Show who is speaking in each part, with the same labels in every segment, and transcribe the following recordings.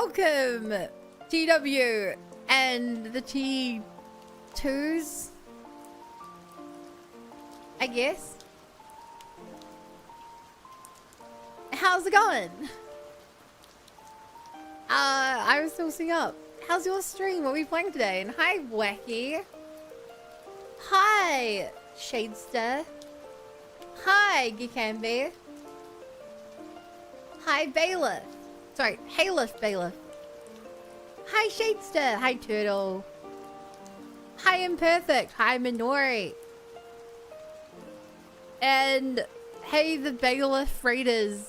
Speaker 1: welcome, TW and the T2s, I guess. How's it going? I was still sitting up. How's your stream? What are we playing today? And hi, Wacky. Hi, Shadester. Hi, Geekambi. Hi, Bailiff. Sorry, Hayliff Bailiff. Hi, Shadester. Hi, Turtle. Hi, Imperfect. Hi, Minori. And hey, the Bailiff Raiders.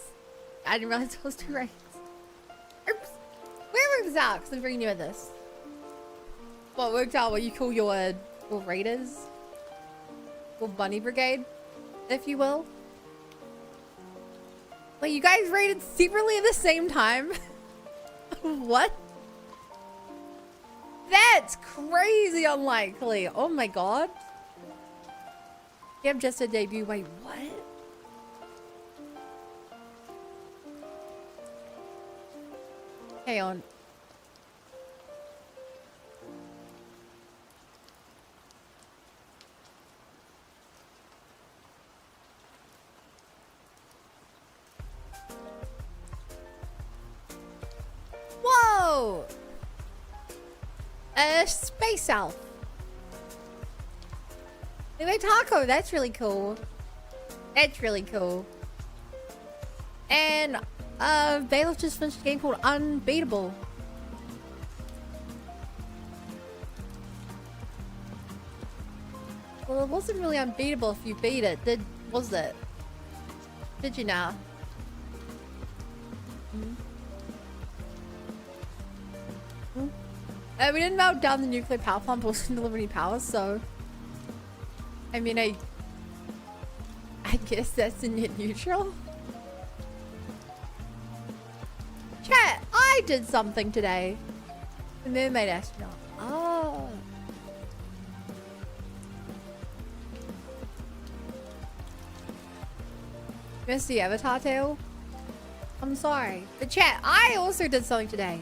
Speaker 1: I didn't realize it was 2 raids. Oops. Where works out? Because I'm very new at this. What worked out? What you call your raiders? Or bunny brigade, if you will. Like, you guys raided separately at the same time? What? That's crazy unlikely. Oh my god. You have just a debut. Wait, what? Hang on. Whoa! Space Elf. Anyway, Taco, that's really cool. That's really cool. And, Bailiff just finished a game called Unbeatable. Well, it wasn't really unbeatable if you beat it, was it? Did you now? We didn't melt down the nuclear power plant, but we didn't deliver any power, so... I mean, I guess that's in net neutral. Chat, I did something today. The mermaid astronaut. Oh. Missed the avatar tail? I'm sorry. But chat, I also did something today.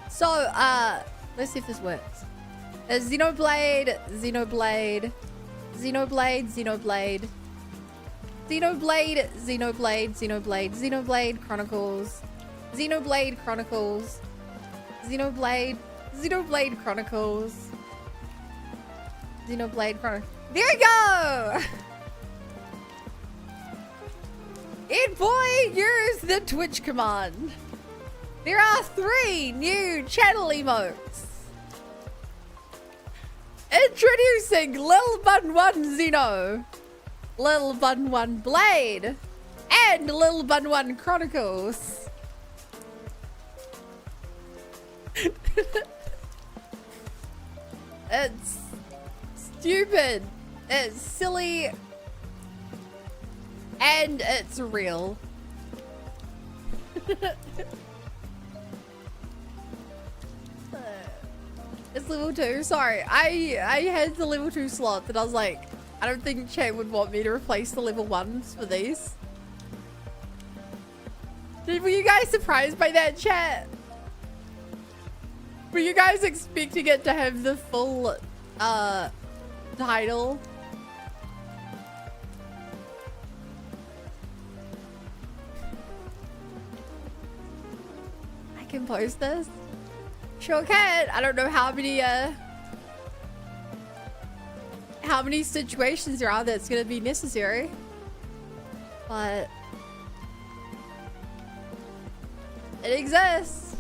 Speaker 1: So, let's see if this works. Xenoblade, Xenoblade, Xenoblade, Xenoblade, Xenoblade, Xenoblade, Xenoblade, Xenoblade Chronicles, Xenoblade Chronicles, Xenoblade, Xenoblade Chronicles, Xenoblade Chronicles. There we go! It boy, use the Twitch command. There are 3 new channel emotes. Introducing Lil Button 1 Xeno, Lil Button 1 Blade, and Lil Button 1 Chronicles. It's stupid, it's silly, and it's real. It's level 2. Sorry, I had the level 2 slot that I was like, I don't think chat would want me to replace the level 1s for these. Were you guys surprised by that, chat? Were you guys expecting it to have the full title? I can post this. Sure can. I don't know how many situations there are that's gonna be necessary, but it exists.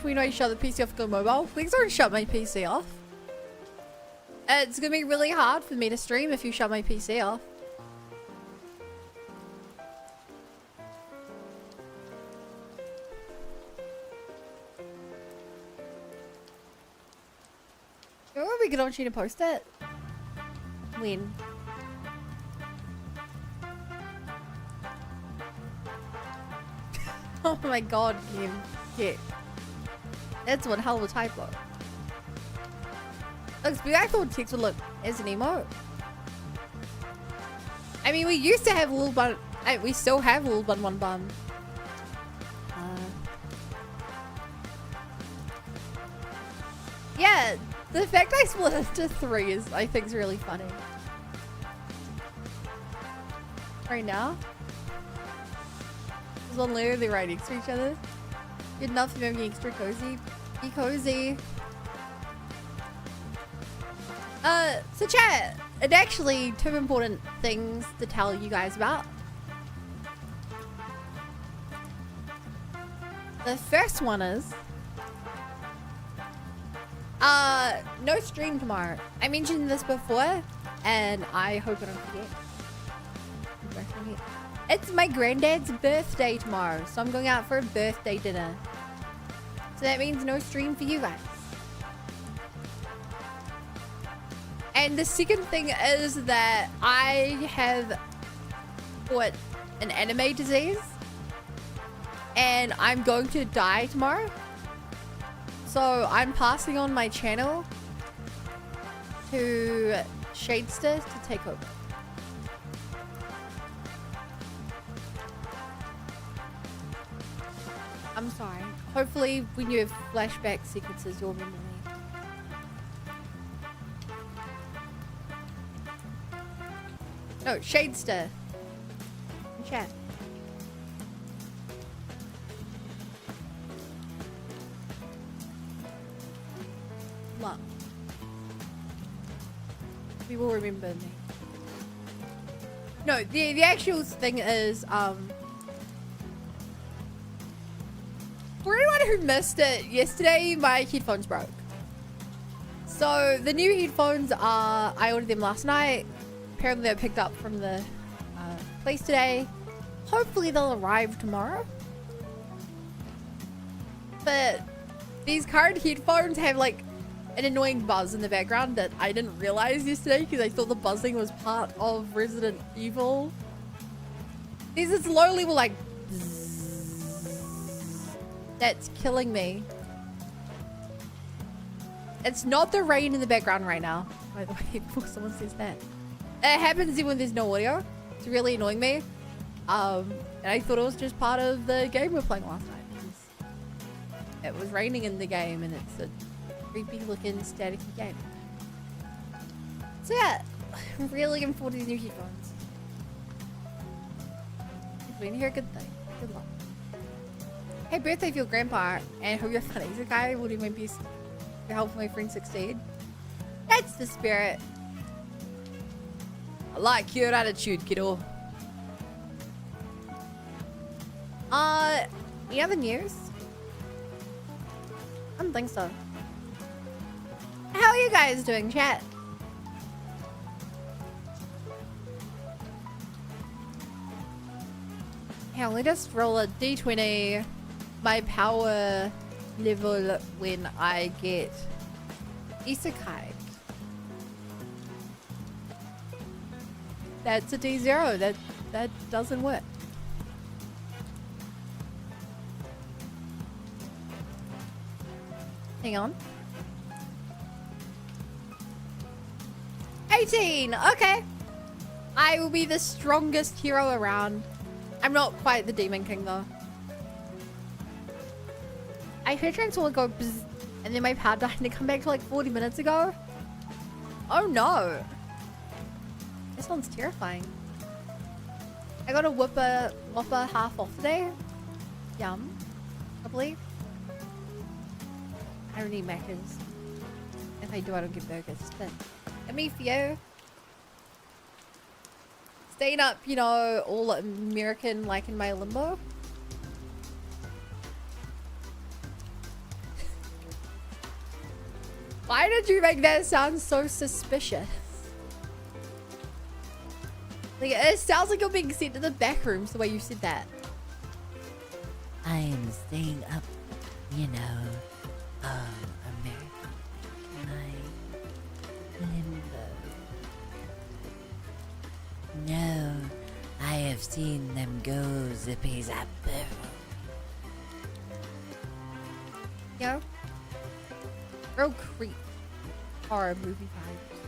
Speaker 1: When I shut the PC off, go mobile. Please don't shut my PC off. It's gonna be really hard for me to stream if you shut my PC off. We could launch you to post it. When? Oh my god, Kim. Yeah. That's one hell of a typo. Looks big. I thought text would look as an emote. I mean, we used to have Lil Button Hey, we still have little bun one bun. Yeah, the fact I split into 3 is, I think, is really funny. Right now, is one literally right next to each other. Good enough to make me extra cozy. Be cozy. So chat, and actually 2 important things to tell you guys about. The first one is, no stream tomorrow. I mentioned this before, and I hope I don't forget. It's my granddad's birthday tomorrow, so I'm going out for a birthday dinner. So that means no stream for you guys. And the second thing is that I have an anime disease, and I'm going to die tomorrow. So I'm passing on my channel to Shadester to take over. I'm sorry. Hopefully when you have flashback sequences, you'll remember me. No, Shadester. In chat. Look. We will remember me. No, the actual thing is, for anyone who missed it yesterday, my headphones broke. So the new headphones are, I ordered them last night. Apparently they're picked up from the place today. Hopefully they'll arrive tomorrow. But these current headphones have like an annoying buzz in the background that I didn't realize yesterday because I thought the buzzing was part of Resident Evil. These are slowly were like bzzz. That's killing me. It's not the rain in the background right now, by the way, before someone says that. It happens even when there's no audio. It's really annoying me. And I thought it was just part of the game we're playing last night. It was raining in the game and it's a creepy looking staticky game. So yeah, I'm really looking forward to these new headphones. If we hear a good thing, good luck. Hey, birthday for your grandpa, and hope you're fun. He's a guy will do my best to help my friend succeed. That's the spirit. I like your attitude, kiddo. Any other news? I don't think so. How are you guys doing, chat? Yeah, let us roll a d20. My power level when I get isekai. That's a D0. That doesn't work. Hang on. 18. Okay. I will be the strongest hero around. I'm not quite the Demon King though. I heard Transformer go bzz, and then my power died and it come back to like 40 minutes ago. Oh no. This one's terrifying. I got a Whopper half off today. Yum. Probably. I don't need Maccas. If I do, I don't get burgers. But let me for you. Staying up, you know, all American like in my limbo. Why did you make that sound so suspicious? Like, it sounds like you're being sent to the back rooms the way you said that.
Speaker 2: I am staying up, you know, American like my limbo. No, I have seen them go zippy zappo.
Speaker 1: Yo. Real creep. Horror movie vibes.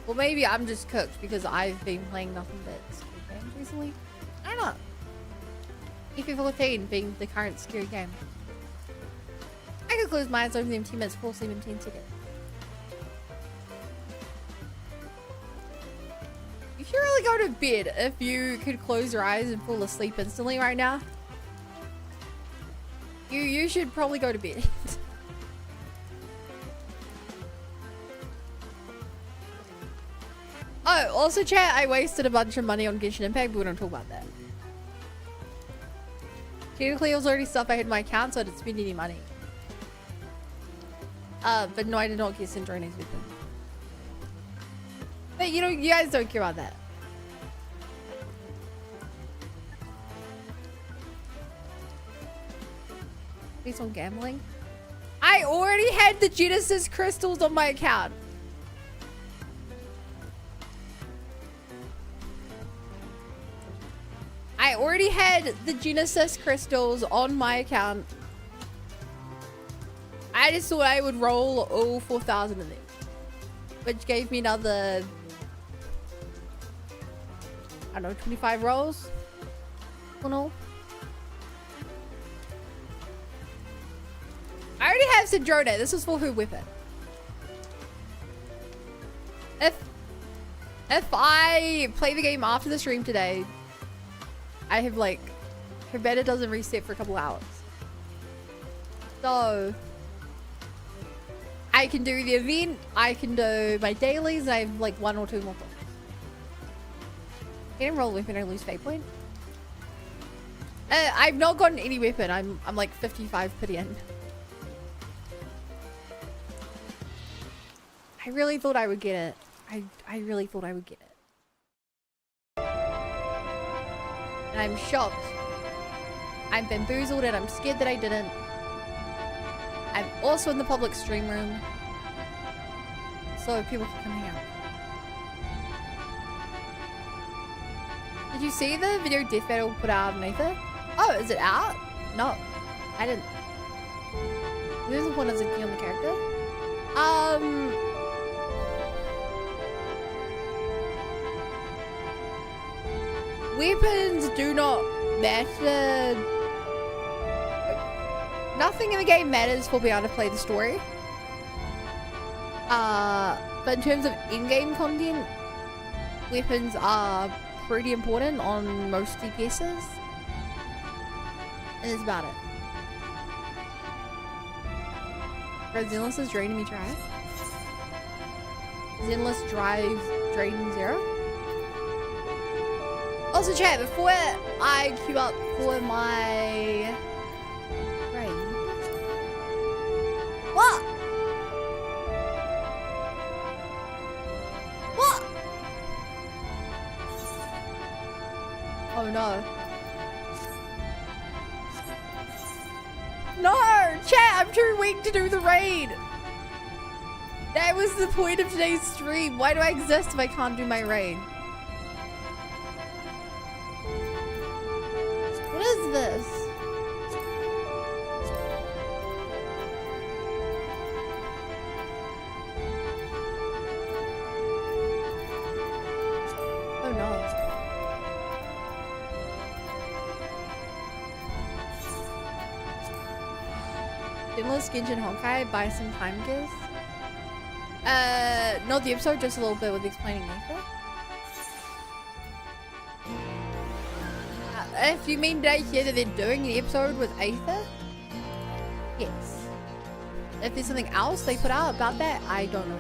Speaker 1: Well, maybe I'm just cooked because I've been playing nothing but scary games recently. I don't know. EP14 being the current scary game. I could close my eyes over them 10 minutes, fall asleep in 10 seconds. You should really go to bed if you could close your eyes and fall asleep instantly right now. You should probably go to bed. Oh, also chat, I wasted a bunch of money on Genshin Impact, but we don't talk about that. Technically, it was already stuff I had in my account, so I didn't spend any money. But no, I did not get Syndrone's with them. But you know, you guys don't care about that. Based on gambling? I already had the Genesis crystals on my account. I already had the Genesis crystals on my account. I just thought I would roll all 4,000 of them, which gave me another, I don't know, 25 rolls. Oh no. I already have Syndrone. This was for her weapon. If I play the game after the stream today, I have like, her beta doesn't reset for a couple hours. So, I can do the event, I can do my dailies, and I have like 1 or 2 more things. Can I roll a weapon and lose fate point? I've not gotten any weapon. I'm like 55 pity in. I really thought I would get it. I really thought I would get it. And I'm shocked. I'm bamboozled and I'm scared that I didn't. I'm also in the public stream room, so people can come hang out. Did you see the video death battle put out on Ether? Oh, is it out? No, I didn't. There's the one that's on the character. Weapons do not matter. Nothing in the game matters for being able to play the story. But in terms of in-game content, weapons are pretty important on most DPSs. And that's about it. Zenless is draining me dry. Zenless drives drain 0. Also chat, before I queue up for my raid. What? What? Oh no. No! Chat, I'm too weak to do the raid! That was the point of today's stream. Why do I exist if I can't do my raid? What is this? Oh no. Endless Genshin Honkai, buy some time gifts. Not the episode, just a little bit with explaining Nathan. If you mean did I hear that they're doing the episode with Aether? Yes. If there's something else they put out about that, I don't know.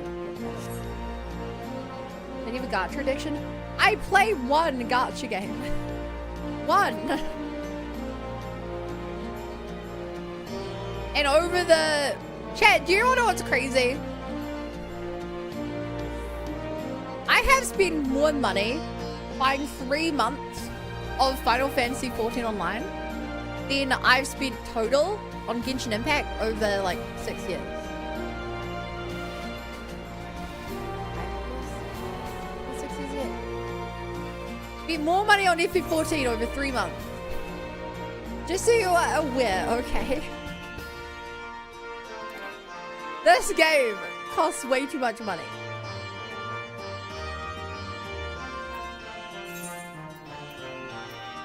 Speaker 1: Did you have a gacha addiction? I play one gacha game. One. And over the chat, do you know what's crazy? I have spent more money buying 3 months of Final Fantasy XIV Online than I've spent total on Genshin Impact over like 6 years. Spent more money on FF14 over 3 months. Just so you are aware, okay? This game costs way too much money.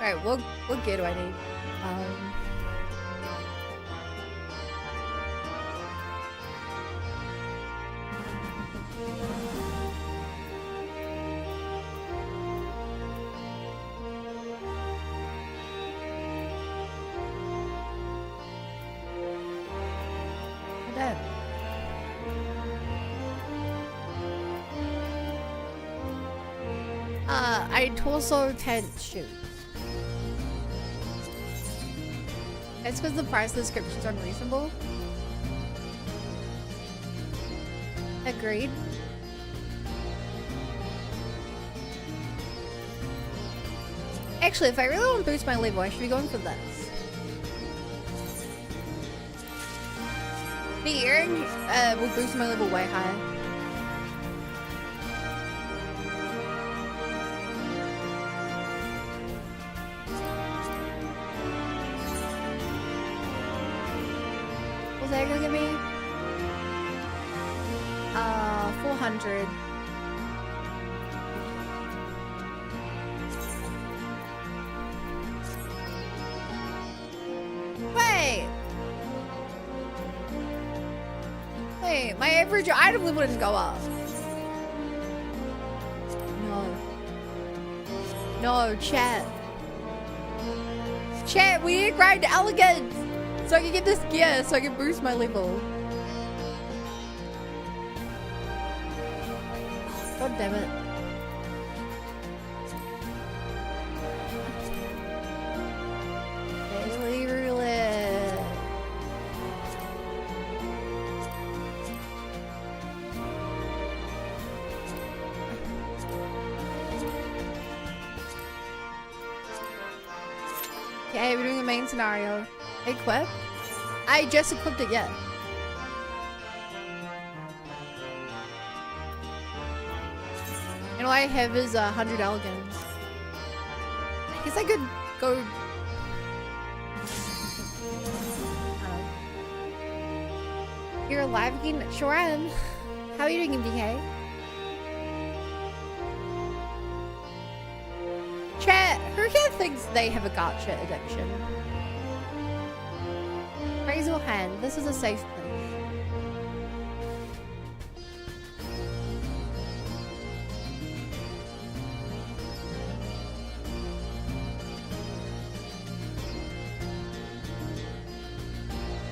Speaker 1: Alright, what gear do I need? That. I torso tent shoes. It's because the price of the descriptions are unreasonable. Agreed. Actually, if I really want to boost my level, I should be going for this. The earring will boost my level way higher. What's that gonna give me? 400. Wait, my average item level didn't go up. No, chat. Chat, we need to grind elegance so I can get this gear so I can boost my level. God damn it. Daily roulette. Okay, we're doing the main scenario. Equip? I just equipped it yet. And all I have is 100 elegance. I guess I could go... You're alive again? Sure am. How are you doing, MDK? Chat, who here thinks they have a gacha addiction? Raise your hand. This is a safe place.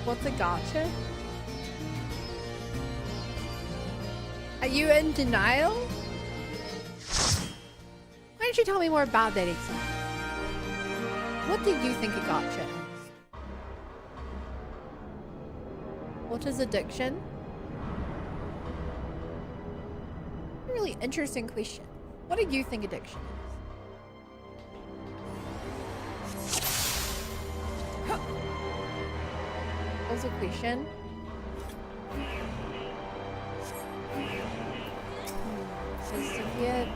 Speaker 1: What's a gacha? Are you in denial? Why don't you tell me more about that exactly? What do you think a gacha is? What is addiction? Really interesting question. What do you think addiction is? What's the question? So severe.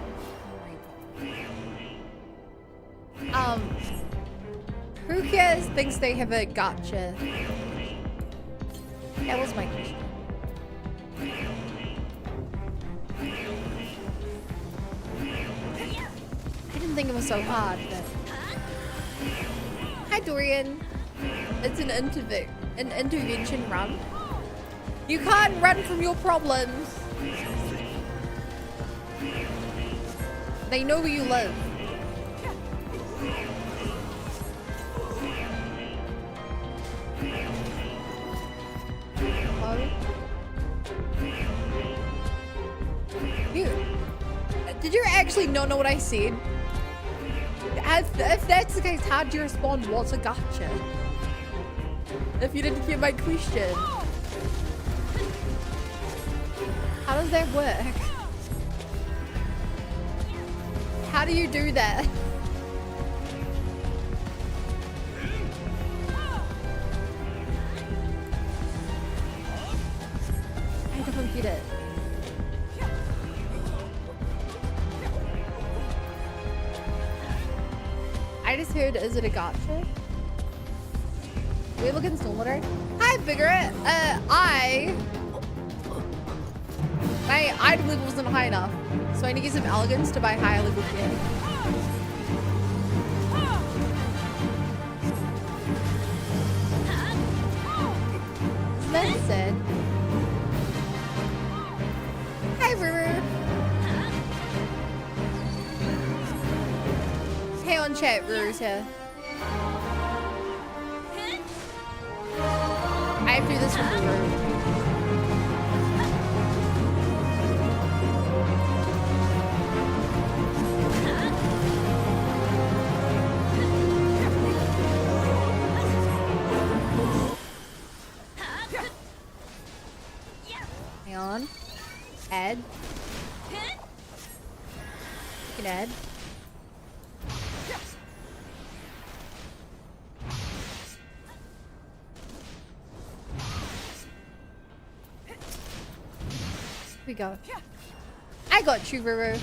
Speaker 1: Who cares thinks they have a gacha? That was my question. I didn't think it was so hard, but... Hi Dorian. It's an intervention run. You can't run from your problems. They know where you live. Did you actually not know what I said? If that's the case, how do you respond? What's a gacha? If you didn't hear my question. How does that work? How do you do that? I don't get it. I just heard, is it a gacha? We look in Stormblood. Hi, Vigorant. My item level wasn't high enough, so I need to get some elegance to buy higher level gear. Hang on, chat. Ruru's here. I have to do this with Ruru. Hang on. Add. You can add. Here we go. I got you, Ruru.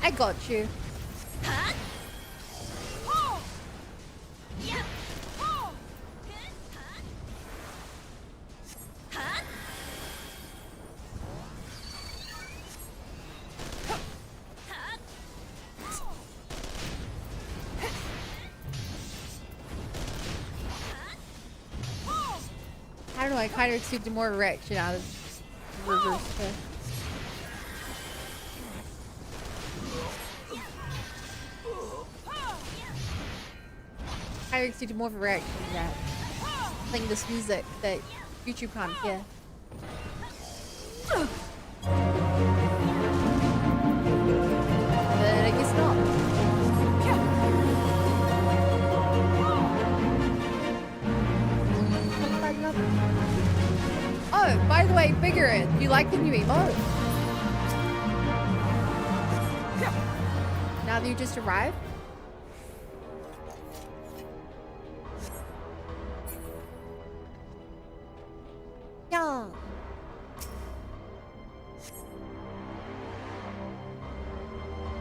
Speaker 1: I got you. I don't know, I kind of expected more reaction out of reverse there. I expected more of a reaction to that. Playing this music that YouTube can't hear. But I guess not. Oh, by the way, Bigger, do you like the new emote? Now that you just arrived? Yeah.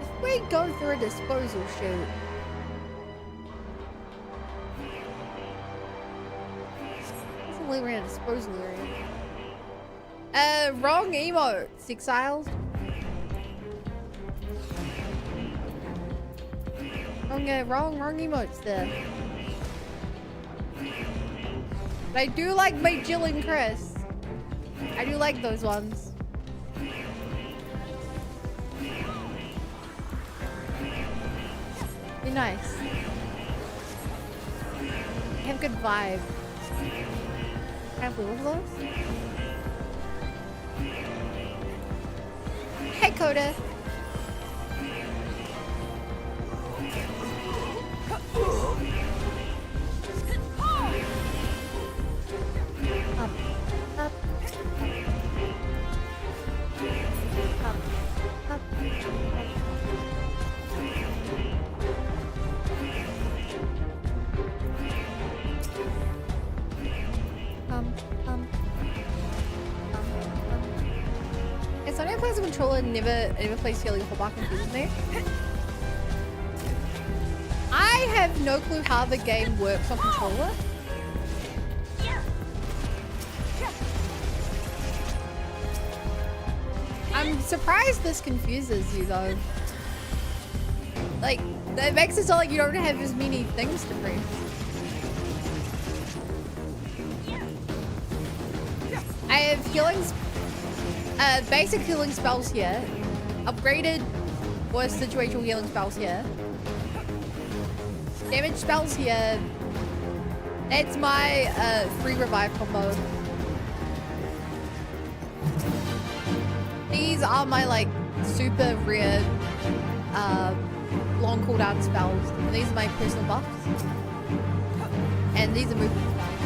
Speaker 1: If we go through a disposal chute. We're in a disposal area. Wrong emote, Exiles. Wrong emotes there. But I do like my Jill and Chris. I do like those ones. They're nice. They have good vibe. Can I have all of those? Hey, Coda. Up, up, up, up. It's only plays a controller and never plays healing for bar confuses me. I have no clue how the game works on controller. I'm surprised this confuses you though. Like, it makes it so like you don't have as many things to press. I have healings, basic healing spells here. Upgraded or situational healing spells here. Damage spells here. That's my free revive combo. These are my like super rare long cooldown spells. And these are my personal buffs. And these are movement spells.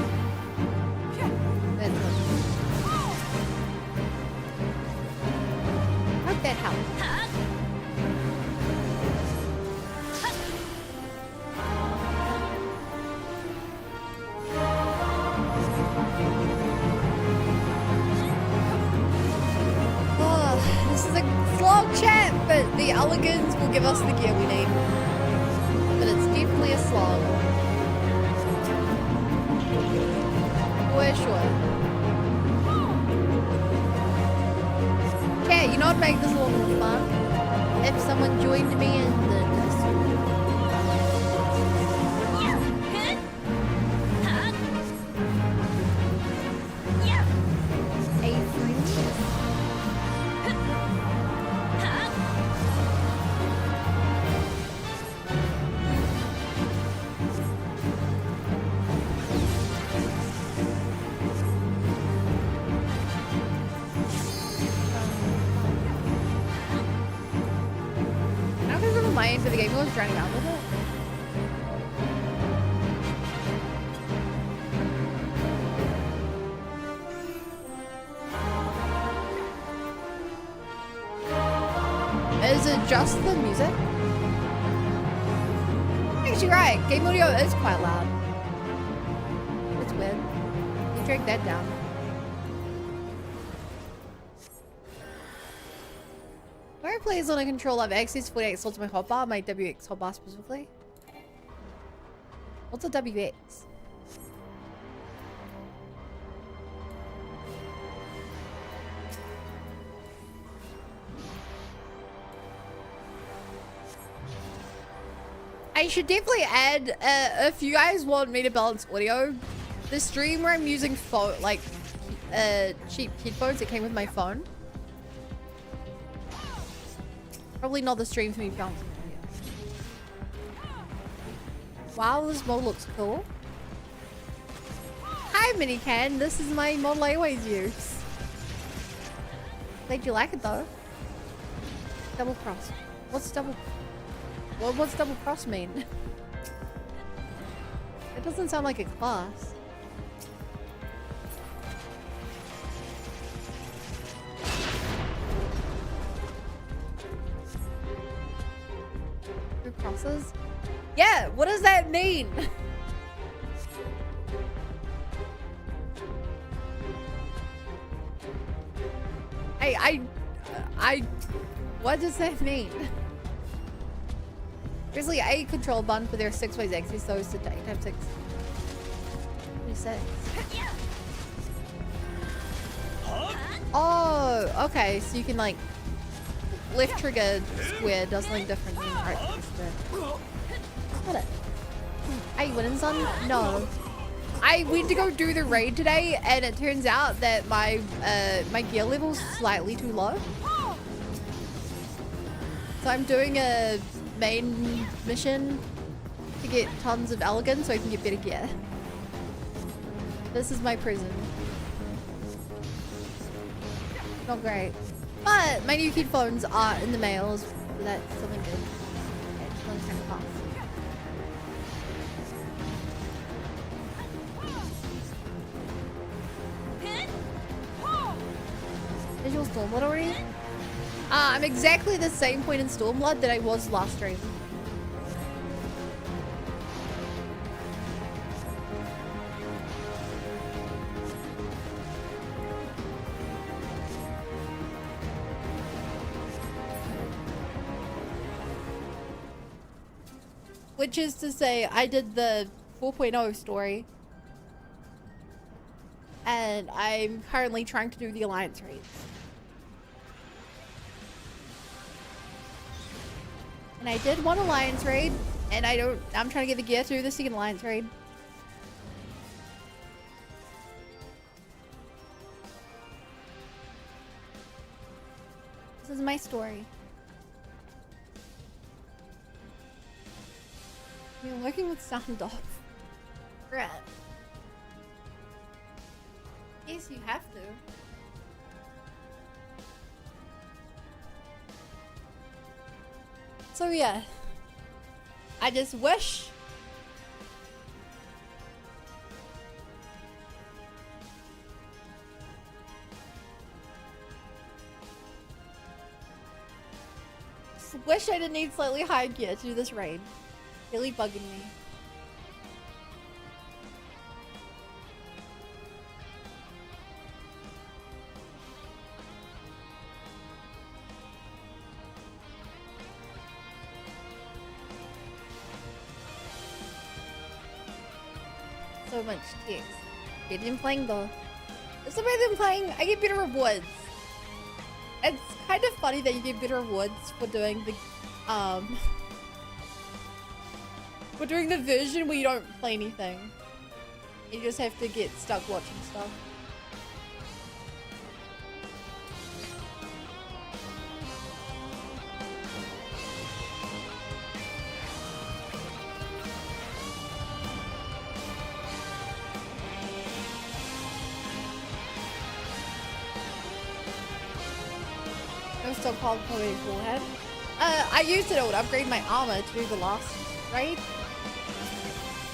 Speaker 1: That's it. Hope that helps. This is a slog chat, but the elegance will give us the gear we need. But it's definitely a slog. For sure. Okay, you know what make this a little more fun? If someone joined me in the Discord. Hey, friends. my aim for the game was running around with it. Is it just the music? Actually, right. Game audio is quite loud. It's weird. You drag that down. When I play on a controller, I've access 48 slots to my hotbar, my WX hotbar specifically. What's a WX? I should definitely add, if you guys want me to balance audio, the stream where I'm using phone, like, cheap headphones that came with my phone. Probably not the stream for me balancing audio. Wow, this mod looks cool. Hi, Minican. This is my model I always use. Glad you like it though. Double cross. What's double? Well, what's double cross mean? It doesn't sound like a class. Two crosses? Yeah, what does that mean? What does that mean? Grizzly A control button for their 6 ways access those to 8 times 6. 26. Oh, okay. So you can like left trigger square does something different than right trigger square. Got it. Are you winning, son? No. I went to go do the raid today, and it turns out that my my gear level's slightly too low. So I'm doing a main mission to get tons of elegance so I can get better gear. This is my prison. Not great. But my new headphones are in the mail, so that's something good. It's really kind of fast. Visual Stormblood already? I'm exactly the same point in Stormblood that I was last stream. Which is to say, I did the 4.0 story. And I'm currently trying to do the Alliance raids. And I did one Alliance raid, and I'm trying to get the gear through the second Alliance raid. This is my story. You're working with sound off. Brett. Yes, you have to. So yeah, I just wish I didn't need slightly higher gear to do this raid. Really bugging me. So much text. Better than playing though. It's better than playing. I get better rewards. It's kind of funny that you get better rewards for doing the for doing the version where you don't play anything. You just have to get stuck watching stuff. I'm still called Poetic Bullhead. I used it all to upgrade my armor to do the last raid.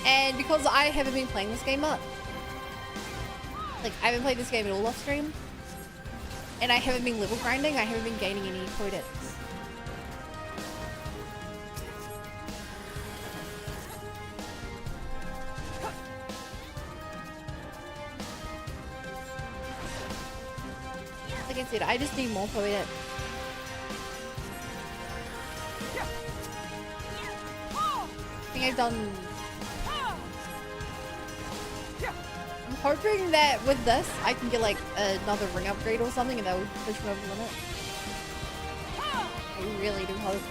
Speaker 1: And because I haven't been playing this game much. Like, I haven't played this game at all off stream. And I haven't been level grinding, I haven't been gaining any credits. Like I said, I just need more credits. I think I've done... I'm hoping that with this, I can get like another ring upgrade or something and that will push me over the limit. I really do hope.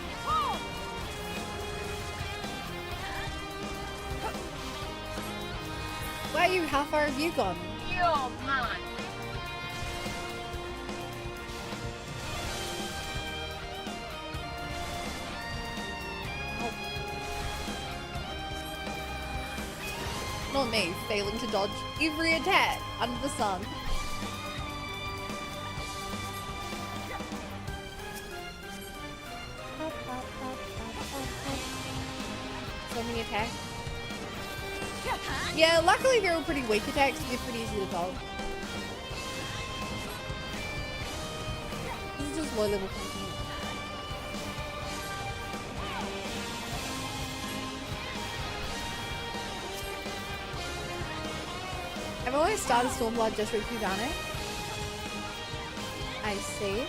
Speaker 1: Where are you? How far have you gone?
Speaker 3: You're mine.
Speaker 1: Not me, failing to dodge every attack under the sun. So many attacks. Yeah, luckily they're all pretty weak attacks, so they're pretty easy to dodge. This is just low level content. I've always started Stormblood just with Kugane. I see.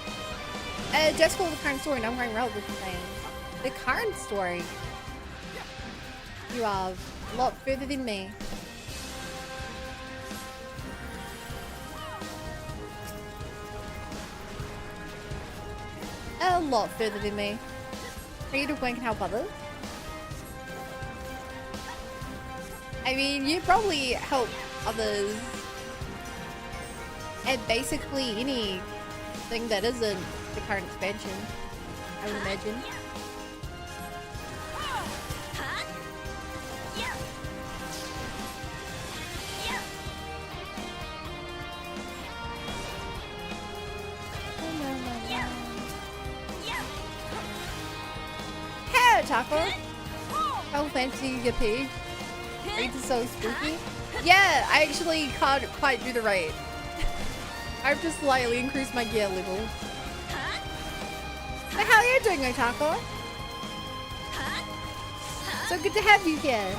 Speaker 1: Just for the current story, and I'm going around with things. The current story. You are a lot further than me. A lot further than me. For you to wink and help others. I mean, you probably help others at basically anything that isn't the current expansion, I would imagine. Hey, Taco! Oh, fancy your pig. Raids are so spooky. Yeah, I actually can't quite do the raid. I've just slightly increased my gear level. But how are you doing, Otako? So good to have you here.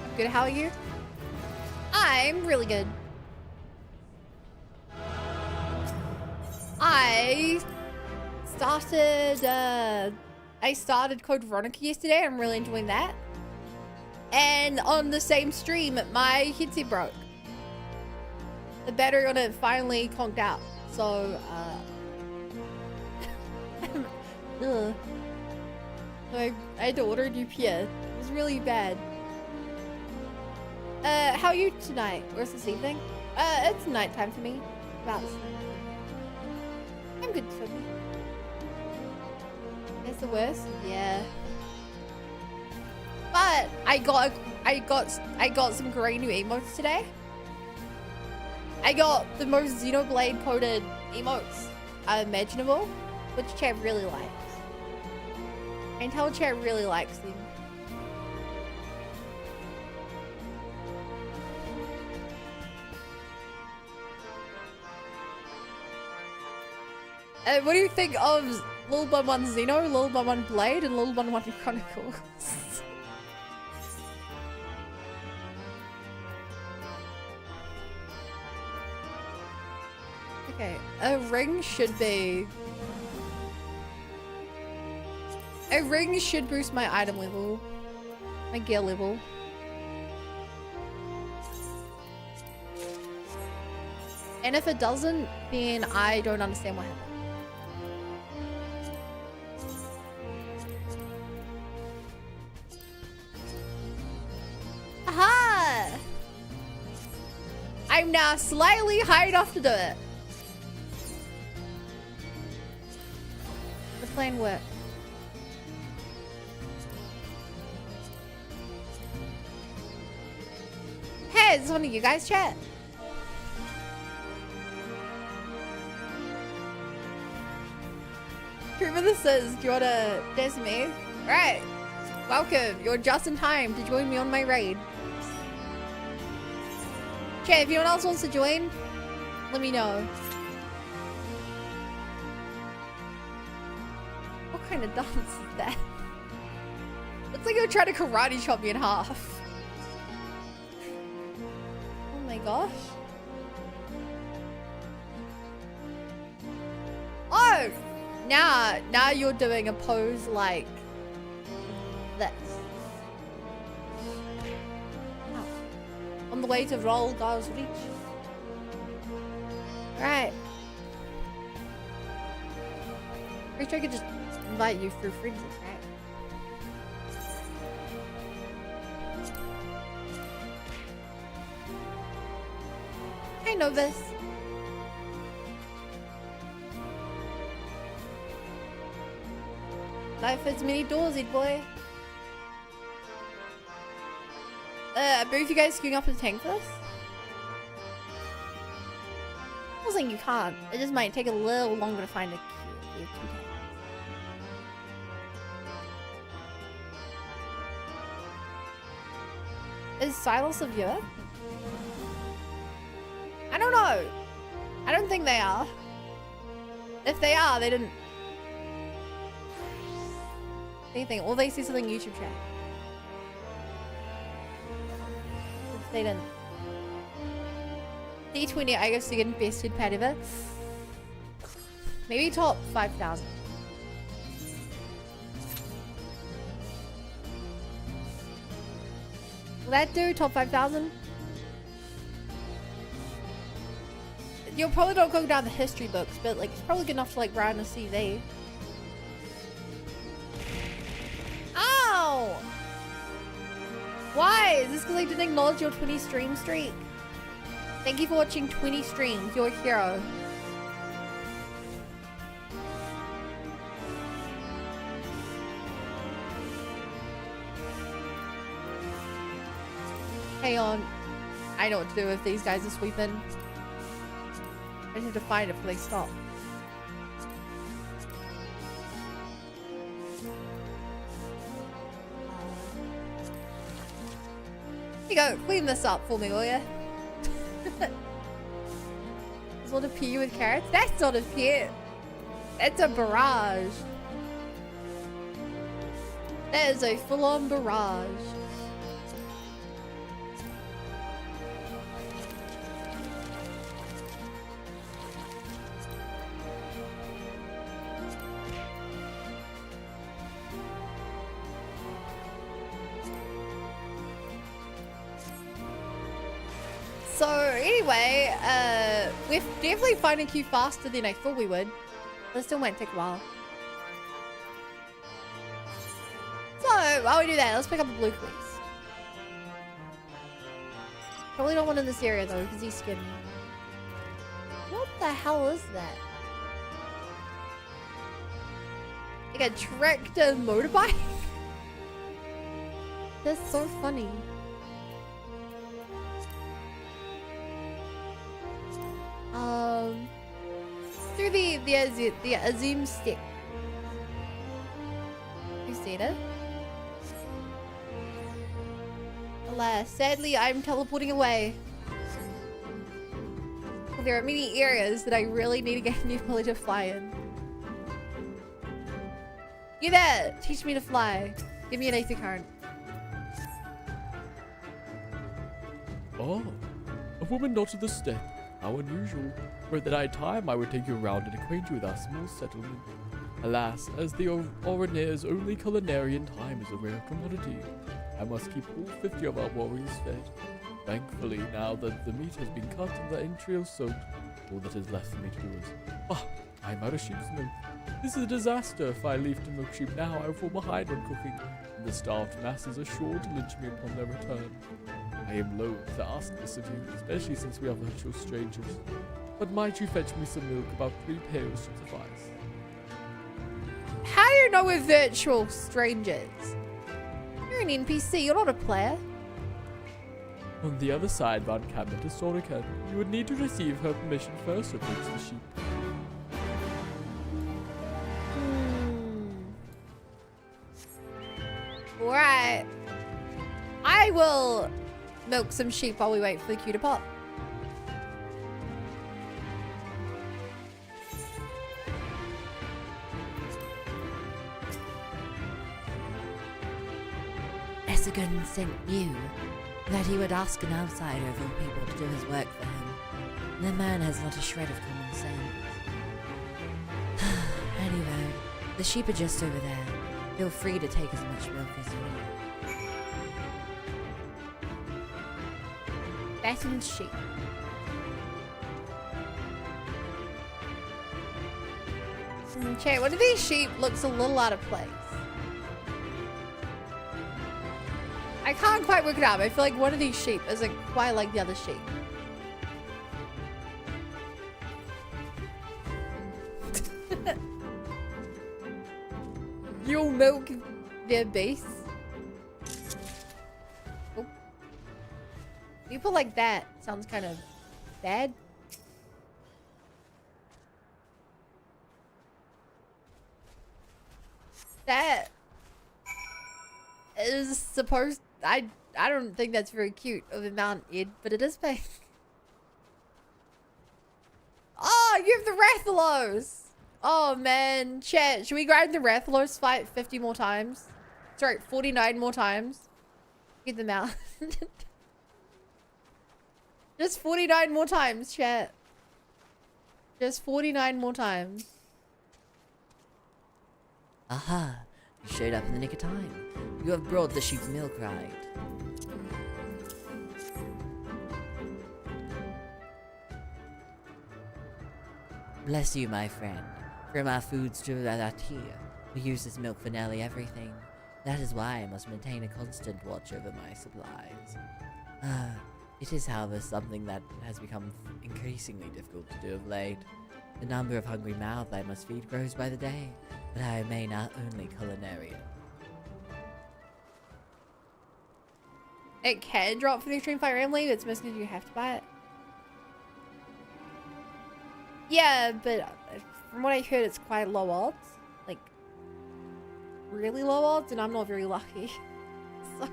Speaker 1: I'm good, how are you? I'm really good. I started Code Veronica yesterday. I'm really enjoying that. And on the same stream, my headset broke. The battery on it finally conked out. So, ugh. So I had to order a new PS. It was really bad. How are you tonight? Or is this evening? It's nighttime for me. About this time. I'm good, Sophie. It's the worst? Yeah. But I got some great new emotes today. I got the most Xenoblade coded emotes imaginable, which chat really likes. I can tell chat really likes them. What do you think of Lil Bun 1 Xeno, Lil Bun 1 Blade, and Lil Bun 1 Chronicles? Okay, a ring should be... A ring should boost my item level. My gear level. And if it doesn't, then I don't understand what happened. Aha! I'm now slightly high enough to do it. The plan worked. Hey, is this one of you guys chat? Whoever this is, do you wanna dance me? Alright. Welcome. You're just in time to join me on my raid. Okay, if anyone else wants to join, let me know. What kind of dance is that? It's like you're trying to karate chop me in half. Oh my gosh. Oh! Now you're doing a pose like this. Oh. On the way to Roll Girls Reach. Right. Pretty sure I could just invite you through frends, right? I know this. Life has many doors, boy. Both you guys queuing up in the tank for this? I was saying you can't. It just might take a little longer to find a queue. You have two tanks. Is Silas a viewer? I don't know. I don't think they are. If they are, they didn't. Anything. Or they see something YouTube chat. If they didn't. D20, I guess, to get bested pet ever. Maybe top 5,000. Will that do? Top 5,000? You'll probably not go down the history books, but like it's probably good enough to like write on a CV. Ow! Why? Is this because I didn't acknowledge your 20 stream streak? Thank you for watching 20 streams. You're a hero. Hang on. I know what to do if these guys are sweeping. I just have to find it before they stop. Here you go. Clean this up for me, will ya? Is what a pea with carrots? That's not a pea. That's a barrage. That is a full-on barrage. So anyway, we're definitely finding queue faster than I thought we would. But it still might take a while. So while we do that, let's pick up a blue please. Probably don't want in this area though, because he's skinny. What the hell is that? Like a tractor motorbike? That's so funny. Through the Azim stick. You seen it? Alas, sadly, I'm teleporting away. There are many areas that I really need to get a new village to fly in. You there! Teach me to fly. Give me an AC current.
Speaker 3: Oh, a woman not to the step. How unusual. For at the night time, I would take you around and acquaint you with our small settlement. Alas, as the Oroneer's only culinarian time is a rare commodity, I must keep all 50 of our warriors fed. Thankfully, now that the meat has been cut and the entrails soaked, all that is left for me to do is... I'm out of sheep's milk. This is a disaster. If I leave to milk sheep now, I will fall behind on cooking, and the starved masses are sure to lynch me upon their return. I am loath to ask this of you, especially since we are virtual strangers. But might you fetch me some milk? About 3 pails should suffice.
Speaker 1: How do you know we're virtual strangers? You're an NPC, you're not a player.
Speaker 3: On the other side, Van Cabinet is Sorican. You would need to receive her permission first to fix the sheep.
Speaker 1: Alright. I will milk some sheep while we wait for the queue to pop.
Speaker 2: Essigan sent you that he would ask an outsider of all people to do his work for him. The man has not a shred of common sense. Anyway, the sheep are just over there. Feel free to take as much milk as you need.
Speaker 1: Fattened sheep. Okay, one of these sheep looks a little out of place. I can't quite work it out, but I feel like one of these sheep isn't quite like the other sheep. You'll milk their beasts. Oh. People like that sounds kind of bad. That is supposed. I don't think that's very cute of a Mount Ed, but it is pink. Oh, you have the Rathalos! Oh man, chat, should we grind the Rathalos fight 50 more times? Sorry, 49 more times. Get them out. Just 49 more times, chat. Just 49 more times.
Speaker 2: Aha, you showed up in the nick of time. You have brought the sheep's milk right. Bless you, my friend. From our foods to our tea, we use this milk for nearly everything. That is why I must maintain a constant watch over my supplies. It is, however, something that has become increasingly difficult to do of late. The number of hungry mouths I must feed grows by the day, but I remain our only culinarian.
Speaker 1: It can drop for the Extreme Fire Emily, but it's mostly you have to buy it. Yeah, but from what I heard, it's quite low odds. Like, really low odds, and I'm not very lucky. So...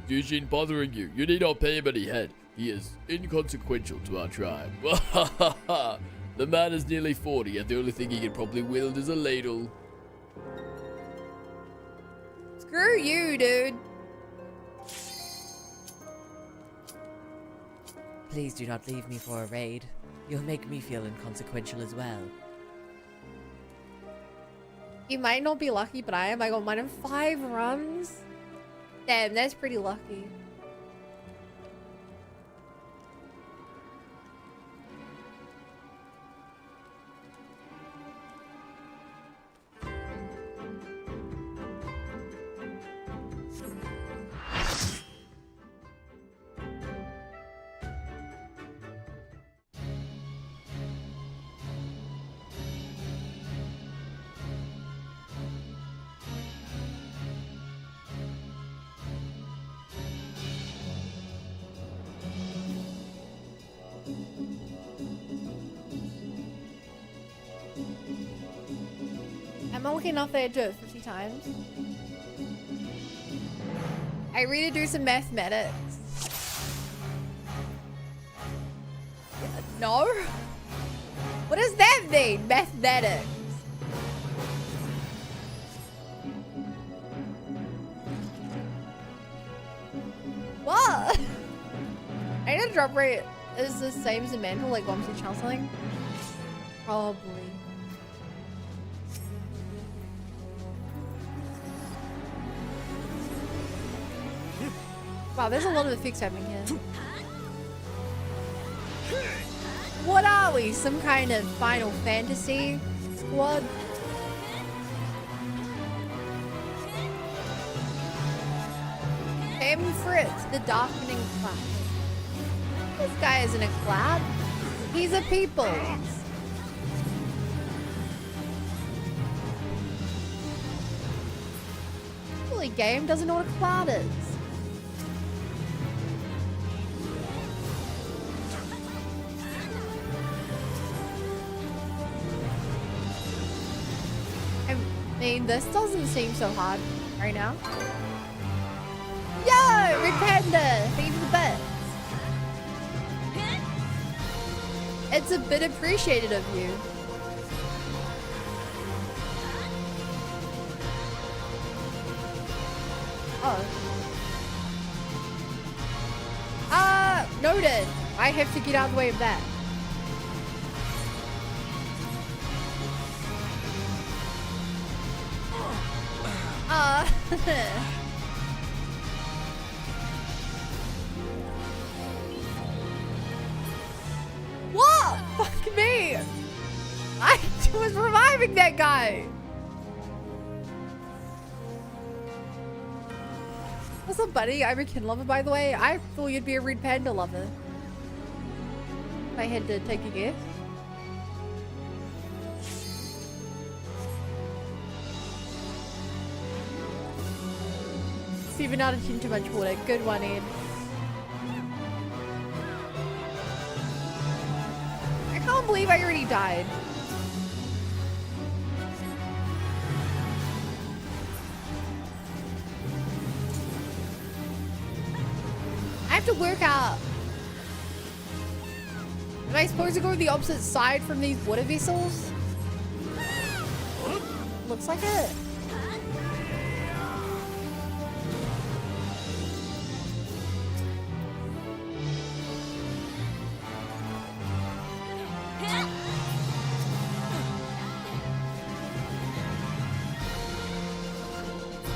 Speaker 3: Eugene bothering you. You need not pay him any head. He is inconsequential to our tribe. The man is nearly 40, and the only thing he can probably wield is a ladle.
Speaker 1: Screw you, dude.
Speaker 2: Please do not leave me for a raid. You'll make me feel inconsequential as well.
Speaker 1: You might not be lucky, but I am. I got mine in 5 runs. Damn, that's pretty lucky. I'm lucky enough that I do it 50 times. I really do some mathematics. No? What does that mean? Mathematics. What? I know the drop rate is the same as a mantle, like 1% chance something. Probably. Wow, there's a lot of effects happening here. What are we? Some kind of Final Fantasy squad? Fritz, the darkening cloud. This guy isn't a cloud. He's a people. Silly game doesn't know what a cloud is. mean, this doesn't seem so hard right now. Yo, Red Panda, thank you for the bits. It's a bit appreciated of you. Oh. Noted. I have to get out of the way of that. What? Fuck me. I was reviving that guy. What's up, buddy? I'm a kin lover, by the way. I thought you'd be a Red Panda lover. If I had to take a guess. Even not into too much water. Good one, Ed. I can't believe I already died. I have to work out. Am I supposed to go to the opposite side from these water vessels? Looks like it.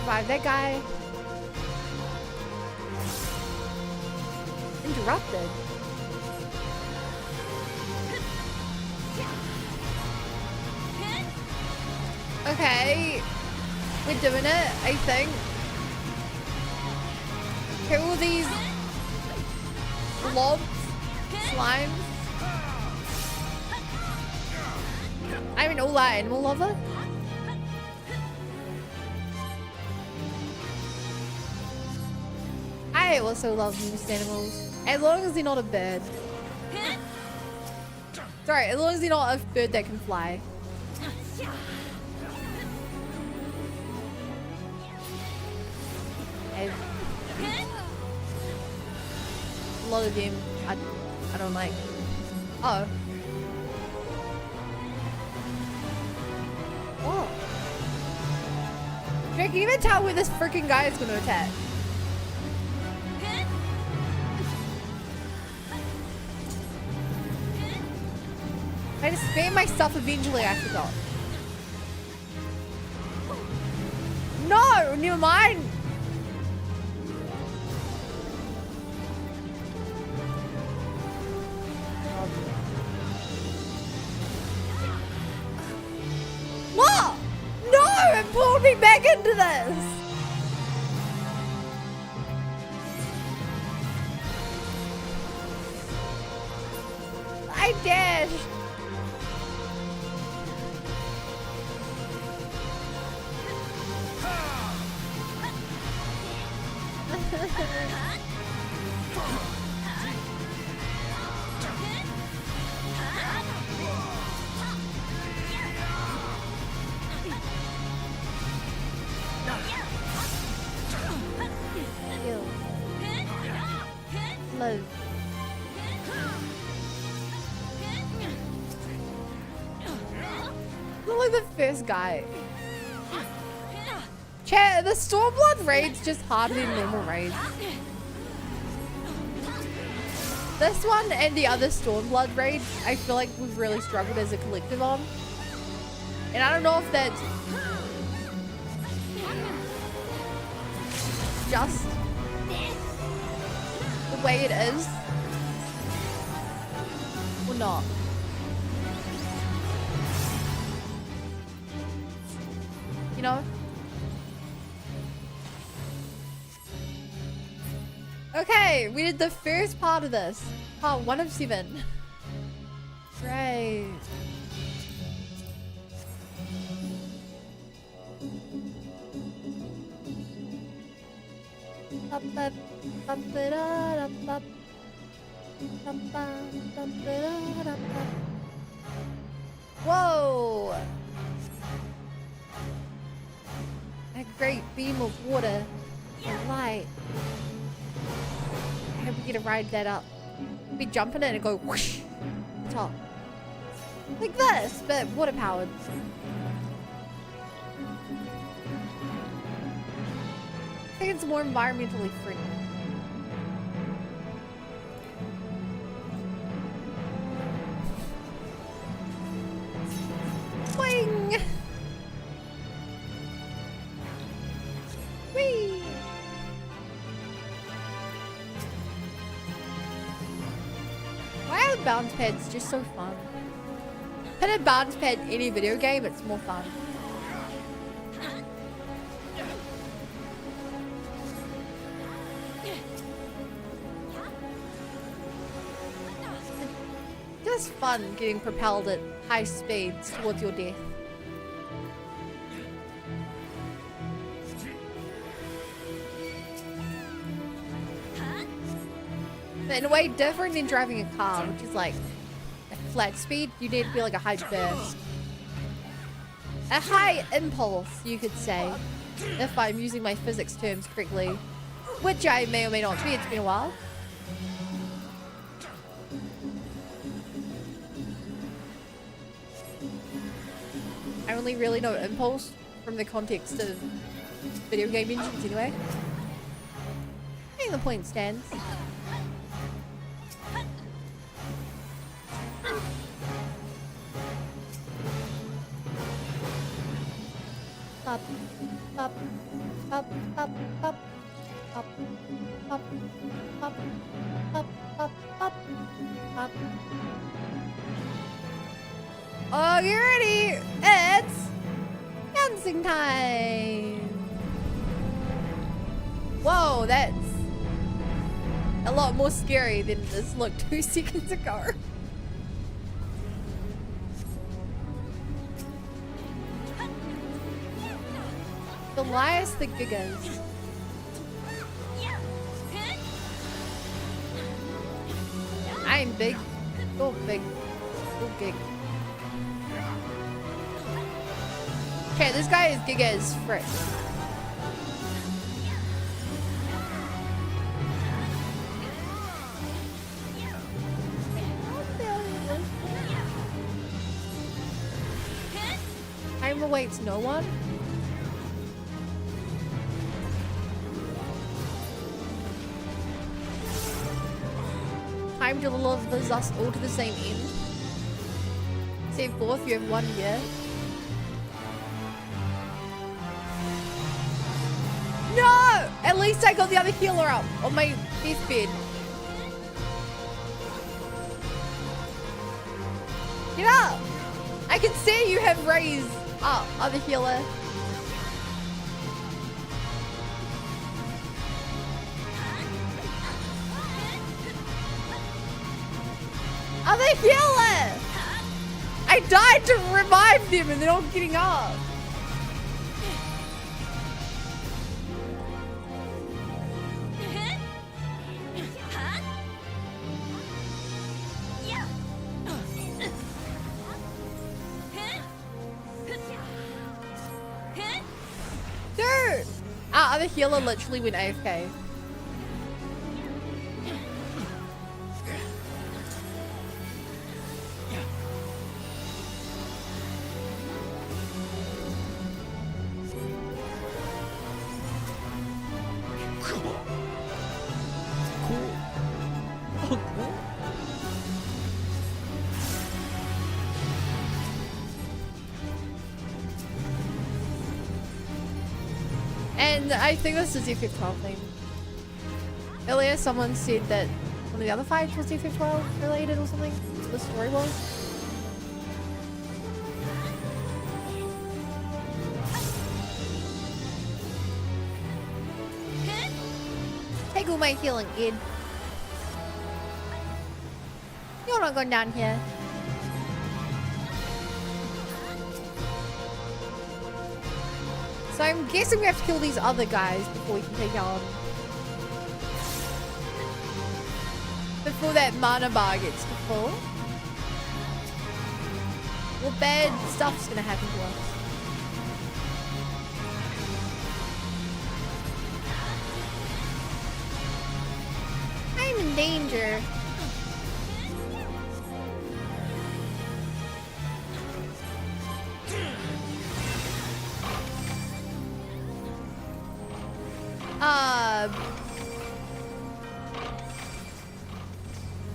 Speaker 1: Revive that guy. Interrupted. Okay. We're doing it, I think. Kill these blobs, slimes. I mean, all that animal lover. I also love most animals. As long as they're not a bird. Sorry, as long as they're not a bird that can fly. A lot of them I don't like. Oh. Oh. I can even tell where this freaking guy is going to attack. I just spam my stuff eventually, I forgot. No, never mind. What? No, it pulled me back into this. I dashed. Live. Look like the first guy. Chat, the Stormblood raid's just harder than normal raids. This one and the other Stormblood raids, I feel like we've really struggled as a collective on. And I don't know if that's just the way it is or not. You know? Okay, we did the first part of this. Part 1 of 7. Great. Whoa! great beam of water and light. I hope we get to ride that up. We jump in it and go whoosh to the top. Like this, but water powered. I think it's more environmentally friendly. Swing! Whee! Why are bounce pads just so fun? Put a bounce pad in any video game, it's more fun. Just fun getting propelled at high speeds towards your death. But in a way different than driving a car, which is like at flat speed, you need to be like a high burst. A high impulse, you could say, if I'm using my physics terms correctly. Which I may or may not be, it's been a while. I only really know impulse from the context of video game engines anyway. I think the point stands. Up, up, up, up, up, up, up, up, up, up, up, up. Oh, get ready! It's dancing time! Whoa, that's a lot more scary than this looked 2 seconds ago. Elias the Gigas. I'm big. Go big. Go big. Okay, this guy is Giga as frick. Time awaits no one. Time to love us all to the same end. Save fourth, you have 1 year. No! At least I got the other healer up on my deathbed. Get up! I can see you have raised up, other healer. Other healer! I died to revive them and they're not getting up. Dude! Our other healer literally went AFK. And I think this is FF12 thing. Earlier someone said that one of the other fights was FF12 related or something. The story was. Take all my healing, Ed. You're not going down here. So I'm guessing we have to kill these other guys before we can take on. Before that mana bar gets to full. Well, bad stuff's gonna happen to us. in danger.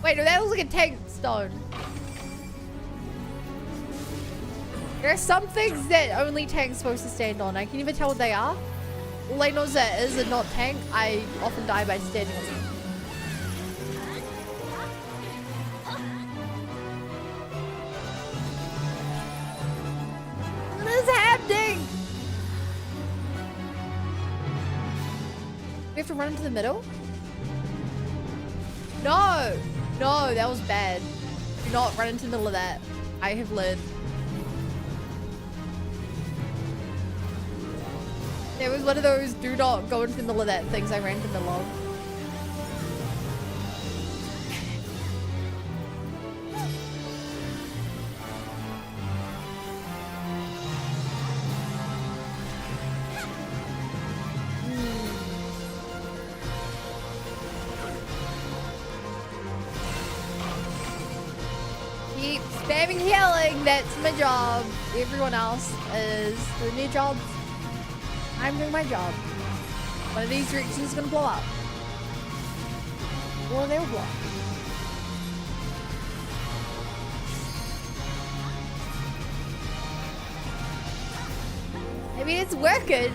Speaker 1: Wait, no, that looks like a tank stone. There are some things that only tank's supposed to stand on. I can never tell what they are. All I know is that is a not tank. I often die by standing on them. What is happening? We have to run into the middle? No! No, that was bad. Do not run into the middle of that. I have lived. It was one of those do not go into the middle of that things I ran into the middle of. Keep spamming healing, that's my job. Everyone else is doing their jobs. I'm doing my job. One of these directions is gonna blow up. Or they'll blow up. I mean, it's working.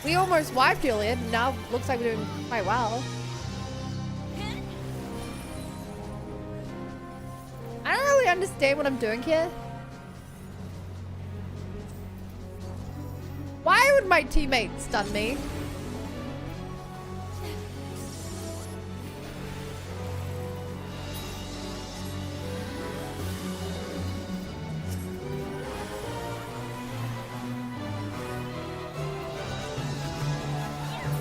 Speaker 1: We almost wiped earlier. Now looks like we're doing quite well. I don't really understand what I'm doing here. Why would my teammate stun me?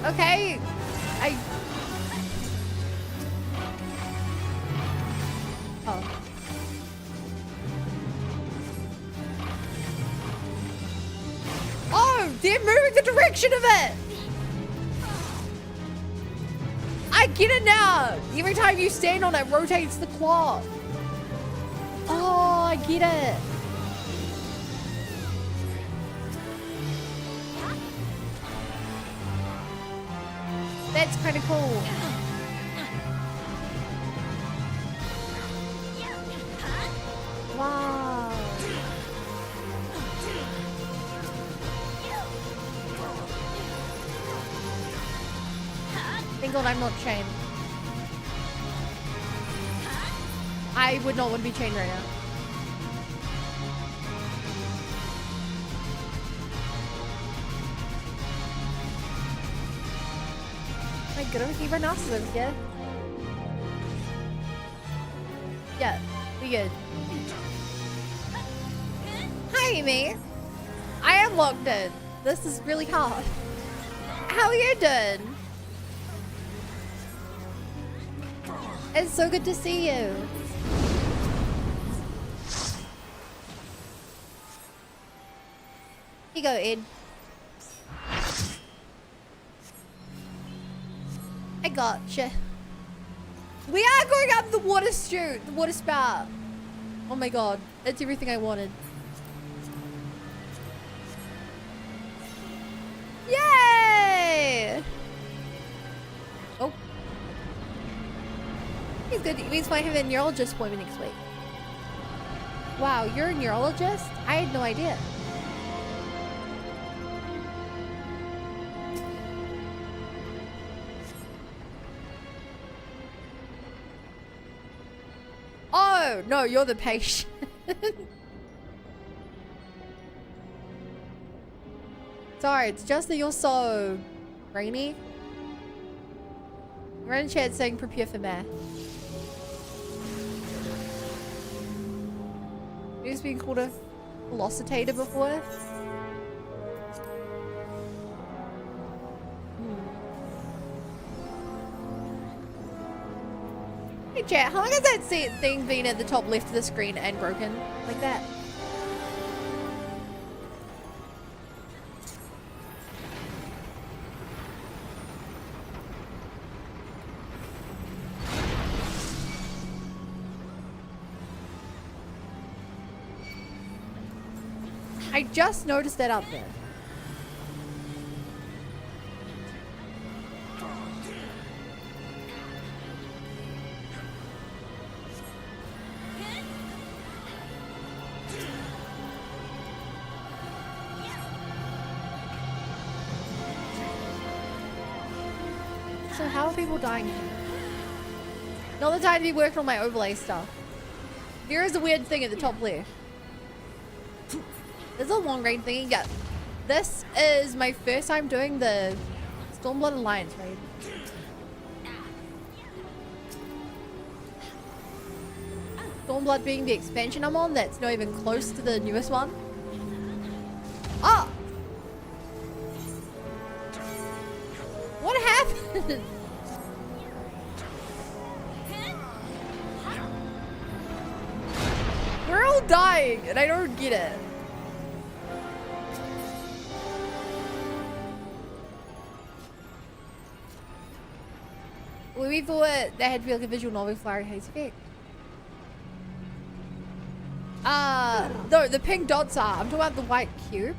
Speaker 1: Okay, oh. Oh, they're moving the direction of it. I get it now. Every time you stand on it, rotates the clock. Oh, I get it. That's kind of cool. Wow. Thank God I'm not chained. I would not want to be chained right now. My goodness, keep our nostrils over here. Yeah, we good. Hi, Amy. I am locked in. This is really hard. How are you doing? It's so good to see you. Here you go, Ed. I gotcha. We are going up the water chute, the water spout. Oh my god, that's everything I wanted. Yay! Oh. He's good. It means I have a neurologist appointment next week. Wow, you're a neurologist? I had no idea. Oh, no, you're the patient. Sorry, it's just that you're so brainy. We're in chat saying prepare for math. You've been called a velocitator before? Hey chat, how long has that thing been at the top left of the screen and broken like that? I just noticed that up there. So how are people dying here? Not the time to be working on my overlay stuff. Here is a weird thing at the top left. There's a long range thing. Yeah. This is my first time doing the Stormblood Alliance raid. Stormblood being the expansion I'm on, that's not even close to the newest one. Ah! What happened? We're all dying, and I don't get it. We thought that had to be like a visual novel flowery haze effect. No, the pink dots are. I'm talking about the white cube.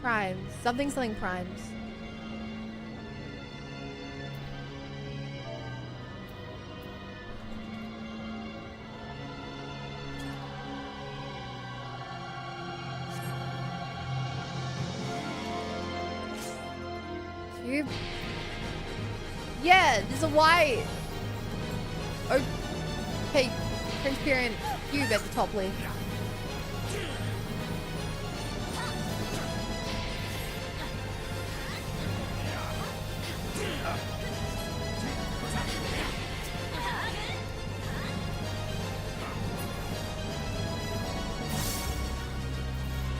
Speaker 1: Primes. Something primes. Cube. Yeah, there's a white. Okay, transparent cube at the top left.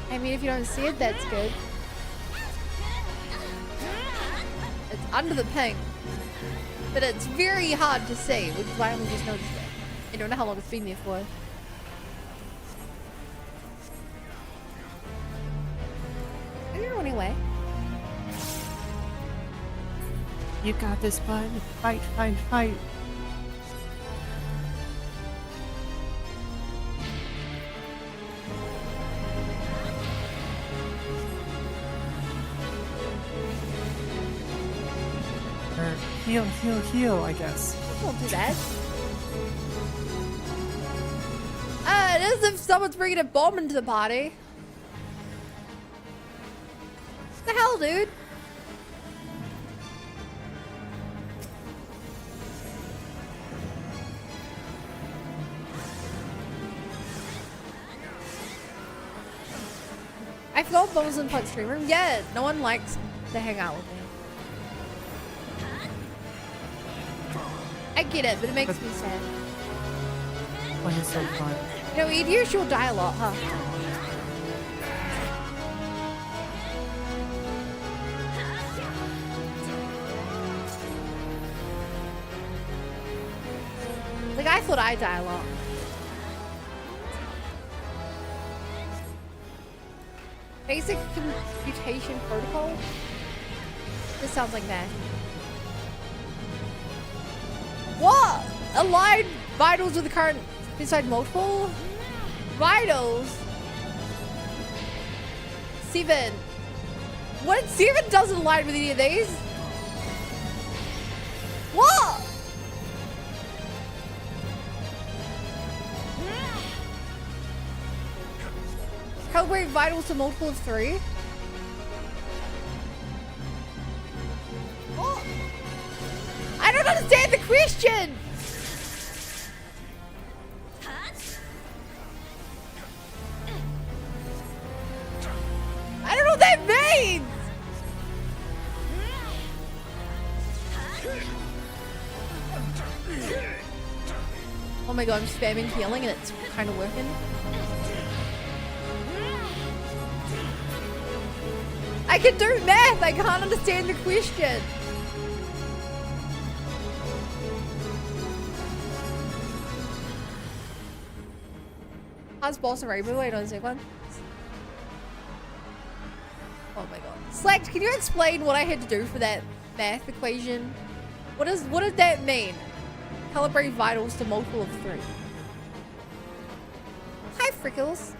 Speaker 1: I mean, if you don't see it, that's good. It's under the pink. But it's very hard to see, which is why I only just noticed it. I don't know how long it's been there for. Are you running away?
Speaker 4: You got this, bud. Fight, fight, fight. Heal, heal, heal, I guess.
Speaker 1: Don't do that. It is if someone's bringing a bomb into the party. What the hell, dude? I forgot bombs in Punk Stream Room. Yeah, no one likes to hang out with me. I get it, but it makes me sad.
Speaker 4: Fun is so fun.
Speaker 1: You know, Edius, you'll die a lot, huh? Like, I thought I'd die a lot. Basic computation protocol? This sounds like that. What? Aligned vitals with the current inside multiple? Vitals? 7. What? 7 doesn't align with any of these? What? Calibrate vitals to multiple of 3? What? I don't understand the question! I don't know what that means! Oh my god, I'm spamming healing and it's kind of working. I can do math! I can't understand the question! How's Boss and Rainbow? Wait on a second. Oh my god. Slacked, can you explain what I had to do for that math equation? What does that mean? Calibrate vitals to multiple of 3. Frickles.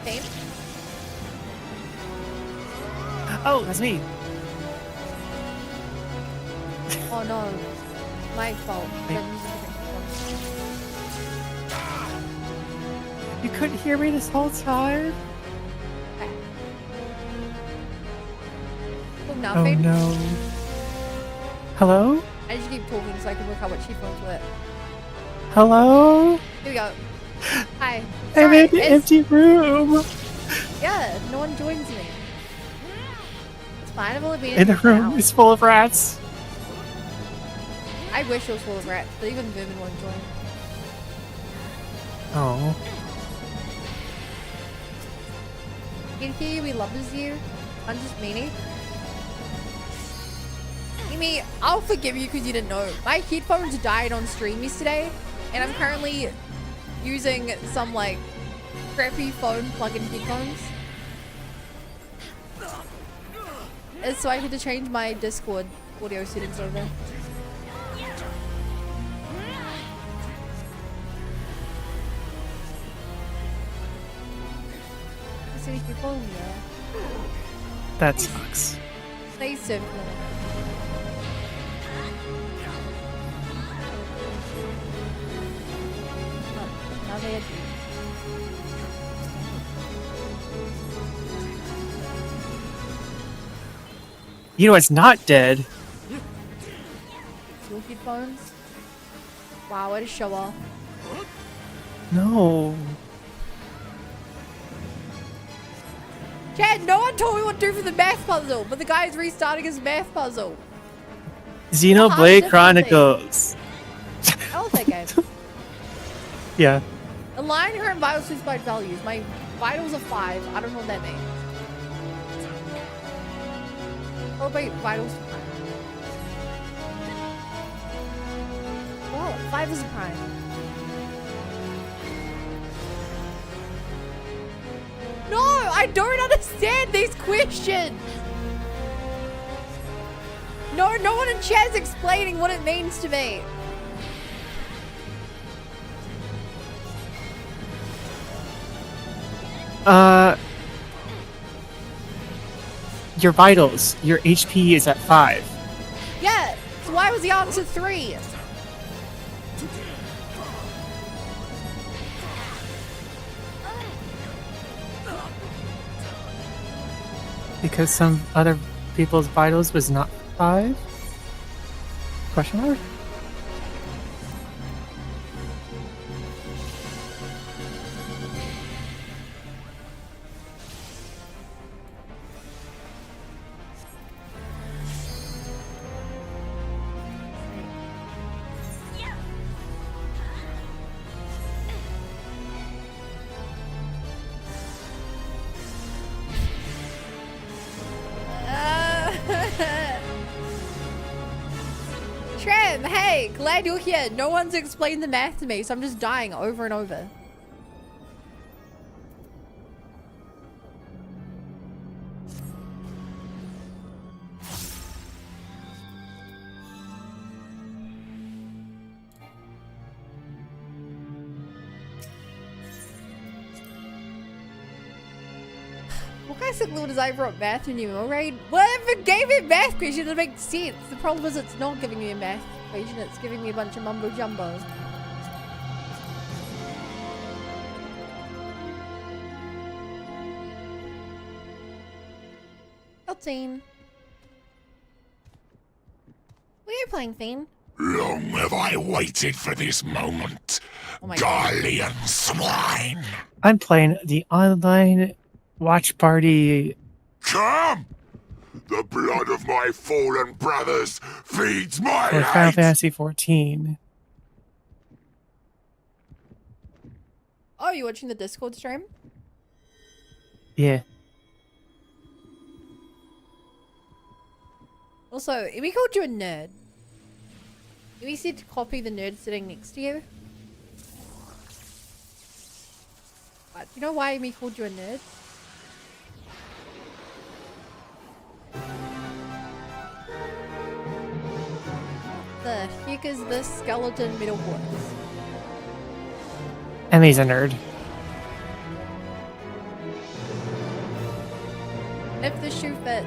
Speaker 1: Fame.
Speaker 4: Oh, that's me.
Speaker 1: Oh no. My fault.
Speaker 4: Hey. You couldn't hear me this whole time?
Speaker 1: Oh, now,
Speaker 4: Oh
Speaker 1: Fame.
Speaker 4: no. Hello?
Speaker 1: I just keep talking so I can work out what headphones were.
Speaker 4: Hello?
Speaker 1: Here we go. Hi.
Speaker 4: I'm
Speaker 1: Sorry,
Speaker 4: in the empty room.
Speaker 1: Yeah, no one joins me. It's fine, I've only been
Speaker 4: And the
Speaker 1: here for an
Speaker 4: room
Speaker 1: hour.
Speaker 4: is full of rats.
Speaker 1: I wish it was full of rats, but even Vermin won't join.
Speaker 4: Oh.
Speaker 1: Can hear we loves you. I'm just meanie. Amy, I'll forgive you because you didn't know. My headphones died on stream yesterday, and I'm currently using some like crappy phone plug-in headphones. And so I had to change my Discord audio settings over. So if you follow me,
Speaker 4: That sucks.
Speaker 1: stay simple. Now they are
Speaker 4: You know it's not dead.
Speaker 1: your headphones. Wow, what a show off.
Speaker 4: No.
Speaker 1: Chad, no one told me what to do for the math puzzle, but the guy's restarting his math puzzle.
Speaker 4: Xenoblade
Speaker 1: difficulty.
Speaker 4: Chronicles.
Speaker 1: I love that game.
Speaker 4: Yeah.
Speaker 1: Align her and vitals to spite values. My vitals are 5. I don't know what that means. Oh wait, vitals to prime. Well, 5 is a prime. No, I don't understand these questions. No, no one in chat's explaining what it means to me.
Speaker 4: Your vitals. Your HP is at 5.
Speaker 1: Yeah, so why was the answer 3?
Speaker 4: Because some other people's vitals was not 5? Question mark?
Speaker 1: Trem, hey, glad you're here. No one's explained the math to me, so I'm just dying over and over. What kind of sick little design brought math in you, alright? Whatever gave me a math question that makes sense. The problem is it's not giving me a math equation, it's giving me a bunch of mumbo jumbo. Fiend. What are you playing, Fiend?
Speaker 5: Long have I waited for this moment,
Speaker 1: Oh my god.
Speaker 5: Garlean swine.
Speaker 4: I'm playing the online watch party.
Speaker 5: Come! The blood of my fallen brothers feeds my
Speaker 4: For Final
Speaker 5: hate.
Speaker 4: Fantasy 14.
Speaker 1: Oh, you watching the Discord stream?
Speaker 4: Yeah.
Speaker 1: Also, we called you a nerd. We said to copy the nerd sitting next to you. But you know why we called you a nerd? the heck is this skeleton metal horse?
Speaker 4: And he's a nerd.
Speaker 1: If the shoe fits.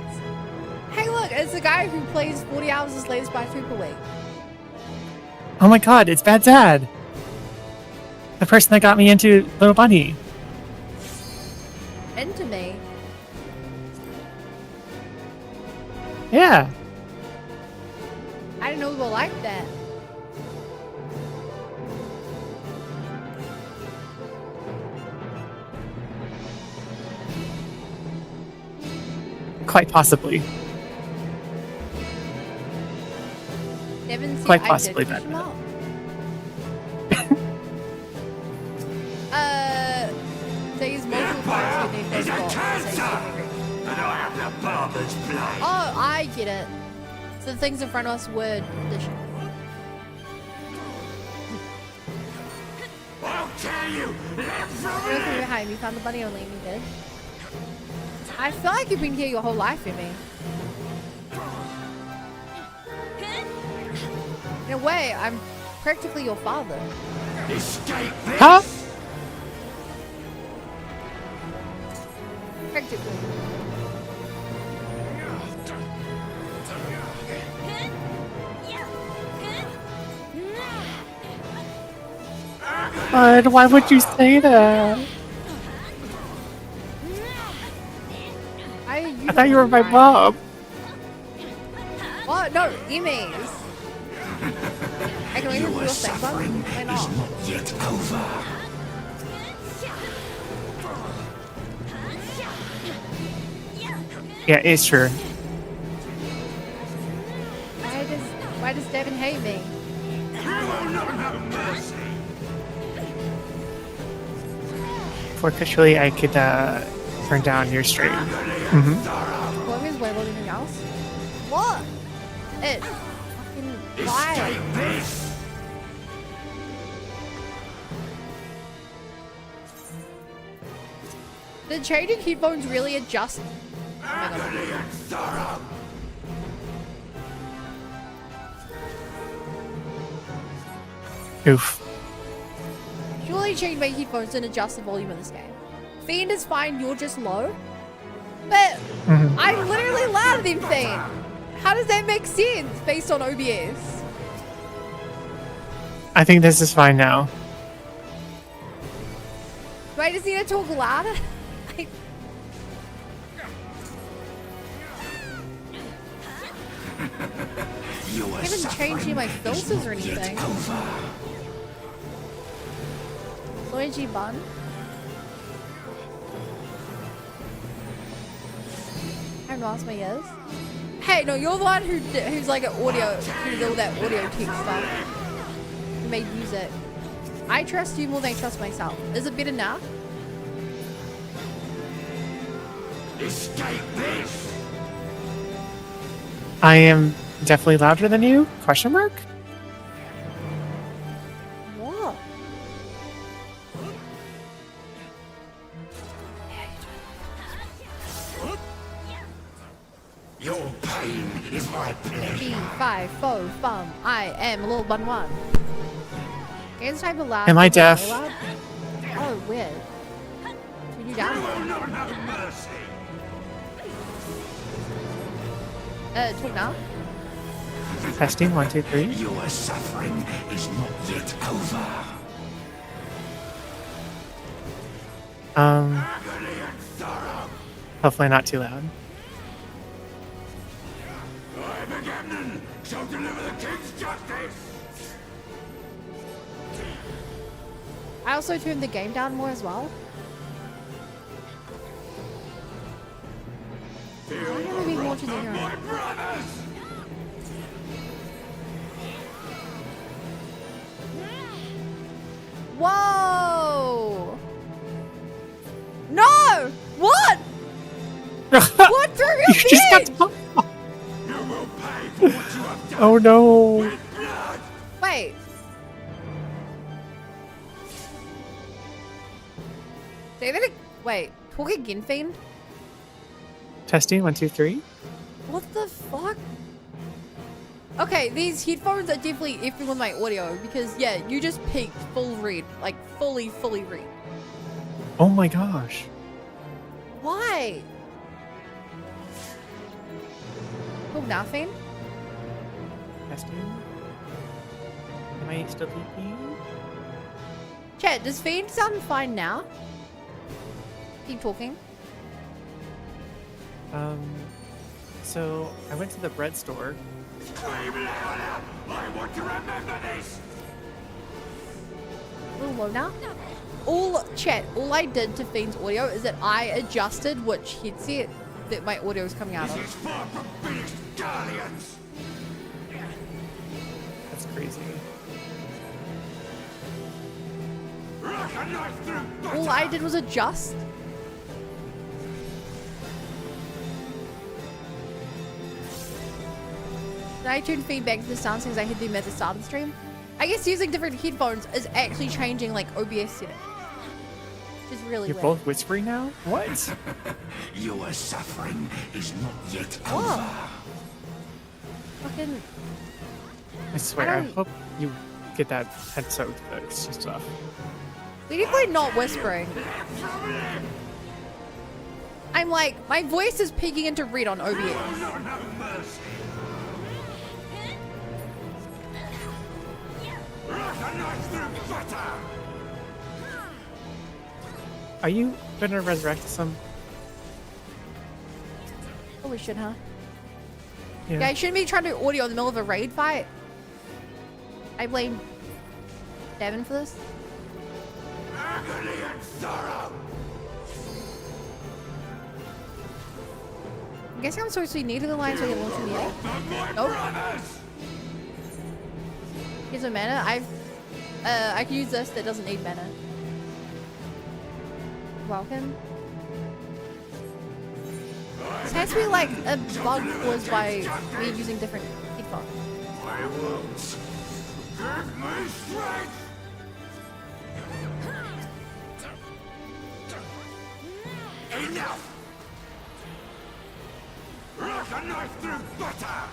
Speaker 1: Hey, look, it's the guy who plays 40 hours as Latest by 2 per week.
Speaker 4: Oh my god, it's Bad Dad. The person that got me into Little Bunny.
Speaker 1: Into me.
Speaker 4: Yeah.
Speaker 1: I didn't know we were like that.
Speaker 4: Quite possibly.
Speaker 1: Devin, see,
Speaker 4: Quite
Speaker 1: I
Speaker 4: possibly
Speaker 1: did push
Speaker 4: better.
Speaker 1: him up. These multiple parts you need those blocks, so you can reach. Oh, I get it. So the things in front of us were addition.
Speaker 5: I'll tell you!
Speaker 1: Look behind me, found the bunny only, and you did. I feel like you've been here your whole life with me. In a way, I'm practically your father.
Speaker 5: Escape this!
Speaker 4: Huh?
Speaker 1: Practically.
Speaker 4: Bud, why would you say that? I thought you were my mom.
Speaker 1: What? No, enemies. I can only do your sex one. Why not?
Speaker 5: Yet over.
Speaker 4: Yeah, it's true.
Speaker 1: Why does Devin hate me?
Speaker 4: For officially, I could turn down your stream. Mm-hmm.
Speaker 1: What means way more than anything else? What? It. Fucking why? Did changing headphones really adjust? Oh my god.
Speaker 4: Oof.
Speaker 1: Surely changing my headphones didn't adjust the volume of this game. Fiend is fine, you're just low. But I'm literally louder than Fiend. How does that make sense based on OBS?
Speaker 4: I think this is fine now.
Speaker 1: Do I just need to talk louder? I haven't changed any of my filters or anything. Luigi Bun. I haven't lost my ears. Hey, no, you're the one who's like an audio, who did all that audio tech stuff. Who made music. I trust you more than I trust myself. Is it better now?
Speaker 5: Escape this!
Speaker 4: I am definitely louder than you? Question mark?
Speaker 1: What?
Speaker 5: Your pain is my pleasure.
Speaker 1: 5, 4, fum. I am a little bun one. Games type of loud.
Speaker 4: Am I deaf?
Speaker 1: Loud? Oh, weird. Turn you down.
Speaker 5: Not have mercy.
Speaker 1: Talk now.
Speaker 4: Testing, 1, 2, 3.
Speaker 5: Your suffering is not yet over. Agony and sorrow.
Speaker 4: Hopefully not too loud.
Speaker 5: I, Agamemnon, shall deliver the king's justice.
Speaker 1: I also turned the game down more as well. Why am I being watching the hero?
Speaker 5: My brothers!
Speaker 1: Whoa! No! What? What threw you
Speaker 4: You just got
Speaker 1: in?
Speaker 4: to...
Speaker 5: You will pay for what you have done
Speaker 4: Oh no.
Speaker 5: with blood.
Speaker 1: Wait. Say that wait, talk again, Fiend?
Speaker 4: Testing, 1, 2, 3.
Speaker 1: What the fuck? Okay, these headphones are definitely effing with my audio because yeah, you just peaked full red, like fully red.
Speaker 4: Oh my gosh.
Speaker 1: Why? Oh, nothing.
Speaker 4: Testing. Am I still peeking?
Speaker 1: Chat, does Fiend sound fine now? Keep talking.
Speaker 4: So I went to the bread store.
Speaker 5: I want to remember this.
Speaker 1: A little low now. All I did to Fiend's audio is that I adjusted which headset that my audio is coming out
Speaker 5: This
Speaker 1: of.
Speaker 5: is far from finished, Guardians.
Speaker 4: That's crazy.
Speaker 5: Rock a knife through butter.
Speaker 1: All I did was adjust. Then I turned feedback to the sound settings I had them at the start of the stream. I guess using different headphones is actually changing like OBS settings. Which is really
Speaker 4: You're
Speaker 1: weird.
Speaker 4: both whispering now? What?
Speaker 5: Your suffering is not yet
Speaker 1: Whoa.
Speaker 5: over.
Speaker 1: Fucking
Speaker 4: I swear, I
Speaker 1: don't-
Speaker 4: hope you get that headset fixed and stuff.
Speaker 1: we're definitely not whispering. I'm like, my voice is peeking into red on OBS.
Speaker 5: Not have mercy. Rock a knife through butter.
Speaker 4: Are you gonna resurrect some?
Speaker 1: Holy shit, huh?
Speaker 4: Yeah.
Speaker 1: Yeah, I shouldn't be trying to do audio in the middle of a raid fight. I blame Devin for this.
Speaker 5: Agony and sorrow.
Speaker 1: I'm guessing I'm supposed to be near to the line so I can launch in the air.
Speaker 5: Of my
Speaker 1: Nope.
Speaker 5: brothers.
Speaker 1: Here's a mana. I can use this that doesn't need mana. Welcome. This has to be like a bug caused by me using different headphones.
Speaker 5: I won't. Give me strength. Enough. Rock a knife through butter.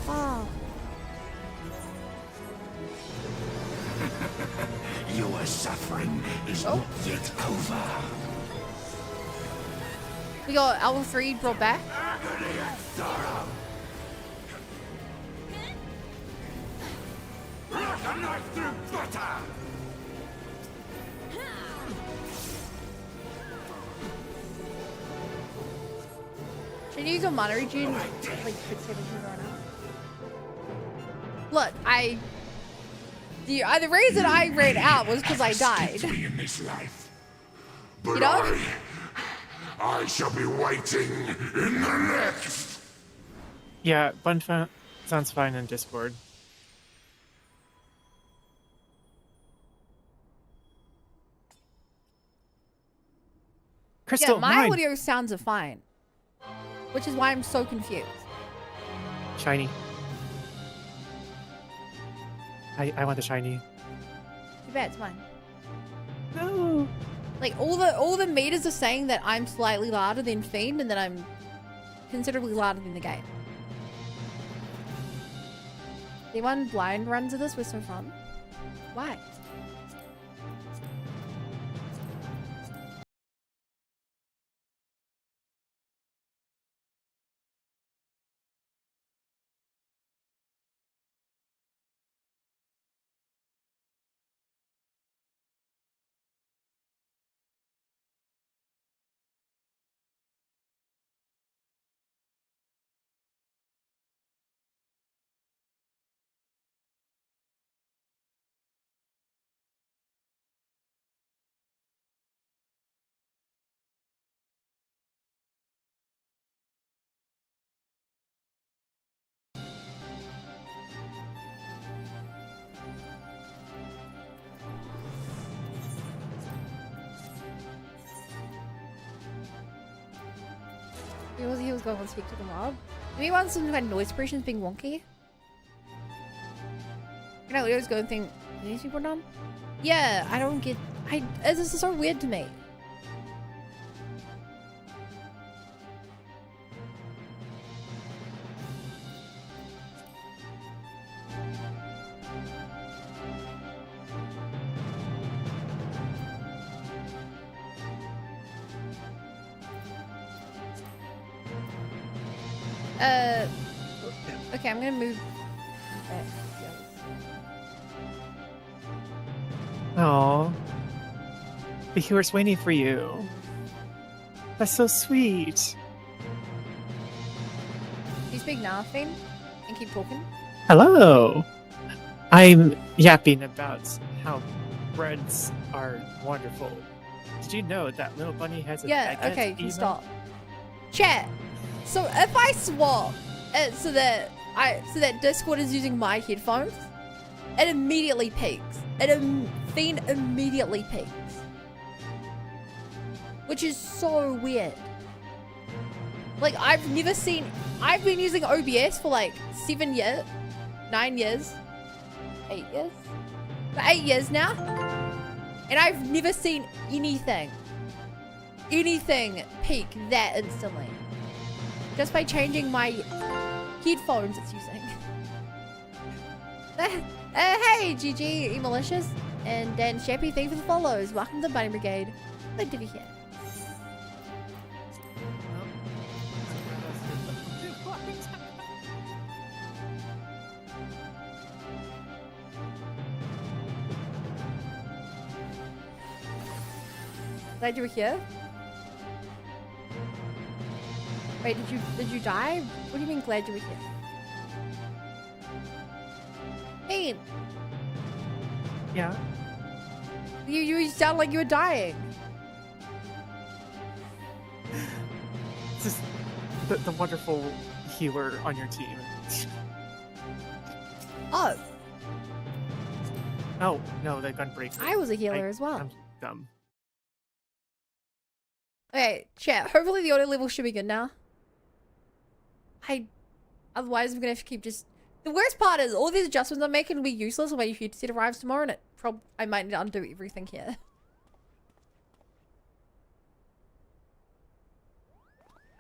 Speaker 1: Oh.
Speaker 5: Your suffering is not yet over.
Speaker 1: We got Alpha 3 brought back.
Speaker 5: Agony and sorrow. Rock a knife through butter.
Speaker 1: Should you use a mana regen? Like, put 17 right now. Look, the reason I ran out was because I died.
Speaker 5: Me in this life. But
Speaker 1: You know?
Speaker 5: I shall be waiting in the next.
Speaker 4: Yeah, sounds fine in Discord. Crystal,
Speaker 1: Yeah, my
Speaker 4: mine.
Speaker 1: audio sounds are fine. Which is why I'm so confused.
Speaker 4: Shiny. I want the shiny.
Speaker 1: Too bad, it's mine.
Speaker 4: No.
Speaker 1: Like all the meters are saying that I'm slightly louder than Fiend and that I'm considerably louder than the game. The one blind runs of this was so fun. Why? He was going to speak to the mob. Do we want some kind of noise suppression being wonky? You know, he was going thing these people done? Yeah, I don't get. This is so weird to me. Okay, I'm gonna move back.
Speaker 4: Oh, the hero's waiting for you. That's so sweet.
Speaker 1: Do you speak nothing and keep talking?
Speaker 4: Hello. I'm yapping about how breads are wonderful. Did you know that little bunny has a
Speaker 1: Yeah,
Speaker 4: baguette
Speaker 1: okay, you can
Speaker 4: emote?
Speaker 1: stop. Chat. So if I swap it so that Discord is using my headphones, it immediately peaks. Fiend immediately peaks. Which is so weird. Like, I've been using OBS for like 7 years, 9 years, 8 years, for 8 years now. And I've never seen anything peak that instantly. Just by changing my headphones it's using. Hey, GG, Malicious, and Dan Shappy, thank you for the follows. Welcome to the Bunny Brigade. Good to be here. Glad you were here. Wait, did you die? What do you mean glad you were here? Hey,
Speaker 4: Yeah.
Speaker 1: you sound like you were dying.
Speaker 4: This is the wonderful healer on your team.
Speaker 1: Oh,
Speaker 4: Oh, no, the gunbreaker.
Speaker 1: I was a healer as well.
Speaker 4: I'm dumb.
Speaker 1: Okay, chat. Hopefully the audio level should be good now. Otherwise I'm gonna have to keep just. The worst part is all these adjustments I'm making will be useless when your headset arrives tomorrow, and I might need to undo everything here.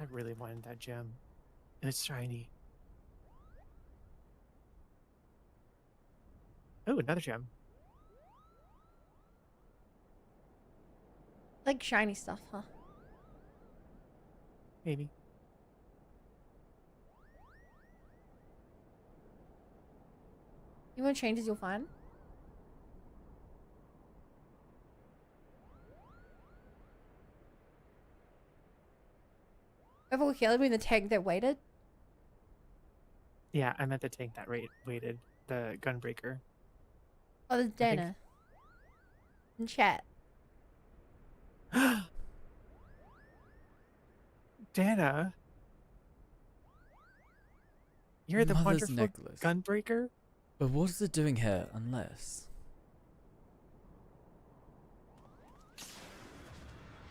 Speaker 4: I really wanted that gem. It's shiny. Oh, another gem.
Speaker 1: Like shiny stuff, huh?
Speaker 4: Maybe.
Speaker 1: You want changes, you'll find. Overall healer being the tank that waited.
Speaker 4: Yeah, I meant the tank that waited. The gunbreaker.
Speaker 1: Oh, there's Dana. In chat.
Speaker 4: Dana. You're the
Speaker 3: Mother's
Speaker 4: wonderful
Speaker 3: necklace.
Speaker 4: gunbreaker?
Speaker 3: But what is it doing here, unless...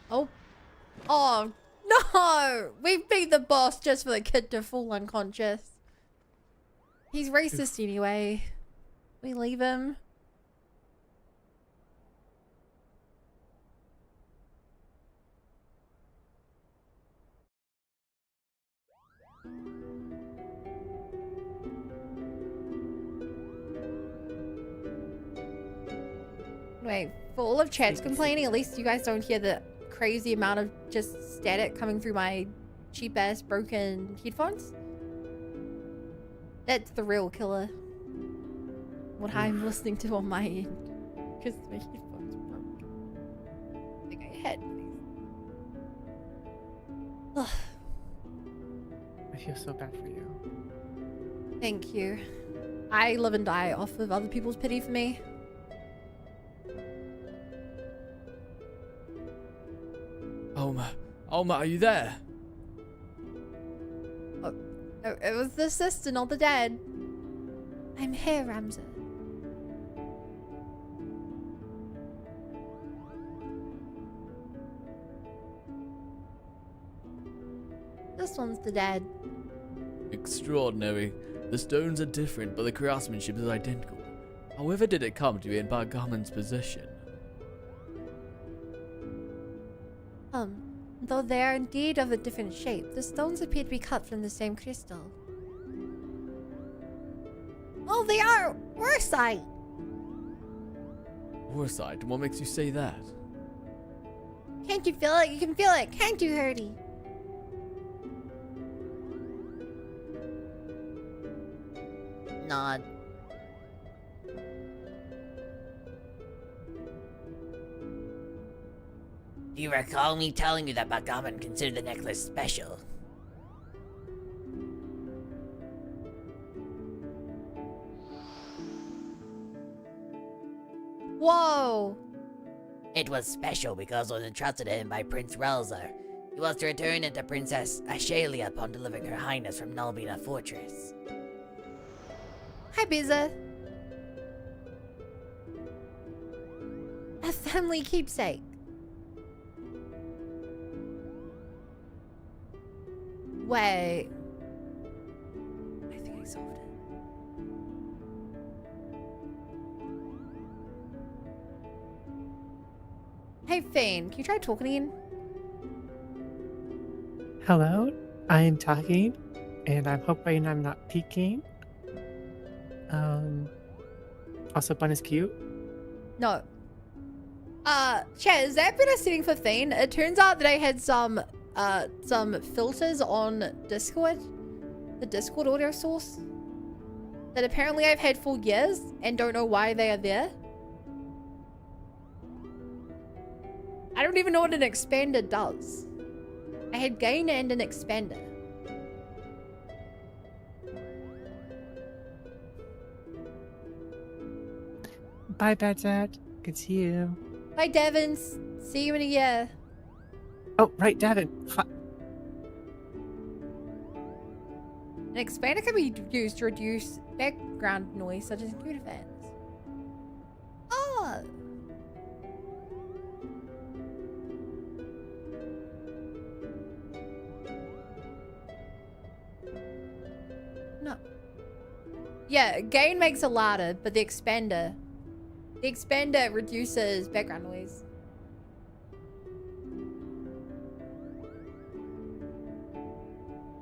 Speaker 1: Oh. Oh, no! We beat the boss just for the kid to fall unconscious. He's racist anyway. We leave him. Wait, for all of chat's complaining, at least you guys don't hear the crazy amount of just static coming through my cheap ass broken headphones. That's the real killer. What I'm listening to on my end. Because my headphones broke. I think I had these. Ugh,
Speaker 4: I feel so bad for you.
Speaker 1: thank you. I live and die off of other people's pity for me.
Speaker 3: Alma, are you there?
Speaker 1: Oh, it was the sister, not the dad. I'm here, Ramsey. This one's the dad.
Speaker 3: Extraordinary. The stones are different, but the craftsmanship is identical. However did it come to be in Bargaman's possession?
Speaker 1: Though they are indeed of a different shape, the stones appear to be cut from the same crystal. Oh, they are Orsite!
Speaker 3: Orsite, what makes you say that?
Speaker 1: Can't you feel it? You can feel it, can't you, Hurdy?
Speaker 2: Nod. Do you recall me telling you that Bargaman considered the necklace special?
Speaker 1: Whoa!
Speaker 2: It was special because it was entrusted to him by Prince Relzer. He was to return it to Princess Ashalia upon delivering her highness from Nulbina Fortress.
Speaker 1: Hi, Biza. A family keepsake. Wait. I think I solved it. Hey, Fane, can you try talking again?
Speaker 4: Hello, I am talking, and I'm hoping I'm not peeking. Also, Bun is cute.
Speaker 1: No. Chat, is that better setting 15? It turns out that I had some filters on Discord, the Discord audio source, that apparently I've had for years and don't know why they are there. I don't even know what an expander does. I had gain and an expander.
Speaker 4: Bye, Badzat. Good to see you.
Speaker 1: Bye, Devins. See you in a year.
Speaker 4: Oh, right, Davin.
Speaker 1: An expander can be used to reduce background noise, such as computer fans. Oh! No. Yeah, gain makes it louder, but the expander reduces background noise.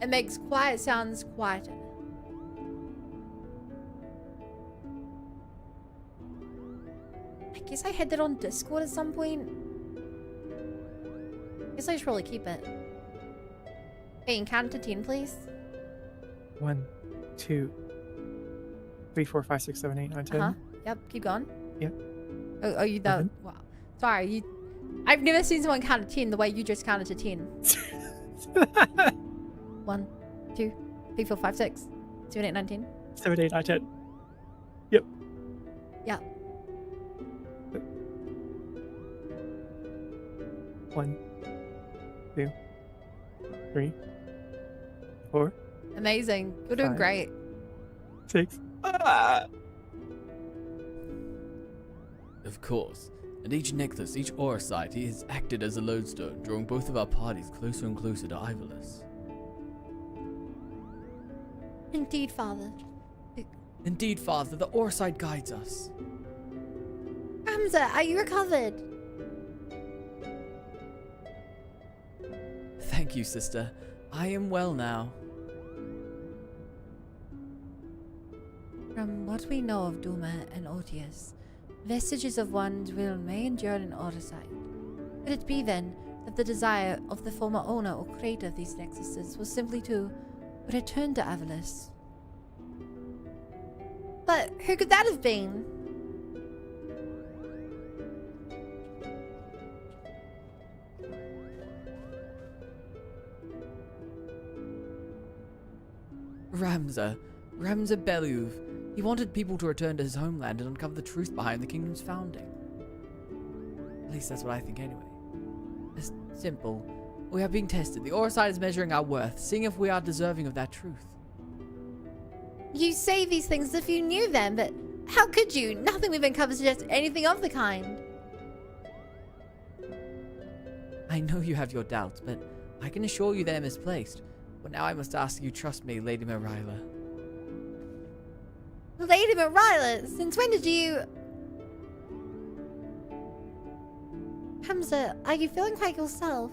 Speaker 1: It makes quiet sounds quieter. I guess I had that on Discord at some point. Guess I should probably keep it. Hey, count to 10, please.
Speaker 4: 1, 2, 3, 4, 5, 6, 7, 8, 9, 10.
Speaker 1: Uh-huh. Yep, keep going.
Speaker 4: Yep.
Speaker 1: Oh, you don't. Wow. Sorry, I've never seen someone count to 10 the way you just counted to 10. 1, 2, 3, 4, 5, 6, 7, 8, 9, 10.
Speaker 4: 7, 8, 9, 10. Yep.
Speaker 1: Yeah.
Speaker 4: 1, 2, 3, 4,
Speaker 1: Amazing. You're doing
Speaker 4: 5.
Speaker 1: great.
Speaker 4: 6.
Speaker 3: Of course. And each necklace, each aura site, he has acted as a lodestone, drawing both of our parties closer and closer to Ivolus.
Speaker 1: Indeed, Father.
Speaker 3: Indeed, Father, the aura site guides us.
Speaker 1: Hamza, are you recovered?
Speaker 3: Thank you, sister. I am well now.
Speaker 1: From what we know of Duma and Otius, vestiges of one's will may endure in Orsite. Could it be then that the desire of the former owner or creator of these nexuses was simply to return to Avalus? But who could that have been?
Speaker 3: Ramza Beluv. He wanted people to return to his homeland and uncover the truth behind the kingdom's founding. At least that's what I think anyway. It's simple. We are being tested. The aura site is measuring our worth, seeing if we are deserving of that truth.
Speaker 1: You say these things as if you knew them, but how could you? Nothing we've uncovered suggests anything of the kind.
Speaker 3: I know you have your doubts, but I can assure you they are misplaced. But now I must ask you trust me, Lady Marilla.
Speaker 1: Lady Morales, since when did you... Hamza, are you feeling quite yourself?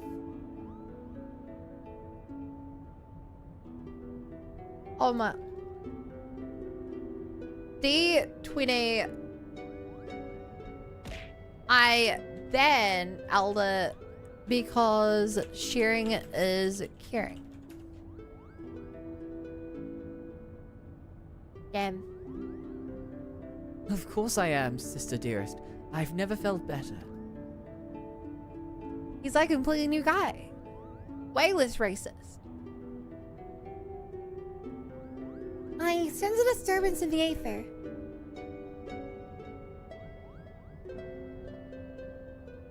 Speaker 1: Oh my... D20... I ban Elder because sharing is caring. Damn.
Speaker 2: Of course I am, sister dearest. I've never felt better.
Speaker 1: He's like a completely new guy. Way less racist. I sense a disturbance in the aether.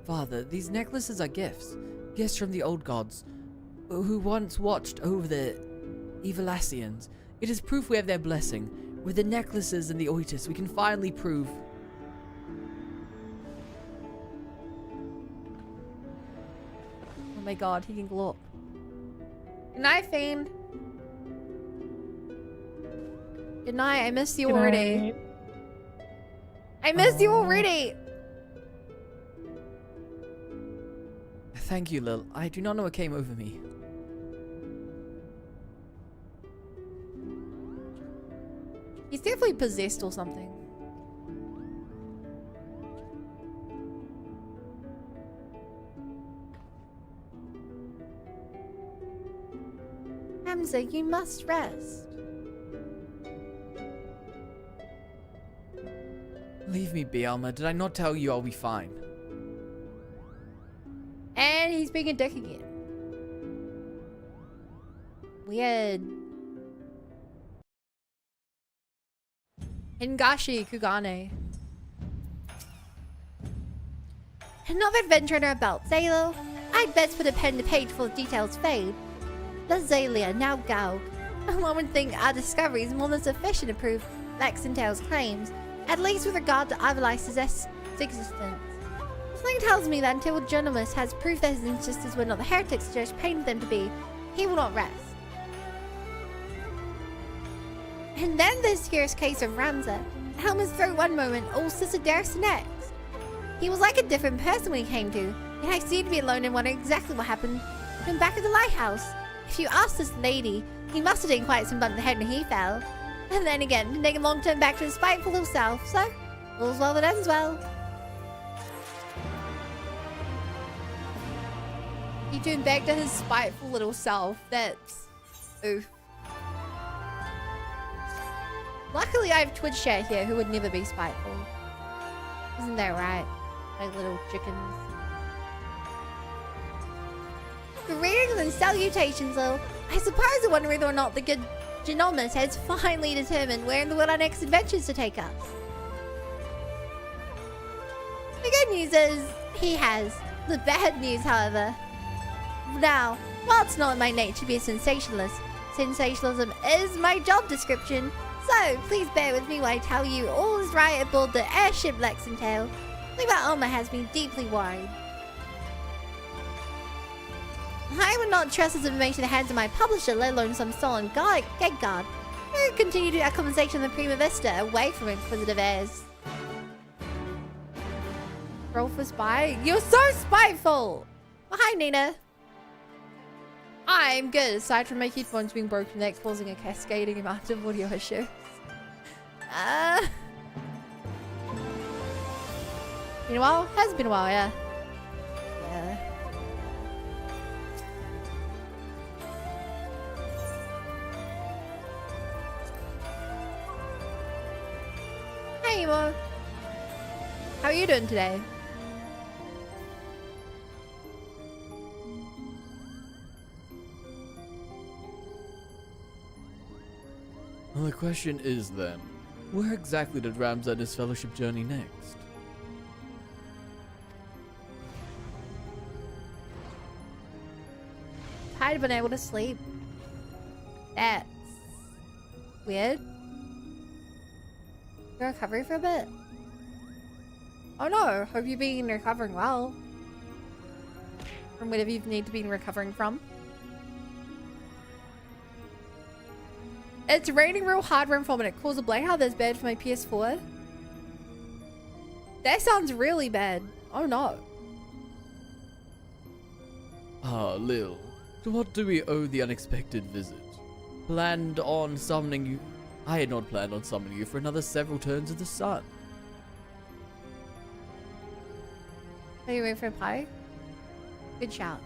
Speaker 2: Father, these necklaces are gifts. Gifts from the old gods, who once watched over the Evelassians. It is proof we have their blessing. With the necklaces and the oitis, we can finally prove...
Speaker 1: Oh my god, he can glow up. Good night, Fiend. Good night, I missed you already. I missed you already!
Speaker 2: Thank you, Lil. I do not know what came over me.
Speaker 1: He's definitely possessed or something. Hamza, you must rest.
Speaker 2: Leave me be, Alma. Did I not tell you I'll be fine?
Speaker 1: And he's being a dick again. Weird. Hingashi Kugane. Another adventure under our belt, Zalo. I'd best put a pen to page full of details fade. Lazalia, now go. One would think our discovery is more than sufficient to prove Lexington's claims, at least with regard to Avelice's existence. Something tells me that until a journalist has proof that his ancestors were not the heretics Judge painted them to be, he will not rest. And then this here's case of Ramza. Helmets through one moment, all Sister Darris the next. He was like a different person when he came to, yet I seemed to be alone and wondering exactly what happened to him back at the lighthouse. If you ask this lady, he must have taken quite some bump in the head when he fell. And then again, to take a long turn back to his spiteful little self, so all's well that ends well. He turned back to his spiteful little self. That's... oof. Luckily I have Twitch chat here who would never be spiteful. Isn't that right? Like little chickens. Greetings and salutations, though. I suppose I wonder whether or not the good genomist has finally determined where in the world our next adventures to take us. The good news is, he has. The bad news, however. Now, while it's not in my nature to be a sensationalist, sensationalism is my job description, so please bear with me while I tell you all is right aboard the airship Lexington. Leave out Alma has me deeply worried. I would not trust this information in the hands of my publisher, let alone some stolen gag guard. We will continue our conversation in the Prima Vista, away from inquisitive airs. Roll for spy? You're so spiteful! Oh, hi, Nina. I'm good, aside from my headphones being broken next, causing a cascading amount of audio issues. Been a while? Has been a while, yeah. Yeah. Hey, Emo. How are you doing today?
Speaker 3: Well, the question is then, where exactly did Ramza and his fellowship journey next?
Speaker 1: Tired of being able to sleep. That's weird. Your recovery for a bit? Oh no, hope you've been recovering well. From whatever you've need to be recovering from. It's raining real hard where I'm from and it caused a blackout that's bad for my PS4. That sounds really bad. Oh no.
Speaker 3: Ah, Lil. To what do we owe the unexpected visit? Planned on summoning you. I had not planned on summoning you for another several turns of the sun.
Speaker 1: Are you waiting for a pie? Good shout.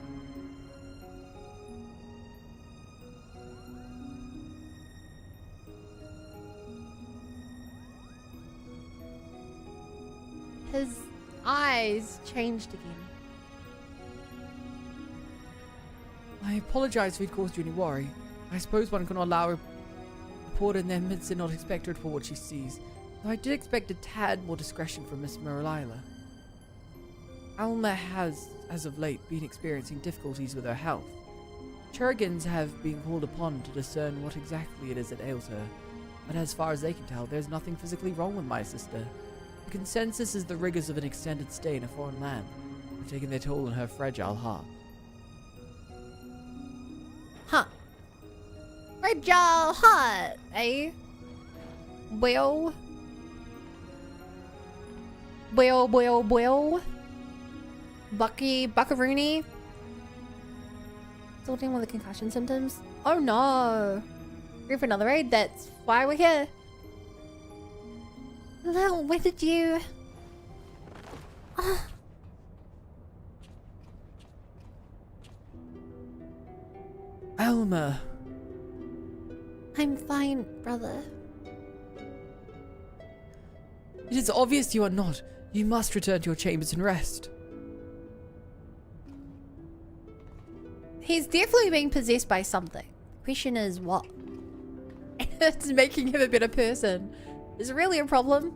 Speaker 1: His eyes changed again.
Speaker 2: I apologize if it caused you any worry. I suppose one cannot allow a reporter in their midst and not expect her to report what she sees. Though I did expect a tad more discretion from Miss Merlila. Alma has, as of late, been experiencing difficulties with her health. Churgans have been called upon to discern what exactly it is that ails her, but as far as they can tell, there's nothing physically wrong with my sister. The consensus is the rigors of an extended stay in a foreign land have taken their toll on her fragile heart.
Speaker 1: Huh. Fragile heart, eh? Well. Buckaroony. Still dealing with the concussion symptoms. Oh no. Here for another raid, that's why we're here. Lil, where did you...
Speaker 2: Alma!
Speaker 1: I'm fine, brother.
Speaker 2: It is obvious you are not. You must return to your chambers and rest.
Speaker 1: He's definitely being possessed by something. Question is what? It's making him a better person. Is it really a problem?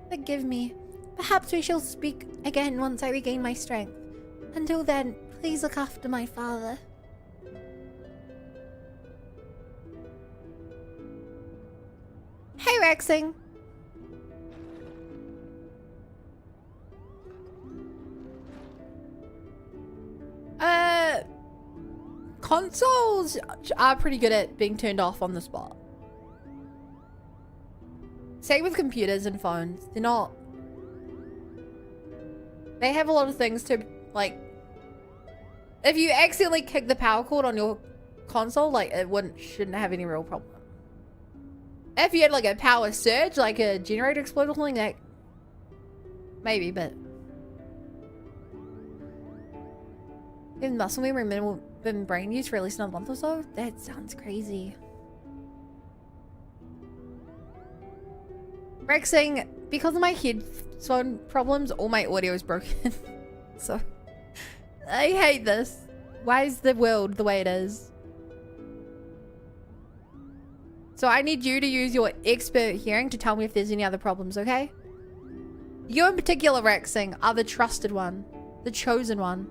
Speaker 1: Forgive me. Perhaps we shall speak again once I regain my strength. Until then, please look after my father. Hey, Rexing. Consoles are pretty good at being turned off on the spot. Same with computers and phones. They're not... They have a lot of things to, like... If you accidentally kick the power cord on your console, like, it shouldn't have any real problem. If you had, like, a power surge, like a generator explode or something, that... Maybe, but... If muscle memory minimal been brain use for at least another month or so? That sounds crazy. Rexing, because of my headphone problems, all my audio is broken. So, I hate this. Why is the world the way it is? So I need you to use your expert hearing to tell me if there's any other problems, okay? You in particular, Rexing, are the trusted one. The chosen one.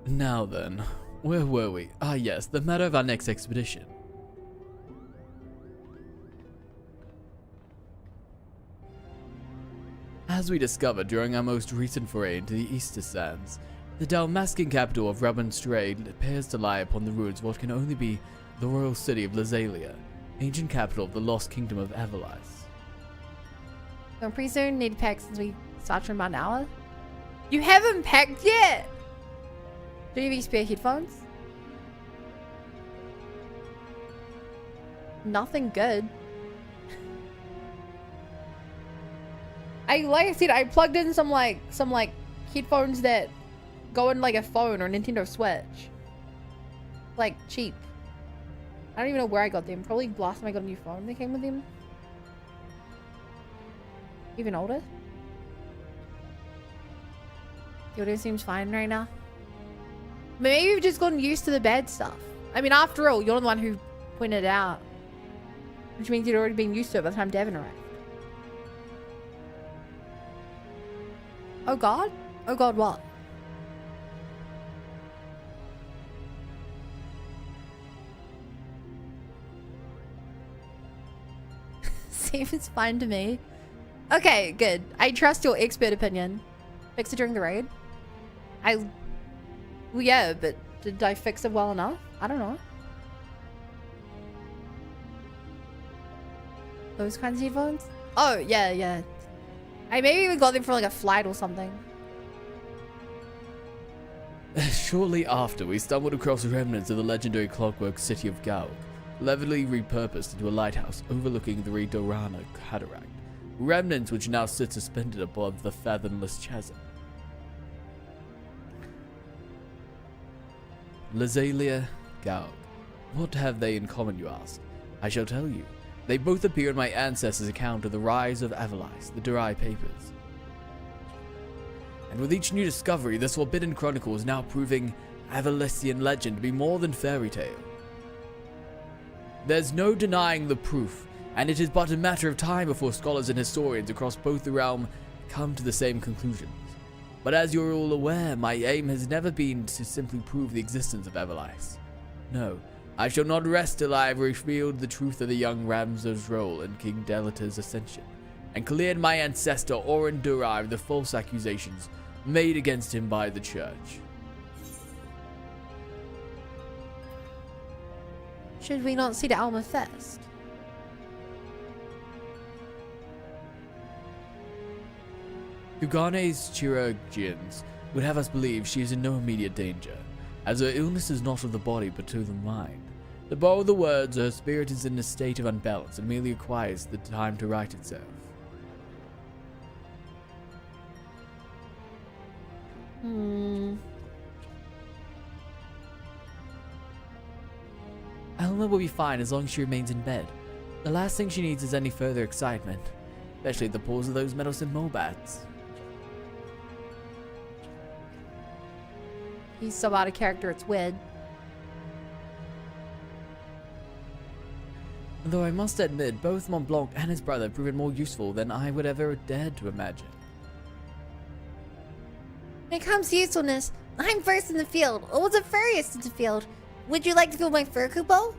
Speaker 3: Now then, where were we? Ah yes, the matter of our next expedition. As we discovered during our most recent foray into the Easter Sands, the Dalmascan capital of Rabanstrade appears to lie upon the ruins of what can only be the royal city of Lazalia, ancient capital of the lost kingdom of Everlice.
Speaker 1: Going pretty soon, need to pack since we started in about an hour. You haven't packed yet! Do you have any spare headphones? Nothing good. Like I said, I plugged in some headphones that go in like a phone or a Nintendo Switch. Like cheap. I don't even know where I got them. Probably last time I got a new phone they came with them. Even older. The audio seems fine right now. Maybe you've just gotten used to the bad stuff. I mean, after all, you're the one who pointed it out. Which means you'd already been used to it by the time Devin arrived. Oh god? Oh god, what? Seems fine to me. Okay, good. I trust your expert opinion. Fix it during the raid? Well, yeah, but did I fix it well enough? I don't know. Those kinds of headphones? Oh, yeah. I maybe we got them for like a flight or something.
Speaker 3: Shortly after, we stumbled across the remnants of the legendary clockwork city of Gauk, cleverly repurposed into a lighthouse overlooking the Dorana cataract, remnants which now sit suspended above the fathomless chasm. Lazalia, Gauk. What have they in common, you ask? I shall tell you. They both appear in my ancestors' account of the rise of Avalice, the Durai Papers. And with each new discovery, this forbidden chronicle is now proving Avalician legend to be more than fairy tale. There's no denying the proof, and it is but a matter of time before scholars and historians across both the realm come to the same conclusions. But as you're all aware, my aim has never been to simply prove the existence of Avalice. No, I shall not rest till I have revealed the truth of the young Ramsar's role in King Delita's ascension, and cleared my ancestor Orin Durai of the false accusations made against him by the church.
Speaker 1: Should we not see the Alma first?
Speaker 3: Kugane's chirurgeons would have us believe she is in no immediate danger, as her illness is not of the body but to the mind. To borrow the words, her spirit is in a state of unbalance and merely requires the time to right itself. Alma will be fine as long as she remains in bed. The last thing she needs is any further excitement, especially at the paws of those meddlesome mobats.
Speaker 1: He's so out of character, it's weird.
Speaker 3: Though I must admit, both Mont Blanc and his brother have proven more useful than I would ever dared to imagine.
Speaker 1: When it comes to usefulness, I'm first in the field, or was the furriest in the field. Would you like to feel my fur, Kupo?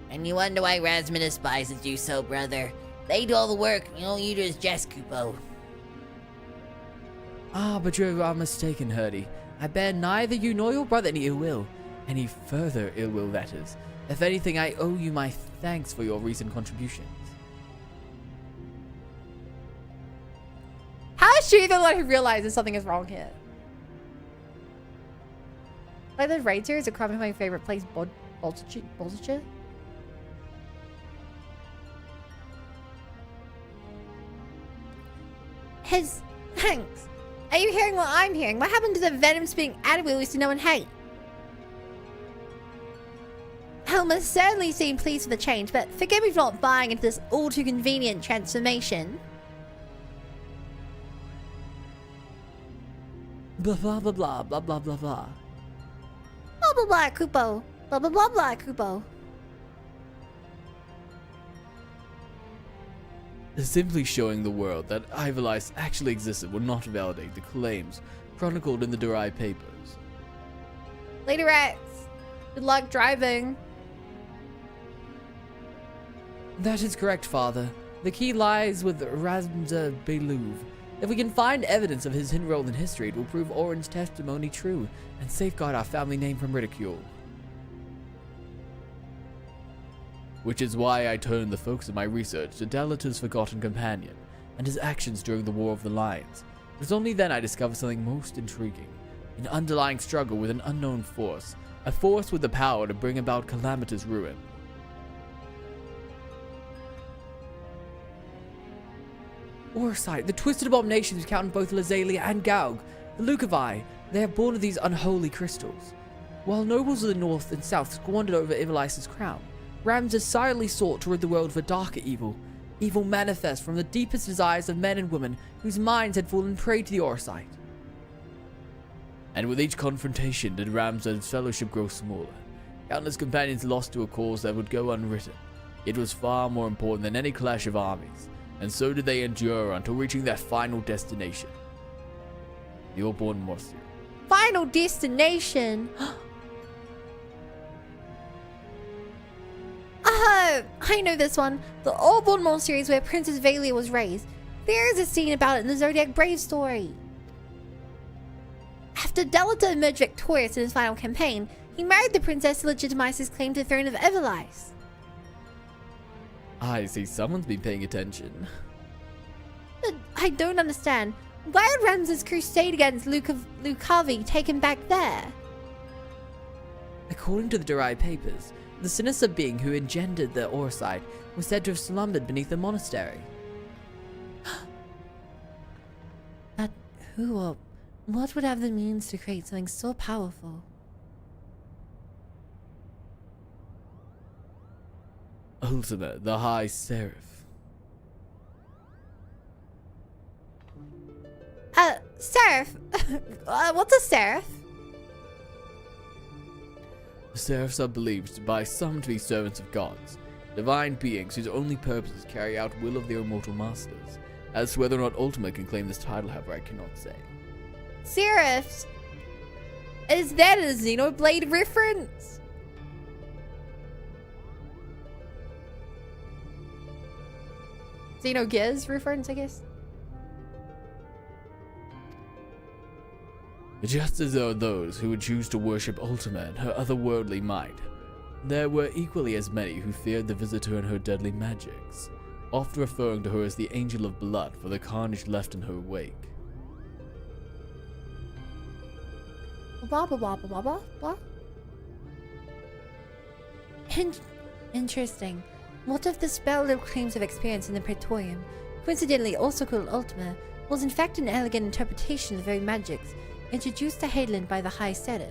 Speaker 2: And you wonder why Rasmus despises you so, brother. They do all the work, all you do is jest, Kupo.
Speaker 3: Ah, but you are mistaken, Hurdy. I bear neither you nor your brother any ill will. Any further ill will, that is. If anything, I owe you my thanks for your recent contributions.
Speaker 1: How is she the one who realizes something is wrong here? Like the raid series are probably my favorite place, Boltichir. Thanks. Are you hearing what I'm hearing? What happened to the venom-spitting Adderwheelies to no one hate? Helma certainly seemed pleased with the change, but forgive me for not buying into this all-too-convenient transformation.
Speaker 3: Blah blah blah blah blah blah blah blah.
Speaker 1: Blah blah blah, Kupo. Blah blah blah blah, Kupo.
Speaker 3: Simply showing the world that Ivalice actually existed would not validate the claims chronicled in the Durai Papers.
Speaker 1: Lady Rex, good luck driving.
Speaker 3: That is correct, Father. The key lies with Ramza Belouv. If we can find evidence of his hidden role in history, it will prove Orin's testimony true and safeguard our family name from ridicule. Which is why I turned the focus of my research to Delita's forgotten companion and his actions during the War of the Lions. It was only then I discovered something most intriguing: an underlying struggle with an unknown force, a force with the power to bring about calamitous ruin. Orsite, the twisted abominations who count in both Lazalia and Gaug, the Lucavi, they are born of these unholy crystals. While nobles of the north and south squandered over Ivalice's crown, Ramses silently sought to rid the world of a darker evil, evil manifest from the deepest desires of men and women whose minds had fallen prey to the Orsite. And with each confrontation did Ramses' fellowship grow smaller, countless companions lost to a cause that would go unwritten. It was far more important than any clash of armies, and so did they endure until reaching their final destination, the Orborn Morsir.
Speaker 1: Final destination? Oh, Oh, I know this one. The Allborn Monastery is where Princess Valia was raised. There is a scene about it in the Zodiac Brave story. After Delta emerged victorious in his final campaign, he married the princess to legitimize his claim to the throne of Everlice.
Speaker 3: I see someone's been paying attention.
Speaker 1: But I don't understand. Why would Ramses' crusade against Lucavi take him back there?
Speaker 2: According to the Durai papers, the sinister being who engendered the Orsite was said to have slumbered beneath the monastery. But who or what would have the means to create something so powerful?
Speaker 3: Ultima, the High Seraph.
Speaker 1: Seraph? What's a seraph?
Speaker 3: The Seraphs are believed by some to be servants of gods, divine beings whose only purpose is to carry out will of their immortal masters. As to whether or not Ultima can claim this title, however, I cannot say.
Speaker 1: Seraphs? Is that a Xenoblade reference? Xenogears reference, I guess?
Speaker 3: Just as there are those who would choose to worship Ultima and her otherworldly might, there were equally as many who feared the visitor and her deadly magics, often referring to her as the Angel of Blood for the carnage left in her wake.
Speaker 1: Blah, blah, blah, blah, blah, blah. Interesting. What if the spell that claims of experience in the Praetorium, coincidentally also called Ultima, was in fact an elegant interpretation of the very magics introduced to Hadeland by the High Seraph?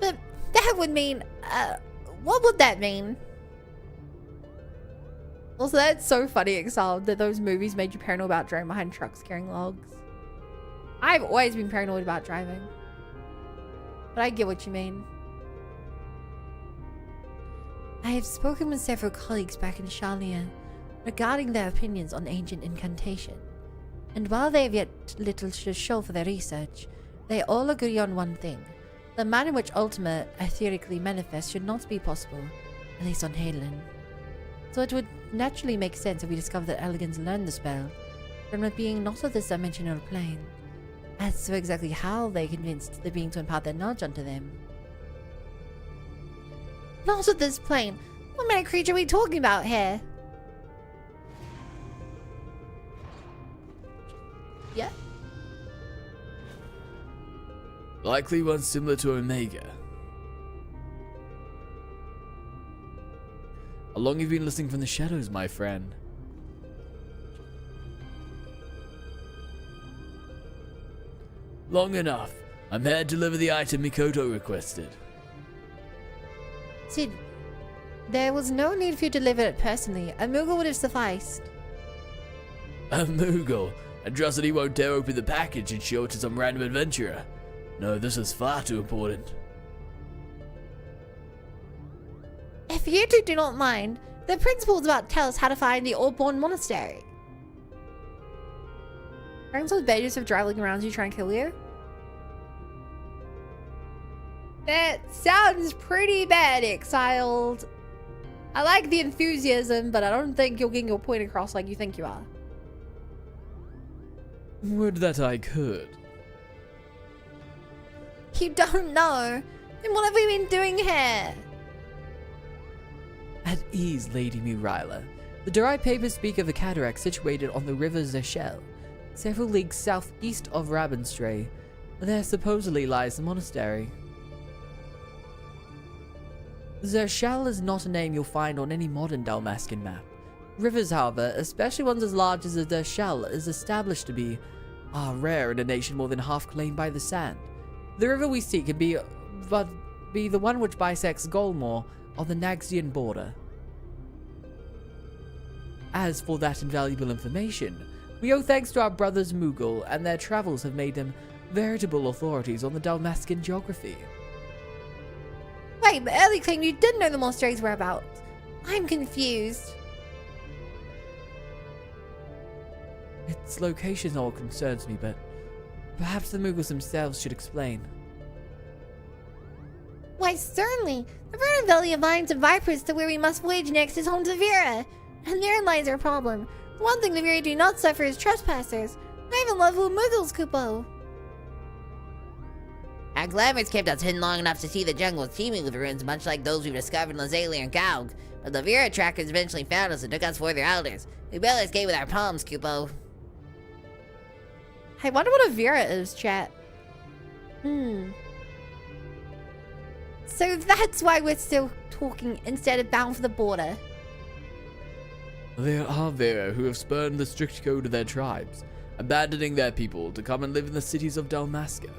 Speaker 1: But that would mean, what would that mean? Also, that's so funny, Exiled, that those movies made you paranoid about driving behind trucks carrying logs. I've always been paranoid about driving. But I get what you mean. I have spoken with several colleagues back in Charlier regarding their opinions on ancient incantation. And while they have yet little to show for their research, they all agree on one thing. The manner in which Ultima etherically manifests should not be possible, at least on Hadeland. So it would naturally make sense if we discovered that Elegans learned the spell from a being not of this dimensional plane. As to exactly how they convinced the being to impart their knowledge onto them. Not of this plane. What kind of creature are we talking about here? Yeah?
Speaker 3: Likely one similar to Omega. How long have you been listening from the shadows, my friend? Long enough. I'm here to deliver the item Mikoto requested.
Speaker 1: Sid, there was no need for you to deliver it personally. A Moogle would have sufficed.
Speaker 3: A Moogle? I trust that he won't dare open the package and show it to some random adventurer. No, this is far too important.
Speaker 1: If you two do not mind, the principal's about to tell us how to find the Allborn Monastery. Friends with badges of driving around you trying to kill you? That sounds pretty bad, Exiled. I like the enthusiasm, but I don't think you're getting your point across like you think you are.
Speaker 3: Would that I could.
Speaker 1: You don't know? Then what have we been doing here?
Speaker 2: At ease, Lady Muraila. The Durai papers speak of a cataract situated on the river Zeshel, several leagues southeast of Rabenstray. There supposedly lies the monastery. Zeshel is not a name you'll find on any modern Dalmascan map. Rivers, however, especially ones as large as the Zeshel, is established to be rare in a nation more than half claimed by the sand. The river we seek can be the one which bisects Golmore on the Nagsian border. As for that invaluable information, we owe thanks to our brothers Moogle, and their travels have made them veritable authorities on the Dalmascan geography.
Speaker 1: Wait, but early claimed you did know the monastery's whereabouts. I'm confused.
Speaker 2: Its location is all concerns me, but perhaps the Moogles themselves should explain.
Speaker 1: Why, certainly. The Vernon Valley of Vines and Vipers to where we must voyage next is home to Vera. And therein lies our problem. The one thing the Vera do not suffer is trespassers. I even love little Muggles, Kupo.
Speaker 2: Our glamours kept us hidden long enough to see the jungle teeming with ruins much like those we discovered in Lazalia and Gaug. But the Vera trackers eventually found us and took us for their elders. We barely escaped with our palms, Kupo.
Speaker 1: I wonder what a Vera is, chat. So that's why we're still talking instead of bound for the border.
Speaker 3: There are Vera who have spurned the strict code of their tribes, abandoning their people to come and live in the cities of Dalmasca.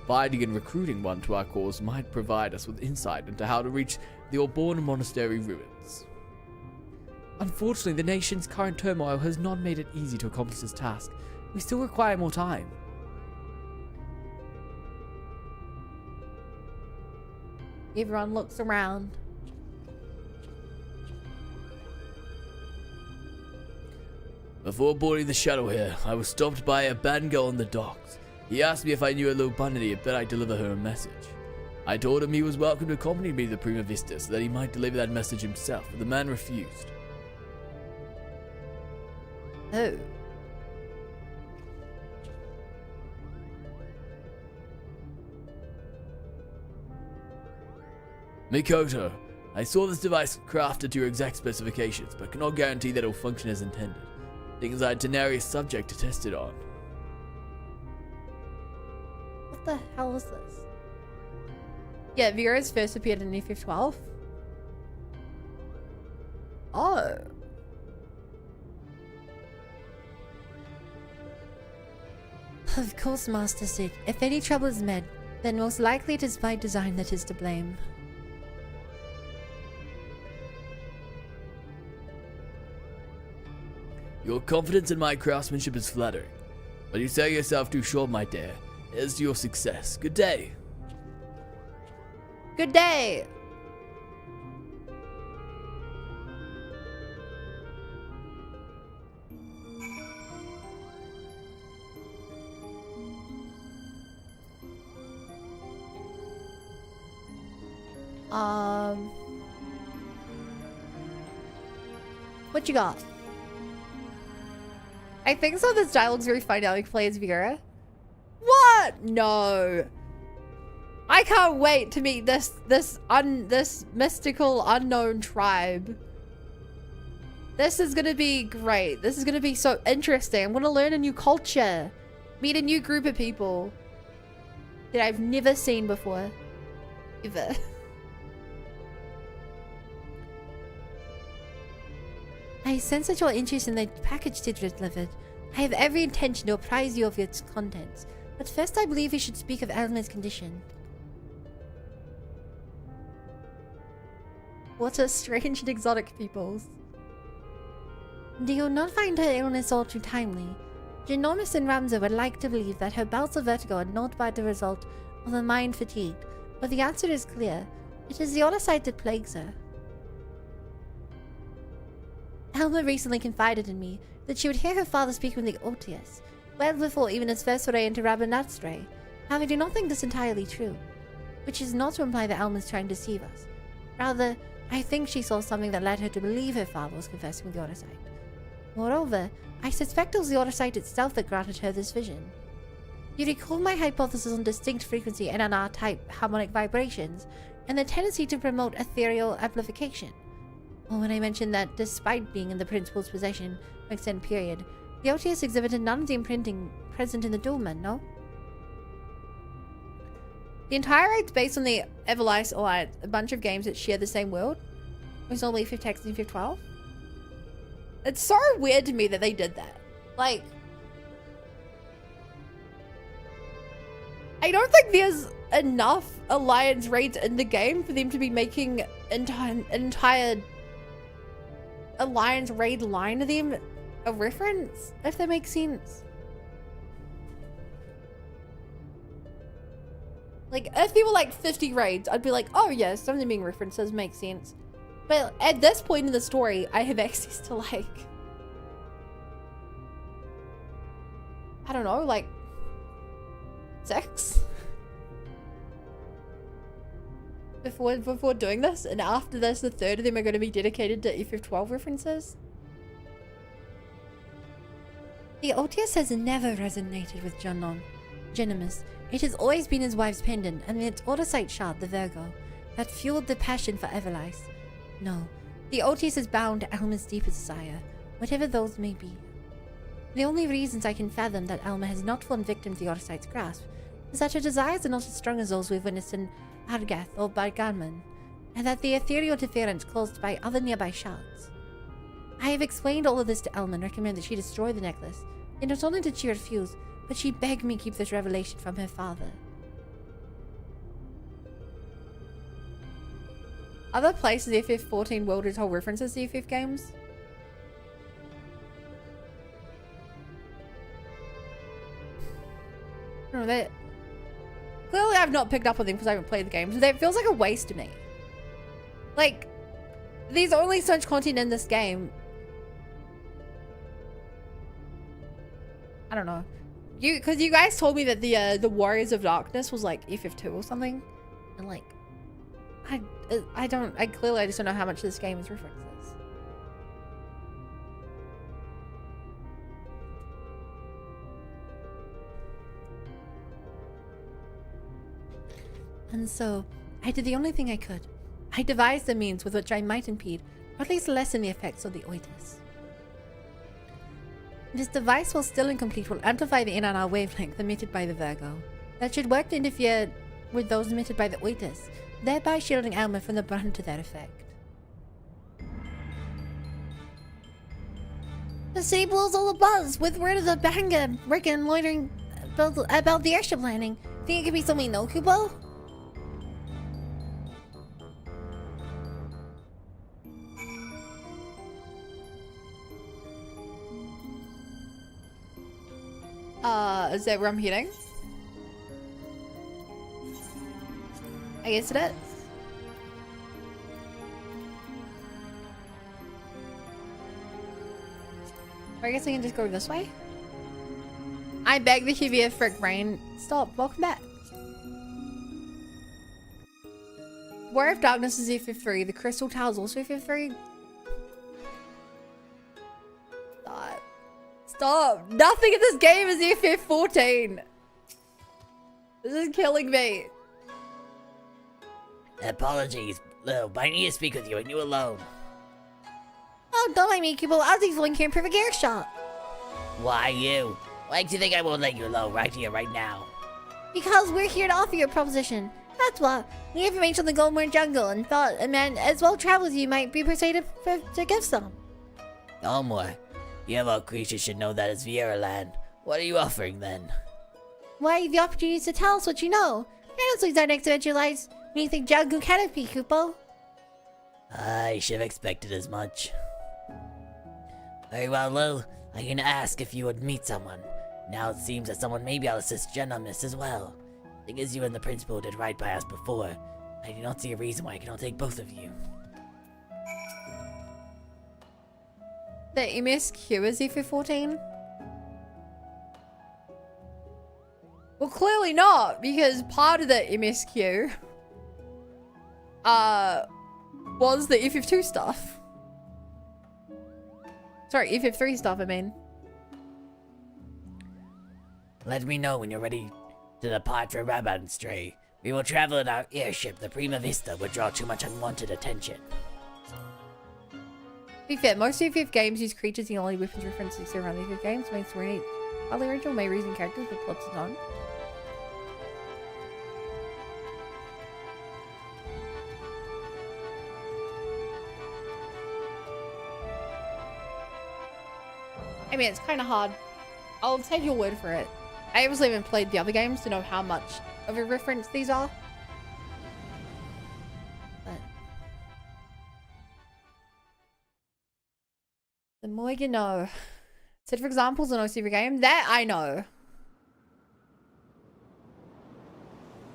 Speaker 3: Finding and recruiting one to our cause might provide us with insight into how to reach the Orborn Monastery ruins. Unfortunately, the nation's current turmoil has not made it easy to accomplish this task. We still require more time.
Speaker 1: Everyone looks around.
Speaker 3: Before boarding the shuttle here, I was stopped by a Bango on the docks. He asked me if I knew a little bunny and bet I'd deliver her a message. I told him he was welcome to accompany me to the Prima Vista so that he might deliver that message himself, but the man refused.
Speaker 1: Oh.
Speaker 3: Mikoto, I saw this device crafted to your exact specifications, but cannot guarantee that it will function as intended. Things I Tenari is subject to test it on.
Speaker 1: What the hell is this? Yeah, Vera's first appeared in FF12. Oh.
Speaker 6: Of course, Master Sid. If any trouble is met, then most likely it is by design that is to blame.
Speaker 3: Your confidence in my craftsmanship is flattering, but you sell yourself too short, my dear. Here's to your success. Good day.
Speaker 1: Good day. What you got? I think some of this dialogue's very funny now. We can play as Vera. What? No. I can't wait to meet this mystical unknown tribe. This is gonna be great. This is gonna be so interesting. I'm gonna learn a new culture, meet a new group of people that I've never seen before, ever.
Speaker 6: I sense that your interest in the package Sid delivered. I have every intention to apprise you of its contents. But first I believe we should speak of Alma's condition.
Speaker 1: What a strange and exotic peoples.
Speaker 6: Do you not find her illness all too timely? Genomus and Ramza would like to believe that her bouts of vertigo are not by the result of the mind fatigue, but the answer is clear. It is the other side that plagues her. Alma recently confided in me that she would hear her father speak with the Otius, well before even his first foray into Rabanastre. However, I do not think this entirely true, which is not to imply that Alma is trying to deceive us. Rather, I think she saw something that led her to believe her father was conversing with the other side. Moreover, I suspect it was the other side itself that granted her this vision. You recall my hypothesis on distinct frequency and NR-type harmonic vibrations, and the tendency to promote ethereal amplification. Or when I mentioned that, despite being in the principal's possession for an extended period, the OTS exhibited none of the imprinting present in the dolmen, no?
Speaker 1: The entire raid's based on the Everlice Alliance, a bunch of games that share the same world. There's no Leaf of Text in FF12. It's so weird to me that they did that. Like, I don't think there's enough Alliance raids in the game for them to be making entire Alliance raid line to them a reference, if that makes sense. Like, if there were like 50 raids, I'd be like, oh yeah, some of them being references make sense. But at this point in the story, I have access to like, I don't know, like 6? before doing this, and after this, the third of them are going to be dedicated to FF12 references.
Speaker 6: The Otius has never resonated with Genimus. It has always been his wife's pendant and its autosite shard, the Virgo, that fueled the passion for Everlice. No, the Otius is bound to Alma's deepest desire, whatever those may be. The only reasons I can fathom that Alma has not fallen victim to the autosite's grasp is that her desires are not as strong as those we've witnessed in Argath or Barganman, and that the ethereal interference caused by other nearby shards. I have explained all of this to Alma and recommend that she destroy the necklace, and not only did she refuse, but she begged me keep this revelation from her father.
Speaker 1: Other places FF14 world is whole references to FF games. I don't know that. Clearly, I've not picked up on them because I haven't played the game. So that feels like a waste to me. Like, there's only so much content in this game. I don't know. Because you guys told me that the Warriors of Darkness was like FF2 or something, and like, I clearly just don't know how much this game is references.
Speaker 6: And so, I did the only thing I could. I devised a means with which I might impede, or at least lessen the effects of the Oitis. This device, while still incomplete, will amplify the NNR wavelength emitted by the Virgo. That should work to interfere with those emitted by the Oitis, thereby shielding Alma from the brunt of that effect.
Speaker 1: The city blows all abuzz with word of the banger, Rickon loitering about the airship landing. Think it could be something, no, Kubo? Is that where I'm heading? I guess it is. I guess I can just go this way. I beg the heavier frick brain. Stop. Welcome back. War of Darkness is FF3. The Crystal Tower is also FF3. Stop. Stop. Nothing in this game is FF14. This is killing me.
Speaker 2: Apologies, Lil, but I need to speak with you and you alone.
Speaker 6: Oh, don't mind me, Kubo. I was even here in perfect air shot.
Speaker 2: Why you? Why do you think I won't let you alone right here, right now?
Speaker 6: Because we're here to offer you a proposition. That's what. We have information on the Goldmore Jungle and thought a man as well traveled as you might be persuaded to give some.
Speaker 2: Goldmore, you of all creatures should know that it's Viera land. What are you offering then?
Speaker 6: Why, the opportunity to tell us what you know. Honestly, our next adventure lies beneath the jungle canopy, Kupo.
Speaker 2: I should have expected as much. Very well, Lil. I can ask if you would meet someone. Now it seems that someone may be able to assist Genimus as well. Thing is, you and the principal did right by us before. I do not see a reason why I cannot take both of you.
Speaker 1: The MSQ is FF14? Well, clearly not, because part of the MSQ was the FF2 stuff. Sorry, FF3 stuff, I mean.
Speaker 2: Let me know when you're ready to depart for Rabanstray. We will travel in our airship, the Prima Vista, would draw too much unwanted attention.
Speaker 1: To be fair, most FF games use creatures and only weapons references around the FF games. Makes for any other original may reason characters with plots and on. I mean, it's kind of hard. I'll take your word for it. I obviously haven't played the other games to know how much of a reference these are. But the more you know. Set for examples in almost every game. That I know.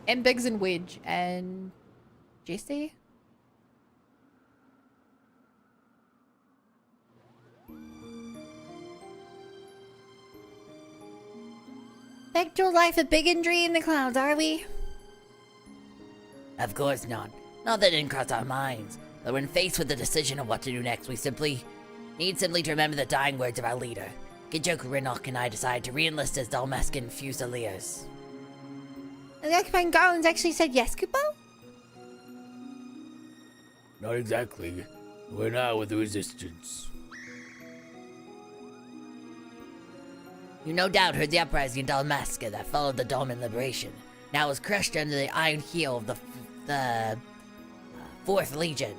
Speaker 1: And Biggs and Wedge and Jesse.
Speaker 6: Back to life, a big injury in the clouds, are we?
Speaker 2: Of course not. Not that it didn't cross our minds, but when faced with the decision of what to do next, we simply to remember the dying words of our leader. Gijoku Rinok and I decided to re-enlist as Dalmascan Fusiliers.
Speaker 6: And the occupying Garlands actually said yes, Kupo?
Speaker 3: Not exactly. We're now with the resistance.
Speaker 2: You no doubt heard the uprising in Dalmasca that followed the Dolmen liberation. Now it was crushed under the iron heel of the 4th Legion.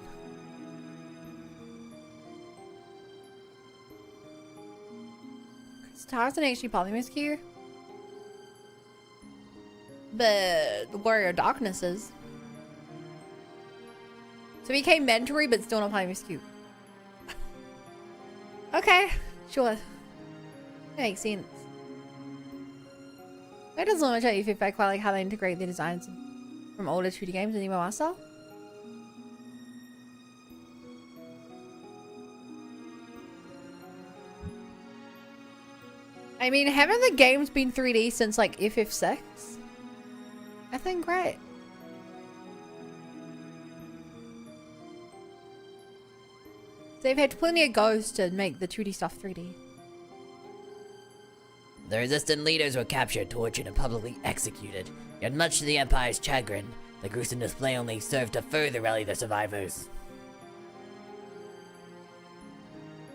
Speaker 1: Tarzan actually Polymoscure. But the Warrior of Darkness is. So he became Mentory, but still not Polymoscure. Okay, sure. That makes sense. That doesn't much at you feedback quite like how they integrate their designs from older 2D games in Emo style. I mean, haven't the games been 3D since like FF6? I think, right? They've had plenty of goes to make the 2D stuff 3D.
Speaker 2: The resistant leaders were captured, tortured, and publicly executed. Yet much to the Empire's chagrin, the gruesome display only served to further rally the survivors.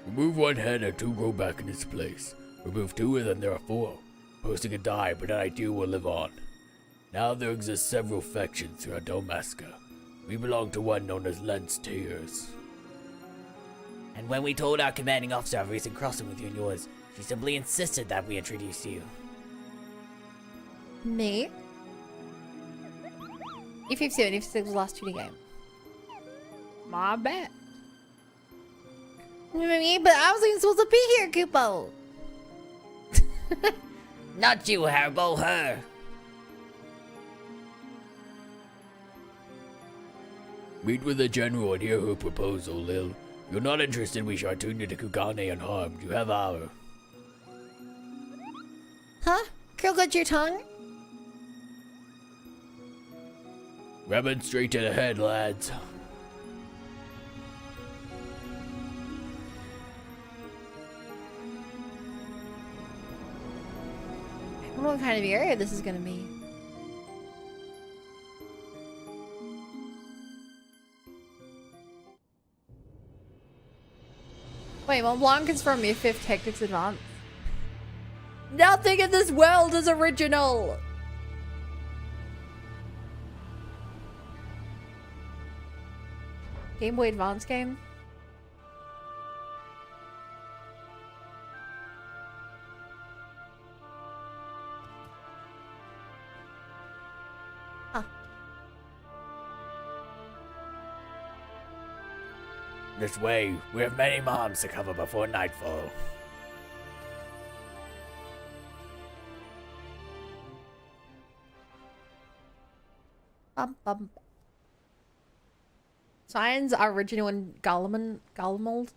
Speaker 3: Remove one head and 2 grow back in its place. Remove 2 and then there are 4. Posting can die, but an idea will live on. Now there exist several factions throughout Dalmasca. We belong to one known as Lens Tears.
Speaker 2: And when we told our commanding officer of recent crossing with you and yours, she simply insisted that we introduce you.
Speaker 1: Me? FF7, FF6 was the last 2D game. My bad.
Speaker 6: Me, but I wasn't even supposed to be here, Kupo.
Speaker 2: Not you, Harbo, her!
Speaker 3: Meet with the general and hear her proposal, Lil. If you're not interested, we shall return you to Kugane unharmed. You have our.
Speaker 6: Huh? Curl got your tongue?
Speaker 3: Rabbit straight to the head, lads.
Speaker 1: I don't know what kind of area this is gonna be. Wait, Mont Blanc is from FF Tactics Advance. Nothing in this world is original! Game Boy Advance game?
Speaker 3: This way, we have many moms to cover before nightfall.
Speaker 1: Signs are original in Gallimald.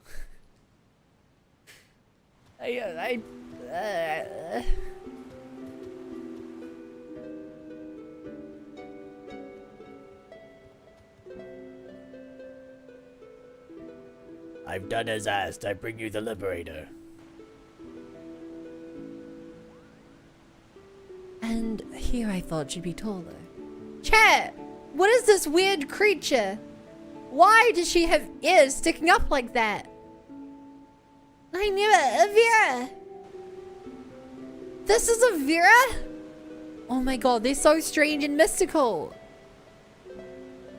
Speaker 3: I've done as asked. I bring you the Liberator.
Speaker 1: And here I thought she'd be taller. Chat! What is this weird creature? Why does she have ears sticking up like that?
Speaker 6: I knew it, Vera.
Speaker 1: This is a Vera? Oh my god, they're so strange and mystical.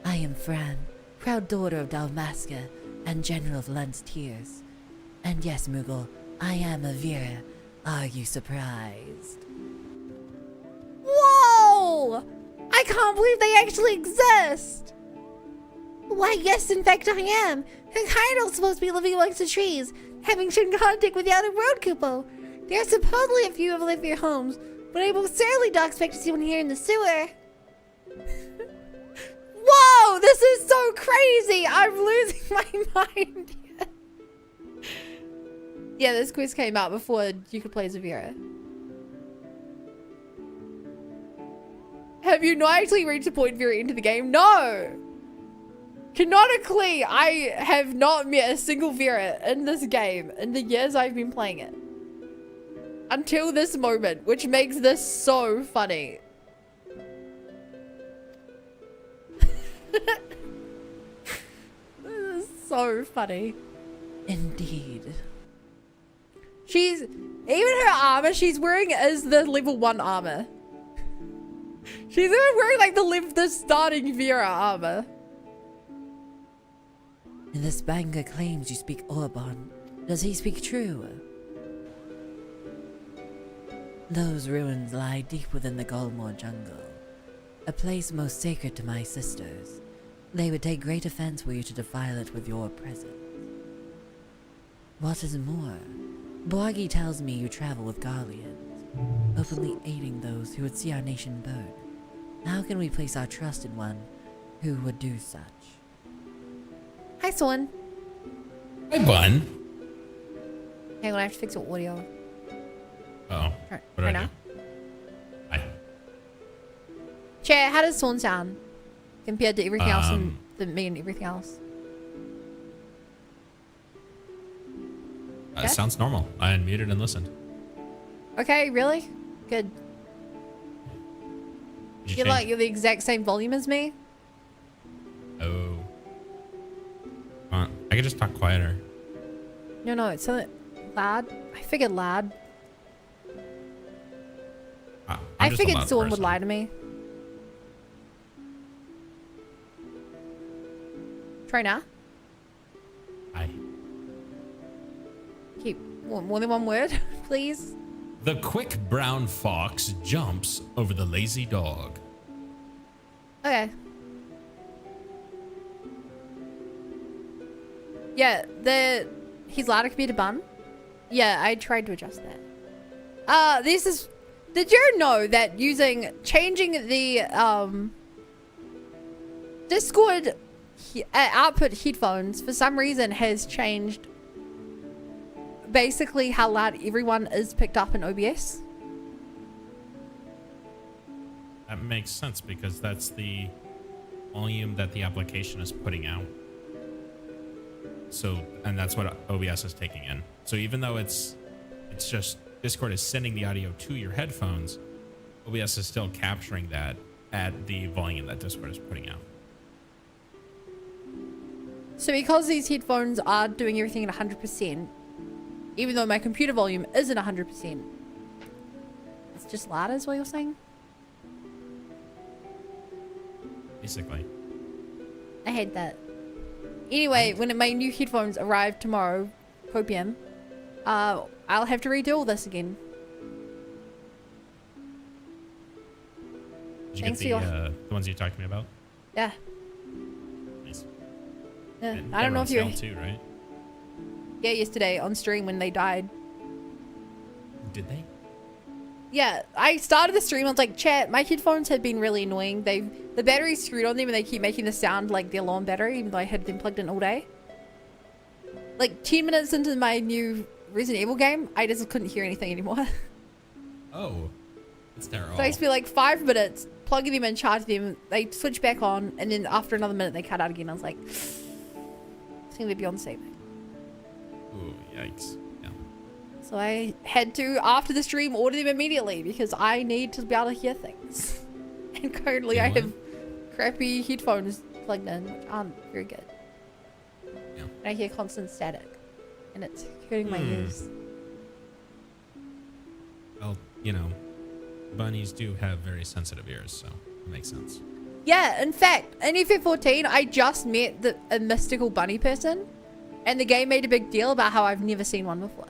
Speaker 2: I am Fran, proud daughter of Dalmasca and general of Lens Tears. And yes, Moogle, I am a Vera. Are you surprised?
Speaker 6: Whoa! I can't believe they actually exist. Why, yes, in fact, I am. Hokkaido's supposed to be living amongst the trees, having shown contact with the outer world, Kupo. There are supposedly a few of their homes, but I most certainly don't expect to see one here in the sewer.
Speaker 1: Whoa, this is so crazy! I'm losing my mind. Yeah, this quiz came out before you could play as a Vera. Have you not actually reached the point Vera into the game? No! Canonically, I have not met a single Vera in this game in the years I've been playing it. Until this moment, which makes this so funny. This is so funny.
Speaker 2: Indeed.
Speaker 1: She's, even her armor she's wearing is the level 1 armor. She's even wearing like the starting Vera armor.
Speaker 2: And this banger claims you speak Orban. Does he speak true? Those ruins lie deep within the Golmore jungle, a place most sacred to my sisters. They would take great offense were you to defile it with your presence. What is more, Borgi tells me you travel with Garleans, openly aiding those who would see our nation burn. How can we place our trust in one who would do such?
Speaker 1: Hi, Swan.
Speaker 7: Hi, Bun.
Speaker 1: Hang on, I have to fix your audio.
Speaker 7: Oh,
Speaker 1: Right
Speaker 7: what do I
Speaker 1: now?
Speaker 7: do? Hi.
Speaker 1: Chat, how does Swan sound compared to everything else and me and everything else?
Speaker 7: It sounds normal. I unmuted and listened.
Speaker 1: Okay, really? Good.
Speaker 7: Did
Speaker 1: You're
Speaker 7: change-
Speaker 1: like, you're the exact same volume as me?
Speaker 7: Oh. I could just talk quieter.
Speaker 1: No, it's something loud. I figured loud.
Speaker 7: I'm
Speaker 1: I
Speaker 7: just a
Speaker 1: figured
Speaker 7: loud
Speaker 1: Swan would
Speaker 7: person.
Speaker 1: lie to me. Try now.
Speaker 7: Hi.
Speaker 1: Keep more than one word, please.
Speaker 7: The quick brown fox jumps over the lazy dog.
Speaker 1: Okay. Yeah, he's louder compared to Bun. Yeah, I tried to adjust that. Did you know that changing the Discord output headphones for some reason has changed basically how loud everyone is picked up in OBS?
Speaker 7: That makes sense because that's the volume that the application is putting out. So, and that's what OBS is taking in. So even though it's just Discord is sending the audio to your headphones, OBS is still capturing that at the volume that Discord is putting out.
Speaker 1: So because these headphones are doing everything at 100%, even though my computer volume isn't 100%, it's just louder is what you're saying?
Speaker 7: Basically.
Speaker 1: I hate that. Anyway, when my new headphones arrive tomorrow, 4 p.m., I'll have to redo all this again.
Speaker 7: Did you
Speaker 1: Thanks
Speaker 7: get
Speaker 1: for
Speaker 7: the ones you talked to me about?
Speaker 1: Yeah.
Speaker 7: Nice.
Speaker 1: Yeah.
Speaker 7: And
Speaker 1: I don't know if you...
Speaker 7: too, right?
Speaker 1: Yeah, yesterday on stream when they died.
Speaker 7: Did they?
Speaker 1: Yeah, I started the stream. I was like, chat, my headphones have been really annoying. The battery's screwed on them and they keep making the sound like the alarm battery, even though I had them plugged in all day. Like 10 minutes into my new Resident Evil game, I just couldn't hear anything anymore.
Speaker 7: Oh, that's terrible.
Speaker 1: So I used to be like 5 minutes, plugging them in, charging them, they switch back on, and then after another minute they cut out again. I was like, it's gonna be Beyonce.
Speaker 7: Ooh, yikes. Yeah.
Speaker 1: So I had to, after the stream, order them immediately because I need to be able to hear things. And currently
Speaker 7: Yeah,
Speaker 1: I
Speaker 7: what?
Speaker 1: have crappy headphones plugged in, which aren't very good.
Speaker 7: Yeah.
Speaker 1: And I hear constant static, and it's hurting my ears.
Speaker 7: Well, you know, bunnies do have very sensitive ears, so it makes sense.
Speaker 1: Yeah, in fact, in FF14, I just met a mystical bunny person, and the game made a big deal about how I've never seen one before.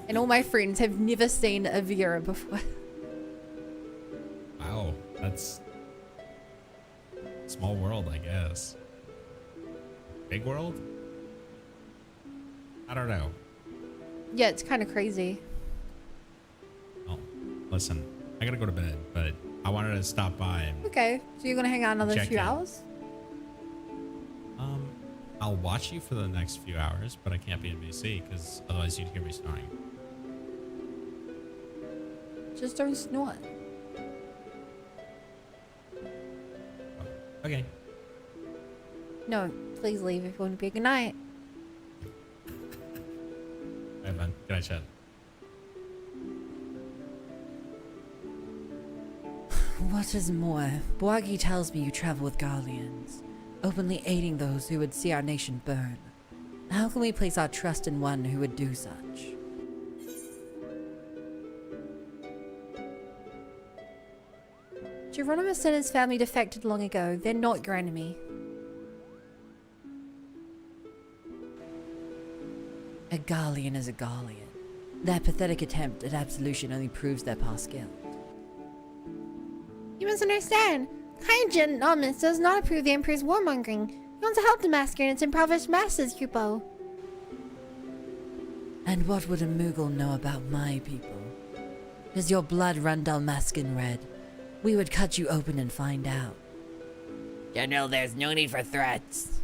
Speaker 1: And all my friends have never seen a Vera before.
Speaker 7: Wow, that's small world, I guess. Big world? I don't know.
Speaker 1: Yeah, it's kind of crazy.
Speaker 7: Well, listen, I gotta go to bed, but I wanted to stop by and
Speaker 1: Okay, so you're gonna hang out another
Speaker 7: Check
Speaker 1: few
Speaker 7: in.
Speaker 1: hours?
Speaker 7: I'll watch you for the next few hours, but I can't be in BC because otherwise you'd hear me snoring.
Speaker 1: Just don't snort.
Speaker 7: Okay.
Speaker 6: No, please leave if you want to be a good night.
Speaker 7: Alright, man. Good night, chat.
Speaker 2: What is more, Borgi tells me you travel with Garleans, openly aiding those who would see our nation burn. How can we place our trust in one who would do such?
Speaker 6: Geronimus and his family defected long ago. They're not your enemy.
Speaker 2: A Garlean is a Garlean. Their pathetic attempt at absolution only proves their past guilt.
Speaker 6: You misunderstand. Kind Geronimus does not approve the Emperor's warmongering. He wants to help Damascus and its impoverished masses, Kupo.
Speaker 2: And what would a Mughal know about my people? Does your blood run Dalmascan red? We would cut you open and find out.
Speaker 8: General, there's no need for threats.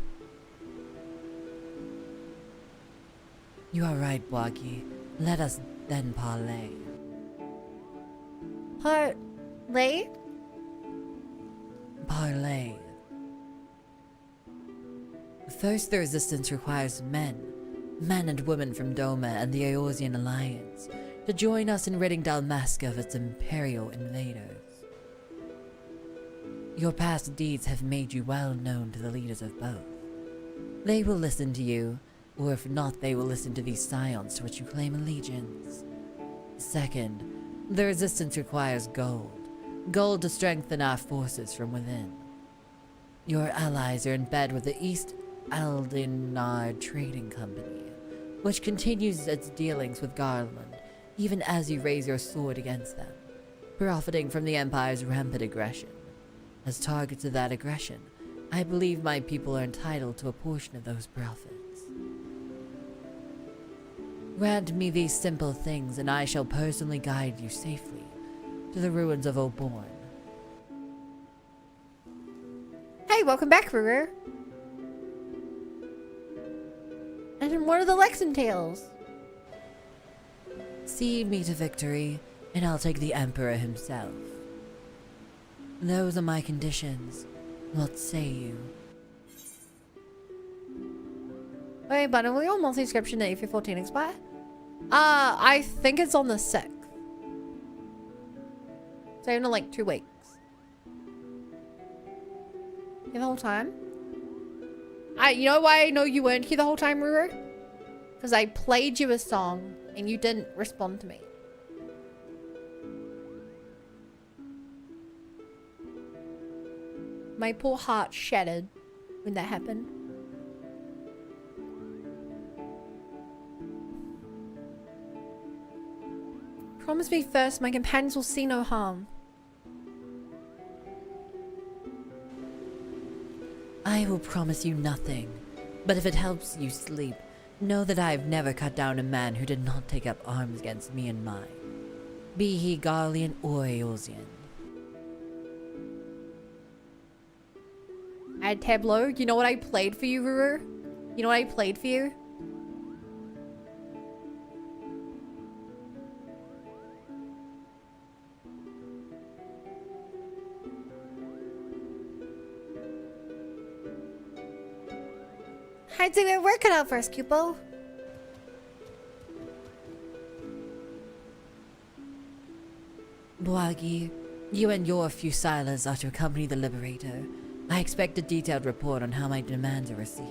Speaker 2: You are right, Borgi. Let us then parley.
Speaker 6: Lay?
Speaker 2: Parley. First, the resistance requires men and women from Doma and the Eorzean Alliance, to join us in ridding Dalmasca of its imperial invaders. Your past deeds have made you well known to the leaders of both. They will listen to you, or if not, they will listen to these scions to which you claim allegiance. Second, the resistance requires gold. Gold to strengthen our forces from within. Your allies are in bed with the East Aldinar Trading Company, which continues its dealings with Garland, even as you raise your sword against them, profiting from the Empire's rampant aggression. As targets of that aggression, I believe my people are entitled to a portion of those profits. Grant me these simple things, and I shall personally guide you safely to the ruins of Oborn.
Speaker 6: Hey, welcome back, Ruger. And what are the Lexan tales?
Speaker 2: See me to victory, and I'll take the Emperor himself. Those are my conditions. What say you?
Speaker 6: Wait, but are we on multi-subscription at if14 expire? I think it's on the 6th. So in like 2 weeks. The whole time? You know why I know you weren't here the whole time, Ruru? Because I played you a song and you didn't respond to me. My poor heart shattered when that happened. Promise me first, my companions will see no harm.
Speaker 2: I will promise you nothing, but if it helps you sleep, know that I have never cut down a man who did not take up arms against me and mine, be he Garlean or Eorzean.
Speaker 6: Add tableau. You know what I played for you, Ruru? You know what I played for you? I'd say we're working out first, Cupo.
Speaker 2: Boagi, you and your Fusilas are to accompany the Liberator. I expect a detailed report on how my demands are received.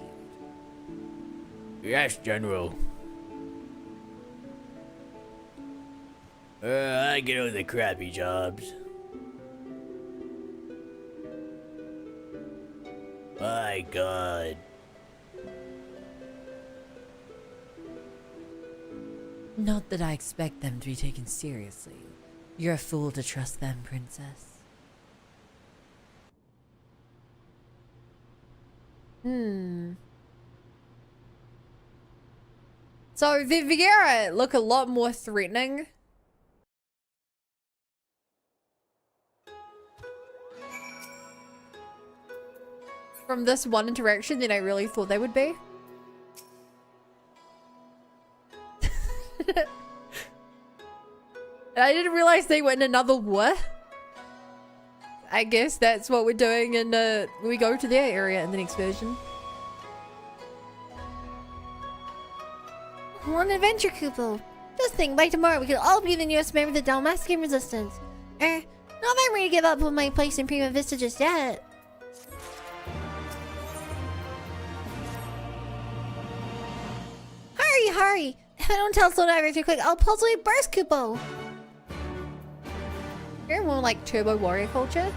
Speaker 8: Yes, General. I get on the crappy jobs. My God.
Speaker 2: Not that I expect them to be taken seriously. You're a fool to trust them, Princess.
Speaker 6: So the Viera look a lot more threatening. From this one interaction than I really thought they would be. And I didn't realize they were in another war.
Speaker 1: I guess that's what we're doing in when we go to their area in the next version.
Speaker 6: One adventure, Kupo. Just think, by tomorrow we could all be the newest member of the Dalmascan Resistance. Not that I'm ready to give up on my place in Prima Vista just yet. Hurry! If I don't tell Sonar too quick, I'll possibly burst Kupo.
Speaker 1: You're more like Turbo Warrior culture.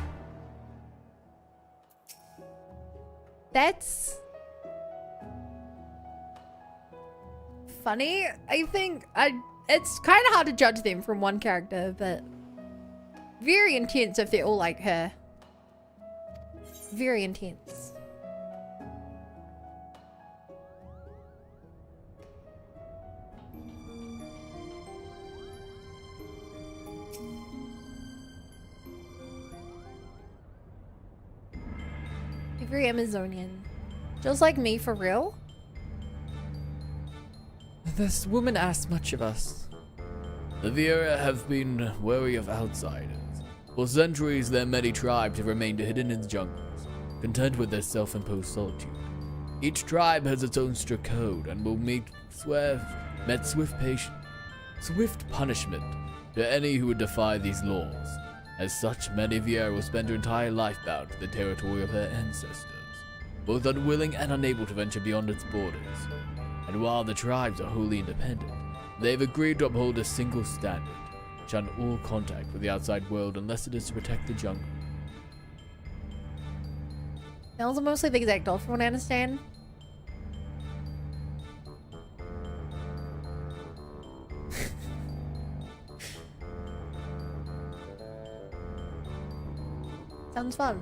Speaker 1: That's funny. I think it's kind of hard to judge them from one character, but very intense if they're all like her. Very intense. Very Amazonian. Just like me, for real?
Speaker 3: This woman asked much of us. The Viera have been wary of outsiders. For centuries, their many tribes have remained hidden in the jungles, content with their self-imposed solitude. Each tribe has its own strict code and will meet swift punishment to any who would defy these laws. As such, many Viera will spend their entire life bound to the territory of their ancestors, both unwilling and unable to venture beyond its borders. And while the tribes are wholly independent, they have agreed to uphold a single standard: shun all contact with the outside world unless it is to protect the jungle.
Speaker 1: Those are mostly the exact dolphin, what I understand. Sounds fun.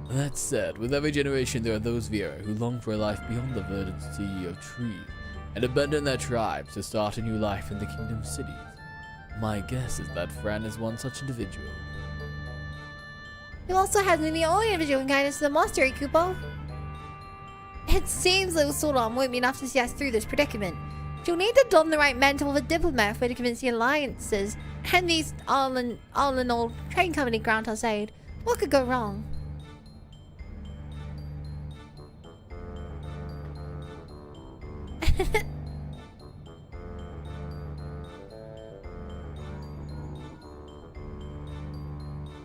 Speaker 3: That said, with every generation there are those Viera who long for a life beyond the verdant sea of trees and abandon their tribes to start a new life in the kingdom cities. My guess is that Fran is one such individual.
Speaker 6: You also have me the only individual who can guide us to the monastery, Kupo. It seems little Solon won't be enough to see us through this predicament. You'll need to don the right mantle of a diplomat for to convince the alliances and these all in all train company grant us aid. What could go wrong?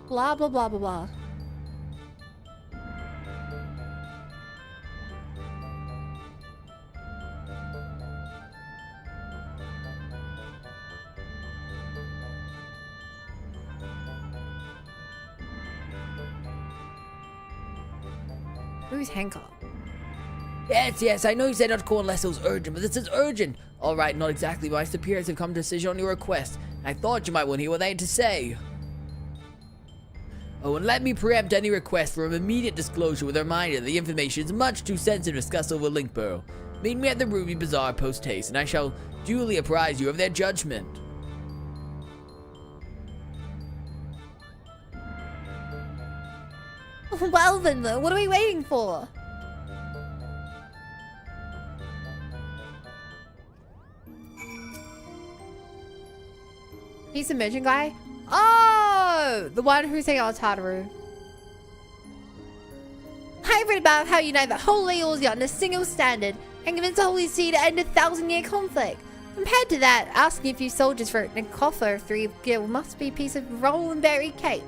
Speaker 1: Blah blah blah blah blah. Who's Hancock?
Speaker 2: Yes, I know you said not to call unless it was urgent, but this is urgent. Alright, not exactly, but my superiors have come to a decision on your request. I thought you might want to hear what they had to say. Oh, and let me preempt any request for an immediate disclosure with a reminder that the information is much too sensitive to discuss over Linkborough. Meet me at the Ruby Bazaar post-haste, and I shall duly apprise you of their judgment.
Speaker 6: Well then, what are we waiting for?
Speaker 1: He's the merchant guy? Oh! The one who's hanging out with Tataru.
Speaker 6: I've read about how you unite the whole Eorzea on a single standard and convince the Holy See to end a 1,000-year conflict. Compared to that, asking a few soldiers for a coffer 3 gil must be a piece of roll and berry cake.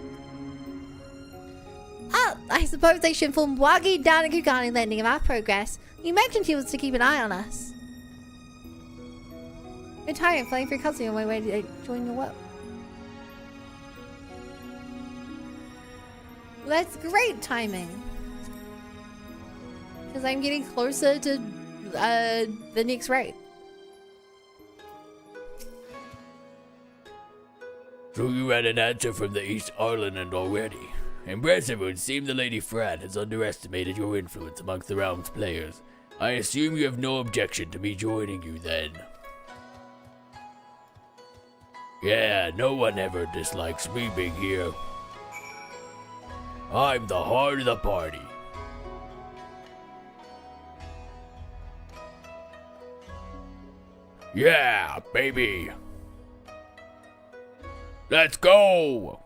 Speaker 6: Oh, I suppose they should inform Wagi down at Kugani Landing of our progress. You mentioned he was to keep an eye on us.
Speaker 1: I'm tired of flying for cousin on my way to join your work. Well, that's great timing. Because I'm getting closer to the next raid.
Speaker 5: So you had an answer from the East Arland already. Impressive, it would seem the Lady Fran has underestimated your influence amongst the realm's players. I assume you have no objection to me joining you then. Yeah, no one ever dislikes me being here. I'm the heart of the party. Yeah, baby. Let's go!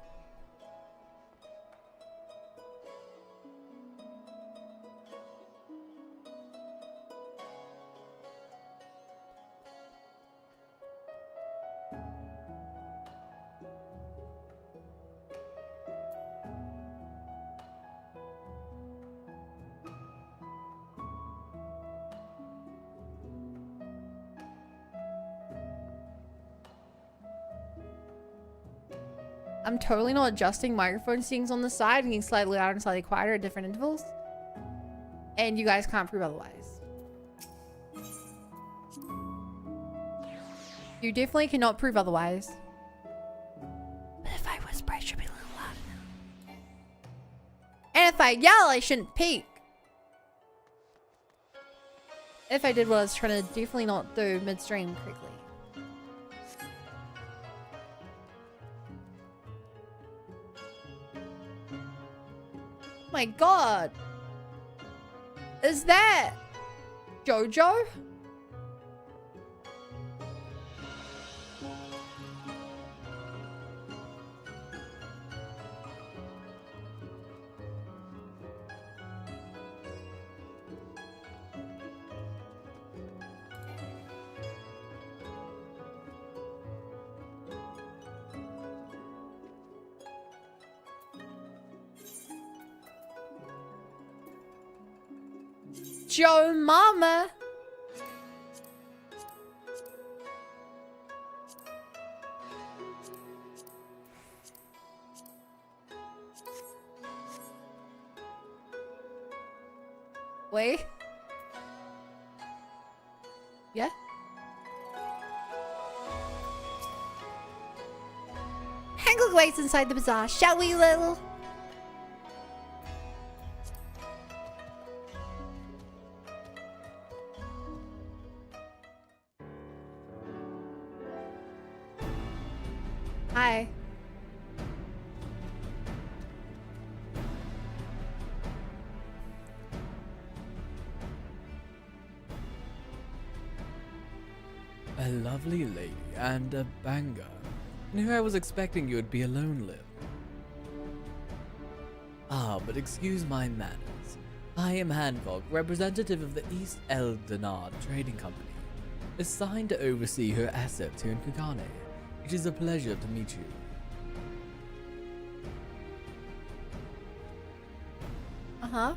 Speaker 1: I'm totally not adjusting microphone settings on the side and getting slightly louder and slightly quieter at different intervals. And you guys can't prove otherwise. You definitely cannot prove otherwise.
Speaker 6: But if I whisper, I should be a little loud enough.
Speaker 1: And if I yell, I shouldn't peek. If I did what I was trying to definitely not do midstream quickly. My god. Is that Jojo? Joe Mama. Wait. Yeah?
Speaker 6: Hangle waits inside the bazaar, shall we, little?
Speaker 1: Hi.
Speaker 3: A lovely lady and a banger. Knew I was expecting you would be alone, Liv. Ah, but excuse my manners. I am Hancock, representative of the East Eldonard Trading Company, assigned to oversee her assets here in Kugane. It is a pleasure to meet you.
Speaker 1: Uh-huh.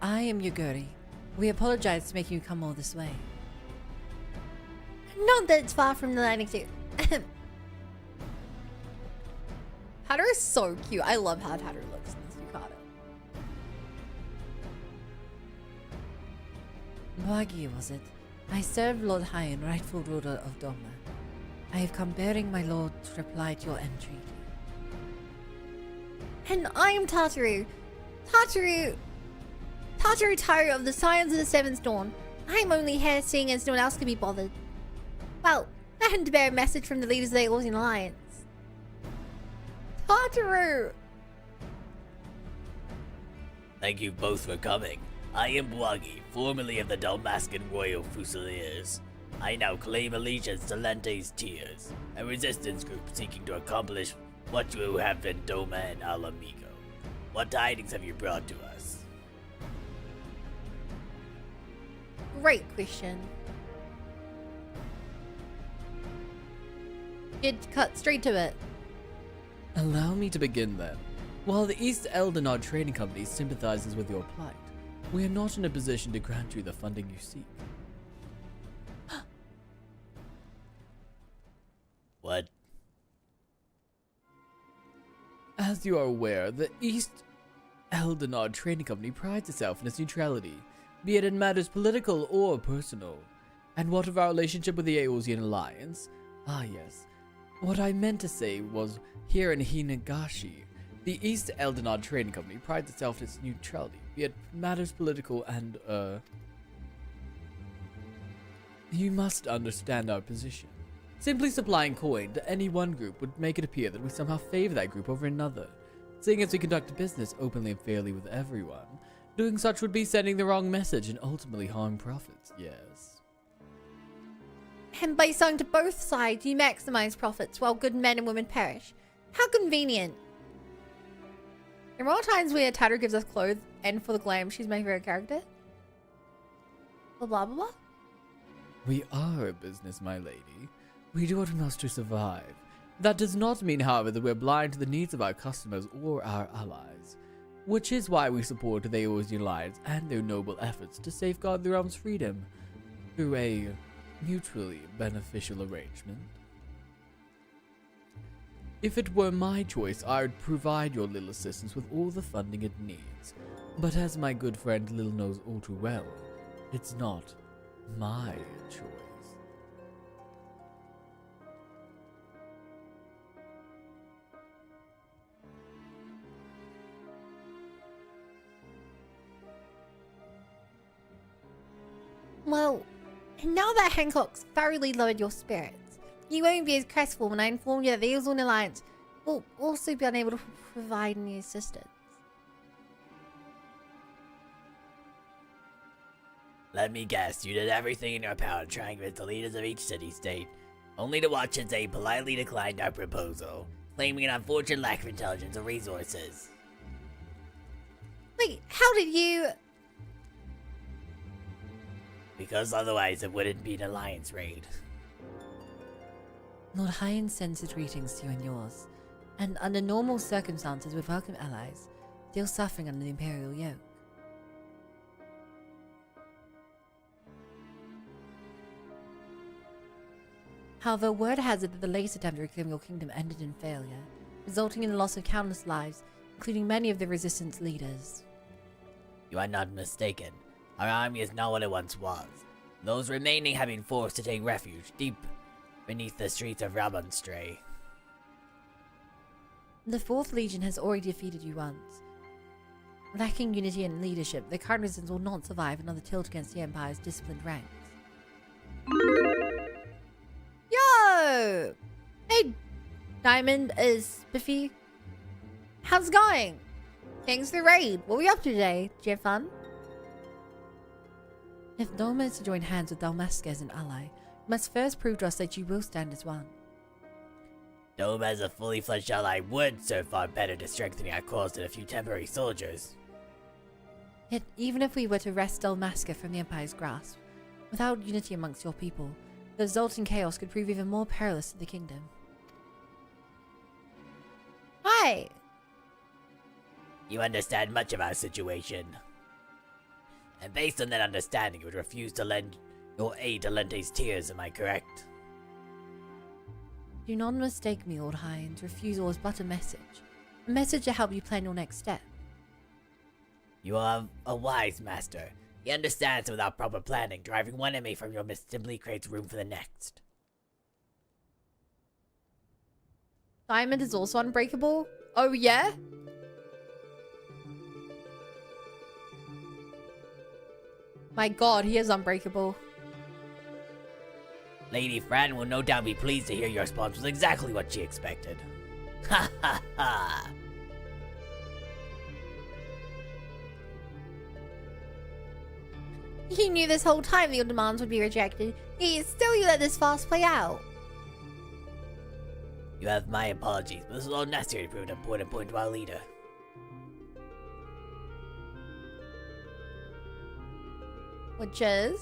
Speaker 2: I am Yaguri. We apologize to make you come all this way.
Speaker 6: Not that it's far from the line of two.
Speaker 1: Hatter is so cute. I love how Hatter looks in this Yukata.
Speaker 2: Wagi, was it? I serve Lord Hyan, rightful ruler of Doma. I have come bearing my lord's reply to your entreaty.
Speaker 6: And I am Tataru. Tataru Taru of the Scions of the Seventh Dawn. I'm only here seeing as no one else can be bothered. Well, I had to bear a message from the leaders of the Aeolian Alliance.
Speaker 1: Tataru!
Speaker 5: Thank you both for coming. I am Bwagi, formerly of the Dalmascan Royal Fusiliers. I now claim allegiance to Lente's Tears, a resistance group seeking to accomplish what you have in Doma and Alamigo. What tidings have you brought to us?
Speaker 1: Great question. Get cut straight to it.
Speaker 3: Allow me to begin then. While the East Eldonard Trading Company sympathizes with your plight, we are not in a position to grant you the funding you seek.
Speaker 5: What?
Speaker 3: As you are aware, the East Eldonard Trading Company prides itself in its neutrality, be it in matters political or personal. And what of our relationship with the Aeolian Alliance? Ah yes, what I meant to say was, here in Hinagashi, the East Eldonard Trading Company prides itself in its neutrality, be it matters political and, You must understand our position. Simply supplying coin to any one group would make it appear that we somehow favor that group over another. Seeing as we conduct business openly and fairly with everyone, doing such would be sending the wrong message and ultimately harm profits, yes.
Speaker 6: And by selling to both sides, you maximize profits while good men and women perish. How convenient.
Speaker 1: There are times where Tatter gives us clothes, and for the glam, she's my favorite character. Blah blah blah blah.
Speaker 3: We are a business, my lady. We do what we must to survive. That does not mean, however, that we're blind to the needs of our customers or our allies. which is why we support the Eorzean Alliance and their noble efforts to safeguard the realm's freedom through a mutually beneficial arrangement. If it were my choice, I would provide your little assistance with all the funding it needs. But as my good friend Lil knows all too well, it's not my choice.
Speaker 6: Well, now that Hancock's thoroughly lowered your spirits, you won't be as crestful when I inform you that the Eorzean Alliance will also be unable to provide any assistance.
Speaker 8: Let me guess, you did everything in your power to try and convince the leaders of each city-state, only to watch as they politely declined our proposal, claiming an unfortunate lack of intelligence or resources.
Speaker 6: Wait, how did you...
Speaker 8: Because otherwise it wouldn't be an alliance raid.
Speaker 2: Lord Hyan sends his greetings to you and yours, and under normal circumstances would welcome allies still suffering under the Imperial yoke. However, word has it that the latest attempt to reclaim your kingdom ended in failure, resulting in the loss of countless lives, including many of the resistance leaders.
Speaker 8: You are not mistaken. Our army is not what it once was. Those remaining have been forced to take refuge deep beneath the streets of Ramonstray.
Speaker 2: The 4th Legion has already defeated you once. Lacking unity and leadership, the current resistance will not survive another tilt against the Empire's disciplined ranks.
Speaker 6: Yo! Hey, Diamond is Spiffy. How's it going? Thanks for the raid. What were we up to today? Did you have fun?
Speaker 2: If Doma is to join hands with Dalmasca as an ally, you must first prove to us that you will stand as one.
Speaker 8: Dome as a fully fledged ally would serve far better to strengthening our cause than a few temporary soldiers.
Speaker 2: Yet, even if we were to wrest Dalmasca from the Empire's grasp, without unity amongst your people, the resulting chaos could prove even more perilous to the kingdom.
Speaker 6: Hi!
Speaker 8: You understand much of our situation. And based on that understanding, you would refuse to lend your aid to Lente's tears, am I correct?
Speaker 2: Do not mistake me, Lord Hyan's refusal is but a message to help you plan your next step.
Speaker 8: You are a wise master. He understands that without proper planning, driving one enemy from your midst simply creates room for the next.
Speaker 1: Diamond is also unbreakable? Oh yeah? My god, he is unbreakable.
Speaker 8: Lady Fran will no doubt be pleased to hear your response was exactly what she expected. Ha ha ha!
Speaker 6: You knew this whole time that your demands would be rejected, yet still you let this farce play out.
Speaker 8: You have my apologies, but this was all necessary to prove an important point to our leader.
Speaker 1: Which is...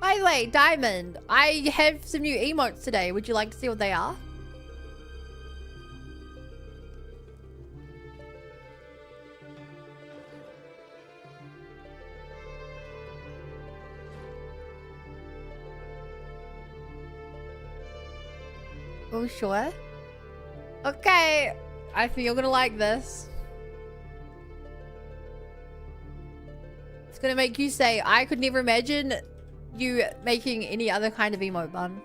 Speaker 1: By the way, Diamond, I have some new emotes today. Would you like to see what they are? Oh, sure. Okay, I think you're gonna like this. It's gonna make you say, I could never imagine you making any other kind of emote bun.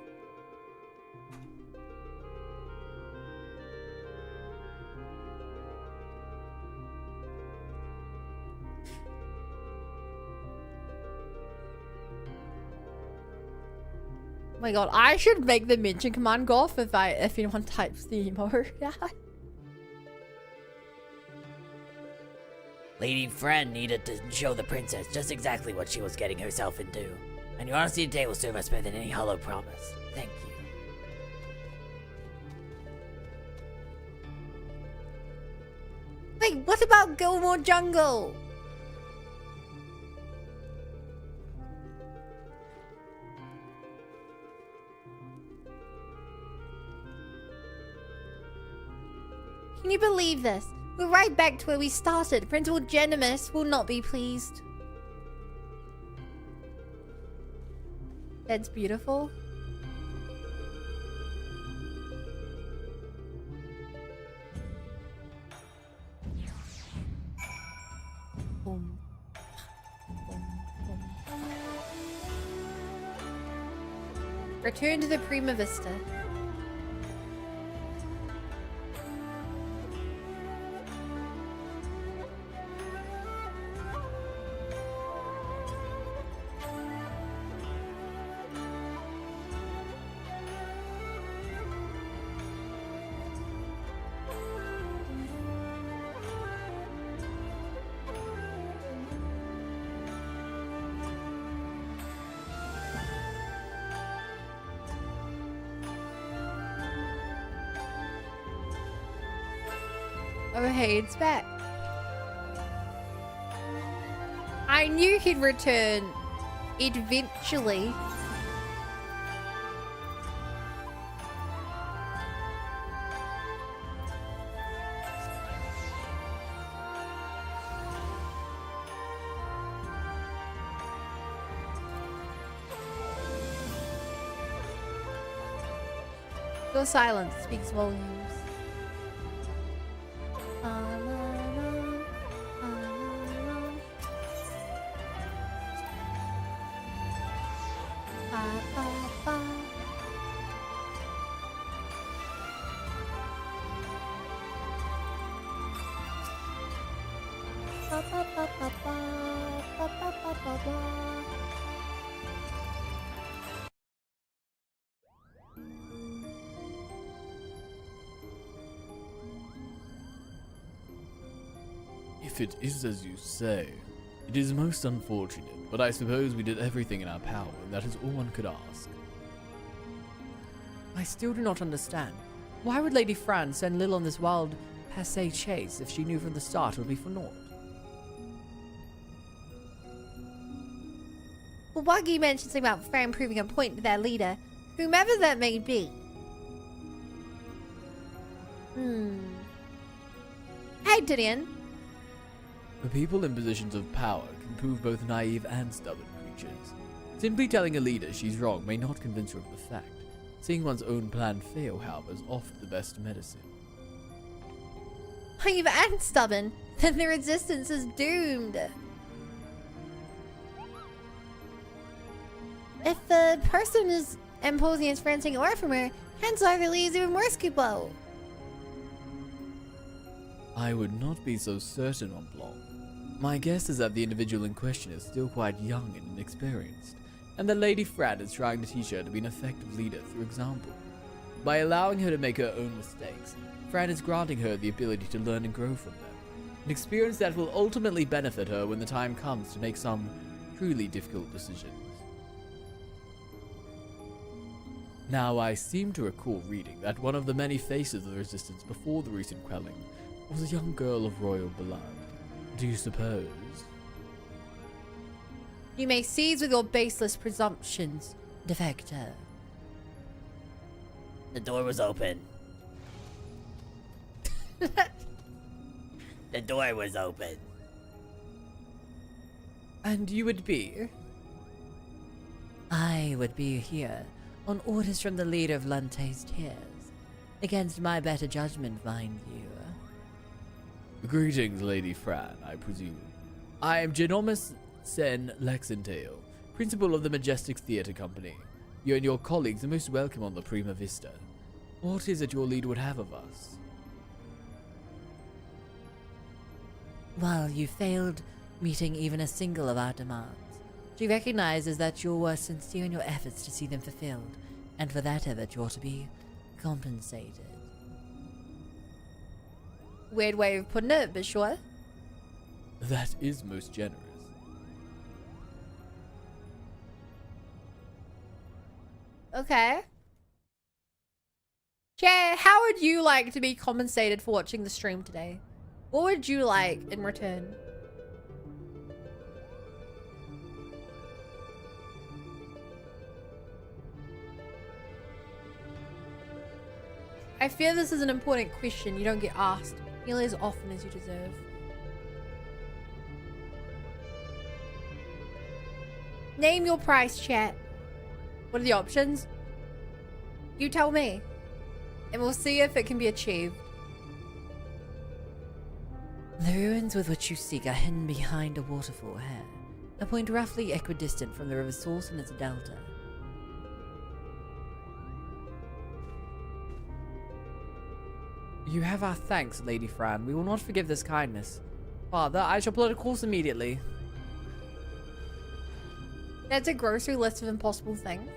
Speaker 1: Oh my god, I should make the mention command go off if anyone types the emote.
Speaker 8: Lady Fran needed to show the princess just exactly what she was getting herself into. And your honesty today will serve us better than any hollow promise. Thank you.
Speaker 6: Wait, what about Gilmore Jungle? Can you believe this? We're right back to where we started. Principal Genimus will not be pleased. That's beautiful. Boom. Boom, boom. Return to the Prima Vista. Oh, hey, it's back. I knew he'd return eventually. Your silence speaks volumes.
Speaker 3: If it is as you say, it is most unfortunate, but I suppose we did everything in our power, and that is all one could ask.
Speaker 2: I still do not understand. Why would Lady Fran send Lil on this wild passe chase if she knew from the start it would be for naught?
Speaker 6: Well, Waggy mentioned something about Fran proving a point to their leader, whomever that may be. Hey, Didion.
Speaker 3: The people in positions of power can prove both naive and stubborn creatures. Simply telling a leader she's wrong may not convince her of the fact. Seeing one's own plan fail, however, is often the best medicine.
Speaker 6: Naive and stubborn, then the resistance is doomed. If the person is imposing his friend taking away from her, hence likely is even more skippo.
Speaker 3: I would not be so certain, Mont Blanc. My guess is that the individual in question is still quite young and inexperienced, and that Lady Fran is trying to teach her to be an effective leader through example. By allowing her to make her own mistakes, Fran is granting her the ability to learn and grow from them, an experience that will ultimately benefit her when the time comes to make some truly difficult decisions. Now, I seem to recall reading that one of the many faces of the resistance before the recent quelling was a young girl of royal blood. Do you suppose?
Speaker 6: You may cease with your baseless presumptions,
Speaker 2: Defector.
Speaker 8: The door was open. The door was open.
Speaker 2: And you would be? I would be here on orders from the leader of Lante's Tears. Against my better judgment, mind you.
Speaker 3: Greetings, Lady Fran, I presume. I am Genomus Sen Lexentale, principal of the Majestic Theatre Company. You and your colleagues are most welcome on the Prima Vista. What is it your leader would have of us?
Speaker 2: While you failed meeting even a single of our demands, she recognizes that you were sincere in your efforts to see them fulfilled, and for that effort you ought to be compensated.
Speaker 6: weird way of putting it, but sure.
Speaker 3: That is most generous.
Speaker 6: Okay. Chair, how would you like to be compensated for watching the stream today? What would you like in return?
Speaker 1: I fear this is an important question you don't get asked nearly as often as you deserve. Name your price, chat. What are the options? You tell me. And we'll see if it can be achieved.
Speaker 2: The ruins with which you seek are hidden behind a waterfall here, a point roughly equidistant from the river's source and its delta.
Speaker 9: You have our thanks, Lady Fran. We will not forgive this kindness. Father, I shall plot a course immediately.
Speaker 1: That's a grocery list of impossible things.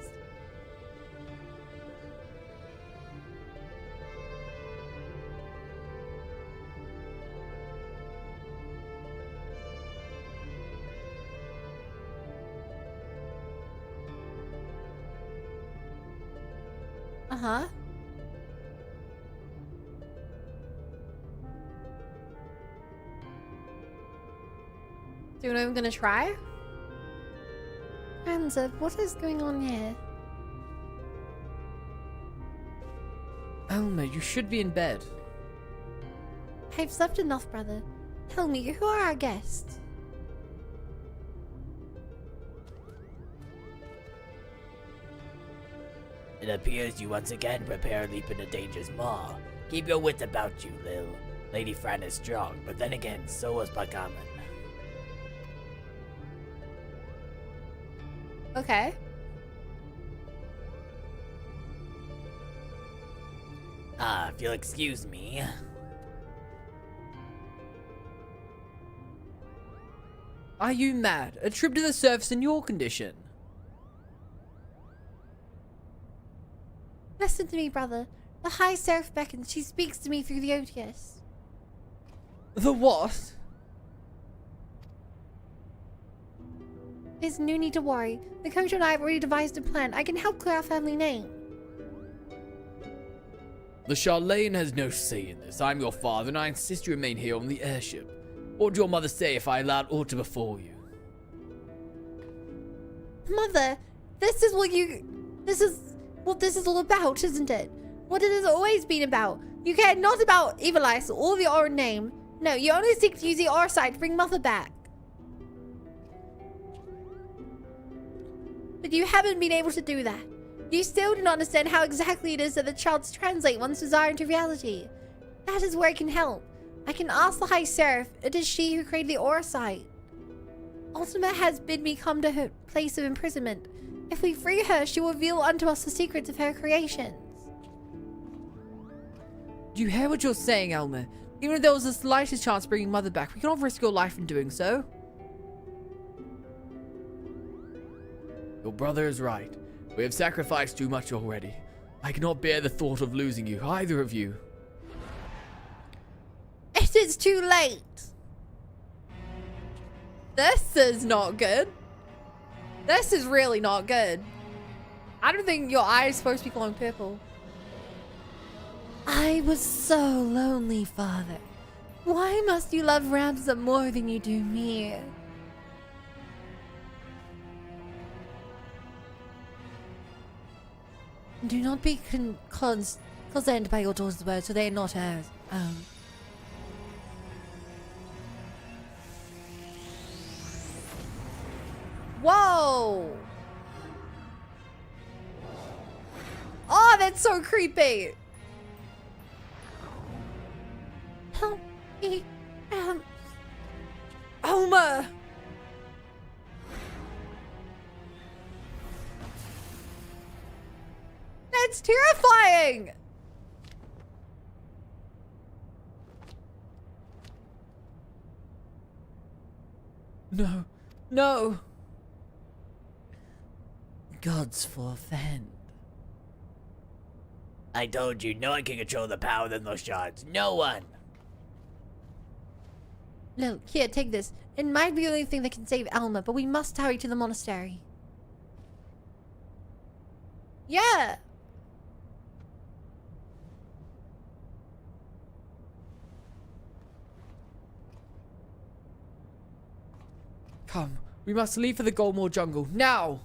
Speaker 1: Uh-huh. Do you know what I'm gonna try?
Speaker 6: Hansa, what is going on here?
Speaker 9: Elmer, you should be in bed.
Speaker 6: I've slept enough, brother. Tell me, who are our guests?
Speaker 8: It appears you once again prepare a leap into danger's maw. Keep your wits about you, Lil. Lady Fran is strong, but then again, so was Backgammon.
Speaker 1: Okay.
Speaker 8: If you'll excuse me.
Speaker 9: Are you mad? A trip to the surface in your condition.
Speaker 6: Listen to me, brother. The High Seraph beckons. She speaks to me through the Otius.
Speaker 9: The what?
Speaker 6: There's no need to worry. The coach and I have already devised a plan. I can help clear our family name.
Speaker 3: The Charlene has no say in this. I'm your father, and I insist you remain here on the airship. What would your mother say if I allowed aught to befall you?
Speaker 6: Mother, this is what this is all about, isn't it? What it has always been about. You care not about Evilice or the Aura name. No, you only seek to use the Aura site to bring Mother back. But you haven't been able to do that. You still do not understand how exactly it is that the childs translate one's desire into reality. That is where I can help. I can ask the High Seraph. It is she who created the Aura site. Ultima has bid me come to her place of imprisonment. If we free her, she will reveal unto us the secrets of her creations.
Speaker 9: Do you hear what you're saying, Elmer? Even if there was the slightest chance of bringing Mother back, we cannot risk your life in doing so.
Speaker 3: Your brother is right. We have sacrificed too much already. I cannot bear the thought of losing you, either of you.
Speaker 6: It is too late.
Speaker 1: This is not good. This is really not good. I don't think your eye is supposed to be glowing purple.
Speaker 6: I was so lonely, Father. Why must you love Ramza more than you do me? Do not be concerned by your daughter's words, for they are not hers.
Speaker 1: Whoa! Oh, that's so creepy.
Speaker 6: Help me,
Speaker 1: Elmer! That's terrifying!
Speaker 9: No. No.
Speaker 2: Gods forfend.
Speaker 8: I told you, no one can control the power than those shards. No one!
Speaker 6: No, here, take this. It might be the only thing that can save Alma, but we must hurry to the monastery.
Speaker 1: Yeah!
Speaker 9: Come, we must leave for the Goldmoor jungle, now!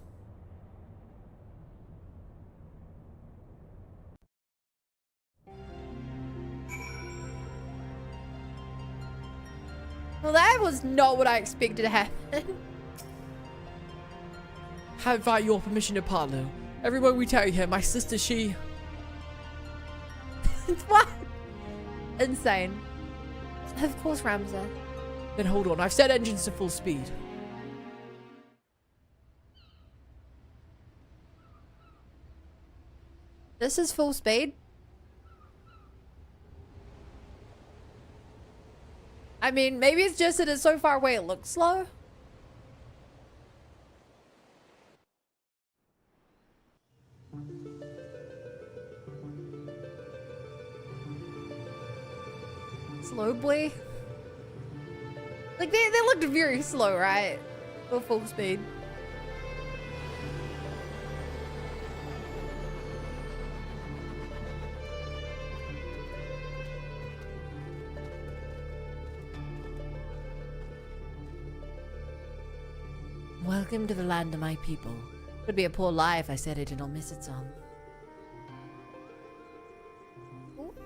Speaker 1: Well, that was not what I expected to happen.
Speaker 3: Have I your permission to part now? Everywhere we tarry here, my sister, she...
Speaker 1: What? Insane.
Speaker 6: Of course, Ramza.
Speaker 3: Then hold on, I've set engines to full speed.
Speaker 1: This is full speed. I mean, maybe it's just that it's so far away it looks slow. Slow boy. Like they looked very slow, right? For full speed.
Speaker 2: Welcome to the land of my people. Would be a poor lie if I said I did not miss it some.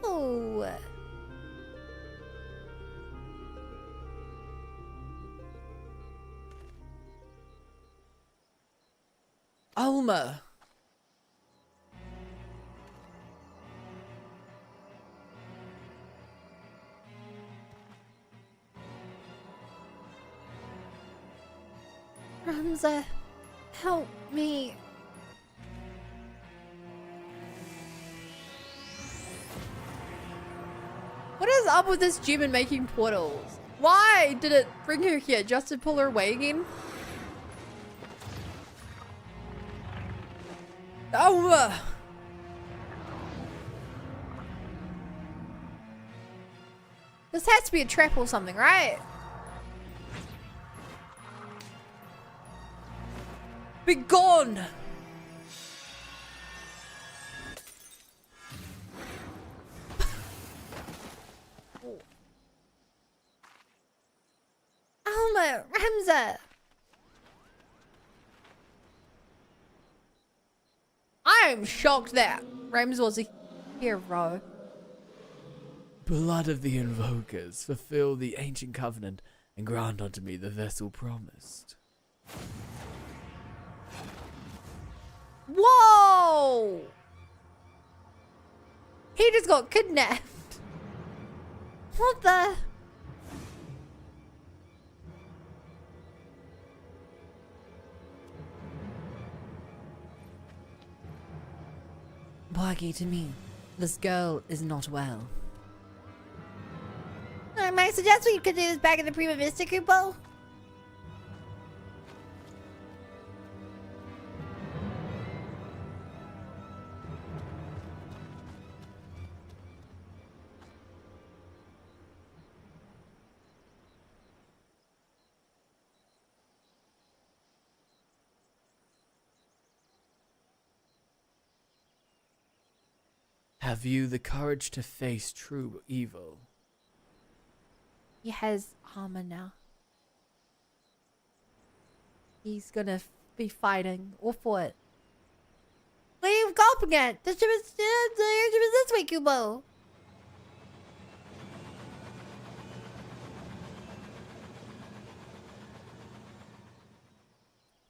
Speaker 6: Ooh.
Speaker 3: Alma!
Speaker 6: Ramza, help me.
Speaker 1: What is up with this demon making portals? Why did it bring her here? Just to pull her away again? Oh! This has to be a trap or something, right? Be gone!
Speaker 6: Alma, Ramza.
Speaker 1: I'm shocked that Rams was a hero.
Speaker 3: Blood of the invokers, fulfill the ancient covenant and grant unto me the vessel promised.
Speaker 1: Whoa! He just got kidnapped.
Speaker 6: What the?
Speaker 2: Wagi to me, this girl is not well.
Speaker 6: I might suggest we could do this back in the Prima Vista Kupo.
Speaker 3: Have you the courage to face true evil?
Speaker 1: He has armor now. He's gonna be fighting or for it.
Speaker 6: What are you gulping at? The ship is this way, Kubo.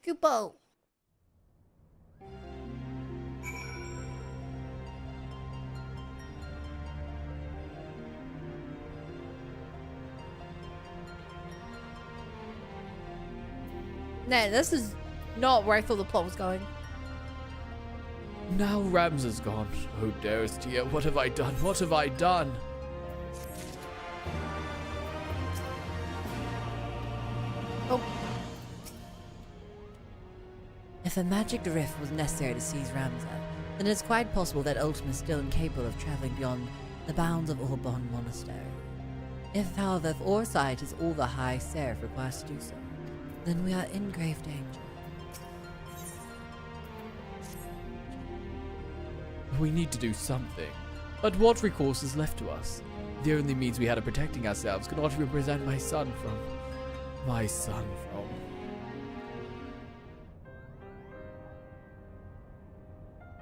Speaker 6: Kubo.
Speaker 1: Nah, this is not where I thought the plot was going.
Speaker 3: Now Rams is gone. Oh dearest dear, what have I done? What have I done?
Speaker 1: Oh,
Speaker 2: If a magic rift was necessary to seize Ramza, then it's quite possible that Ultima is still incapable of traveling beyond the bounds of Orbon Monastery. If, however, if Orsight is all the High Seraph requires to do so, then we are in grave danger.
Speaker 3: We need to do something. But what recourse is left to us? The only means we had of protecting ourselves could not even present my son from...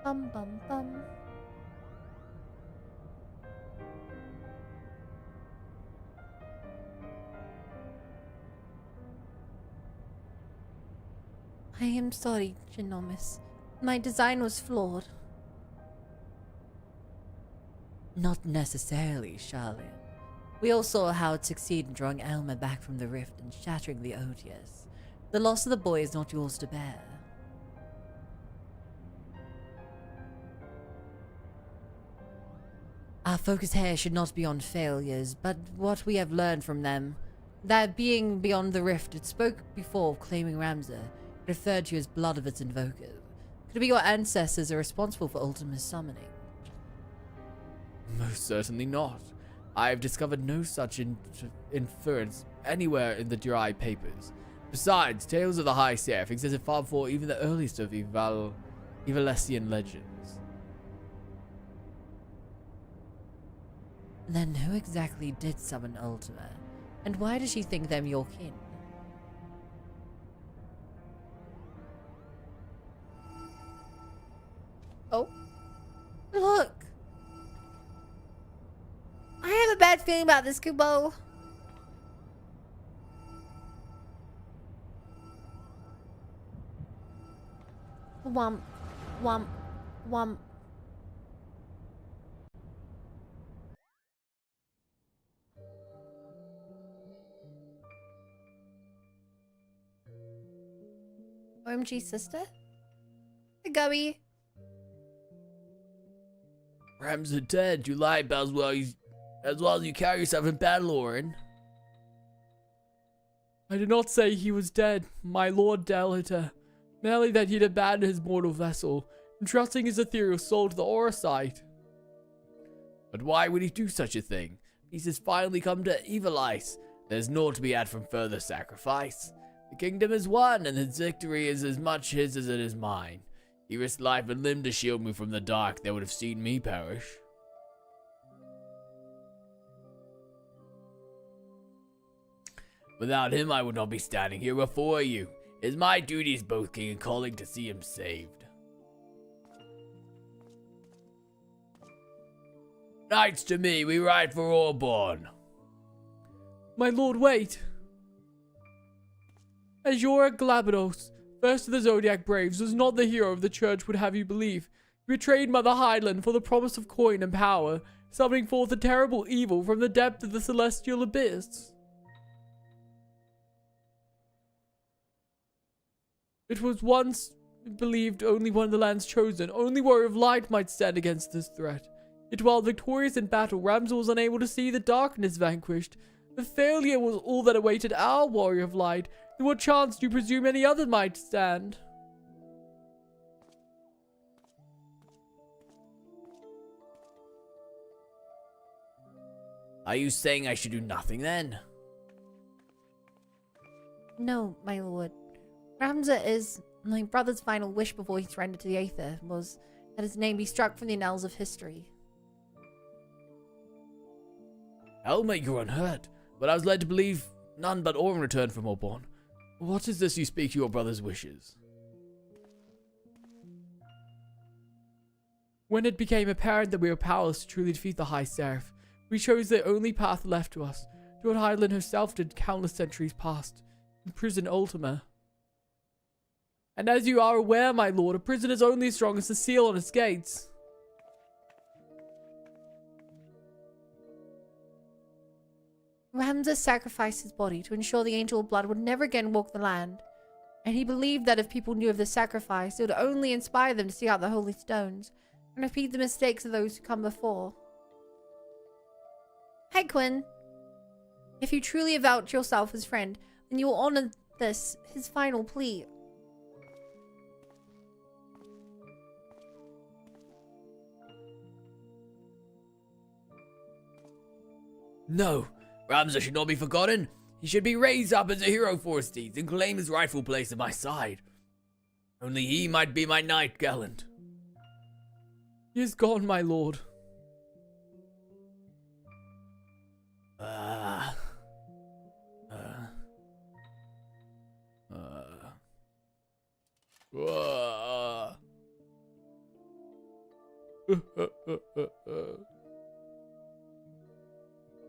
Speaker 6: Bum bum bum. I'm sorry, Genomus. My design was flawed.
Speaker 2: Not necessarily, Charlene. We all saw how it succeeded in drawing Elma back from the rift and shattering the Odious. The loss of the boy is not yours to bear. Our focus here should not be on failures, but what we have learned from them. That being beyond the rift, it spoke before of claiming Ramza. It referred to you as blood of its invoker. Could it be your ancestors are responsible for Ultima's summoning?
Speaker 3: Most certainly not. I have discovered no such inference anywhere in the dry papers. Besides, tales of the High Seraph existed far before even the earliest of Evalesian legends.
Speaker 2: Then who exactly did summon Ultima? And why does she think them your kin?
Speaker 1: Oh.
Speaker 6: Look! I have a bad feeling about this, Kubo. Wump. Wump. Wump. OMG, sister? Hey, Gubby.
Speaker 5: Ramza dead. You lie about as well as you carry yourself in battle, Orin.
Speaker 3: I did not say he was dead, my lord Delita. Merely that he'd abandoned his mortal vessel, entrusting his ethereal soul to the Orosite.
Speaker 5: But why would he do such a thing? Peace has finally come to Evilice. There's naught to be had from further sacrifice. The kingdom is won, and his victory is as much his as it is mine. He risked life and limb to shield me from the dark that would have seen me perish. Without him, I would not be standing here before you. It is my duty as both king and calling to see him saved. Knights to me, we ride for Orborn.
Speaker 3: My lord, wait! Azura Glabados, first of the Zodiac Braves, was not the hero the church would have you believe. He betrayed Mother Highland for the promise of coin and power, summoning forth a terrible evil from the depth of the celestial abyss. It was once believed only one of the land's chosen, only warrior of light might stand against this threat. Yet while victorious in battle, Ramza was unable to see the darkness vanquished. The failure was all that awaited our warrior of light. In what chance do you presume any other might stand?
Speaker 5: Are you saying I should do nothing then?
Speaker 6: No, my lord. Ramza is my brother's final wish before he surrendered to the Aether was that his name be struck from the annals of history.
Speaker 5: Elma, you're unhurt, but I was led to believe none but Orin returned from Orborn. What is this you speak to your brother's wishes?
Speaker 3: When it became apparent that we were powerless to truly defeat the High Seraph, we chose the only path left to us. Do what Highland herself did countless centuries past. Imprison Ultima. And as you are aware, my lord, a prison is only as strong as the seal on its gates.
Speaker 6: Ramza sacrificed his body to ensure the angel of blood would never again walk the land. And he believed that if people knew of the sacrifice, it would only inspire them to seek out the holy stones and repeat the mistakes of those who come before. Hey, Quinn. If you truly avouch yourself his friend, then you will honor this, his final plea.
Speaker 5: No, Ramza should not be forgotten. He should be raised up as a hero for his deeds and claim his rightful place at my side. Only he might be my knight gallant.
Speaker 3: He is gone, my lord.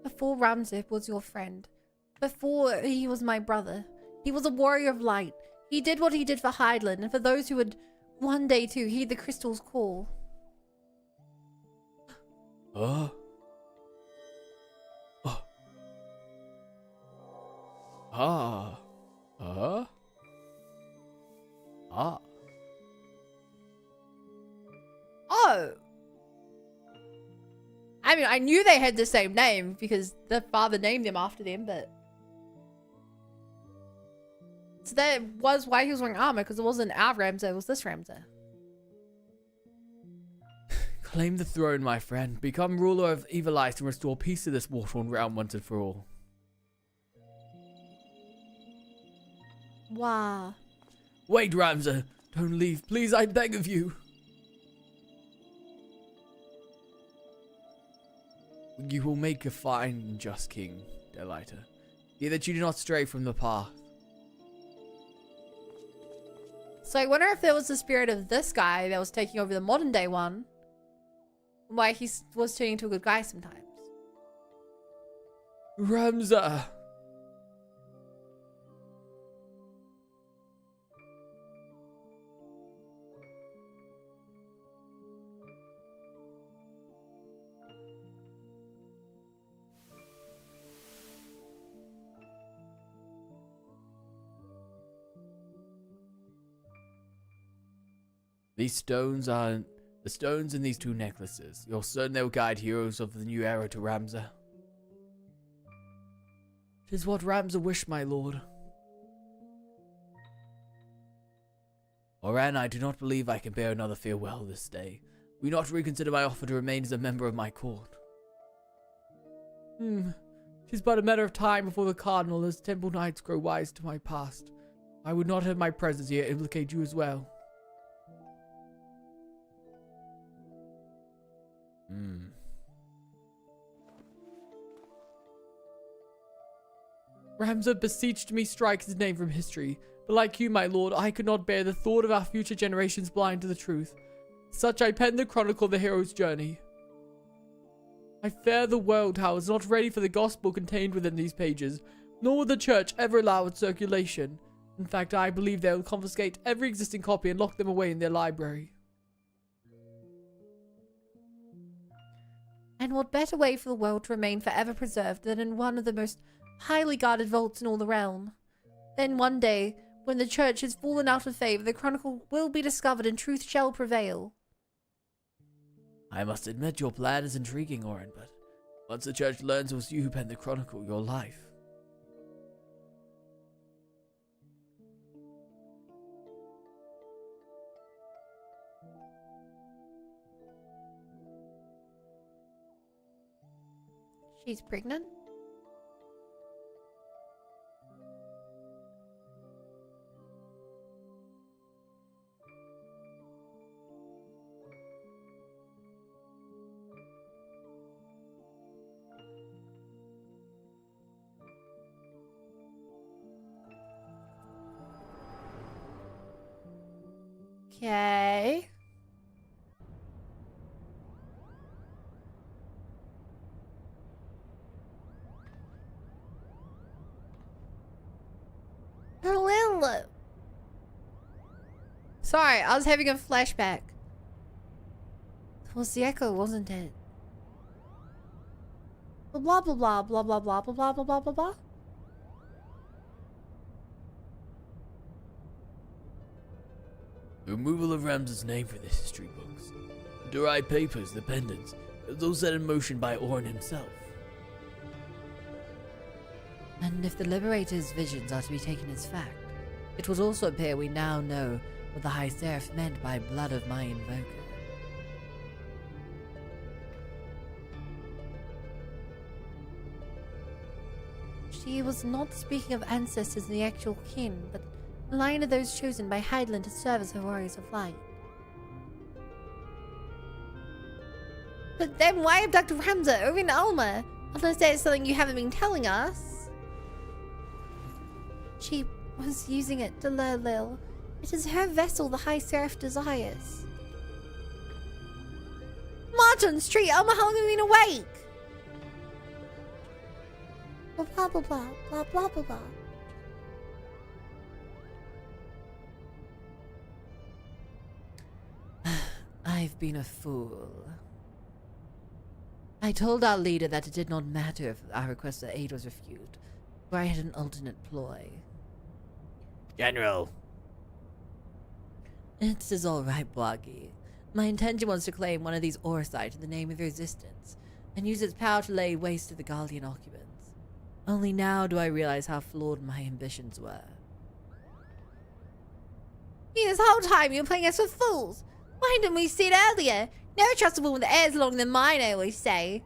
Speaker 6: Before Ramza was your friend, before he was my brother, he was a warrior of light.
Speaker 1: He did what he did for Hydeland, and for those who would one day too heed the crystal's call.
Speaker 3: Oh. Ah. Ah. Ah.
Speaker 1: Oh! I mean, I knew they had the same name because their father named them after them, but... So that was why he was wearing armor, because it wasn't our Ramsay, it was this Ramsay.
Speaker 3: Claim the throne, my friend. Become ruler of Evil Ice and restore peace to this war-torn realm once and for all.
Speaker 1: Wow.
Speaker 3: Wait, Ramsay. Don't leave. Please, I beg of you. You will make a fine and just king, Delita. See that you do not stray from the path.
Speaker 1: So I wonder if there was the spirit of this guy that was taking over the modern day one. Why he was turning into a good guy sometimes.
Speaker 3: Ramsay. These stones are the stones in these two necklaces. You're certain they will guide heroes of the new era to Ramsay. 'Tis what Ramsay wished, my lord. Oran, I do not believe I can bear another farewell this day. Will you not reconsider my offer to remain as a member of my court? 'Tis but a matter of time before the cardinal as temple knights grow wise to my past. I would not have my presence here implicate you as well. Ramsay beseeched me strike his name from history, but like you, my lord, I could not bear the thought of our future generations blind to the truth. Such I penned the chronicle of the hero's journey. I fear the world, however, is not ready for the gospel contained within these pages, nor will the church ever allow its circulation. In fact, I believe they will confiscate every existing copy and lock them away in their library.
Speaker 1: And what better way for the world to remain forever preserved than in one of the most highly guarded vaults in all the realm? Then one day, when the church has fallen out of favor, the chronicle will be discovered and truth shall prevail.
Speaker 3: I must admit your plan is intriguing, Oren, but once the church learns it was you who penned the chronicle, your life.
Speaker 1: She's pregnant? Okay. Hello. Sorry, I was having a flashback. It was the echo, wasn't it? Blah blah blah blah blah blah blah blah blah blah blah blah.
Speaker 3: The removal of Ramsay's name from the history books. The derived papers, the pendants, it was all set in motion by Oren himself.
Speaker 2: And if the Liberator's visions are to be taken as fact, it would also appear we now know what the High Seraph meant by blood of my invoker.
Speaker 1: She was not speaking of ancestors in the actual kin, but a line of those chosen by Hydeland to serve as her warriors of light. But then why abduct Ramsay over in Alma? Unless that's something you haven't been telling us. She was using it to lure Lil. It is her vessel the High Seraph desires. Martin Street, Alma, how long have you been awake? Blah blah blah blah blah blah blah blah.
Speaker 2: I've been a fool. I told our leader that it did not matter if our request for aid was refused, for I had an alternate ploy.
Speaker 8: General,
Speaker 2: It is all right, Bwagi. My intention was to claim one of these ore sites in the name of resistance, and use its power to lay waste to the Guardian occupants. Only now do I realize how flawed my ambitions were.
Speaker 6: This whole time you were playing us for fools. Why didn't we see it earlier? Never trust a woman with airs longer than mine, I always say.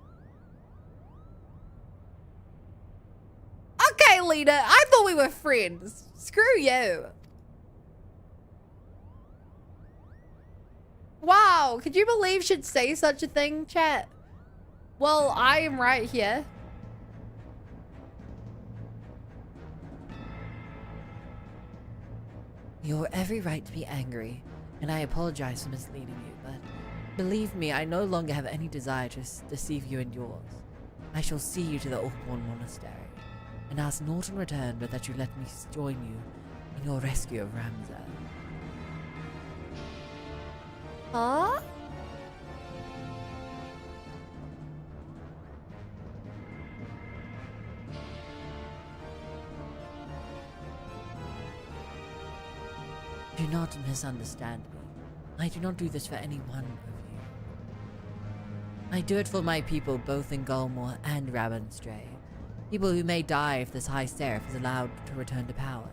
Speaker 1: Okay, leader. I thought we were friends. Screw you. Wow, could you believe she'd say such a thing, chat? Well, I am right here.
Speaker 2: You have every right to be angry, and I apologize for misleading you, but believe me, I no longer have any desire to deceive you and yours. I shall see you to the Oakbourne Monastery, and ask naught in return but that you let me join you in your rescue of Ramza.
Speaker 6: Huh?
Speaker 2: Do not misunderstand me. I do not do this for any one of you. I do it for my people both in Gulmore and Rabanstray. People who may die if this High Seraph is allowed to return to power.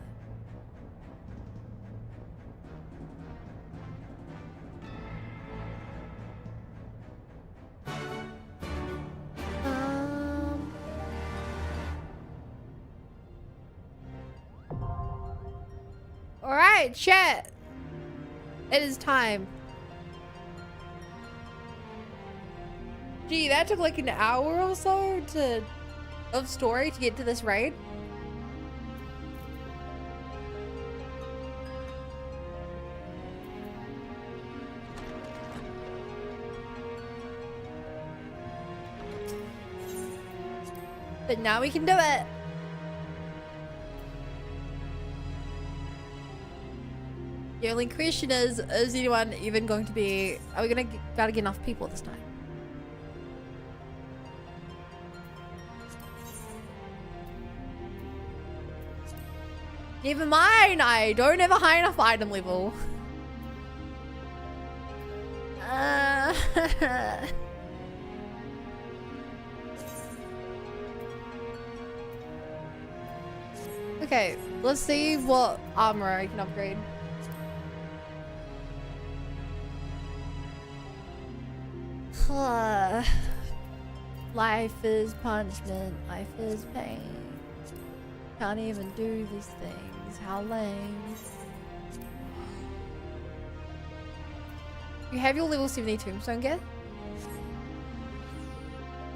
Speaker 1: Alright, chat. It is time. Gee, that took like an hour or so of story to get to this raid. But now we can do it. The only question is anyone even going to be... Are we going to about to get enough people this time? Never mind, I don't have a high enough item level. Okay, let's see what armor I can upgrade. Life is punishment, life is pain. Can't even do these things, how lame. You have your level 70 tombstone gear?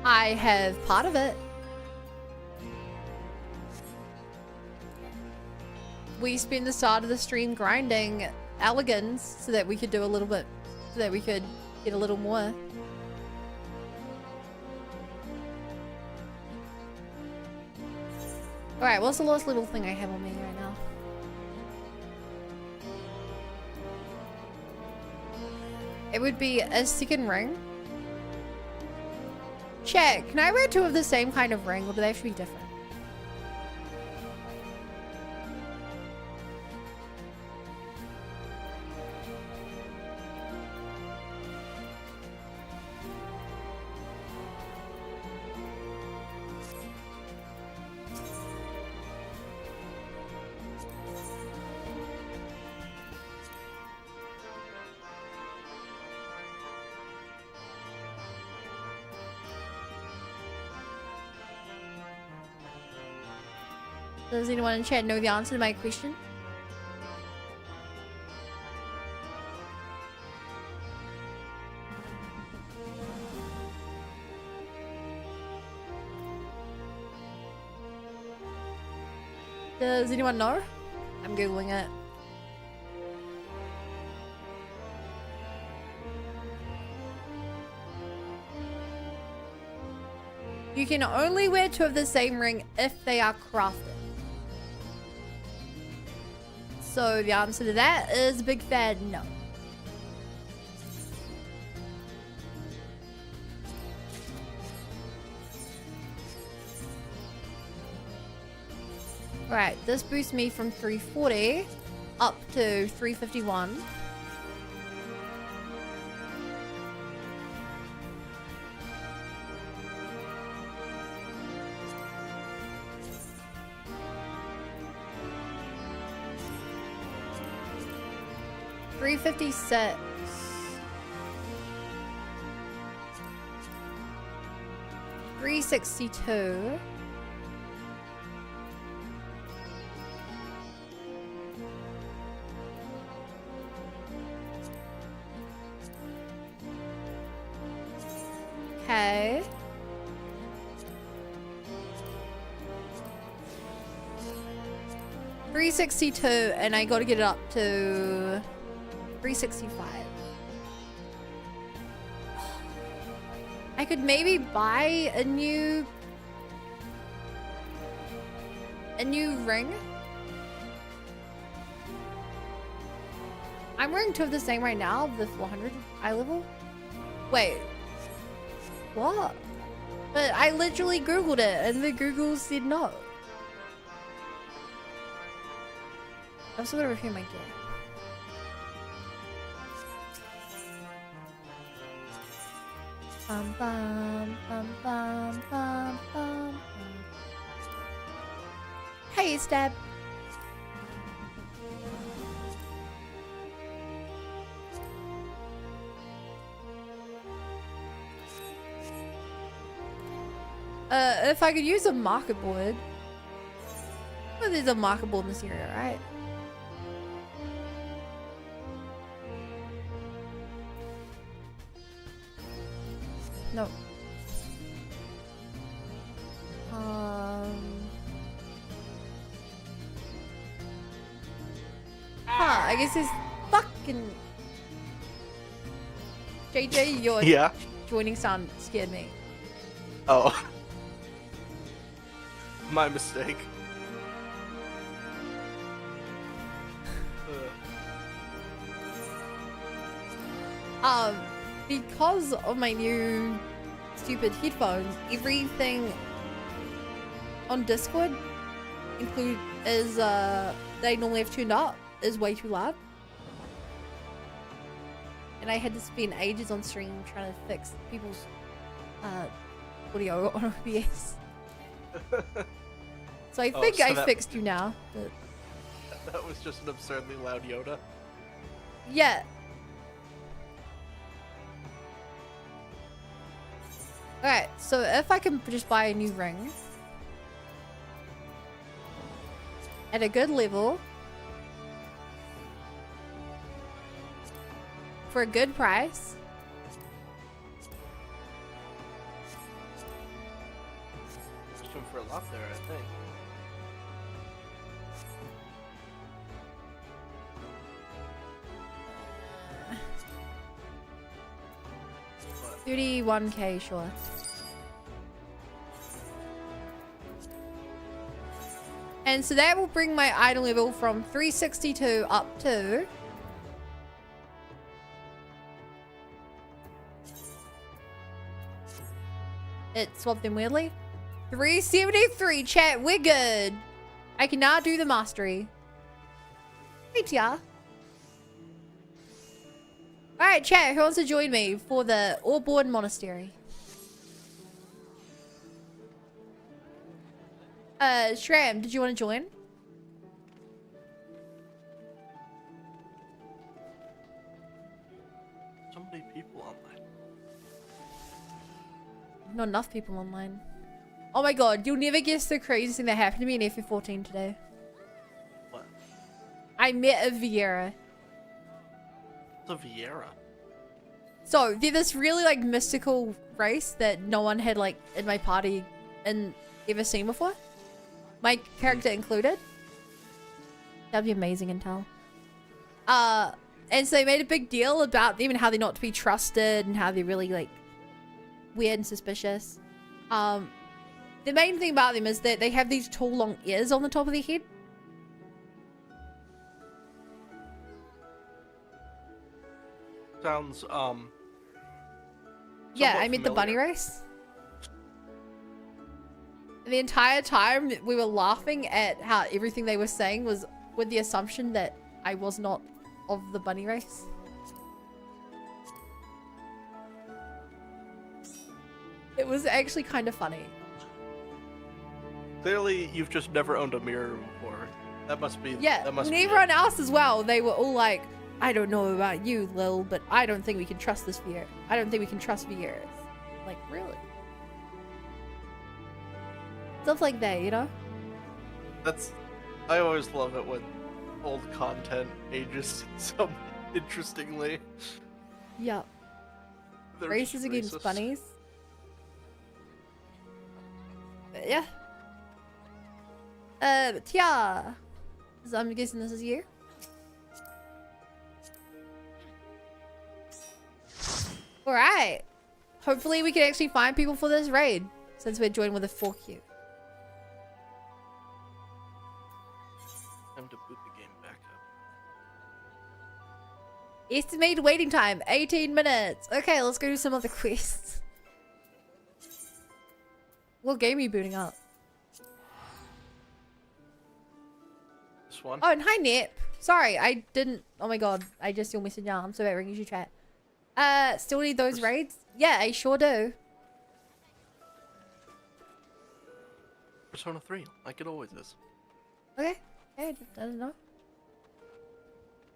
Speaker 1: I have part of it. We spent the start of the stream grinding elegance so that we could do a little bit, so that we could get a little more. Alright, what's the lowest level thing I have on me right now? It would be a second ring. Check, can I wear two of the same kind of ring or do they have to be different? Does anyone in chat know the answer to my question? Does anyone know? I'm googling it. You can only wear two of the same ring if they are crafted. So the answer to that is a big fat no. Right, this boosts me from 340 up to 351. $356. $362. Okay. $362, and I gotta get it up to $365. I could maybe buy a new ring. I'm wearing two of the same right now, the 400 eye level. Wait. What? But I literally Googled it and the Google said no. I'm still gonna repair my gear. Bum, bum, bum, bum, bum, bum. Hey, Stab. If I could use a market board. Well, there's a market board in this area, right? No. I guess it's fucking JJ, your joining sound scared me.
Speaker 10: Oh. My mistake.
Speaker 1: Because of my new stupid headphones, everything on Discord is they normally have tuned up is way too loud. And I had to spend ages on stream trying to fix people's audio on OBS. So I think I fixed you now. But...
Speaker 10: That was just an absurdly loud Yoda.
Speaker 1: Yeah. Alright, so if I can just buy a new ring at a good level for a good price.
Speaker 10: There's room for a lot there, I think.
Speaker 1: What? 31k, sure. And so that will bring my item level from 362 up to... It swapped them weirdly. 373, chat, we're good. I can now do the mastery. Hey, Tia. Alright, chat, who wants to join me for the Orborn Monastery? Shram, did you want to join?
Speaker 10: So many people online.
Speaker 1: Not enough people online. Oh my god, you'll never guess the craziest thing that happened to me in FF14 today.
Speaker 10: What?
Speaker 1: I met a Vieira.
Speaker 10: What's a Vieira?
Speaker 1: So, they're this really, like, mystical race that no one had, like, in my party ever seen before. My character included. That'd be amazing intel. And so they made a big deal about them and how they're not to be trusted and how they're really, like, weird and suspicious. The main thing about them is that they have these tall, long ears on the top of their head.
Speaker 10: Sounds,
Speaker 1: yeah, I
Speaker 10: mean
Speaker 1: met the bunny race. The entire time we were laughing at how everything they were saying was with the assumption that I was not of the bunny race. It was actually kind of funny.
Speaker 10: Clearly, you've just never owned a mirror before. That must be.
Speaker 1: Yeah,
Speaker 10: That must
Speaker 1: and
Speaker 10: be
Speaker 1: everyone
Speaker 10: it.
Speaker 1: else as well. They were all like, I don't know about you, Lil, but I don't think we can trust this Viera. I don't think we can trust Vieras. Like, really? Stuff like that, you know?
Speaker 10: That's. I always love it when old content ages so interestingly.
Speaker 1: Yeah.
Speaker 10: They're
Speaker 1: Races
Speaker 10: just
Speaker 1: against
Speaker 10: racist.
Speaker 1: bunnies. But yeah. But yeah. So I'm guessing this is you. Alright. Hopefully we can actually find people for this raid. Since we're joined with a 4Q.
Speaker 10: Time to boot the game back up.
Speaker 1: Estimated waiting time, 18 minutes. Okay, let's go do some other quests. What game are you booting up?
Speaker 10: This one.
Speaker 1: Oh, and hi, Nip. Sorry, I didn't. Oh my god, I just saw message now. I'm so bad ringing you chat. Still need those raids? Yeah, I sure do.
Speaker 10: Persona 3, like it always is.
Speaker 1: Okay. I don't know.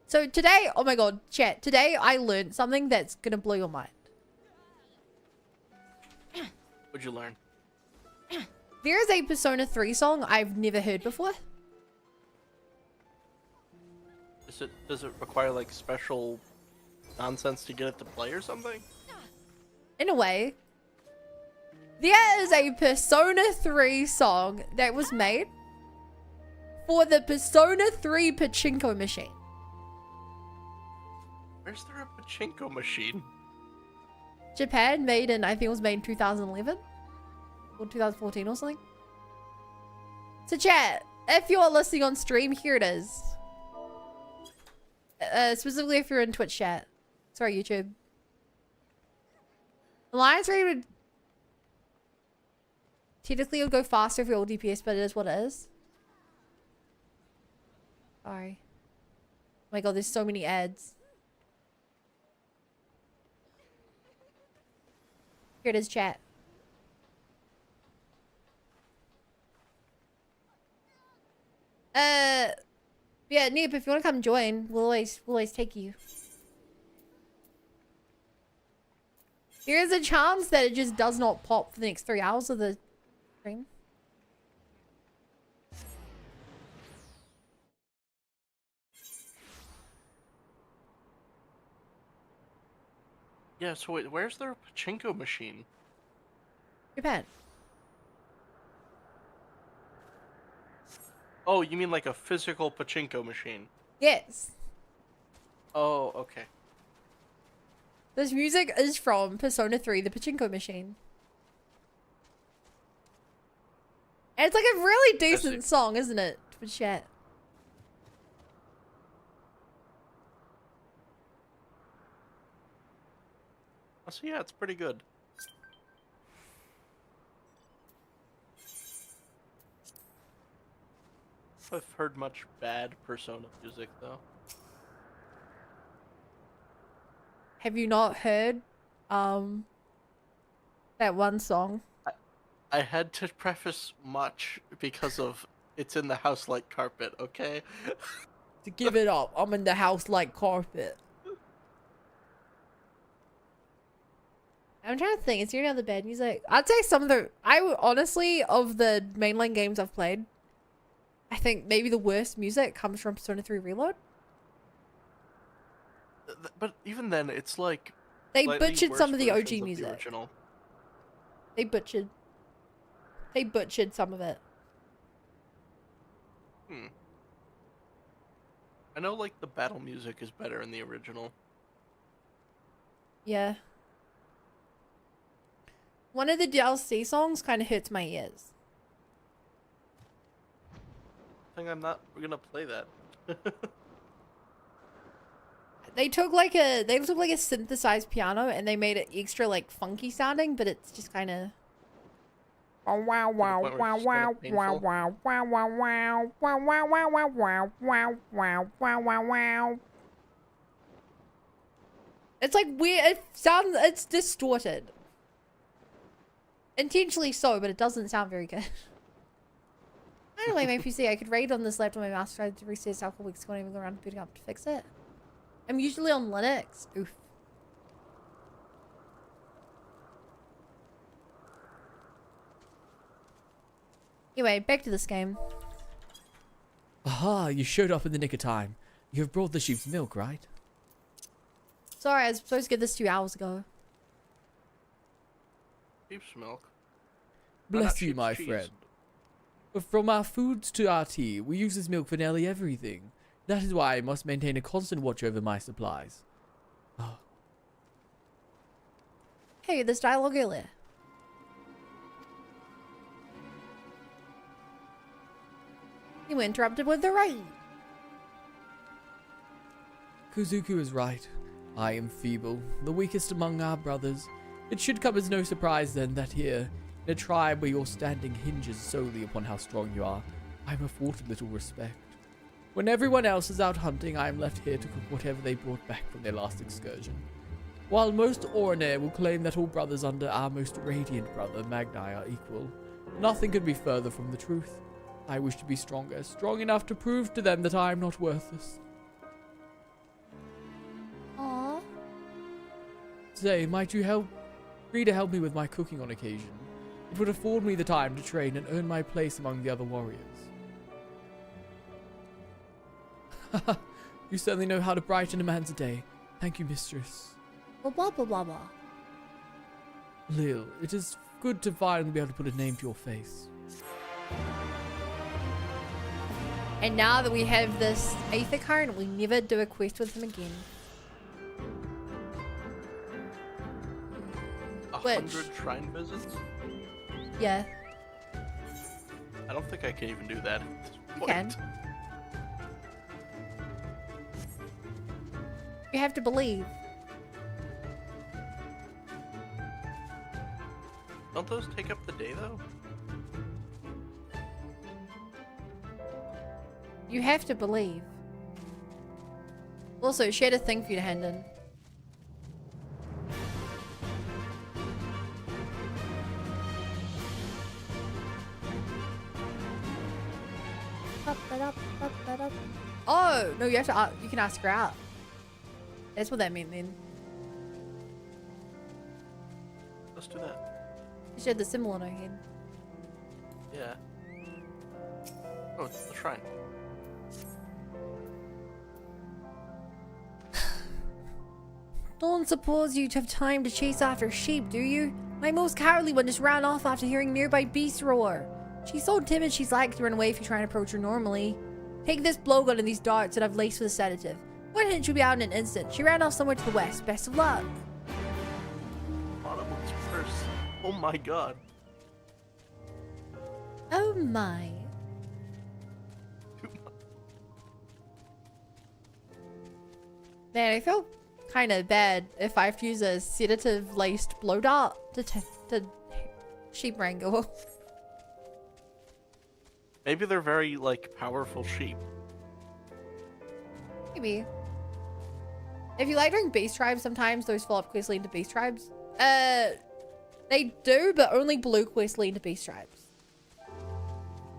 Speaker 1: So today, oh my god, chat. Today I learned something that's gonna blow your mind.
Speaker 10: What'd you learn?
Speaker 1: There is a Persona 3 song I've never heard before.
Speaker 10: Does it require like special nonsense to get it to play or something?
Speaker 1: In a way. There is a Persona 3 song that was made for the Persona 3 pachinko machine.
Speaker 10: Where's there a pachinko machine?
Speaker 1: Japan made in, I think it was made in 2011 or 2014 or something. So chat, if you're listening on stream, here it is. Specifically if you're in Twitch chat. Sorry, YouTube. Alliance raid would technically it would go faster if you're all DPS, but it is what it is. Sorry. Oh my god, there's so many ads. Here it is, chat. Yeah, Nip, if you want to come join, we'll always take you. There is a chance that it just does not pop for the next 3 hours of the stream.
Speaker 10: Yeah, so wait, where's there a pachinko machine?
Speaker 1: Japan.
Speaker 10: Oh, you mean like a physical pachinko machine?
Speaker 1: Yes.
Speaker 10: Oh, okay.
Speaker 1: This music is from Persona 3, the pachinko machine. And it's like a really decent song, isn't it? For chat.
Speaker 10: Oh, so yeah, it's pretty good. I've heard much bad Persona music though.
Speaker 1: Have you not heard that one song?
Speaker 10: I had to preface much because of it's in the house like carpet, okay?
Speaker 1: To give it up, I'm in the house like carpet. I'm trying to think, is there any other bad music? I'd say some of the honestly, of the mainline games I've played, I think maybe the worst music comes from Persona 3 Reload.
Speaker 10: But even then, it's like
Speaker 1: They
Speaker 10: slightly
Speaker 1: butchered
Speaker 10: worse
Speaker 1: some of the OG
Speaker 10: versions of
Speaker 1: music.
Speaker 10: original.
Speaker 1: They butchered some of it.
Speaker 10: I know, like, the battle music is better in the original.
Speaker 1: Yeah. One of the DLC songs kind of hurts my ears.
Speaker 10: I think I'm not gonna play that.
Speaker 1: They took like a synthesized piano and they made it extra like funky sounding, but it's just kind of
Speaker 10: To the point where it's just kind of painful.
Speaker 1: It's like weird. It sounds. It's distorted. Intentionally so, but it doesn't sound very good. Anyway, my PC, I could raid on this laptop. My mouse tried to reset itself a couple weeks ago and even go around booting up to fix it. I'm usually on Linux. Oof. Anyway, back to this game.
Speaker 3: Aha, you showed up in the nick of time. You have brought the sheep's milk, right?
Speaker 1: Sorry, I was supposed to get this 2 hours ago.
Speaker 10: Sheep's milk.
Speaker 3: Bless
Speaker 10: not
Speaker 3: you,
Speaker 10: sheep's
Speaker 3: my
Speaker 10: cheese.
Speaker 3: friend. From our foods to our tea, we use this milk for nearly everything. That is why I must maintain a constant watch over my supplies. Oh,
Speaker 1: Hey, this dialogue earlier. You were interrupted with the raid.
Speaker 3: Kuzuku is right. I am feeble, the weakest among our brothers. It should come as no surprise then that here, in a tribe where your standing hinges solely upon how strong you are, I am afforded little respect. When everyone else is out hunting, I am left here to cook whatever they brought back from their last excursion. While most Oranair will claim that all brothers under our most radiant brother, Magni, are equal, nothing could be further from the truth. I wish to be stronger, strong enough to prove to them that I am not worthless.
Speaker 1: Aww.
Speaker 3: Say, might you help? Free to help me with my cooking on occasion. It would afford me the time to train and earn my place among the other warriors. You certainly know how to brighten a man's day. Thank you, mistress.
Speaker 1: Blah blah blah blah blah.
Speaker 3: Lil, it is good to finally be able to put a name to your face.
Speaker 1: And now that we have this Aether current, we never do a quest with him again.
Speaker 10: 100 shrine visits?
Speaker 1: Yeah,
Speaker 10: I don't think I can even do that at this
Speaker 1: you
Speaker 10: point.
Speaker 1: can. You have to believe.
Speaker 10: Don't those take up the day though?
Speaker 1: You have to believe. Also, she had a thing for you to hand in. Oh, no, you have to, you can ask her out. That's what that meant then.
Speaker 10: Let's do that.
Speaker 1: She had the symbol on her head.
Speaker 10: Yeah. Oh, it's the shrine.
Speaker 6: Don't suppose you'd have time to chase after sheep, do you? My most cowardly one just ran off after hearing nearby beast roar. She's so timid she's like to run away if you try and approach her normally. Take this blowgun and these darts that I've laced with a sedative. One hit she'll be out in an instant. She ran off somewhere to the west. Best of luck.
Speaker 10: Audibles first. Oh my god.
Speaker 6: Oh my.
Speaker 1: Man, I feel kind of bad if I have to use a sedative laced blow dart to sheep wrangle.
Speaker 10: Maybe they're very, like, powerful sheep.
Speaker 1: Maybe. If you like doing beast tribes, sometimes those follow-up quests lead to beast tribes. They do, but only blue quests lead to beast tribes.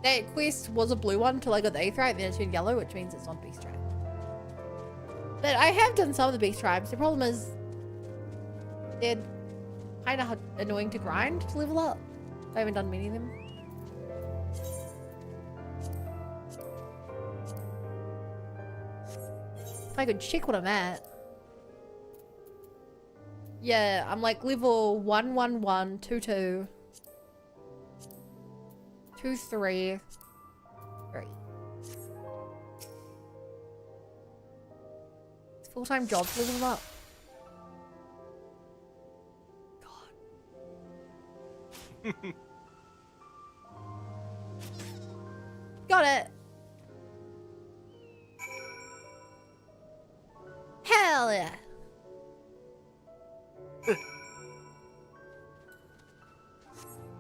Speaker 1: That quest was a blue one until I got the Aetherite, then it turned yellow, which means it's not beast tribe. But I have done some of the beast tribes. The problem is they're kind of annoying to grind to level up. I haven't done many of them. If I could check what I'm at. Yeah, I'm like level 111, 22, 23, 3. It's full-time job to level them up. God. Got it. Hell yeah.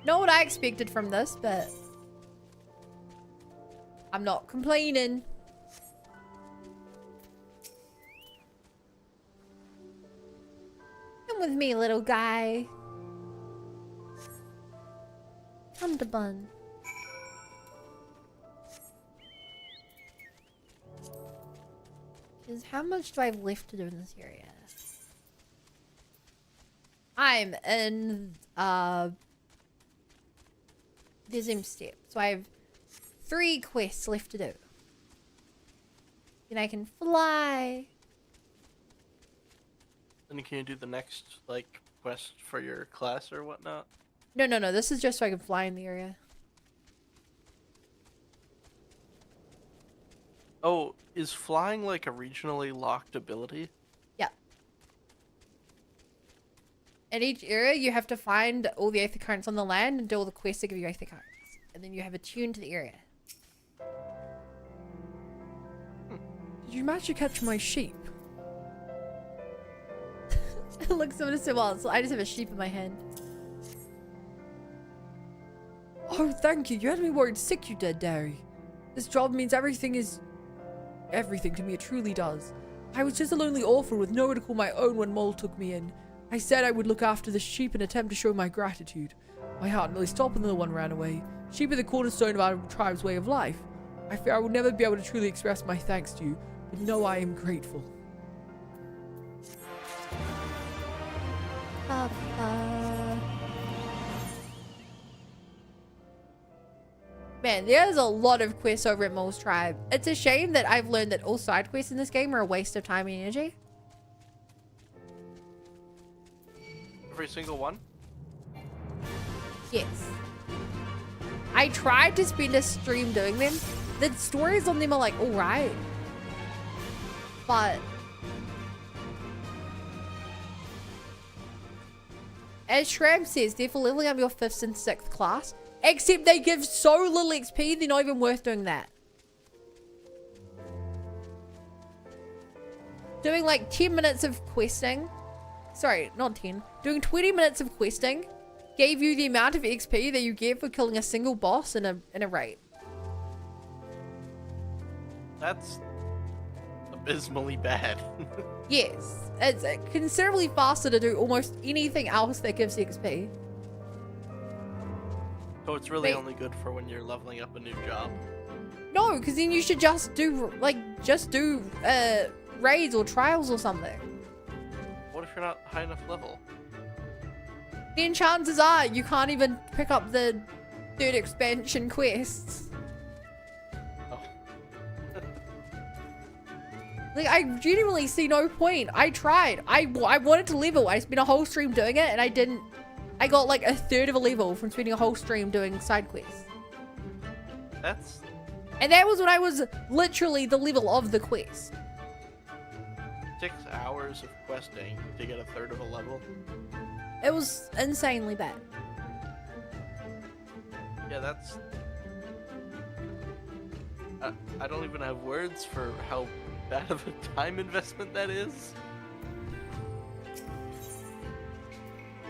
Speaker 1: Not what I expected from this, but I'm not complaining. Come with me, little guy. Come to Bun. Because how much do I have left to do in this area? I'm in the Zoom step. So I have 3 quests left to do. Then I can fly.
Speaker 10: Then can you do the next, like, quest for your class or whatnot?
Speaker 1: No, no, no. This is just so I can fly in the area.
Speaker 10: Oh, is flying like a regionally locked ability?
Speaker 1: Yeah. In each area, you have to find all the Aether Currents on the land and do all the quests that give you Aether Currents. And then you have a tune to the area.
Speaker 9: Did you manage to catch my sheep?
Speaker 1: It looks so well. So I just have a sheep in my hand.
Speaker 9: Oh, thank you. You had me worried sick, you dead dairy. This job means everything to me. It truly does. I was just a lonely orphan with nowhere to call my own when Mole took me in. I said I would look after the sheep and attempt to show my gratitude. My heart nearly stopped when the one ran away. Sheep are the cornerstone of our tribe's way of life. I fear I will never be able to truly express my thanks to you, but know I am grateful.
Speaker 1: Man, there's a lot of quests over at Mole's tribe. It's a shame that I've learned that all side quests in this game are a waste of time and energy.
Speaker 10: Every single one?
Speaker 1: Yes. I tried to spend a stream doing them. The stories on them are like alright. But as Shram says, they're for leveling up your 5th and 6th class. Except they give so little XP, they're not even worth doing that. Doing like 10 minutes of questing. Sorry, not 10. Doing 20 minutes of questing gave you the amount of XP that you get for killing a single boss in a raid.
Speaker 10: That's abysmally bad.
Speaker 1: Yes, it's considerably faster to do almost anything else that gives XP.
Speaker 10: So it's really
Speaker 1: Wait.
Speaker 10: only good for when you're leveling up a new job.
Speaker 1: No, because then you should just do raids or trials or something.
Speaker 10: What if you're not high enough level?
Speaker 1: Then chances are you can't even pick up the 3rd expansion quests.
Speaker 10: Oh.
Speaker 1: Like, I genuinely see no point. I tried. I wanted to level. I spent a whole stream doing it and I didn't. I got like 1/3 of a level from spending a whole stream doing side quests.
Speaker 10: That's...
Speaker 1: And that was when I was literally the level of the quest.
Speaker 10: 6 hours of questing to get 1/3 of a level.
Speaker 1: It was insanely bad.
Speaker 10: Yeah, that's... I don't even have words for how bad of a time investment that is.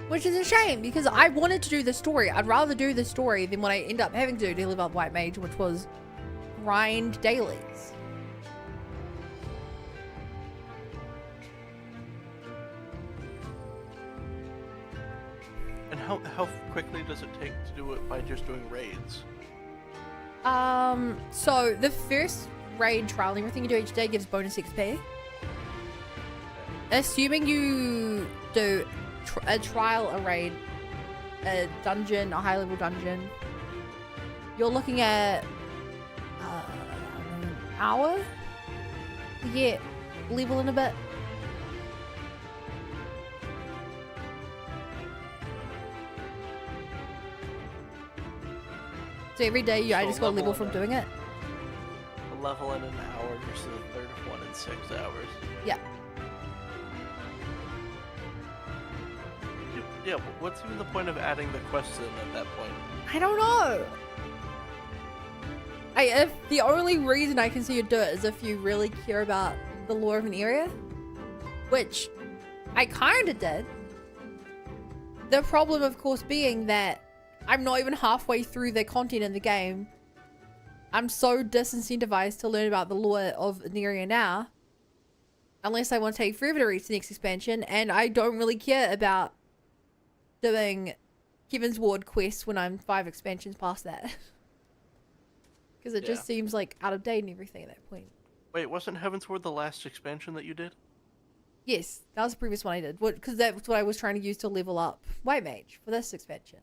Speaker 1: Which is a shame, because I wanted to do the story. I'd rather do the story than what I end up having to do to live up White Mage, which was grind dailies.
Speaker 10: And how quickly does it take to do it by just doing raids?
Speaker 1: So the first raid trial and everything you do each day gives bonus XP. Assuming you do a trial, a raid, a dungeon, a high level dungeon, you're looking at an hour to get level in a bit. So every day I
Speaker 10: So
Speaker 1: just got a level
Speaker 10: level
Speaker 1: from
Speaker 10: in
Speaker 1: doing it.
Speaker 10: A level in an hour versus 1/3 of one in 6 hours.
Speaker 1: Yeah.
Speaker 10: Yeah, but what's even the point of adding the quests in at that point?
Speaker 1: I don't know. If the only reason I can see you do it is if you really care about the lore of an area, which I kind of did. The problem, of course, being that I'm not even halfway through the content in the game. I'm so disincentivized to learn about the lore of Neria now. Unless I want to take forever to reach the next expansion, and I don't really care about doing Kevin's Ward quest when I'm 5 expansions past that. Because it just seems like out of date and everything at that point.
Speaker 10: Wait, wasn't Heaven's Ward the last expansion that you did?
Speaker 1: Yes, that was the previous one I did. Because that's what I was trying to use to level up White Mage for this expansion.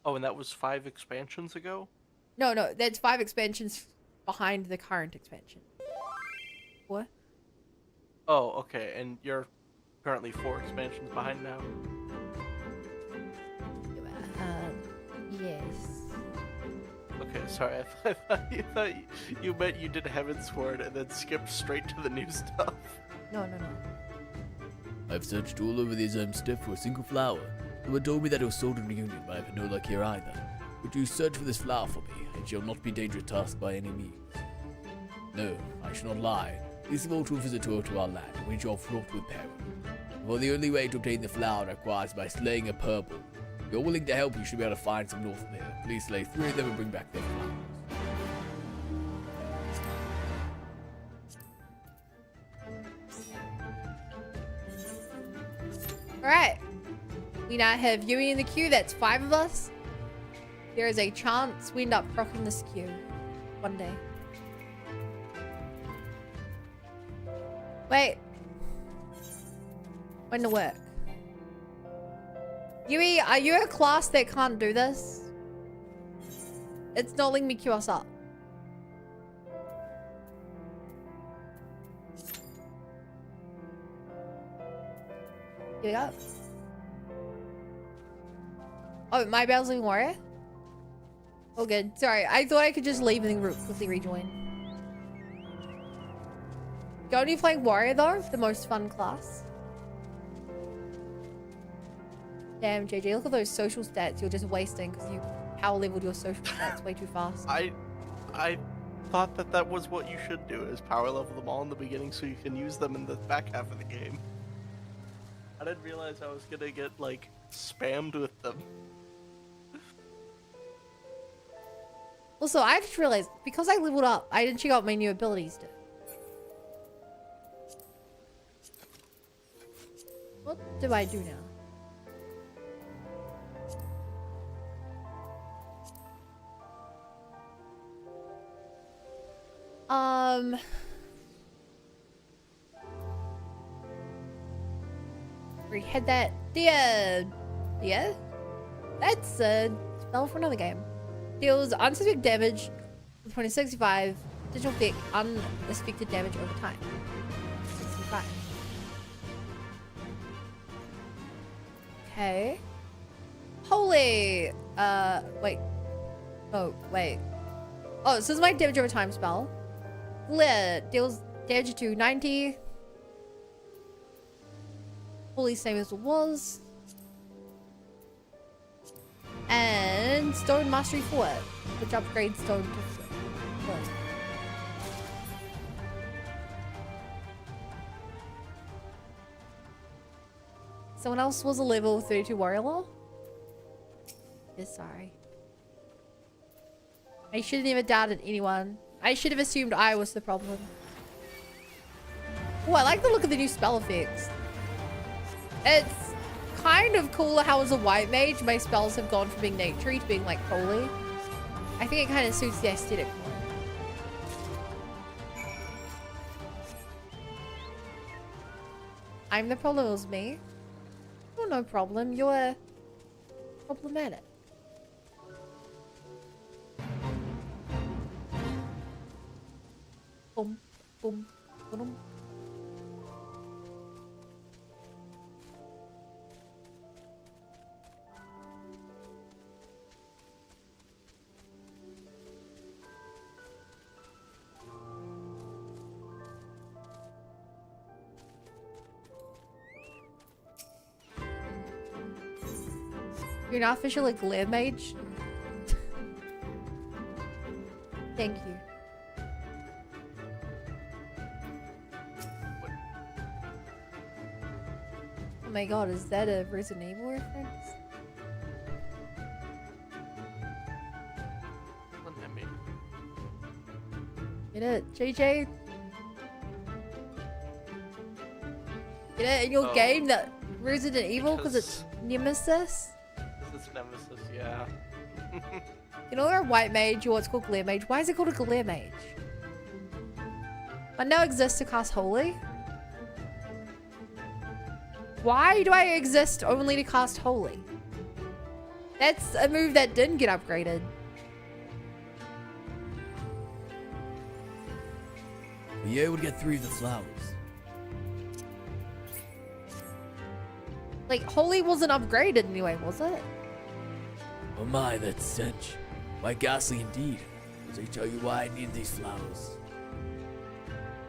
Speaker 10: Oh, and that was 5 expansions ago?
Speaker 1: No, that's 5 expansions behind the current expansion. What?
Speaker 10: Oh, okay, and you're currently 4 expansions behind now?
Speaker 1: Yes.
Speaker 10: Okay, sorry, I thought you meant you did Heaven's Ward and then skipped straight to the new stuff.
Speaker 1: No.
Speaker 5: I've searched all over this steppe for a single flower. Someone told me that it was sold in the Union, but I've had no luck here either. Would you search for this flower for me? It shall not be a dangerous task by any means. No, I shall not lie. This vault will visit to our land, which are fraught with peril. For the only way to obtain the flower requires by slaying a purple. If you're willing to help, you should be able to find some north of here. Please slay 3 of them and bring back their flowers.
Speaker 1: Alright. We now have Yui in the queue. That's 5 of us. There is a chance we end up rocking this queue one day. Wait. When to work? Yui, are you a class that can't do this? It's not letting me queue us up. Here we go. Oh, my Battle's Warrior? Oh, good. Sorry, I thought I could just leave and then quickly rejoin. Don't you play Warrior though? The most fun class. Damn, JJ, look at those social stats you're just wasting because you power leveled your social stats way too fast.
Speaker 10: I thought that was what you should do, is power level them all in the beginning so you can use them in the back half of the game. I didn't realize I was gonna get, like, spammed with them.
Speaker 1: Also, I just realized, because I leveled up, I didn't check out my new abilities. What do I do now? We had that. Yeah. That's a spell for another game. Deals unspecific damage with 2065, digital effect, unexpected damage over time. 65. Okay. Holy! Wait. Oh, wait. Oh, so this is my damage over time spell. Glare deals damage to 90. Holy, same as it was. And Stone Mastery 4, which upgrades Stone to 4. Someone else was a level 32 warrior law? Yes, sorry. I should have never doubted anyone. I should have assumed I was the problem. Oh, I like the look of the new spell effects. It's kind of cool how as a white mage, my spells have gone from being naturey to being like holy. I think it kind of suits the aesthetic more. I'm the problem, it was me. Oh, no problem. You're problematic. Boom, boom, boom. You're not officially glare mage? Thank you. Oh my god, is that a Resident Evil reference? Get it, JJ? Get it in your game that Resident Evil because it's Nemesis?
Speaker 10: It's Nemesis, yeah.
Speaker 1: You know, a white mage or what's called glare mage. Why is it called a glare mage? I now exist to cast holy. Why do I exist only to cast holy? That's a move that didn't get upgraded.
Speaker 5: Were you able to get through the flowers?
Speaker 1: Like, holy wasn't upgraded anyway, was it?
Speaker 5: Oh my, that stench. Why ghastly indeed. As I tell you why I need these flowers.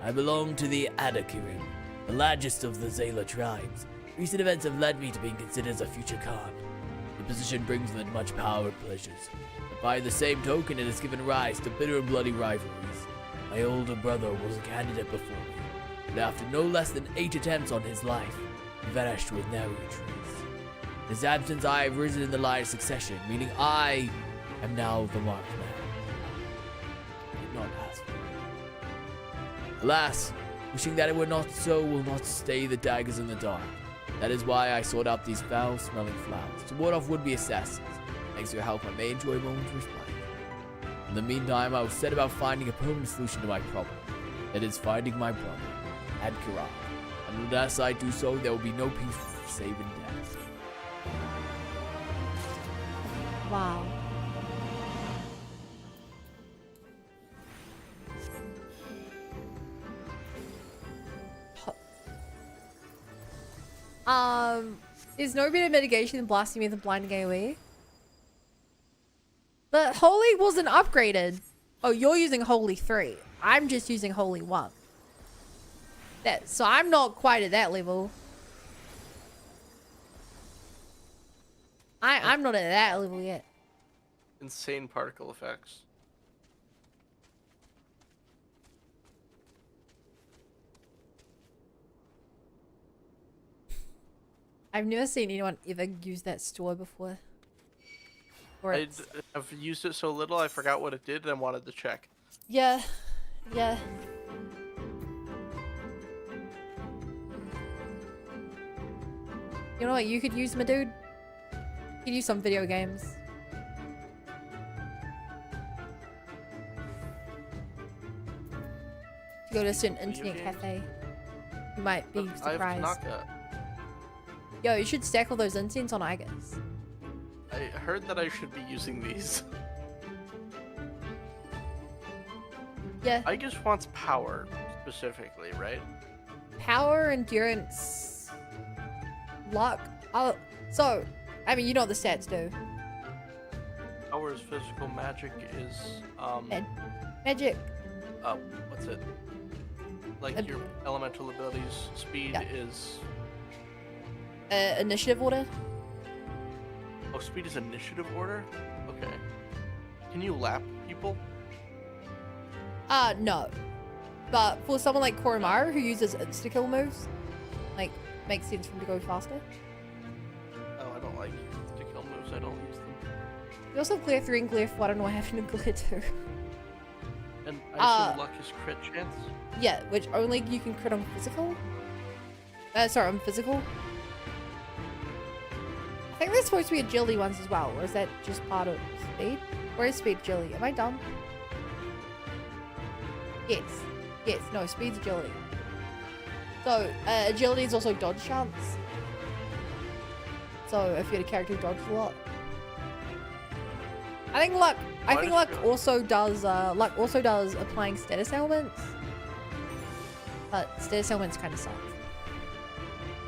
Speaker 5: I belong to the Adakirim, the largest of the Zayla tribes. Recent events have led me to being considered as a future Khan. The position brings with it much power and pleasures, but by the same token it has given rise to bitter and bloody rivalries. My older brother was a candidate before me, but after no less than 8 attempts on his life, he vanished with no trace. In his absence, I have risen in the line of succession, meaning I am now the marked man. I did not ask for it. Alas, wishing that it were not so will not stay the daggers in the dark. That is why I sought out these foul-smelling flowers, to ward off would-be assassins. Thanks to your help, I may enjoy a moment's respite. In the meantime, I will set about finding a permanent solution to my problem. That is, finding my brother, Adkiran. And unless I do so, there will be no peace save in death.
Speaker 1: Wow. There's no better mitigation than blasting me with a blinding AoE. But Holy wasn't upgraded. Oh, you're using Holy 3. I'm just using Holy 1. So I'm not quite at that level. I'm not at that level yet.
Speaker 10: Insane particle effects.
Speaker 1: I've never seen anyone ever use that store before.
Speaker 10: I've used it so little I forgot what it did and wanted to check.
Speaker 1: Yeah. Yeah. You know what you could use, my dude? You could use some video games. To go to an internet cafe. You might be surprised. Yo, you should stack all those incense on Igus.
Speaker 10: I heard that I should be using these.
Speaker 1: Yeah.
Speaker 10: Igus wants power, specifically, right?
Speaker 1: Power, endurance, luck. Oh, so, I mean, you know what the stats do.
Speaker 10: Power is physical, magic is,
Speaker 1: Magic.
Speaker 10: What's it? Like your elemental abilities. Speed is...
Speaker 1: Initiative order.
Speaker 10: Oh, speed is initiative order? Okay. Can you lap people?
Speaker 1: No. But for someone like Koromaru who uses insta-kill moves, like, makes sense for him to go faster.
Speaker 10: Oh, I don't like insta-kill moves. I don't use them.
Speaker 1: You also have Glare 3 and Glare 4. I don't know what happened to Glare 2.
Speaker 10: And I assume luck is crit chance?
Speaker 1: Yeah, which only you can crit on physical. Sorry, on physical. I think there's supposed to be agility ones as well, or is that just part of speed? Or is speed agility? Am I dumb? Yes. Yes, no, speed's agility. So, agility is also dodge chance. So, if you had a character who dodges a lot. I think luck also does applying status elements. But status elements kind of suck.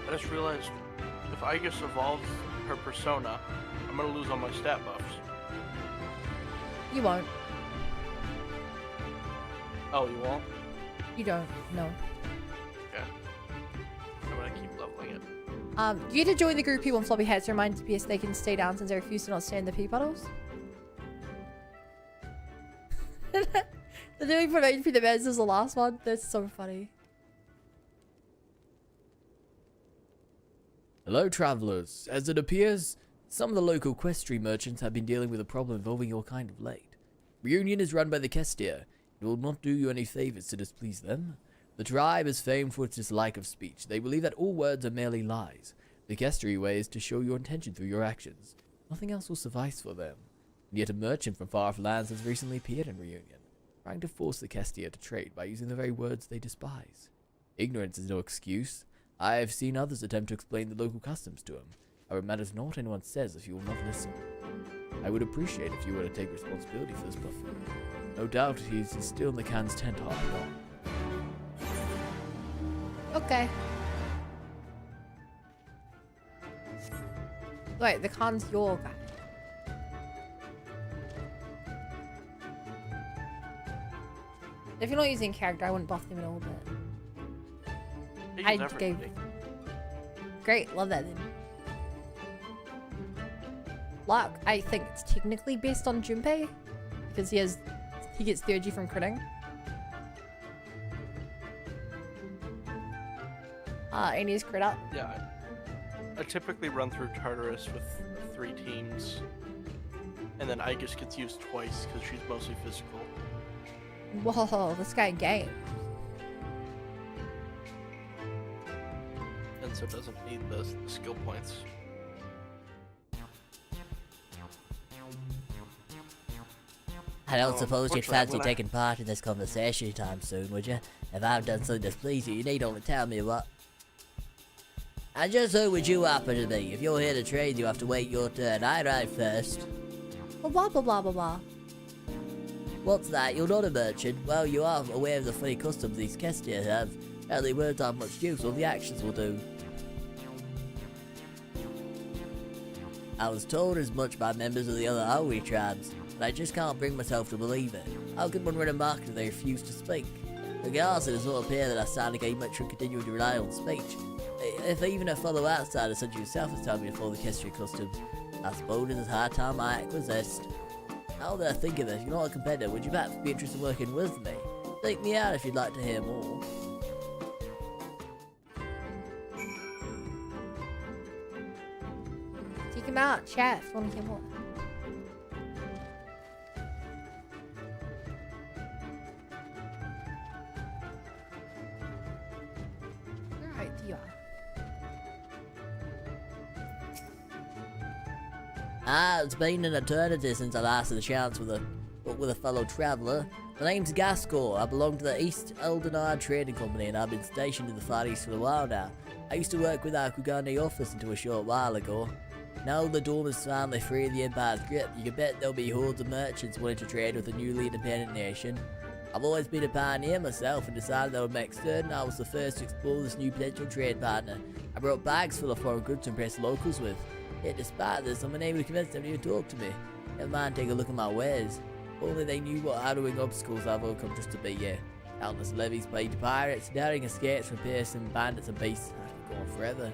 Speaker 10: I just realized if Igus evolves her persona, I'm gonna lose all my stat buffs.
Speaker 1: You won't.
Speaker 10: Oh, you won't?
Speaker 1: You don't. No.
Speaker 10: Okay. I'm gonna keep leveling it.
Speaker 1: Do you get to join the group people in floppy hats to remind DPS they can stay down since they refuse to not stay in the pee puddles? The doing for HP the best is the last one. That's so funny.
Speaker 5: Hello, travelers. As it appears, some of the local equestrian merchants have been dealing with a problem involving your kind of late. Reunion is run by the Kestir,
Speaker 3: It will not do you any favors to displease them. The tribe is famed for its dislike of speech. They believe that all words are merely lies. The Kestri way is to show your intention through your actions. Nothing else will suffice for them. And yet a merchant from far-off lands has recently appeared in Reunion, trying to force the Kestia to trade by using the very words they despise. Ignorance is no excuse. I have seen others attempt to explain the local customs to him. However, it matters not what anyone says if you will not listen. I would appreciate if you were to take responsibility for this buffoon. No doubt he's still in the Khan's tent harping on.
Speaker 1: Okay. Wait, the Khan's your guy. If you're not using character, I wouldn't buff them at all, but
Speaker 10: He's
Speaker 1: I
Speaker 10: everybody.
Speaker 1: gave. Great, love that then. Luck, I think it's technically based on Junpei because he gets 30 from critting. And he's crit up.
Speaker 10: Yeah, I typically run through Tartarus with 3 teams, and then Aegis gets used twice because she's mostly physical.
Speaker 1: Whoa, this guy game.
Speaker 10: And so doesn't need the skill points.
Speaker 2: I don't
Speaker 10: Oh,
Speaker 2: suppose you'd
Speaker 10: unfortunately,
Speaker 2: fancy
Speaker 10: when I-
Speaker 2: taking part in this conversation anytime soon, would you? If I've done something to displease you, you need only tell me what. And just who would you happen to be? If you're here to trade, you have to wait your turn. I arrive first.
Speaker 1: Blah blah blah blah blah blah.
Speaker 2: What's that? You're not a merchant? Well, you are aware of the funny customs these Kestia have. Apparently words aren't much use, all the actions will do. I was told as much by members of the other Aoi tribes, but I just can't bring myself to believe it. How can one run a market if they refuse to speak? Regardless, it does not appear that I stand to gain much from continuing to rely on speech. If even a fellow outsider such as yourself is telling me to follow the Kestri customs, I suppose it is a hard time I resist. Now that I think of it, if you're not a competitor, would you perhaps be interested in working with me? Take me out if you'd like to hear more.
Speaker 1: Take him out, chat. If you want to hear more. Alright, you are.
Speaker 2: It's been an eternity since I last had a chance with a fellow traveller. My name's Gascor. I belong to the East Eldenard Trading Company and I've been stationed in the Far East for a while now. I used to work with our Kugane office until a short while ago. Now the Dorm is finally free of the Empire's grip, you can bet there'll be hordes of merchants wanting to trade with a newly independent nation. I've always been a pioneer myself and decided I would make certain I was the first to explore this new potential trade partner. I brought bags full of foreign goods to impress locals with. Yet despite this, I'm unable to convince them to even talk to me. Never mind take a look at my wares. If only they knew what harrowing obstacles I've overcome just to be here. Countless levies paid to pirates, daring escapes from piercing bandits and beasts. I could go on forever.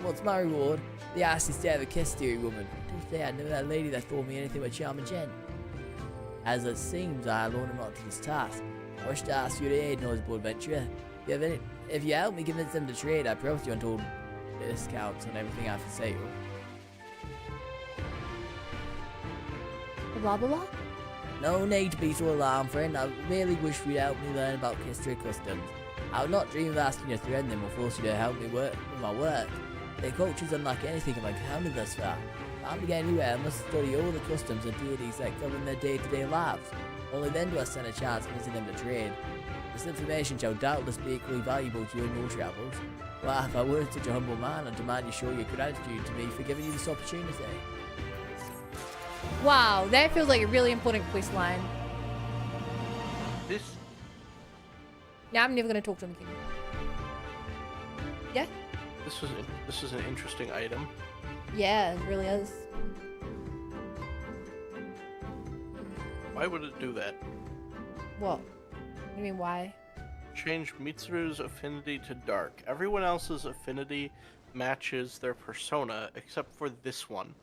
Speaker 2: What's my reward? The icy stare of a Kestiri woman. To say I'd never had a lady that thought me anything but charm and gent. As it seems, I alone am not to this task. I wish to ask you to aid, noticeable adventurer. If you help me convince them to trade, I promise you untold discounts on everything I have for sale.
Speaker 1: Blah blah blah.
Speaker 2: No need to be so alarmed, friend. I merely wish you'd help me learn about Kestri customs. I would not dream of asking you to threaten them or force you to help me work with my work. Their culture is unlike anything I've encountered thus far. If I'm to get anywhere, I must study all the customs and deities that govern their day-to-day lives. Only then do I stand a chance of visiting them to trade. This information shall doubtless be equally valuable to you in your travels. Well, if I were such a humble man, I'd demand you show your gratitude to me for giving you this opportunity.
Speaker 1: Wow, that feels like a really important quest line.
Speaker 10: This
Speaker 1: Now I'm never gonna talk to him again. Yeah?
Speaker 10: this is an interesting item.
Speaker 1: Yeah, it really is.
Speaker 10: Why would it do that?
Speaker 1: What? You mean why?
Speaker 10: Change Mitsuru's affinity to dark. Everyone else's affinity matches their persona except for this one.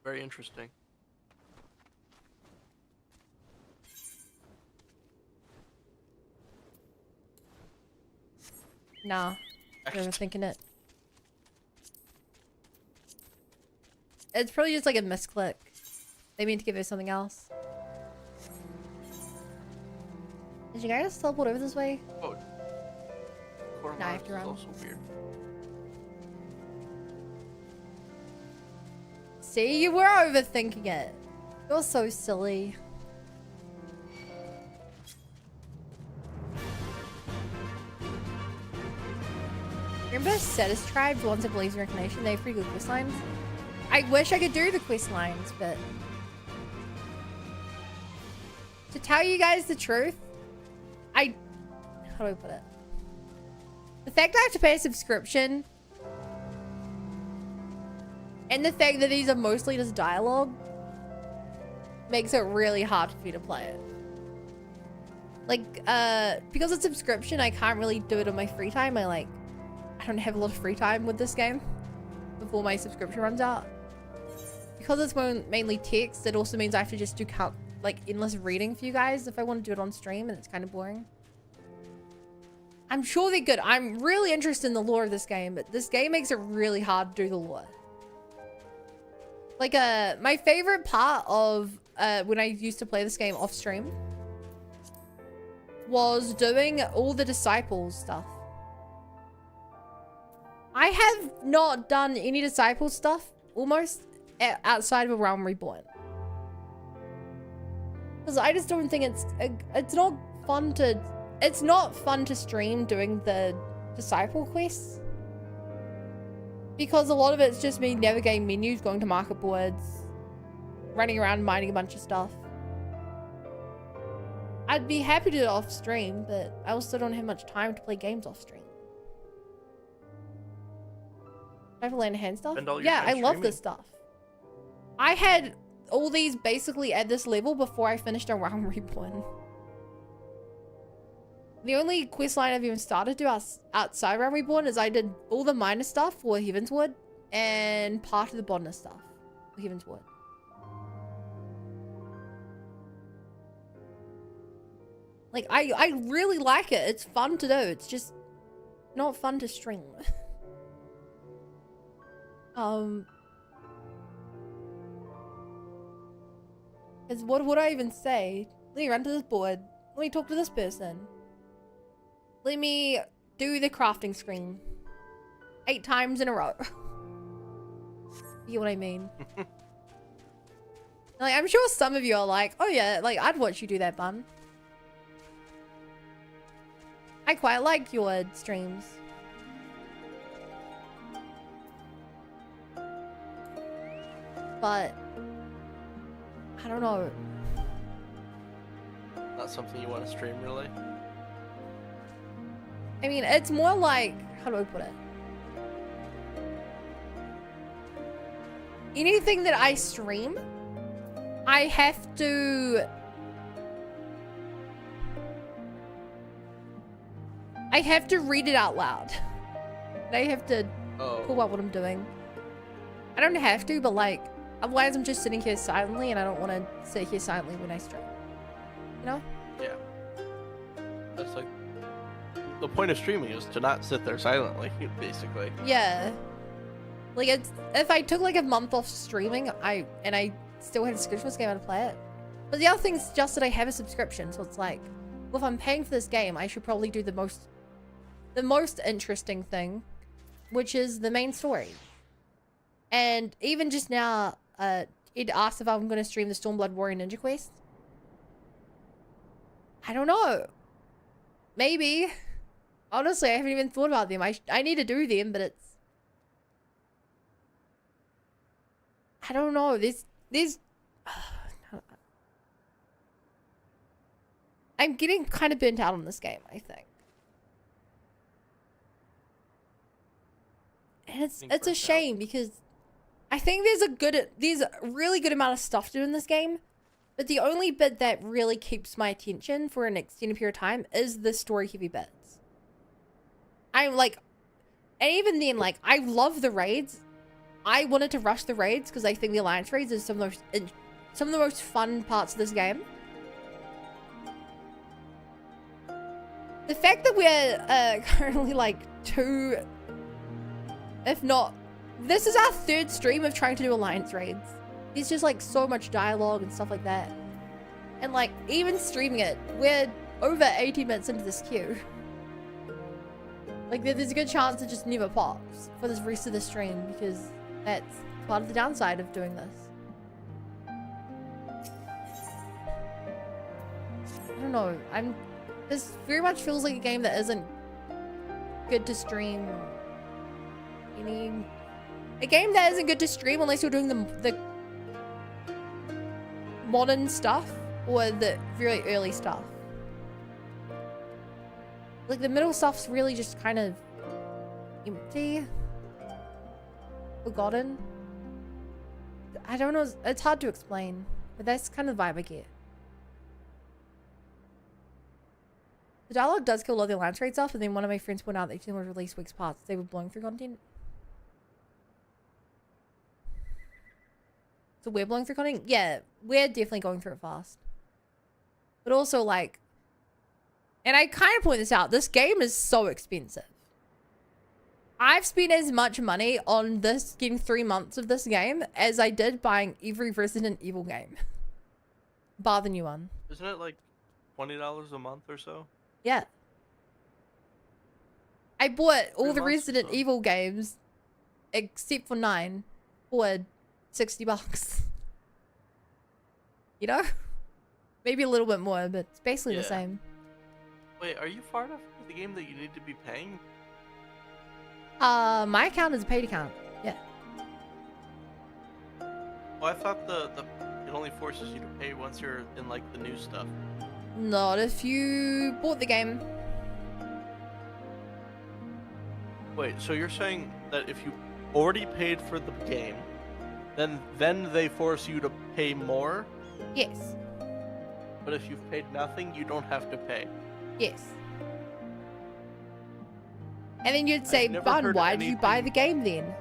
Speaker 10: Very interesting.
Speaker 1: Nah. Never thinking it. It's probably just like a misclick. They mean to give her something else. Did you guys teleport over this way?
Speaker 10: Oh.
Speaker 1: No, I have to run.
Speaker 10: Is also weird.
Speaker 1: See, you were overthinking it. You're so silly. Remember Cetus Tribe, the ones that believes in reincarnation? They have pretty good quest lines. I wish I could do the quest lines, but to tell you guys the truth, how do I put it? The fact I have to pay a subscription and the fact that these are mostly just dialogue makes it really hard for me to play it. Like, because it's subscription, I can't really do it on my free time. I don't have a lot of free time with this game before my subscription runs out. Because it's mainly text, it also means I have to just do endless reading for you guys if I want to do it on stream, and it's kind of boring. I'm sure they're good. I'm really interested in the lore of this game, but this game makes it really hard to do the lore. Like, my favorite part of when I used to play this game off stream was doing all the disciples stuff. I have not done any disciple stuff almost outside of A Realm Reborn. Because I just don't think it's not fun to stream doing the disciple quests. Because a lot of it's just me navigating menus, going to market boards, running around mining a bunch of stuff. I'd be happy to do it off stream, but I also don't have much time to play games off stream. I have land hand stuff? Yeah, I love this stuff. I had all these basically at this level before I finished A Realm Reborn. The only quest line I've even started to do outside Realm Reborn is I did all the minor stuff for Heavenswood and part of the Bodna stuff for Heavenswood. Like, I really like it. It's fun to do. It's just not fun to stream. Because what would I even say? Let me run to this board. Let me talk to this person. Let me do the crafting screen 8 times in a row. You know what I mean? Like, I'm sure some of you are like, oh yeah, like, I'd watch you do that, Bun. I quite like your streams. But I don't know.
Speaker 10: Not something you want to stream, really?
Speaker 1: I mean, it's more like, how do I put it? Anything that I stream, I have to... read it out loud. I have to pull out what I'm doing. I don't have to, but like, otherwise I'm just sitting here silently, and I don't want to sit here silently when I stream. You know?
Speaker 10: Yeah. That's like... The point of streaming is to not sit there silently, basically.
Speaker 1: Yeah. Like, it's... If I took like a month off streaming, I still had a subscription for this game, I'd play it. But the other thing's just that I have a subscription, so it's like, well, if I'm paying for this game, I should probably do the most interesting thing, which is the main story. And even just now, it asked if I'm going to stream the Stormblood Warrior Ninja Quest. I don't know. Maybe. Honestly, I haven't even thought about them. I need to do them, but it's... I don't know. There's... I'm getting kind of burnt out on this game, I think. And it's a shame because I think there's a really good amount of stuff to do in this game, but the only bit that really keeps my attention for an extended period of time is the story heavy bits. I'm like, and even then, like, I love the raids. I wanted to rush the raids because I think the Alliance raids is some of the most fun parts of this game. The fact that we're currently like 2, if not, this is our 3rd stream of trying to do Alliance raids. There's just like so much dialogue and stuff like that. And like even streaming it, we're over 80 minutes into this queue. Like there's a good chance it just never pops for the rest of the stream because that's part of the downside of doing this. I don't know. This very much feels like a game that isn't good to stream. A game that isn't good to stream unless you're doing the modern stuff or the very early stuff. Like the middle stuff's really just kind of empty, forgotten. I don't know. It's hard to explain, but that's kind of the vibe I get. The dialogue does kill a lot of the alliance raid stuff, and then one of my friends pointed out that they would release week's parts. They were blowing through content. So we're blowing through content? Yeah, we're definitely going through it fast. But also, like, and I kind of point this out, this game is so expensive. I've spent as much money on this, getting 3 months of this game, as I did buying every Resident Evil game. Bar the new one.
Speaker 10: Isn't it like $20 a month or so?
Speaker 1: Yeah. I bought all
Speaker 10: 3
Speaker 1: the
Speaker 10: months or
Speaker 1: Resident
Speaker 10: so.
Speaker 1: Evil games, except for 9, for $60. You know? Maybe a little bit more, but it's basically the
Speaker 10: Yeah.
Speaker 1: same.
Speaker 10: Wait, are you far enough into the game that you need to be paying?
Speaker 1: My account is a paid account. Yeah.
Speaker 10: Well, I thought it only forces you to pay once you're in like the new stuff.
Speaker 1: Not if you bought the game.
Speaker 10: Wait, so you're saying that if you already paid for the game, then they force you to pay more?
Speaker 1: Yes.
Speaker 10: But if you've paid nothing, you don't have to pay.
Speaker 1: Yes. And then you'd say,
Speaker 10: never
Speaker 1: Bun,
Speaker 10: heard
Speaker 1: why did you buy
Speaker 10: anything-
Speaker 1: the game then?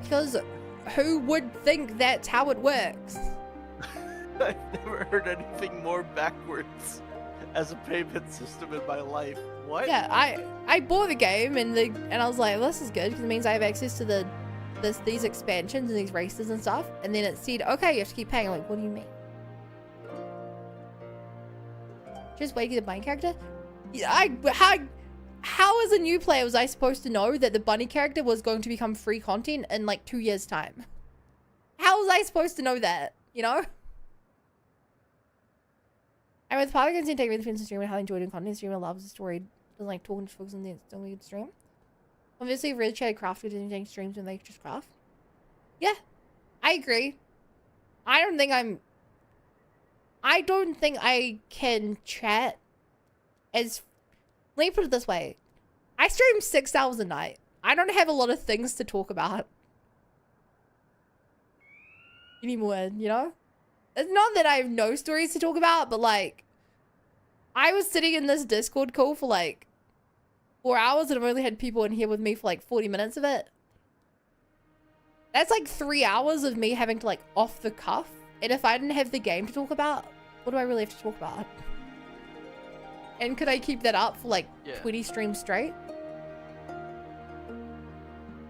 Speaker 1: Because who would think that's how it works?
Speaker 10: I've never heard anything more backwards as a payment system in my life. What?
Speaker 1: Yeah, I bought the game and I was like, this is good because it means I have access to these expansions and these races and stuff. And then it said, okay, you have to keep paying. I'm like, what do you mean? Just wait to the bunny character? Yeah, how as a new player was I supposed to know that the bunny character was going to become free content in like 2 years time? How was I supposed to know that? You know? And with part of the take really depends on stream and how they enjoy doing content. Streamer loves the story, doesn't like talking to folks and then still good stream. Obviously, really try to craft good entertaining streams when they just craft. Yeah, I agree. I don't think I can chat as. Let me put it this way. I stream 6 hours a night. I don't have a lot of things to talk about anymore, you know? It's not that I have no stories to talk about, but like, I was sitting in this Discord call for like 4 hours and I've only had people in here with me for like 40 minutes of it. That's like 3 hours of me having to like off the cuff. And if I didn't have the game to talk about, what do I really have to talk about? And could I keep that up for like 20 streams straight?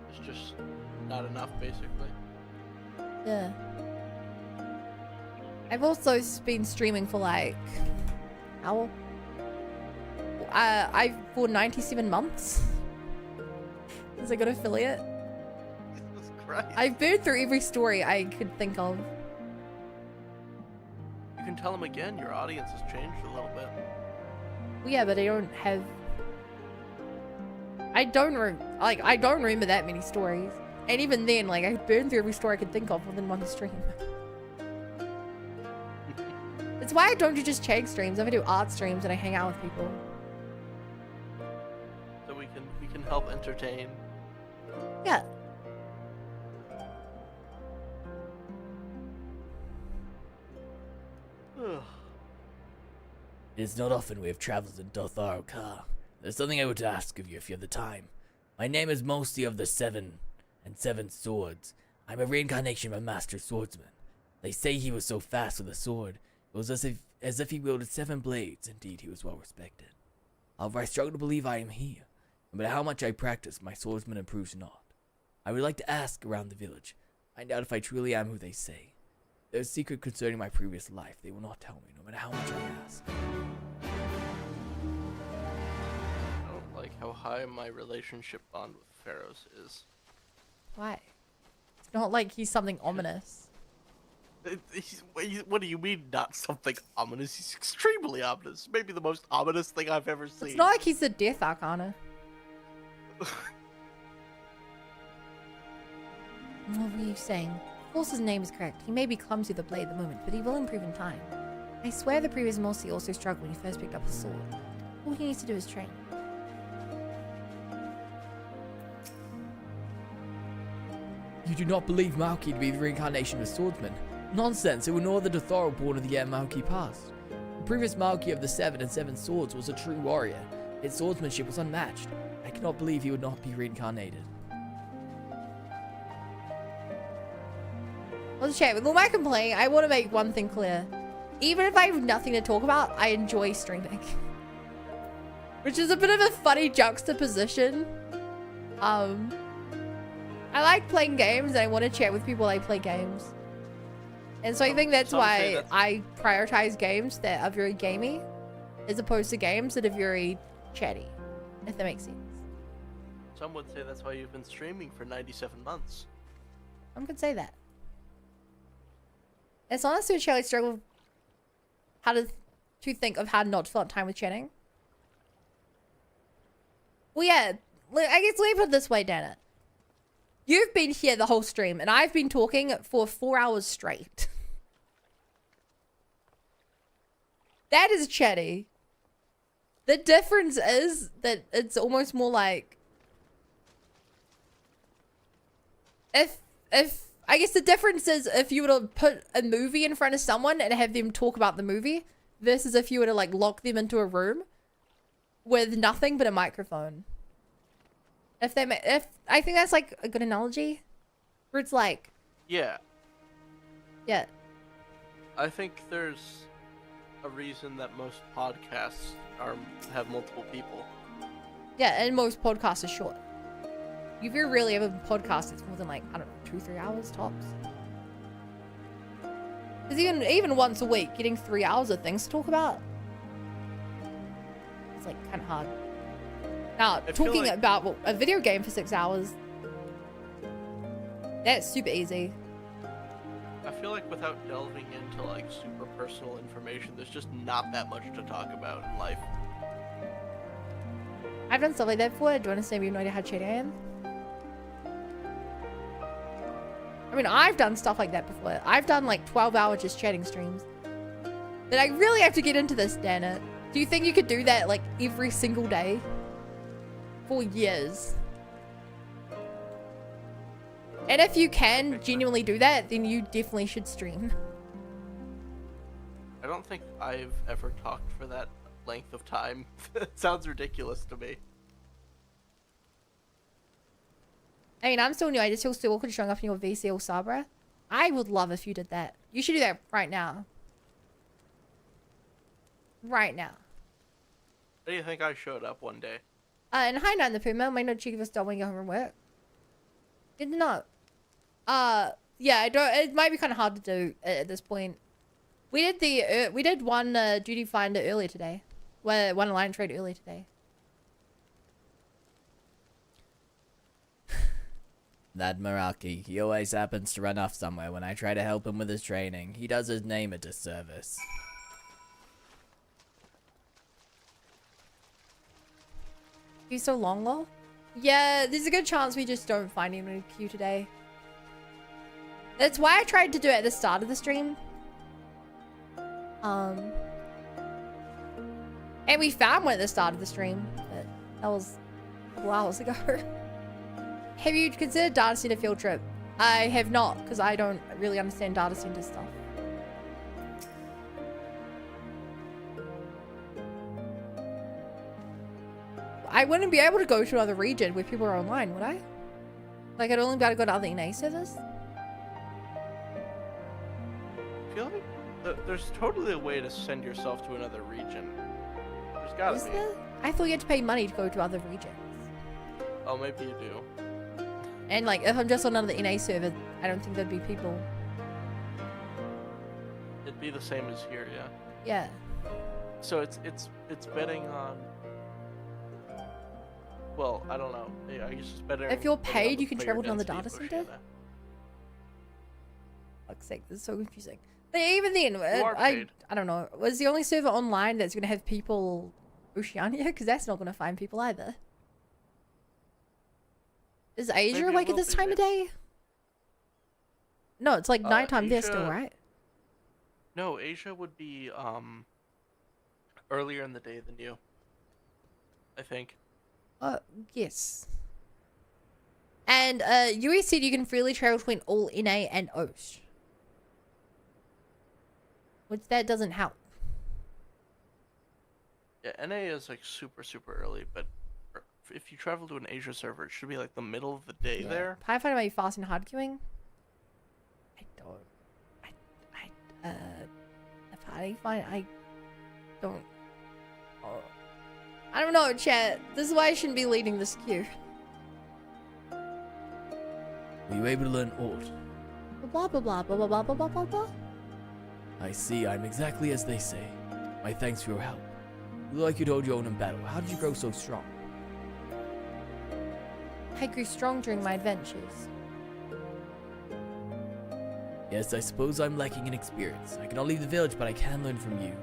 Speaker 10: It's just not enough, basically.
Speaker 1: Yeah. I've also been streaming for like how? For 97 months. As I got affiliate.
Speaker 10: Jesus Christ.
Speaker 1: I've burned through every story I could think of.
Speaker 10: You can tell them again. Your audience has changed a little bit.
Speaker 1: Well, yeah, but I don't have. I don't remember that many stories, and even then, like I burned through every story I could think of within one stream. It's why I don't do just Chag streams. I do art streams and I hang out with people.
Speaker 10: So we can help entertain.
Speaker 1: Yeah.
Speaker 5: It is not often we have traveled in Dothar Ka. There's something I would ask of you if you have the time. My name is Mostly of the Seven and Seven Swords. I'm a reincarnation of a master swordsman. They say he was so fast with a sword, it was as if he wielded 7 blades. Indeed, he was well respected. However, I struggle to believe I am he. No matter how much I practice, my swordsman improves not. I would like to ask around the village, find out if I truly am who they say.
Speaker 3: a secret concerning my previous life. They will not tell me, no matter how much I ask.
Speaker 10: I don't like how high my relationship bond with Pharaohs is.
Speaker 1: Why? It's not like he's something ominous.
Speaker 10: What do you mean, not something ominous? He's extremely ominous. Maybe the most ominous thing I've ever seen.
Speaker 1: It's not like he's the Death Arcana. What were you saying? Of course his name is correct. He may be clumsy with the blade at the moment, but he will improve in time. I swear the previous Morsi also struggled when he first picked up his sword. All he needs to do is train.
Speaker 3: You do not believe Maoki to be the reincarnation of a swordsman? Nonsense, it were no other Dothoro born of the year Maoki passed. The previous Maoki of the 7 and 7 Swords was a true warrior. His swordsmanship was unmatched. I cannot believe he would not be reincarnated.
Speaker 1: Well, chat, with all my complaining, I want to make one thing clear. Even if I have nothing to talk about, I enjoy streaming. Which is a bit of a funny juxtaposition. I like playing games and I want to chat with people I play games. And so I think that's why I prioritize games that are very gamey as opposed to games that are very chatty, if that makes sense.
Speaker 10: Some would say that's why you've been streaming for 97 months.
Speaker 1: Some could say that. It's honestly a chatty struggle how to think of how not to fill up time with chatting. Well, yeah, I guess let me put it this way, Dana. You've been here the whole stream, and I've been talking for 4 hours straight. That is chatty. The difference is that it's almost more like... If I guess the difference is if you were to put a movie in front of someone and have them talk about the movie, versus if you were to, like, lock them into a room with nothing but a microphone. I think that's like a good analogy, where it's like,
Speaker 10: yeah,
Speaker 1: I
Speaker 10: think there's a reason that most podcasts have multiple people.
Speaker 1: Yeah, and most podcasts are short. If you really have a podcast, it's more than like, I don't know, 2-3 hours tops. Because even once a week, getting 3 hours of things to talk about, it's like kind of hard. Now, talking about a video game for 6 hours, that's super easy.
Speaker 10: I feel like without delving into like super personal information, there's just not that much to talk about in life.
Speaker 1: I've done stuff like that before. Do you understand? You have no idea how chatty I am. I mean, I've done stuff like that before. I've done like 12-hour just chatting streams. But I really have to get into this, Dana. Do you think you could do that like every single day? For years. And if you can genuinely do that, then you definitely should stream.
Speaker 10: I don't think I've ever talked for that length of time. It sounds ridiculous to me.
Speaker 1: I mean, I'm still new. I just feel so awkward showing up in your VC or Sabra. I would love if you did that. You should do that right now. Right now.
Speaker 10: How do you think I showed up one day?
Speaker 1: And hi, Nine the Puma. Might not check if it's done when you go home from work. Did not. Yeah, I don't. It might be kind of hard to do at this point. We did one duty finder earlier today. One line trade earlier today.
Speaker 2: That Meraki, he always happens to run off somewhere when I try to help him with his training. He does his name a disservice.
Speaker 1: You so long, lol? Yeah, there's a good chance we just don't find him in a queue today. That's why I tried to do it at the start of the stream. And we found one at the start of the stream, but that was a couple hours ago. Have you considered data center field trip? I have not, because I don't really understand data center stuff. I wouldn't be able to go to another region where people are online, would I? Like, I'd only be able to go to other NA servers?
Speaker 10: I feel like there's totally a way to send yourself to another region. There's gotta be.
Speaker 1: There? I thought you had to pay money to go to other regions.
Speaker 10: Oh, maybe you do.
Speaker 1: And, like, if I'm just on another NA server, I don't think there'd be people.
Speaker 10: It'd be the same as here, yeah.
Speaker 1: Yeah.
Speaker 10: So it's betting on. Well, I don't know. Yeah, I guess it's better.
Speaker 1: If you're
Speaker 10: betting on
Speaker 1: paid,
Speaker 10: the
Speaker 1: you can
Speaker 10: player
Speaker 1: travel down the
Speaker 10: density
Speaker 1: data
Speaker 10: of
Speaker 1: center?
Speaker 10: Oceania.
Speaker 1: Fuck's sake, this is so confusing. But even then,
Speaker 10: are
Speaker 1: I
Speaker 10: paid.
Speaker 1: don't know. Was the only server online that's gonna have people Oceania? Because that's not gonna find people either. Is Asia
Speaker 10: Maybe it
Speaker 1: awake at
Speaker 10: will
Speaker 1: this
Speaker 10: be,
Speaker 1: time of day? No, it's like nighttime there still,
Speaker 10: Asia-
Speaker 1: right?
Speaker 10: No, Asia would be earlier in the day than you. I think.
Speaker 1: Yes. And US said you can freely travel between all NA and OSH. Which that doesn't help.
Speaker 10: Yeah, NA is like super early, but if you travel to an Asia server, it should be like the middle of the day there.
Speaker 1: Firefighter might be fast and hard queuing. A party find I don't. Oh. I don't know, chat. This is why I shouldn't be leading this queue.
Speaker 3: Were you able to learn Alt?
Speaker 1: Blah blah blah blah blah blah blah blah blah.
Speaker 3: I see, I'm exactly as they say. My thanks for your help. You look like you'd hold your own in battle. How did you grow so strong?
Speaker 1: I grew strong during my adventures.
Speaker 3: Yes, I suppose I'm lacking in experience. I cannot leave the village, but I can learn from you.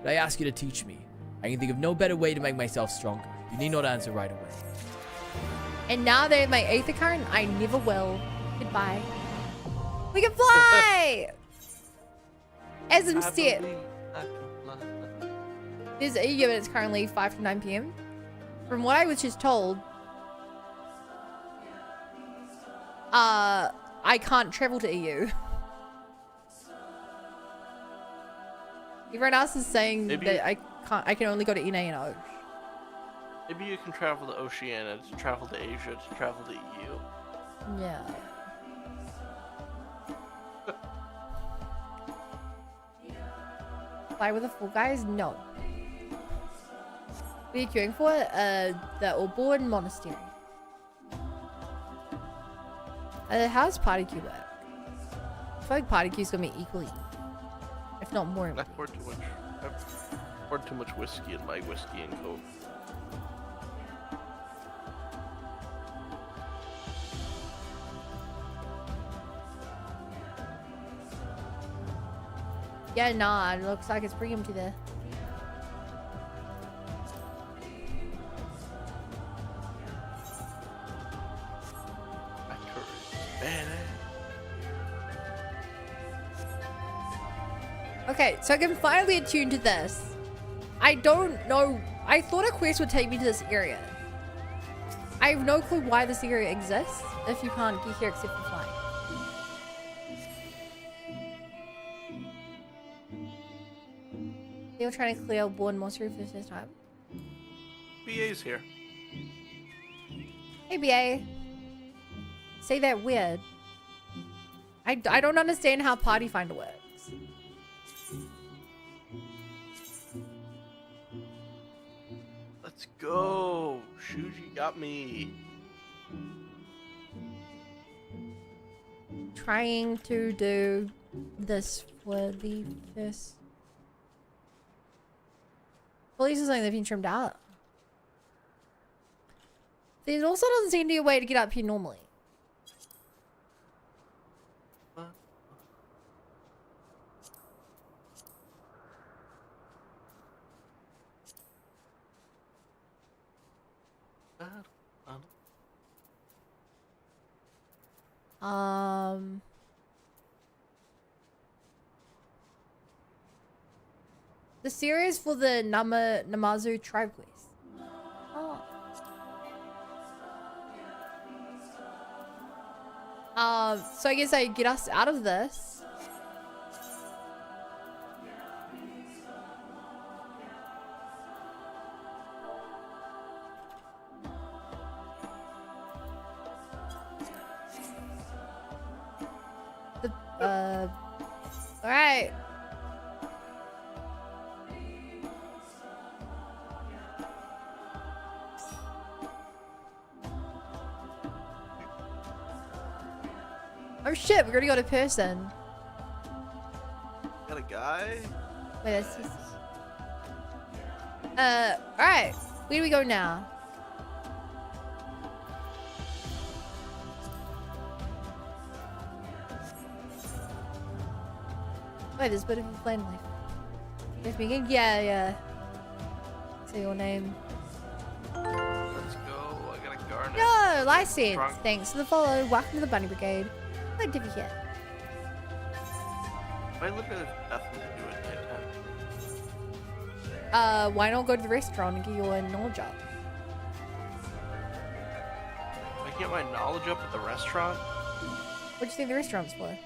Speaker 3: But I ask you to teach me. I can think of no better way to make myself stronger. You need not answer right away.
Speaker 1: And now that my Aether current, I never will. Goodbye. We can fly! As I'm set.
Speaker 10: Happily, I can fly.
Speaker 1: There's EU and it's currently 5 to 9 p.m. From what I was just told, I can't travel to EU. Everyone else is saying
Speaker 10: Maybe-
Speaker 1: that I can only go to NA and OSH.
Speaker 10: Maybe you can travel to Oceania, to travel to Asia, to travel to EU.
Speaker 1: Yeah. Fly with the Fall Guys? No. What are you queuing for? The Orborn Monastery. How's party queue work? I feel like party queue's gonna be equally, if not more.
Speaker 10: I've poured too much whiskey in my whiskey and coke.
Speaker 1: Yeah, nah, it looks like it's preempted there.
Speaker 10: My turret is badass.
Speaker 1: Okay, so I can finally attune to this. I don't know. I thought a quest would take me to this area. I have no clue why this area exists if you can't get here except for flying. They were trying to clear Born Monster for the first time.
Speaker 10: BA's here.
Speaker 1: Hey, BA. Say that weird. I don't understand how Party Finder works.
Speaker 10: Let's go. Shuji got me.
Speaker 1: Trying to do this for the first. Police is something they've been trimmed out. There also doesn't seem to be a way to get up here normally. The series for the Namazu tribe quest. Oh. So I guess I get us out of this. All right. Oh shit, we're gonna go to person.
Speaker 10: Gotta guy?
Speaker 1: Wait, that's just... alright. Where do we go now? Wait, there's a bit of a flame life. Yes, we can. Yeah. Say your name.
Speaker 10: Let's go. I got a garnet.
Speaker 1: No, license.
Speaker 10: Drunk.
Speaker 1: Thanks for the follow. Welcome to the Bunny Brigade. Glad to be here.
Speaker 10: I literally have nothing to do at nighttime.
Speaker 1: Why not go to the restaurant and get your knowledge up?
Speaker 10: I get my knowledge up at the restaurant.
Speaker 1: What do you think the restaurant's for?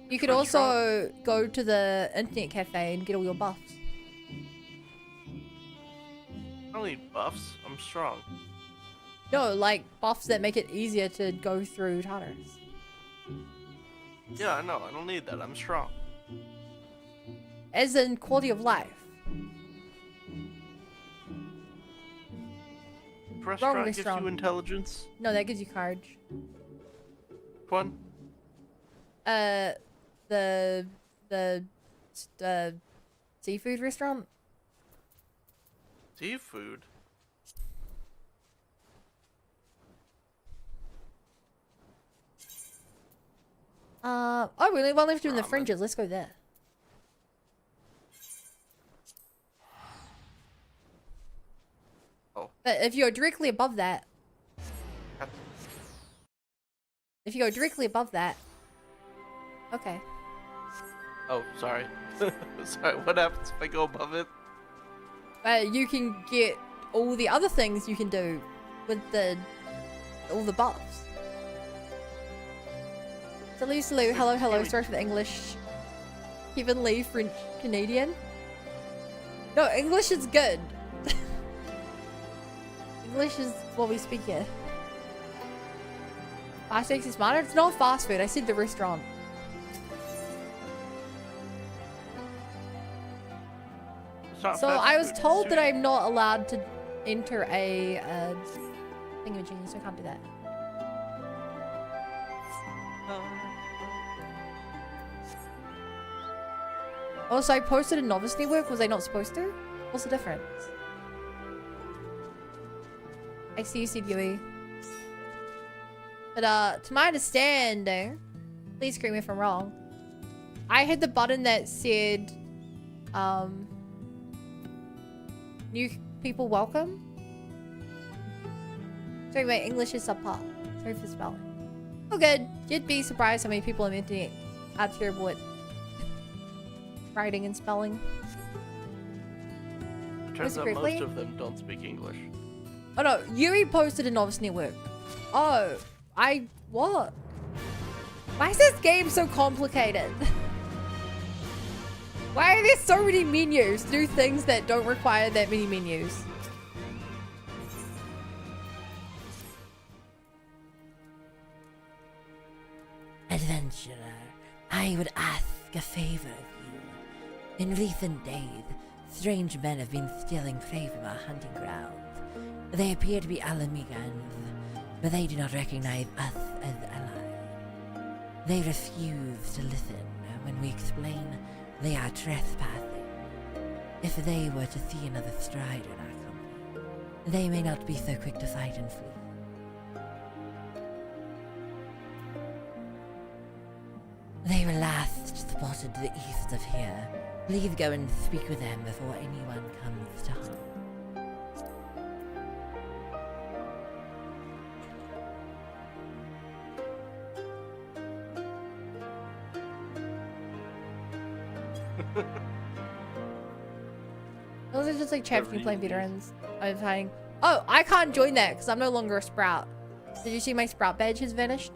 Speaker 1: You could
Speaker 10: French
Speaker 1: also go to the internet cafe and get all your buffs.
Speaker 10: I don't need buffs. I'm strong.
Speaker 1: No, like buffs that make it easier to go through Tartarus.
Speaker 10: Yeah, I know. I don't need that. I'm strong.
Speaker 1: As in quality of life.
Speaker 10: Restaurant gives
Speaker 1: restaurant.
Speaker 10: you intelligence.
Speaker 1: No, that gives you courage.
Speaker 10: Which one?
Speaker 1: The seafood restaurant.
Speaker 10: Seafood.
Speaker 1: Oh, we only one left doing the
Speaker 10: Ramen.
Speaker 1: fringes. Let's go there.
Speaker 10: Oh.
Speaker 1: But if you're directly above that, okay.
Speaker 10: Oh, sorry. Sorry. What happens if I go above it?
Speaker 1: You can get all the other things you can do with all the buffs. Salut, salut, hello, hello, sorry for the English. Kevin Lee, French Canadian. No, English is good. English is what we speak here. Fast makes it smarter? It's not fast food, I said the restaurant.
Speaker 10: It's not
Speaker 1: So
Speaker 10: fast
Speaker 1: I was
Speaker 10: food, it's
Speaker 1: told that
Speaker 10: sushi.
Speaker 1: I'm not allowed to enter a thingamajiggy, so I can't do that. Also, I posted a novice network. Was I not supposed to? What's the difference? I see you, CBUE. But to my understanding, please correct me if I'm wrong, I had the button that said new people welcome. Sorry, my English is subpar. Sorry for spelling. Oh good. You'd be surprised how many people on the internet are terrible at writing and spelling.
Speaker 10: Turns out
Speaker 1: correctly?
Speaker 10: most of them don't speak English.
Speaker 1: Oh no, Yuri posted a novice network. Oh, what? Why is this game so complicated? Why are there so many menus to do things that don't require that many menus?
Speaker 2: Adventurer, I would ask a favor of you. In recent days, strange men have been stealing prey from our hunting grounds. They appear to be Alamigans, but they do not recognize us as allies. They refuse to listen when we explain they are trespassing. If they were to see another strider in our company, they may not be so quick to fight and flee. They were last spotted to the east of here. Please go and speak with them before anyone comes to harm.
Speaker 1: Those are just like champion playing veterans. I'm finding. Oh, I can't join that because I'm no longer a sprout. Did you see my sprout badge has vanished?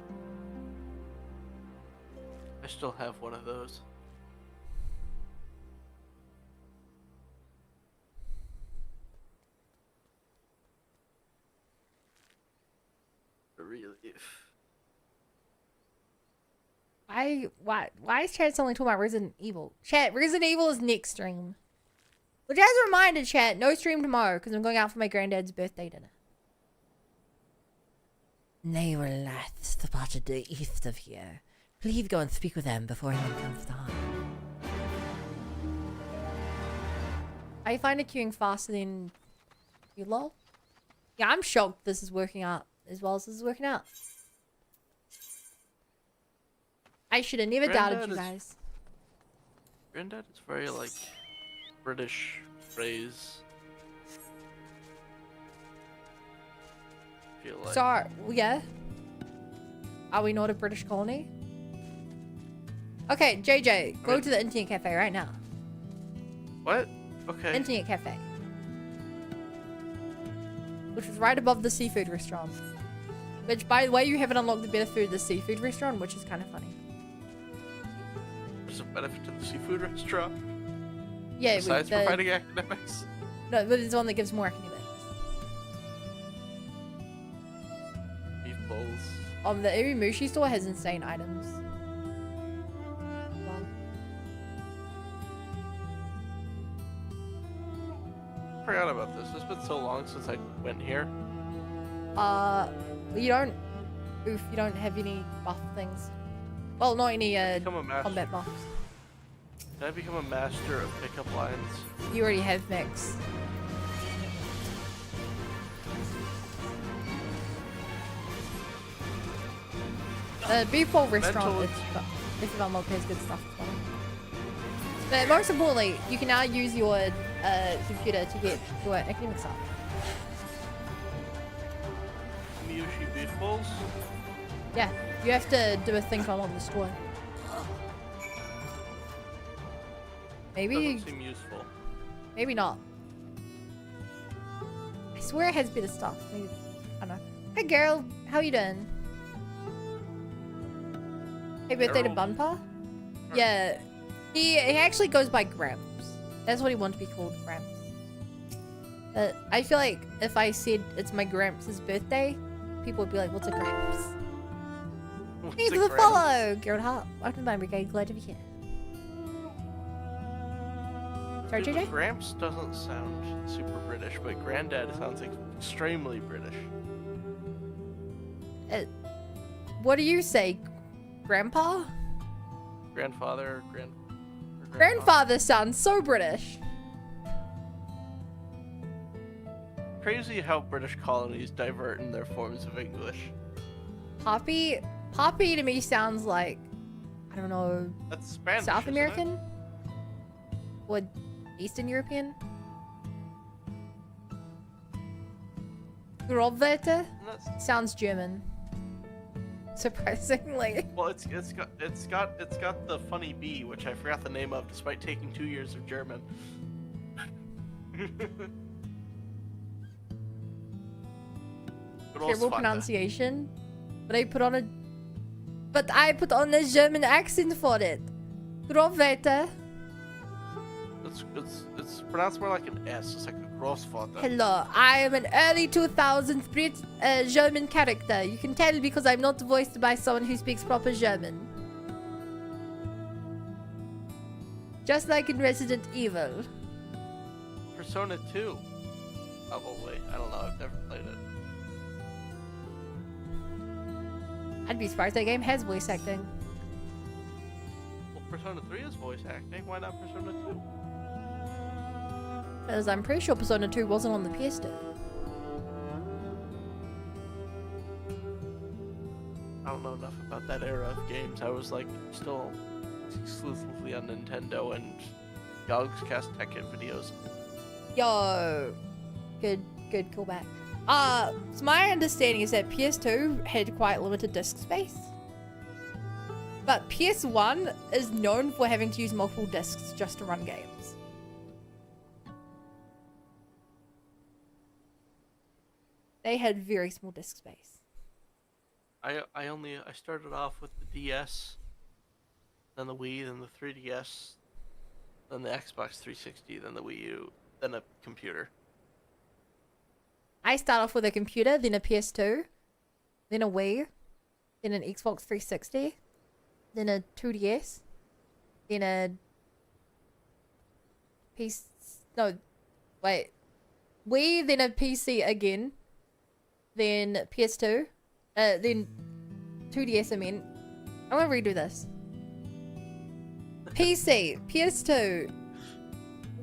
Speaker 10: I still have one of those. Really?
Speaker 1: Why is chat suddenly talking about Resident Evil? Chat, Resident Evil is next stream. Which as a reminder, chat, no stream tomorrow because I'm going out for my granddad's birthday dinner.
Speaker 2: They were last spotted to the east of here. Leave, go and speak with them before anyone comes to harm.
Speaker 1: I find it queuing faster than you, lol. Yeah, I'm shocked this is working out as well as this is working out. I should have never doubted you guys.
Speaker 10: Granddad is very like British phrase. Feel like.
Speaker 1: Sorry, yeah. Are we not a British colony? Okay, JJ, go to the internet cafe right now.
Speaker 10: What? Okay.
Speaker 1: Internet cafe. Which is right above the seafood restaurant. Which, by the way, you haven't unlocked the better food, the seafood restaurant, which is kind of funny.
Speaker 10: There's a benefit to the seafood restaurant.
Speaker 1: Yeah,
Speaker 10: besides providing academics.
Speaker 1: No, but it's one that gives more academics.
Speaker 10: Beef bowls.
Speaker 1: The Irimushi store has insane items.
Speaker 10: Forgot about this. It's been so long since I went here.
Speaker 1: You don't. Oof, you don't have any buff things. Well, not any combat buffs.
Speaker 10: Did I become a master of pickup lines?
Speaker 1: You already have mix. Beef bowl restaurant, if you've unlocked, has good stuff as well. But most importantly, you can now use your computer to get your academics up.
Speaker 10: Miyushi beef bowls?
Speaker 1: Yeah, you have to do a thing to unlock the store. Maybe.
Speaker 10: Doesn't seem useful.
Speaker 1: Maybe not. I swear it has better stuff. Maybe, I don't know. Hey girl, how you doing? Hey, birthday to Bunpa? Yeah, he actually goes by Gramps. That's what he wants to be called, Gramps. I feel like if I said it's my Gramps' birthday, people would be like, what's a Gramps? Thanks for the follow! Gerald Hart, welcome to my brigade, glad to be here. Sorry, JJ?
Speaker 10: Gramps doesn't sound super British, but Granddad sounds extremely British.
Speaker 1: What do you say? Grandpa?
Speaker 10: Grandfather,
Speaker 1: Grandfather sounds so British.
Speaker 10: Crazy how British colonies divert in their forms of English.
Speaker 1: Poppy to me sounds like, I don't know,
Speaker 10: that's Spanish,
Speaker 1: South American? Or Eastern European? Grobwetter sounds German. Surprisingly.
Speaker 10: Well, it's got the funny B, which I forgot the name of, despite taking 2 years of German.
Speaker 1: Terrible pronunciation, but I put on a German accent for it. Grobwetter.
Speaker 10: It's pronounced more like an S. It's like a Grossvater.
Speaker 1: Hello, I am an early 2000s German character. You can tell because I'm not voiced by someone who speaks proper German. Just like in Resident Evil.
Speaker 10: Persona 2. Probably. I don't know. I've never played it.
Speaker 1: I'd be surprised that game has voice acting.
Speaker 10: Well, Persona 3 is voice acting. Why not Persona 2?
Speaker 1: Because I'm pretty sure Persona 2 wasn't on the PS2.
Speaker 10: I don't know enough about that era of games. I was like still exclusively on Nintendo and Yogg's Cast Tech Hit videos.
Speaker 1: Yo, good callback. So my understanding is that PS2 had quite limited disk space, but PS1 is known for having to use multiple disks just to run games. They had very small disk space.
Speaker 10: I started off with the DS, then the Wii, then the 3DS, then the Xbox 360, then the Wii U, then a computer.
Speaker 1: I start off with a computer, then a PS2, then a Wii, then an Xbox 360, then a 2DS, then a PC. No, wait. Wii, then a PC again, then PS2, then 2DS. I mean, I'm gonna redo this. PC, PS2,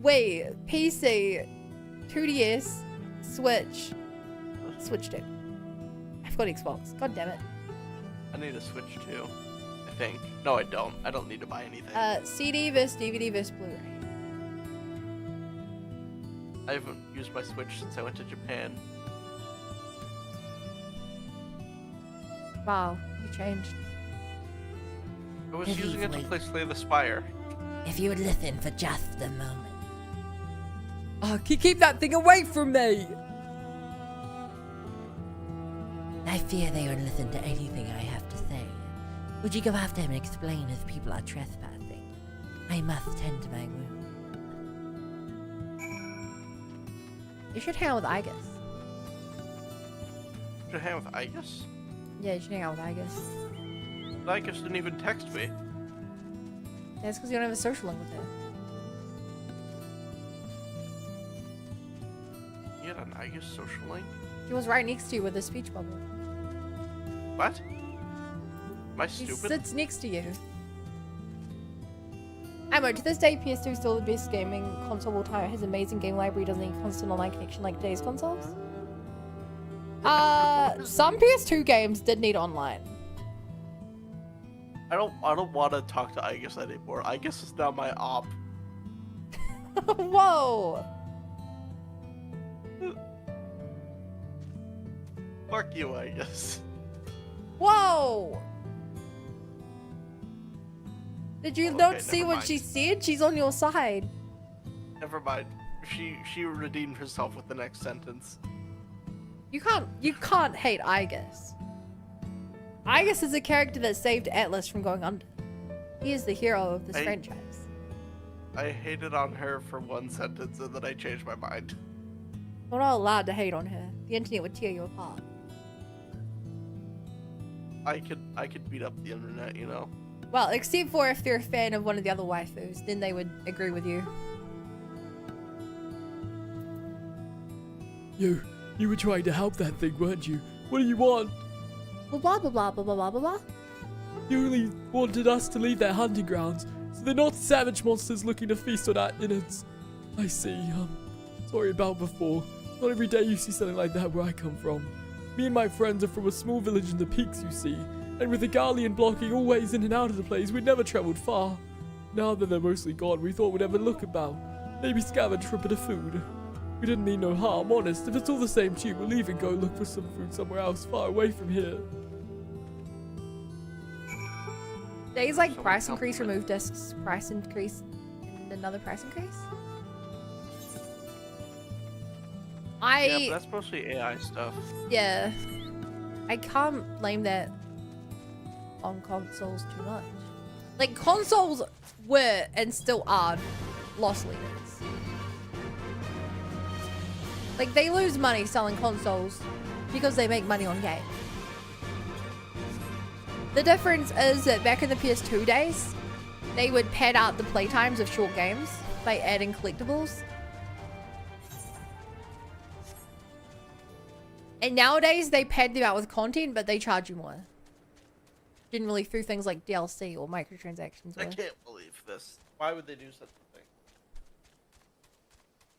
Speaker 1: Wii, PC, 2DS, Switch, Switch 2. I've got Xbox. God damn it.
Speaker 10: I need a Switch too. I think. No, I don't. I don't need to buy anything.
Speaker 1: CD vs DVD vs Blu-ray.
Speaker 10: I haven't used my Switch since I went to Japan.
Speaker 1: Wow, you changed.
Speaker 10: I was
Speaker 2: Maybe
Speaker 10: using it to
Speaker 2: wait.
Speaker 10: play Slay the Spire.
Speaker 2: If you would listen for just a moment.
Speaker 9: Oh, keep that thing away from me!
Speaker 2: I fear they won't listen to anything I have to say. Would you go after him and explain if people are trespassing? I must tend to my wound.
Speaker 1: You should hang out with Igus.
Speaker 10: Should I hang with Igus?
Speaker 1: Yeah, you should hang out with Igus.
Speaker 10: Igus didn't even text me.
Speaker 1: That's because you don't have a social link with her.
Speaker 10: You had an Igus social link?
Speaker 1: She was right next to you with a speech bubble.
Speaker 10: What? Am I
Speaker 1: She
Speaker 10: stupid?
Speaker 1: sits next to you. Ammo, to this day, PS2 is still the best gaming console of all time. It has amazing game library, doesn't need constant online connection like today's consoles. Some PS2 games did need online.
Speaker 10: I don't want to talk to Igus anymore. Igus is now my op.
Speaker 1: Whoa!
Speaker 10: Fuck you, Igus.
Speaker 1: Whoa! Did you
Speaker 10: Okay,
Speaker 1: not see
Speaker 10: never
Speaker 1: what
Speaker 10: mind.
Speaker 1: she said? She's on your side.
Speaker 10: Never mind. She redeemed herself with the next sentence.
Speaker 1: You can't hate Igus. Igus is a character that saved Atlas from going under. He is the hero of this franchise.
Speaker 10: I hated on her for one sentence and then I changed my mind.
Speaker 1: We're not allowed to hate on her. The internet would tear you apart.
Speaker 10: I could beat up the internet, you know.
Speaker 1: Well, except for if they're a fan of one of the other waifus, then they would agree with you.
Speaker 3: You were trying to help that thing, weren't you? What do you want?
Speaker 1: Blah blah blah blah blah blah blah blah.
Speaker 3: You only wanted us to leave their hunting grounds, so they're not savage monsters looking to feast on our innards. I see, sorry about before. Not every day you see something like that where I come from. Me and my friends are from a small village in the peaks, you see, and with the Guardian blocking all ways in and out of the place, we'd never travelled far. Now that they're mostly gone, we thought we'd have a look about. Maybe scavenge for a bit of food. We didn't mean no harm, honest. If it's all the same to you, we'll leave and go look for some food somewhere else, far away from here.
Speaker 1: Days like
Speaker 10: So
Speaker 1: price
Speaker 10: what
Speaker 1: increase,
Speaker 10: compliment?
Speaker 1: remove discs, price increase, and another price increase.
Speaker 10: Yeah, but that's mostly AI stuff.
Speaker 1: Yeah. I can't blame that on consoles too much. Like, consoles were and still are loss leaders. Like, they lose money selling consoles because they make money on games. The difference is that back in the PS2 days, they would pad out the playtimes of short games by adding collectibles. And nowadays, they pad them out with content, but they charge you more. Generally through things like DLC or microtransactions.
Speaker 10: I
Speaker 1: Or,
Speaker 10: can't believe this. Why would they do such a thing?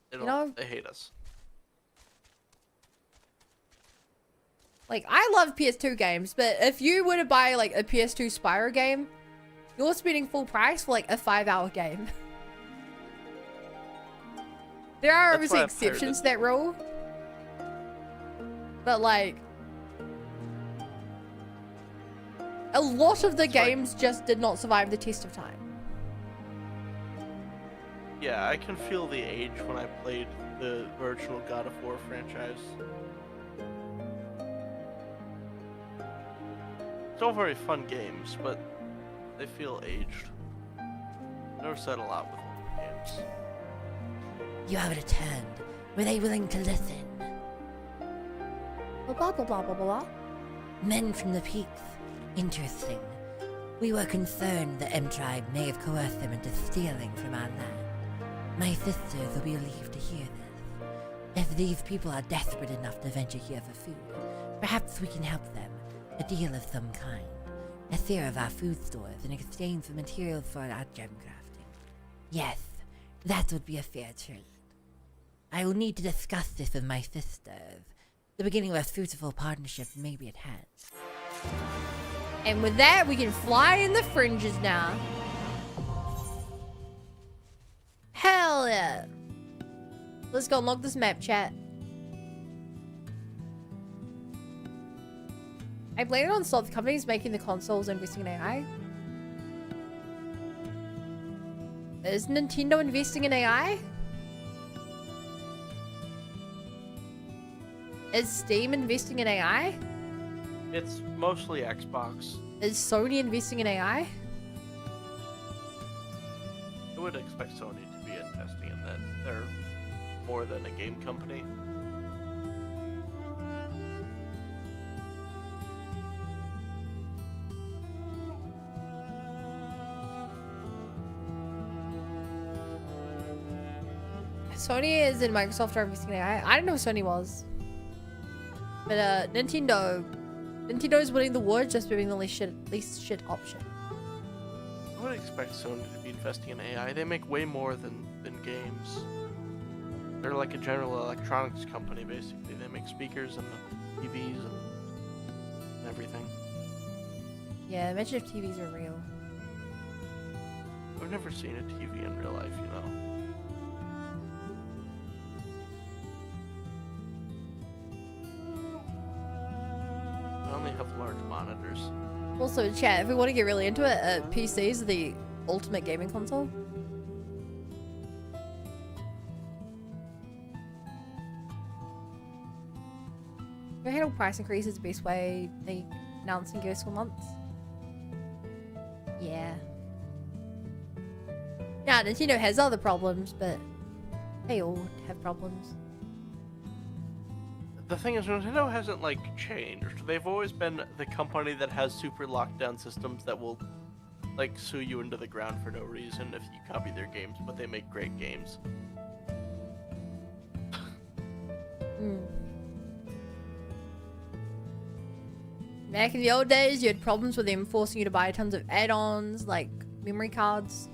Speaker 10: They
Speaker 1: You
Speaker 10: don't.
Speaker 1: know-
Speaker 10: They hate us.
Speaker 1: like, I love PS2 games, but if you were to buy, like, a PS2 Spyro game, you're spending full price for, like, a 5-hour game. There are
Speaker 10: That's
Speaker 1: obviously
Speaker 10: why I
Speaker 1: exceptions to
Speaker 10: pirated.
Speaker 1: that rule. But, like, a lot of the
Speaker 10: That's why-
Speaker 1: games just did not survive the test of time.
Speaker 10: Yeah, I can feel the age when I played the original God of War franchise. It's all very fun games, but they feel aged. Never said a lot with older games.
Speaker 2: You have returned. Were they willing to listen?
Speaker 1: Blah, blah, blah, blah, blah, blah.
Speaker 2: Men from the peaks. Interesting. We were concerned the M tribe may have coerced them into stealing from our land. My sisters will be relieved to hear this. If these people are desperate enough to venture here for food, perhaps we can help them. A deal of some kind. a fear of our food stores in exchange for materials for our gem crafting. Yes, that would be a fair trade. I will need to discuss this with my sister. The beginning of a fruitful partnership may be at hand.
Speaker 1: And with that, we can fly in the fringes now. Hell yeah. Let's go unlock this map, chat. I blame it on some companies making the consoles investing in AI. Is Nintendo investing in AI? Is Steam investing in AI?
Speaker 10: It's mostly Xbox.
Speaker 1: Is Sony investing in AI?
Speaker 10: I would expect Sony to be investing in that. They're more than a game company.
Speaker 1: Sony is and Microsoft are investing in AI. I didn't know Sony was. But Nintendo is winning the war just by being the least shit option.
Speaker 10: I would expect Sony to be investing in AI. They make way more than games. They're like a general electronics company, basically. They make speakers and TVs and everything.
Speaker 1: Yeah, imagine if TVs are real.
Speaker 10: I've never seen a TV in real life, you know. I only have large monitors.
Speaker 1: Also, chat, if we want to get really into it, PCs are the ultimate gaming console. Your handle price increase is the best way they announce and give us for months. Yeah. Yeah, Nintendo has other problems, but they all have problems.
Speaker 10: The thing is, Nintendo hasn't, like, changed. They've always been the company that has super lockdown systems that will, like, sue you into the ground for no reason if you copy their games, but they make great games.
Speaker 1: Back in the old days, you had problems with them forcing you to buy tons of add-ons, like memory cards.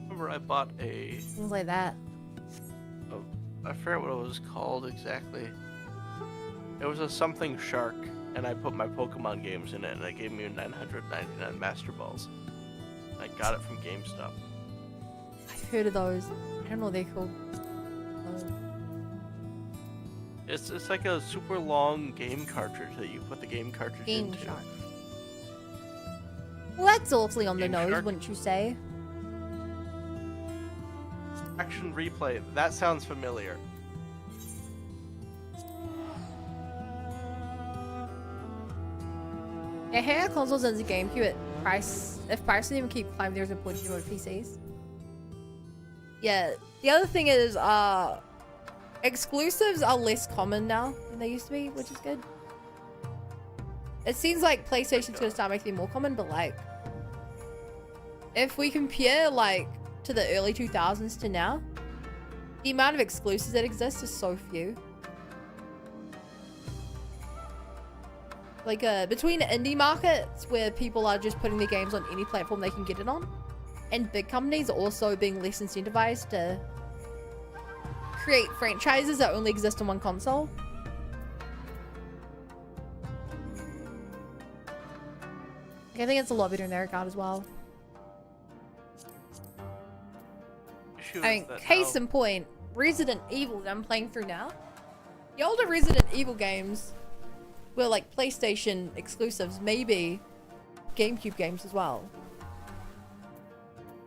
Speaker 10: Remember, I bought a...
Speaker 1: Things like that.
Speaker 10: I forget what it was called exactly. It was a something shark, and I put my Pokemon games in it, and it gave me 999 Master Balls. I got it from GameStop.
Speaker 1: I've heard of those. I don't know what they're called.
Speaker 10: It's like a super long game cartridge that you put the game cartridge
Speaker 1: Game
Speaker 10: into.
Speaker 1: Shark. Well, that's awfully on the
Speaker 10: Game
Speaker 1: nose,
Speaker 10: Shark?
Speaker 1: wouldn't you say?
Speaker 10: Action Replay. That sounds familiar.
Speaker 1: Yeah, here consoles and the GameCube at price. If prices even keep climbing, there's a point to go to PCs. Yeah, the other thing is, exclusives are less common now than they used to be, which is good. It seems like PlayStation's gonna start making them more common, but like, if we compare like to the early 2000s to now, the amount of exclusives that exist is so few. Like, between indie markets where people are just putting their games on any platform they can get it on, and big companies also being less incentivized to create franchises that only exist on one console. Like, I think it's a lot better in their regard as well. I mean, case in point, Resident Evil that I'm playing through now. The older Resident Evil games were like PlayStation exclusives, maybe GameCube games as well.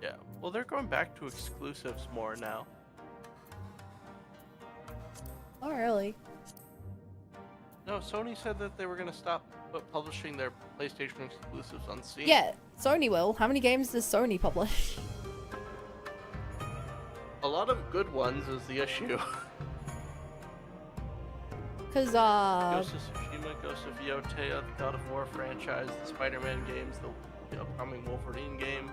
Speaker 10: Yeah, well, they're going back to exclusives more now.
Speaker 1: Oh, really?
Speaker 10: No, Sony said that they were going to stop publishing their PlayStation exclusives on Steam.
Speaker 1: Yeah, Sony will. How many games does Sony publish?
Speaker 10: A lot of good ones is the issue.
Speaker 1: Because,
Speaker 10: Ghost of Tsushima, Ghost of Yotei, the God of War franchise, the Spider-Man games, the upcoming Wolverine game.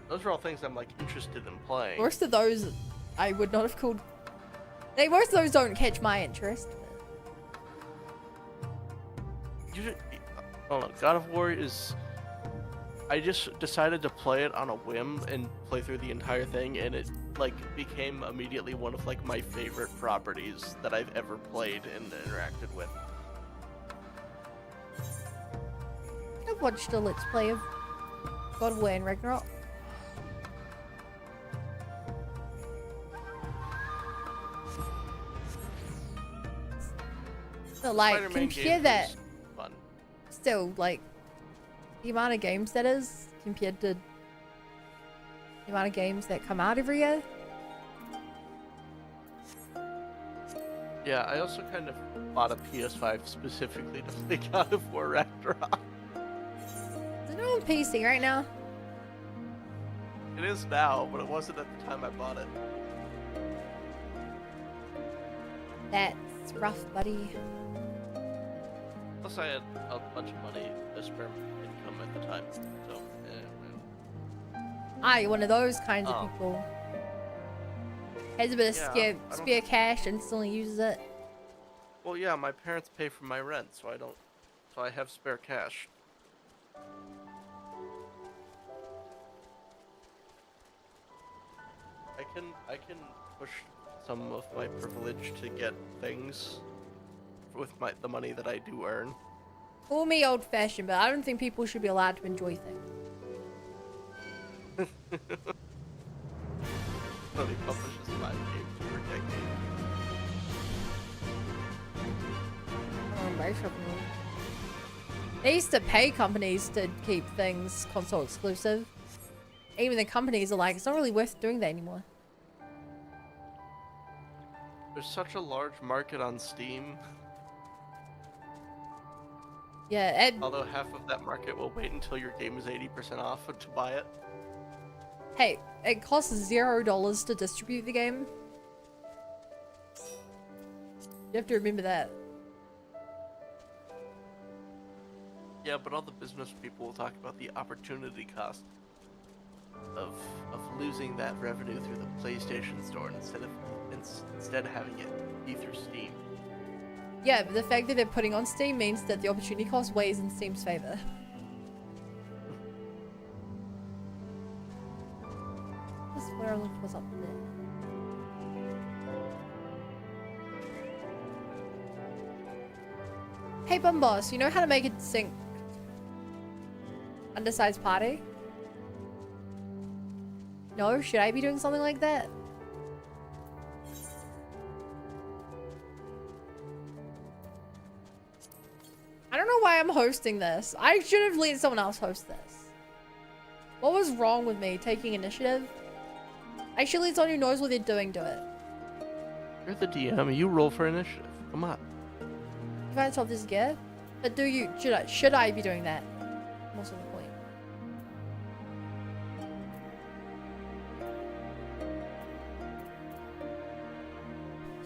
Speaker 10: Those are all things I'm, like, interested in playing.
Speaker 1: most of those I would not have called... Most of those don't catch my interest.
Speaker 10: I don't know. God of War is. I just decided to play it on a whim and play through the entire thing, and it like became immediately one of like my favorite properties that I've ever played and interacted with.
Speaker 1: I've watched a Let's Play of God of War and Ragnarok. So like,
Speaker 10: Spider-Man
Speaker 1: compare
Speaker 10: game
Speaker 1: that
Speaker 10: is fun.
Speaker 1: still, like, the amount of games that is compared to the amount of games that come out every year.
Speaker 10: Yeah, I also kind of bought a PS5 specifically to play God of War Ragnarok.
Speaker 1: Is it on PC right now?
Speaker 10: It is now, but it wasn't at the time I bought it.
Speaker 1: That's rough, buddy.
Speaker 10: Plus, I had a bunch of money, a spare income at the time, so.
Speaker 1: You're one of those kinds of
Speaker 10: Oh.
Speaker 1: people. Has a bit of
Speaker 10: Yeah,
Speaker 1: spare,
Speaker 10: I don't-
Speaker 1: spare cash and still uses it.
Speaker 10: Well, yeah, my parents pay for my rent, so I have spare cash. I can push some of my privilege to get things with the money that I do earn.
Speaker 1: Call me old-fashioned, but I don't think people should be allowed to enjoy things.
Speaker 10: Sony publishes 5 games per decade.
Speaker 1: They used to pay companies to keep things console exclusive. Even the companies are like, it's not really worth doing that anymore.
Speaker 10: There's such a large market on Steam,
Speaker 1: Yeah,
Speaker 10: although half of that market will wait until your game is 80% off to buy it.
Speaker 1: hey, it costs $0 to distribute the game. You have to remember that.
Speaker 10: Yeah, but all the business people will talk about the opportunity cost of losing that revenue through the PlayStation Store instead of having it be through Steam.
Speaker 1: Yeah, but the fact that they're putting on Steam means that the opportunity cost weighs in Steam's favor. That's where I looked was up there. Hey Bum Boss, you know how to make it sync undersized party? No? Should I be doing something like that? I don't know why I'm hosting this. I should have let someone else host this. What was wrong with me taking initiative? I should let someone who knows what they're doing do it.
Speaker 10: You're the DM, you roll for initiative. Come on.
Speaker 1: If I solve this gear, but should I be doing that? Most of the point.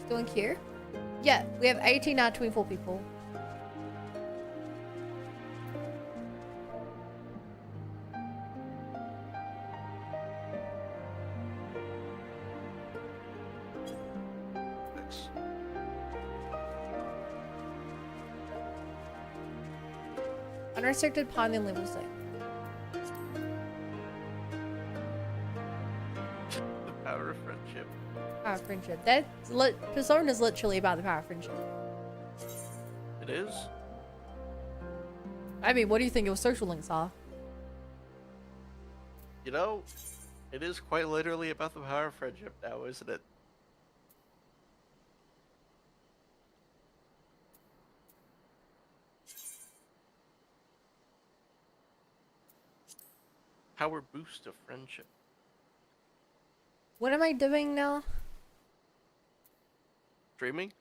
Speaker 1: Still in queue? Yeah, we have 18 out of 24 people.
Speaker 10: Thanks.
Speaker 1: Unrestricted pawn in level 6.
Speaker 10: The power of friendship.
Speaker 1: Power of friendship. Persona is literally about the power of friendship.
Speaker 10: It is?
Speaker 1: I mean, what do you think your social links are?
Speaker 10: You know, it is quite literally about the power of friendship now, isn't it? Power boost of friendship.
Speaker 1: What am I doing now?
Speaker 10: Streaming?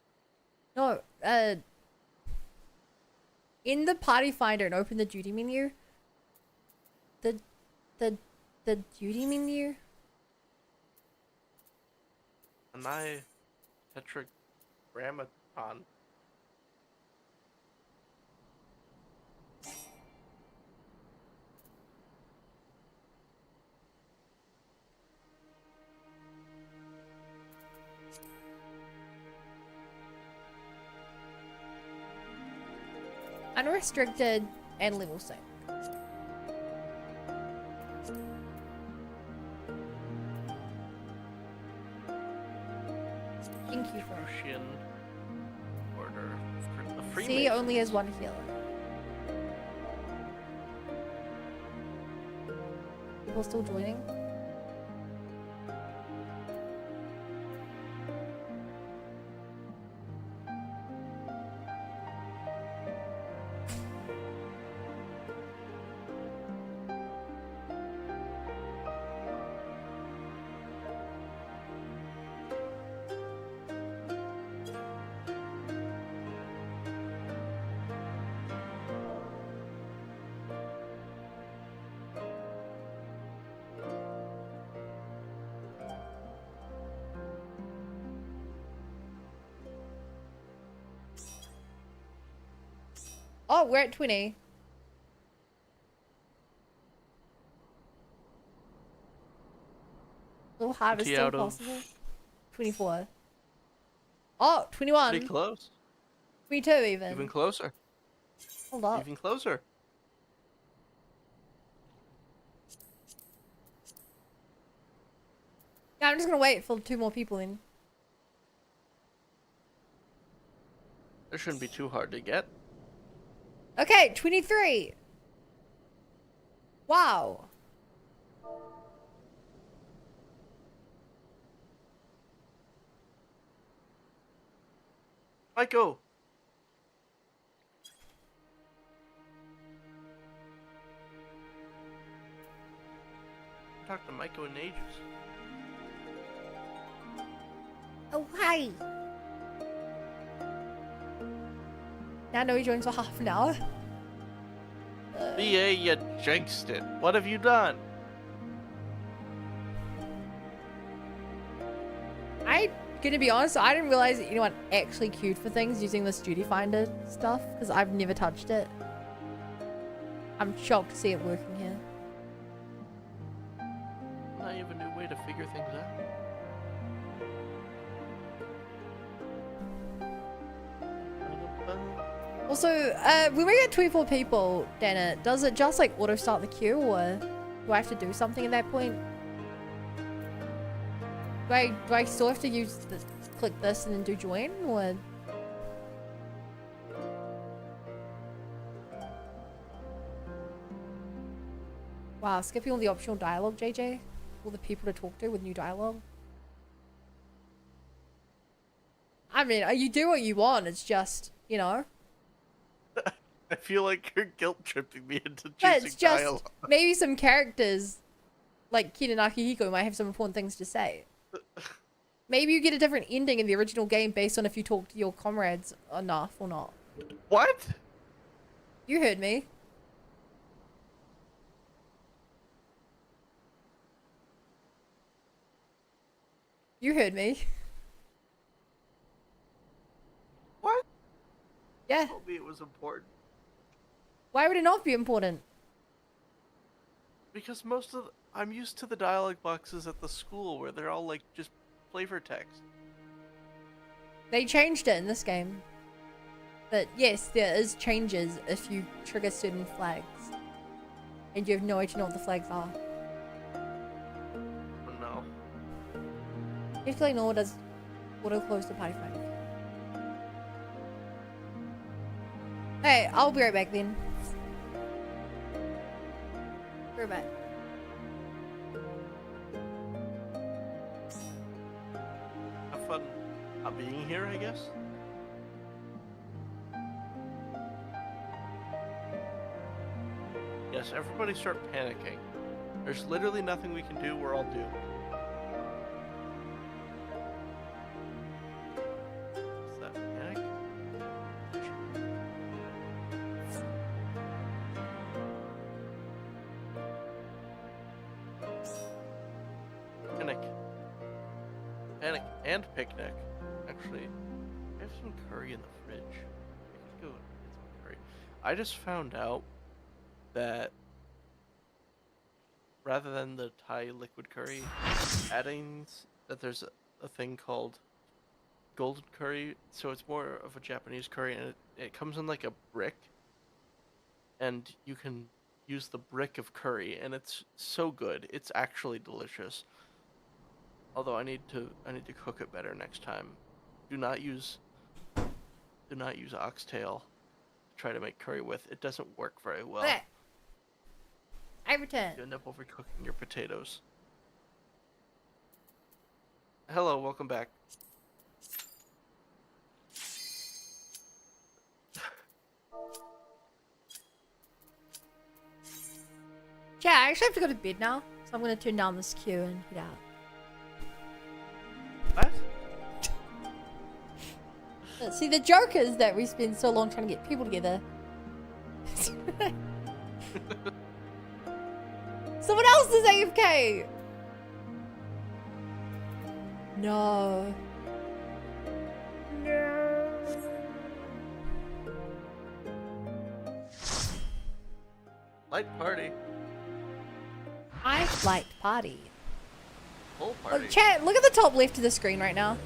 Speaker 1: No, in the party finder and open the duty menu. The duty menu?
Speaker 10: And my tetragrammaton.
Speaker 1: Unrestricted and level 6. Thank you for
Speaker 10: Ocean Order. A
Speaker 1: C
Speaker 10: Freemason.
Speaker 1: only has one healer. People still joining? Oh, we're at 20. Little harvest
Speaker 10: 20
Speaker 1: still
Speaker 10: out of-
Speaker 1: possible. 24. Oh, 21.
Speaker 10: Pretty close.
Speaker 1: 22 even.
Speaker 10: Even closer.
Speaker 1: Hold up.
Speaker 10: Even closer.
Speaker 1: Yeah, I'm just gonna wait for 2 more people in.
Speaker 10: It shouldn't be too hard to get.
Speaker 1: Okay, 23. Wow.
Speaker 10: Michael! I haven't talked to Michael in ages.
Speaker 1: Oh, hi. Now I know he joins for half an hour.
Speaker 10: BA, you jinxed it. What have you done?
Speaker 1: I gonna be honest, I didn't realize that anyone actually queued for things using this duty finder stuff because I've never touched it. I'm shocked to see it working here.
Speaker 10: Now you have a new way to figure things out.
Speaker 1: Also, when we get 24 people, Dana, does it just like auto start the queue or do I have to do something at that point? Do I still have to use this, click this and then do join or? Wow, skipping all the optional dialogue, JJ? All the people to talk to with new dialogue? I mean, you do what you want, it's just, you know?
Speaker 10: I feel like you're guilt tripping me into
Speaker 1: But
Speaker 10: choosing
Speaker 1: it's just,
Speaker 10: dialogue.
Speaker 1: maybe some characters, like Kid and Akihiko, might have some important things to say. Maybe you get a different ending in the original game based on if you talk to your comrades enough or not.
Speaker 10: What?
Speaker 1: You heard me. You heard me.
Speaker 10: What?
Speaker 1: Yeah.
Speaker 10: Told me it was important.
Speaker 1: Why would it not be important?
Speaker 10: Because I'm used to the dialogue boxes at the school where they're all like just flavor text.
Speaker 1: They changed it in this game. But yes, there is changes if you trigger certain flags. And you have no idea what the flags are.
Speaker 10: Oh, no.
Speaker 1: Basically, no one does auto close the party finder. Hey, I'll be right back then. Be right back.
Speaker 10: Have fun being here, I guess. Yes, everybody start panicking. There's literally nothing we can do, we're all doomed. Is that panic? Panic. Panic and picnic. Actually, I have some curry in the fridge. I could go get some curry. I just found out that rather than the Thai liquid curry that there's a thing called golden curry, so it's more of a Japanese curry, and it comes in like a brick, and you can use the brick of curry, and it's so good. It's actually delicious. Although I need to cook it better next time. Do not use oxtail to try to make curry with. It doesn't work very well.
Speaker 1: Okay. I return.
Speaker 10: You end up overcooking your potatoes. Hello, welcome back.
Speaker 1: Yeah, I actually have to go to bed now, so I'm gonna turn down this queue and head out.
Speaker 10: What?
Speaker 1: See, the joke is that we spend so long trying to get people together. Someone else is AFK! No. No.
Speaker 10: Light party.
Speaker 1: I like party.
Speaker 10: Whole party.
Speaker 1: Look, chat, look at the top left of the screen right now.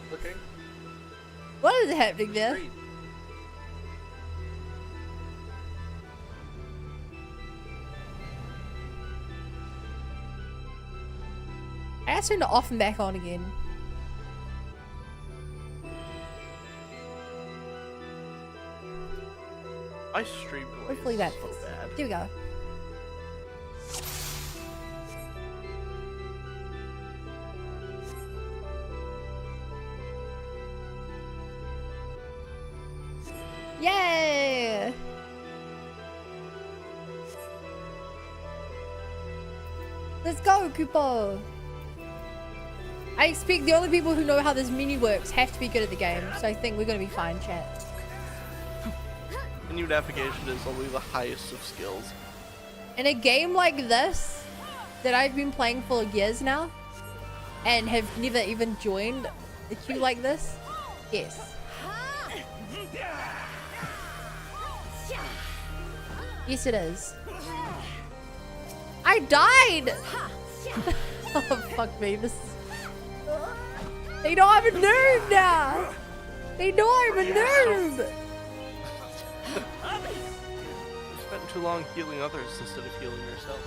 Speaker 10: Looking.
Speaker 1: What is happening there?
Speaker 10: Great.
Speaker 1: I asked him to off and back on again.
Speaker 10: My stream delay
Speaker 1: Hopefully
Speaker 10: is
Speaker 1: that's
Speaker 10: so bad.
Speaker 1: Here we go. Yay! Let's go, Kupo! I expect the only people who know how this menu works have to be good at the game, so I think we're gonna be fine, chat.
Speaker 10: Menu navigation is only the highest of skills.
Speaker 1: In a game like this, that I've been playing for years now, and have never even joined a queue like this, yes. Yes, it is. I died! Oh, fuck me. This is... They know I'm a noob now! They know I'm a noob!
Speaker 10: You spent too long healing others instead of healing yourself.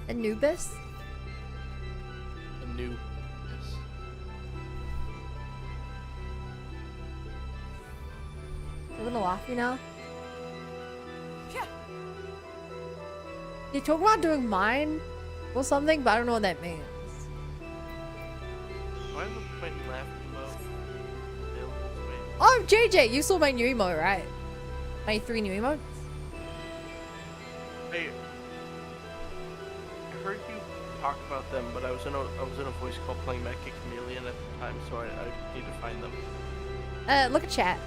Speaker 1: Anubis?
Speaker 10: A new. Yes.
Speaker 1: I'm gonna laugh you now. You're talking about doing mine or something, but I don't know what that means.
Speaker 10: Why am I playing laughing mode available to me?
Speaker 1: Oh, JJ, you saw my new emote, right? My 3 new emotes?
Speaker 10: Hey, I heard you talk about them, but I was in a voice call playing Mecha Chameleon at the time, so I need to find them.
Speaker 1: Look at chat.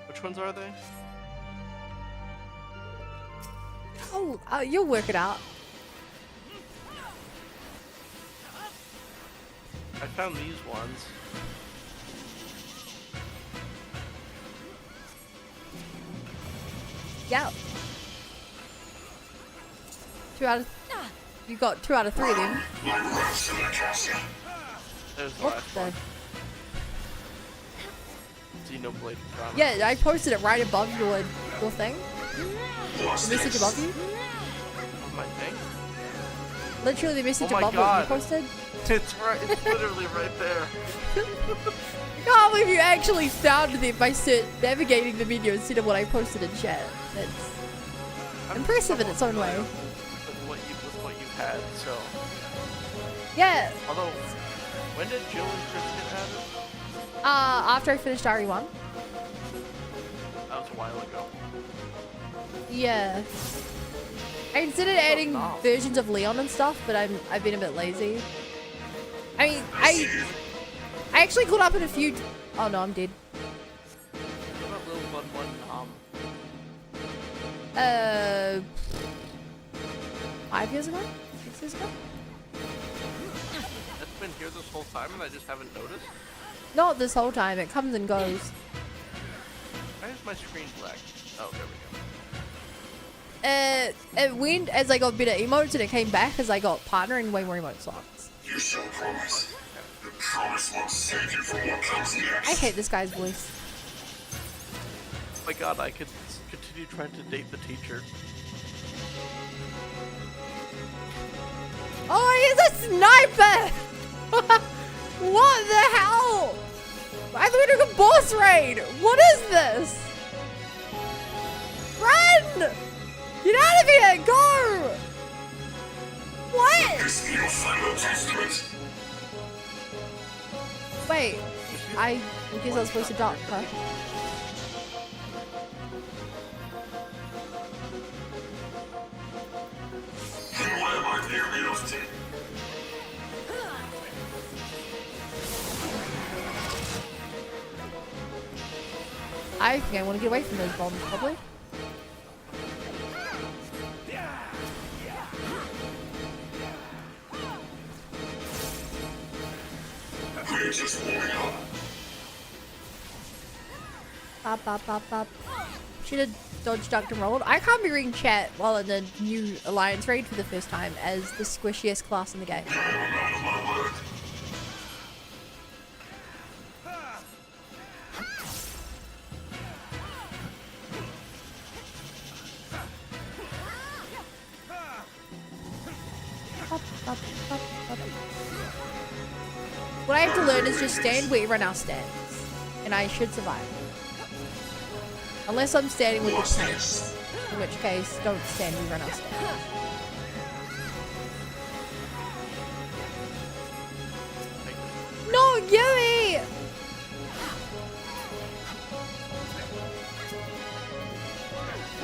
Speaker 10: Which ones are they?
Speaker 1: Oh, you'll work it out.
Speaker 10: I found these ones.
Speaker 1: Yeah. 2 out of... You got 2 out of 3 of them.
Speaker 10: There's the
Speaker 1: What
Speaker 10: last
Speaker 1: the...
Speaker 10: one. Xenoblade Chronicles.
Speaker 1: Yeah, I posted it right above your thing. The message above you.
Speaker 10: On my thing?
Speaker 1: Literally the message
Speaker 10: Oh my
Speaker 1: above
Speaker 10: God.
Speaker 1: what you posted.
Speaker 10: It's right. It's literally right there.
Speaker 1: I can't believe you actually found it by navigating the video instead of what I posted in chat. That's impressive in its own way.
Speaker 10: With what you've had, so.
Speaker 1: Yeah.
Speaker 10: Although, when did Jill and Chris get added?
Speaker 1: After I finished RE1.
Speaker 10: That was a while ago.
Speaker 1: Yeah. I considered adding
Speaker 10: no.
Speaker 1: versions of Leon and stuff, but I've been a bit lazy. I mean, I actually caught up in a few. Oh no, I'm dead.
Speaker 10: What about Lil Bud
Speaker 1: 5 years ago? 6 years ago?
Speaker 10: That's been here this whole time and I just haven't noticed?
Speaker 1: Not this whole time. It comes and goes.
Speaker 10: Why is my screen black? Oh, there we go.
Speaker 1: It went as I got better emotes, and it came back as I got partner and way more emote slots.
Speaker 11: You shall promise. The promise won't save you from what comes next.
Speaker 1: I hate this guy's voice.
Speaker 10: Oh my god, I could continue trying to date the teacher.
Speaker 1: Oh, he's a sniper! What the hell? I thought we were doing a boss raid. What is this? Run! Get out of here! Go! What?
Speaker 11: This be your final testament.
Speaker 1: Wait, I guess I was supposed to duck, huh?
Speaker 11: Then why am I very often?
Speaker 1: I think I want to get away from those bombs, probably.
Speaker 11: We're just warming up.
Speaker 1: Bop. Should have dodged, ducked, and rolled. I can't be reading chat while in the new Alliance raid for the first time as the squishiest class in the game.
Speaker 11: I'm a man of my word.
Speaker 1: What I have to learn is just stand where everyone else stands, and I should survive. Unless I'm standing with the tanks, in which case, don't stand where everyone else stands. No, Yui!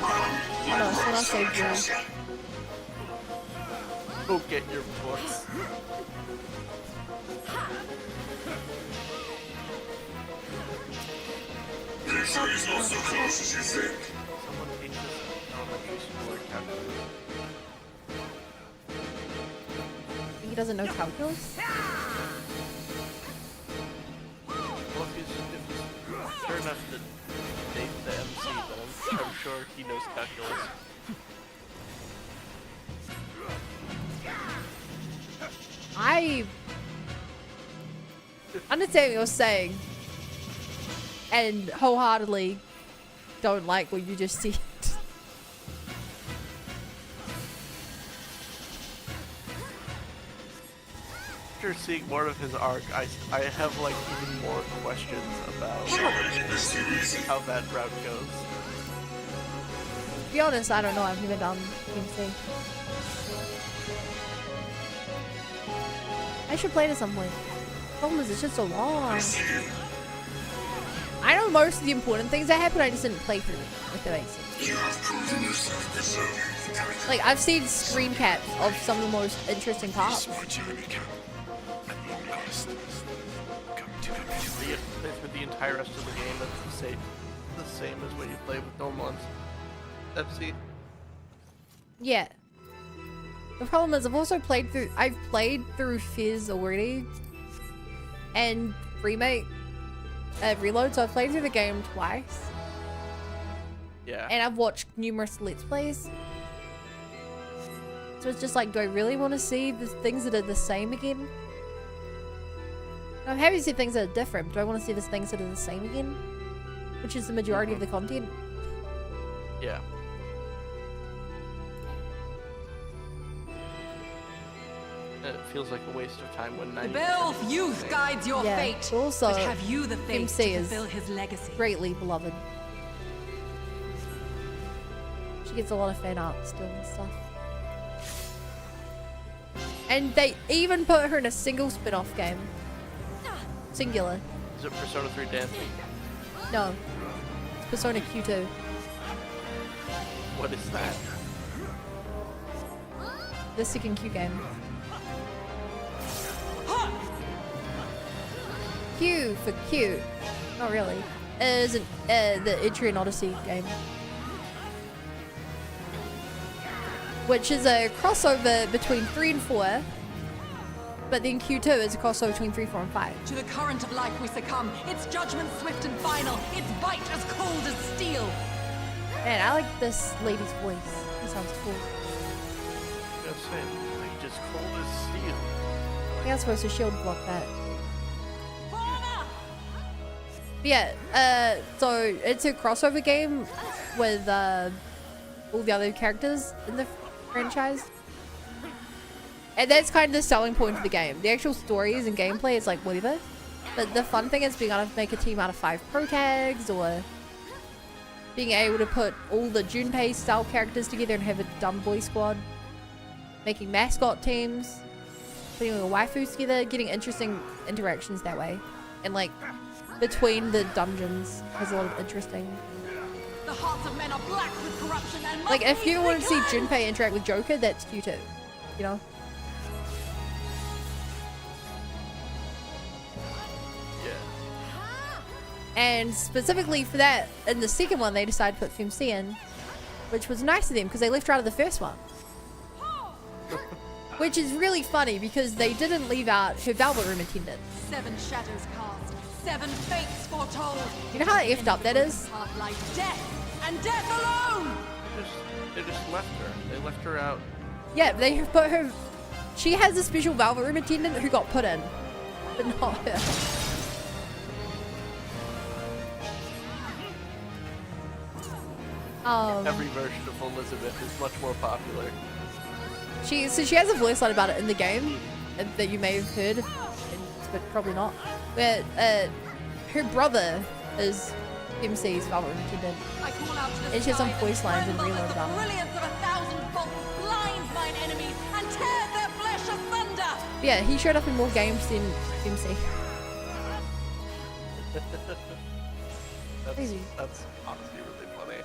Speaker 1: Oh no, someone else saved Yui.
Speaker 10: Go get your books.
Speaker 11: Victory's not so close as you think.
Speaker 10: Someone teaches elementary school or calculus.
Speaker 1: He doesn't know calculus?
Speaker 10: Well, if he's sure enough to date the MC, then I'm sure he knows calculus.
Speaker 1: I understand what you're saying, and wholeheartedly don't like what you just said.
Speaker 10: After seeing more of his arc, I have like even more questions about how that route goes.
Speaker 1: To be honest, I don't know. I've never done MC. I should play it at some point. Problem is, it's just so long. I know most of the important things that happen. I just didn't play through it, if that makes sense.
Speaker 11: You have proven yourself deserving of the title.
Speaker 1: Like, I've seen screen caps of some of the most interesting parts.
Speaker 11: My journey can, at long last, come to an end.
Speaker 10: So you have to play through the entire rest of the game. That's the same as what you play with normal MC.
Speaker 1: Yeah. The problem is, I've also played through. I've played through Fizz already, and remake, reload. So I've played through the game twice.
Speaker 10: Yeah.
Speaker 1: And I've watched numerous Let's Plays. So it's just like, do I really want to see the things that are the same again? I'm happy to see things that are different, but do I want to see the things that are the same again? Which is the majority of the content.
Speaker 10: Yeah. It feels like a waste of time when 90%
Speaker 12: Belle's youth guides your
Speaker 1: Yeah,
Speaker 12: fate.
Speaker 1: but also,
Speaker 12: but have you the faith
Speaker 1: MC
Speaker 12: to
Speaker 1: is
Speaker 12: fulfill his legacy?
Speaker 1: greatly beloved. She gets a lot of fan art still and stuff. And they even put her in a single spin-off game. Singular.
Speaker 10: Is it Persona 3 Dancing?
Speaker 1: No. It's Persona Q2.
Speaker 10: What is that?
Speaker 1: The second Q game. Q for cute. Not really. Is the Etrian Odyssey game. Which is a crossover between 3 and 4. But then Q2 is a crossover between 3, 4, and 5.
Speaker 12: To the current of life we succumb. Its judgment swift and final. Its bite as cold as steel.
Speaker 1: Man, I like this lady's voice. It sounds cool.
Speaker 10: Just saying, like just cold as steel.
Speaker 1: I think I'm supposed to shield block that. But yeah, so it's a crossover game with all the other characters in the franchise. And that's kind of the selling point of the game. The actual stories and gameplay is like whatever. But the fun thing is being able to make a team out of 5 pro tags, or being able to put all the Junpei style characters together and have a dumb boy squad. Making mascot teams. Putting all the waifus together. Getting interesting interactions that way. And like between the dungeons has a lot of interesting.
Speaker 12: The hearts of men are black with corruption and
Speaker 1: Like if you want to see Junpei interact with Joker, that's Q2. You know? And specifically for that, in the second one, they decided to put Femc in, which was nice of them because they left her out of the first one. Which is really funny because they didn't leave out her Velvet Room attendant.
Speaker 12: 7 shadows cast, 7 fates foretold.
Speaker 1: You know how effed up that is?
Speaker 12: Like death and death alone.
Speaker 10: They just left her. They left her out.
Speaker 1: Yeah, they put her. She has a special Velvet Room attendant who got put in, but not her.
Speaker 10: Every version of Elizabeth is much more popular.
Speaker 1: She has a voice line about it in the game that you may have heard, but probably not. Where her brother is MC's Velvet Room attendant, and she has some voice lines in Reload about it.
Speaker 12: Brilliance of 1,000 bolts blinds mine enemies and tears their flesh asunder.
Speaker 1: Yeah, he showed up in more games than MC.
Speaker 10: That's honestly really funny.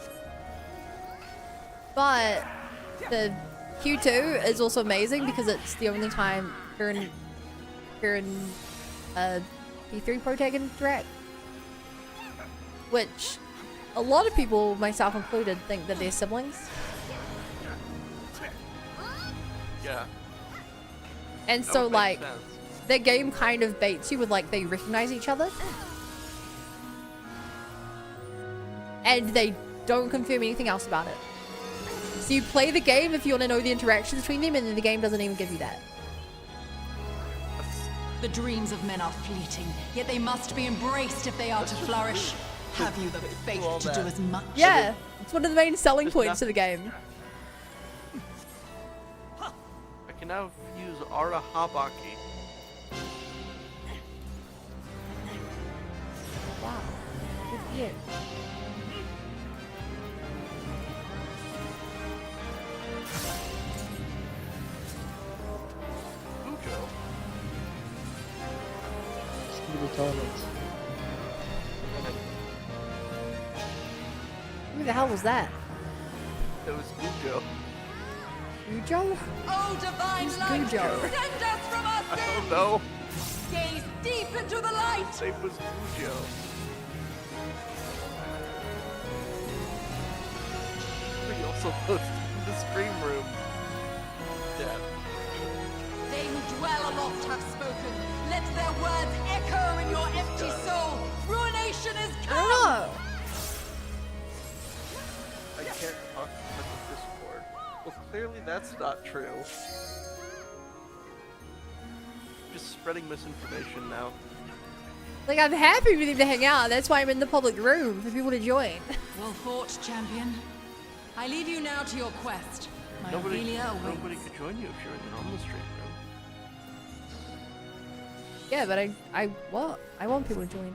Speaker 1: But the Q2 is also amazing because it's the only time her and P3 Protag interact. Which a lot of people, myself included, think that they're siblings.
Speaker 10: Yeah.
Speaker 1: And
Speaker 10: That
Speaker 1: so
Speaker 10: would make
Speaker 1: like
Speaker 10: sense.
Speaker 1: the game kind of baits you with like they recognize each other. And they don't confirm anything else about it. So you play the game if you want to know the interactions between them, and then the game doesn't even give you that.
Speaker 12: The dreams of men are fleeting, yet they must be embraced if they are to flourish. Have you the faith to do as much?
Speaker 1: Yeah, it's one of the main selling points of the game.
Speaker 10: I can now use Ara Habaki.
Speaker 1: Wow, good for you.
Speaker 13: To the toilets.
Speaker 1: Who the hell was that?
Speaker 10: It was Ujo.
Speaker 1: Ujo?
Speaker 12: Oh, divine
Speaker 1: Who's
Speaker 12: light,
Speaker 1: Ujo?
Speaker 12: send us from our
Speaker 10: I
Speaker 12: sin.
Speaker 10: don't know.
Speaker 12: Gaze deep into the light.
Speaker 10: His name was Ujo. We also posted in the stream room. Yeah.
Speaker 12: They who dwell aloft have spoken. Let their words echo in your empty soul. Ruination is
Speaker 1: I
Speaker 12: come.
Speaker 1: don't know.
Speaker 10: I can't talk to the Discord. Well, clearly that's not true. Just spreading misinformation now.
Speaker 1: Like, I'm happy with him to hang out. That's why I'm in the public room for people to join.
Speaker 12: Well fought, champion. I leave you now to your quest. My Ophelia awaits.
Speaker 10: Nobody could join you if you're in the normal stream room.
Speaker 1: Yeah, but I want people to join.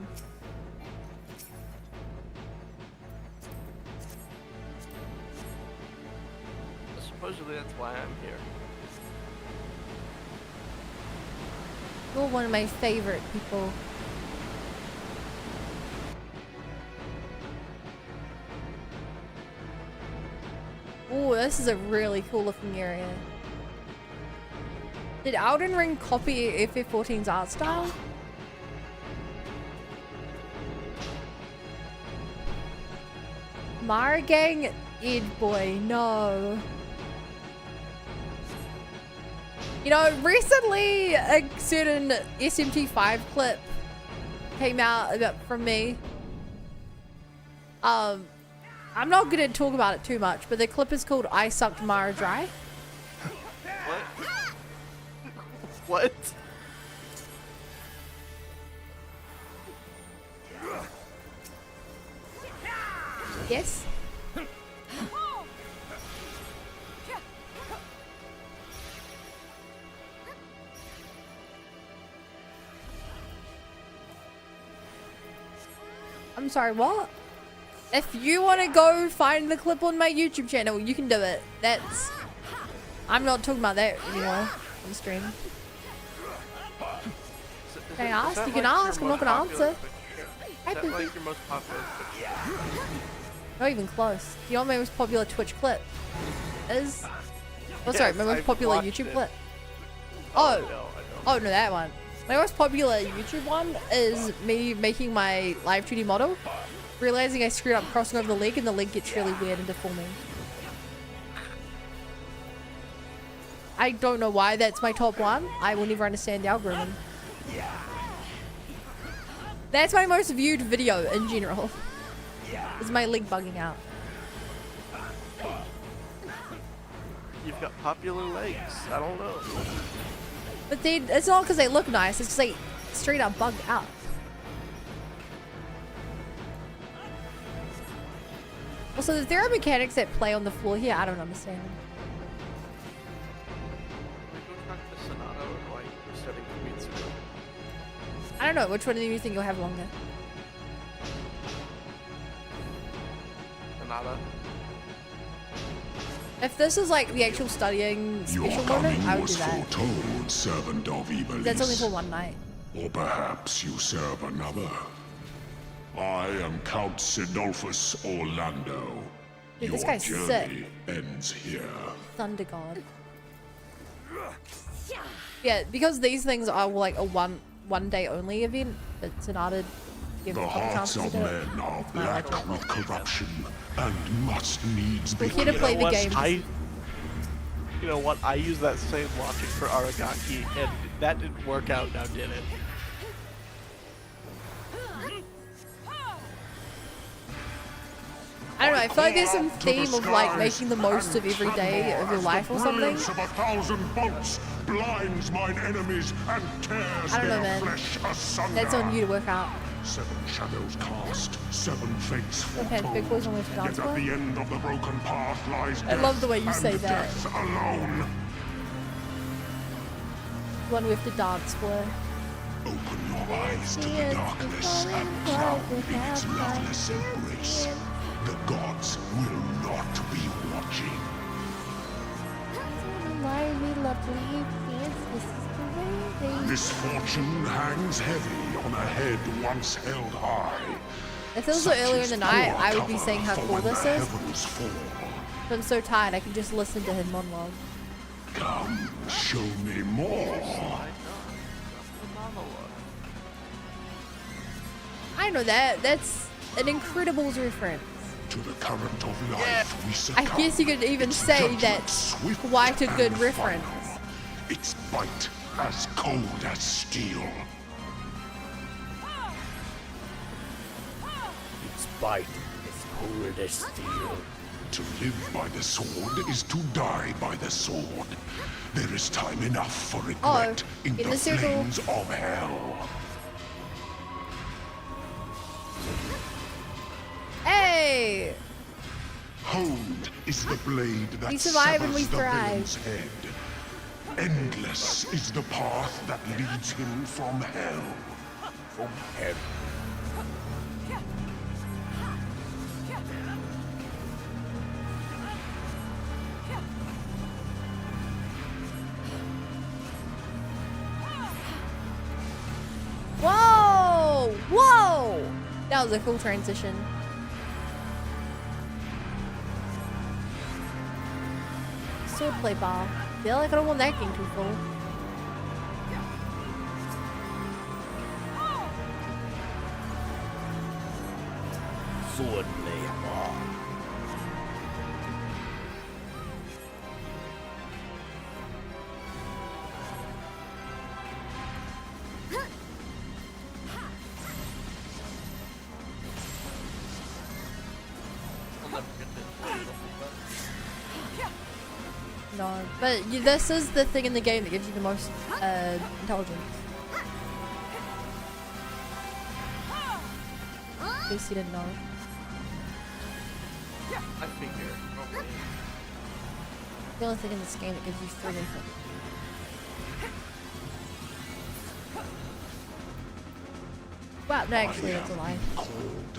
Speaker 10: Supposedly that's why I'm here.
Speaker 1: You're one of my favorite people. Oh, this is a really cool looking area. Did Elden Ring copy FF14's art style? Margang Ed boy, no. You know, recently a certain SMT5 clip came out from me. I'm not gonna talk about it too much, but the clip is called "I Sucked Mara Dry."
Speaker 10: What?
Speaker 1: Yes. I'm sorry, what? If you want to go find the clip on my YouTube channel, you can do it. That's... I'm not talking about that anymore on stream. Can I ask? You can ask. I'm not going to answer.
Speaker 10: Is that like your most popular Twitch?
Speaker 1: Not even close. Do you know what my most popular Twitch clip is? Oh, sorry,
Speaker 10: Yes,
Speaker 1: my most
Speaker 10: I've
Speaker 1: popular
Speaker 10: watched
Speaker 1: YouTube
Speaker 10: it.
Speaker 1: clip.
Speaker 10: I
Speaker 1: Oh,
Speaker 10: know.
Speaker 1: oh no, that one. My most popular YouTube one is me making my live 2D model, realizing I screwed up crossing over the leg, and the leg gets really weird and deforming. I don't know why that's my top one. I will never understand the algorithm. That's my most viewed video in general. Is my leg bugging out.
Speaker 10: You've got popular legs. I don't know.
Speaker 1: But it's not because they look nice, it's because they straight up bug out. Also, if there are mechanics that play on the floor here, I don't understand them.
Speaker 10: Go track the Sonata or like you're studying Mitsuko.
Speaker 1: I don't know, which one do you think you'll have longer?
Speaker 10: Sonata.
Speaker 1: If this is like the actual studying special moment, I would do that.
Speaker 14: Foretold, servant of Iblis.
Speaker 1: That's only for one night.
Speaker 14: Or perhaps you serve another. I am Count Sidolphus Orlando.
Speaker 1: Dude, this
Speaker 14: Your
Speaker 1: guy's
Speaker 14: journey ends here.
Speaker 1: Thunder God. Yeah, because these things are like a one day only event, but Sonata gives
Speaker 14: The
Speaker 1: a couple
Speaker 14: hearts
Speaker 1: chances
Speaker 14: of
Speaker 1: to do it.
Speaker 14: men are
Speaker 1: I like
Speaker 14: black
Speaker 1: it.
Speaker 14: with corruption and must needs be
Speaker 1: We're here to play the
Speaker 14: cleansed.
Speaker 1: game.
Speaker 10: You know what? I use that same logic for Aragaki, and that didn't work out. Now did it?
Speaker 1: I don't know, I feel like there's some theme of like making the most of every day of your life or something.
Speaker 14: Brilliance of 1,000 bolts blinds mine enemies and tears
Speaker 1: I don't know,
Speaker 14: their
Speaker 1: man.
Speaker 14: flesh asunder.
Speaker 1: That's on you to work out.
Speaker 14: 7 shadows cast, 7 fates
Speaker 1: Okay,
Speaker 14: foretold.
Speaker 1: big boys on with dance
Speaker 14: Yet at
Speaker 1: floor.
Speaker 14: the end of the broken path lies
Speaker 1: I love the way you
Speaker 14: death
Speaker 1: say
Speaker 14: and
Speaker 1: that.
Speaker 14: death alone.
Speaker 1: One we have to dance for.
Speaker 14: Open your eyes to the darkness and drown in its loveless embrace. The gods will not be watching.
Speaker 6: Why we lovely dance, this is the way they...
Speaker 14: Misfortune hangs heavy on a head once held high.
Speaker 1: If it was earlier in the night, I would be saying how cool this is.
Speaker 14: Heavens fall.
Speaker 1: But I'm so tired, I can just listen to his monologue.
Speaker 14: Come, show me more.
Speaker 1: I know that. That's an Incredibles reference.
Speaker 14: To the current of life we
Speaker 1: I
Speaker 14: succumb.
Speaker 1: guess you could even say that's quite a good reference.
Speaker 14: Its bite as cold as steel.
Speaker 5: Its bite is cold as steel.
Speaker 14: To live by the sword is to die by the sword. There is time enough for regret in
Speaker 1: in
Speaker 14: the
Speaker 1: the circle.
Speaker 14: flames of hell.
Speaker 1: Hey!
Speaker 14: Honed is the blade that
Speaker 1: We survive and we
Speaker 14: severs the
Speaker 1: thrive.
Speaker 14: villain's head. Endless is the path that leads him from hell.
Speaker 5: From hell.
Speaker 1: Whoa! Whoa! That was a cool transition. Swordplay ball. Feel like I don't want that game too full.
Speaker 5: Swordplay ball.
Speaker 1: No, but this is the thing in the game that gives you the most intelligence. In case you didn't know.
Speaker 10: I figure. Probably.
Speaker 1: The only thing in this game that gives you 3 input. Well, no, actually, it's a lie.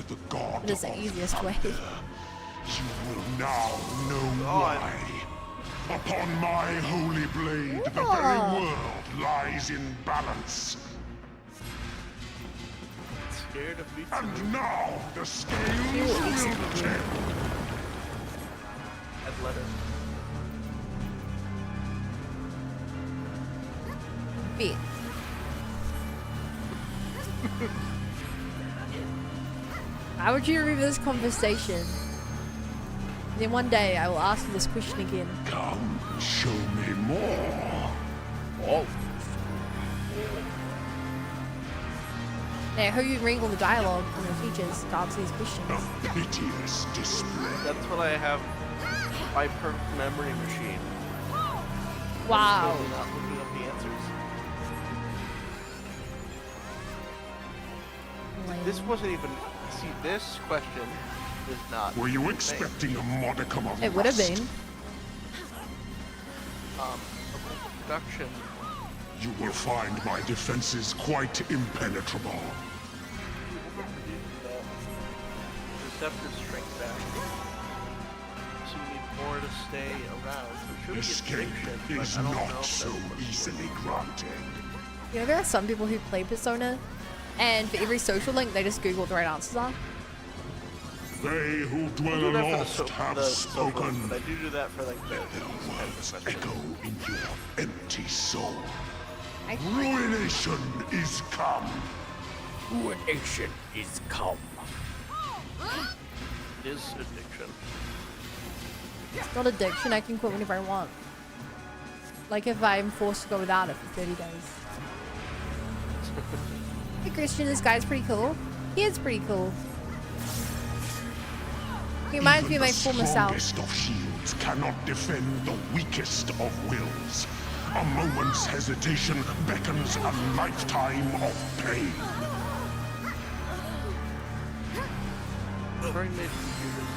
Speaker 14: The god
Speaker 1: It is the easiest way.
Speaker 14: you will now know why. Upon my holy blade, the very world lies in balance.
Speaker 10: Scared of me.
Speaker 14: And now the scales will tip.
Speaker 10: I'd let her.
Speaker 1: B. How would you remember this conversation? Then one day I will ask you this question again.
Speaker 14: Come, show me more.
Speaker 3: Oh.
Speaker 1: Now, who you read all the dialogue from the teachers to answer these questions?
Speaker 14: A piteous display.
Speaker 10: That's what I have. My perfect memory machine.
Speaker 1: Wow.
Speaker 10: I'm totally not looking up the answers. This wasn't even. See, this question is not.
Speaker 14: Were you expecting a modicum of
Speaker 1: It would have
Speaker 14: rust?
Speaker 1: been.
Speaker 10: Production.
Speaker 14: You will find my defenses quite impenetrable.
Speaker 10: Receptors shrink back. So you need more to stay around. There should be
Speaker 14: Escape
Speaker 10: addiction,
Speaker 14: is
Speaker 10: but I don't know
Speaker 14: not
Speaker 10: if
Speaker 14: so
Speaker 10: that's-
Speaker 14: easily granted.
Speaker 1: You know, there are some people who play Persona, and for every social link, they just Google what the right answers are.
Speaker 14: They who
Speaker 10: I
Speaker 14: dwell
Speaker 10: do that for
Speaker 14: aloft have
Speaker 10: the social,
Speaker 14: spoken.
Speaker 10: but I do that for like the
Speaker 14: Words echo in your empty soul.
Speaker 1: I-
Speaker 14: Ruination is come.
Speaker 5: Ruination is come.
Speaker 10: It is addiction.
Speaker 1: It's not addiction, I can quit whenever I want. Like if I'm forced to go without it for 30 days. Hey Christian, this guy's pretty cool. He is pretty cool. He reminds me of my former self.
Speaker 14: The strongest of shields cannot defend the weakest of wills. A moment's hesitation beckons a lifetime of pain.
Speaker 10: Very made computers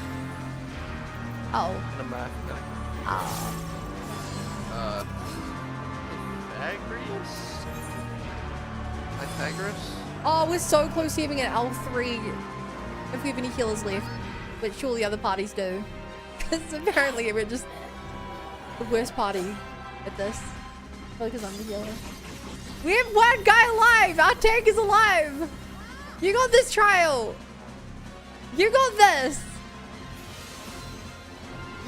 Speaker 1: Oh.
Speaker 10: and a mathematics.
Speaker 1: Oh.
Speaker 10: Pythagoras?
Speaker 1: Oh, we're so close to having an L3 if we have any healers left. But surely other parties do. Because apparently we're just the worst party at this. Probably because I'm the healer. We have one guy alive! Our tank is alive! You got this trial! You got this!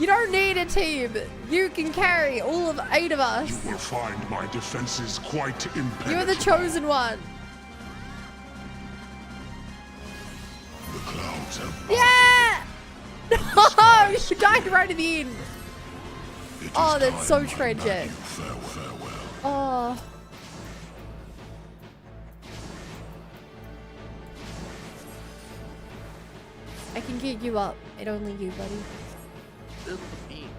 Speaker 1: You don't need a team! You can carry all of 8 of us!
Speaker 14: You will find my defenses quite impenetrable.
Speaker 1: You're the chosen one!
Speaker 14: The clouds have
Speaker 1: Yeah! No! You died right at the end! Oh, that's so tragic. Oh. I can get you up. It only you, buddy.
Speaker 10: Spill the beans.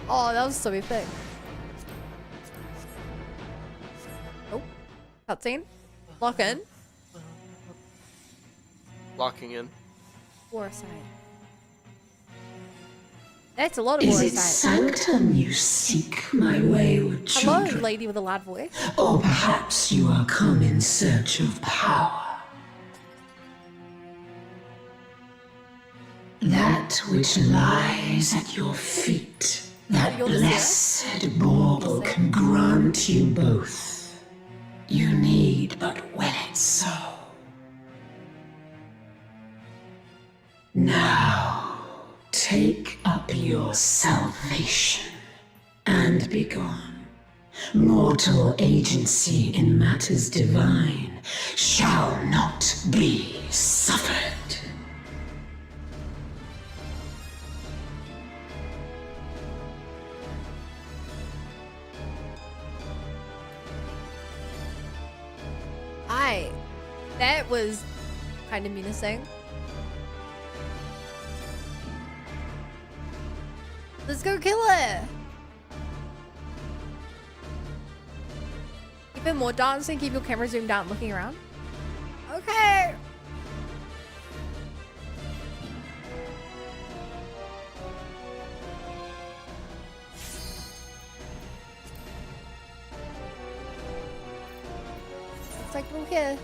Speaker 1: Oh, that was so epic. Oh. Cutscene. Lock in.
Speaker 10: Locking in.
Speaker 1: Warsight. That's a lot of
Speaker 15: Is it
Speaker 1: warsight.
Speaker 15: sanctum you seek, my wayward
Speaker 1: Hello,
Speaker 15: children?
Speaker 1: lady with a loud voice.
Speaker 15: Or perhaps you are come in search of power? That which lies at your feet, that
Speaker 1: you're the
Speaker 15: blessed bauble can grant you both. You need but will it so. Now, take up your salvation and be gone. Mortal agency in matters divine shall not be suffered.
Speaker 1: That was kind of menacing. Let's go kill it. Keep it more dancing. Keep your camera zoomed out, looking around. Okay. Looks like we're here.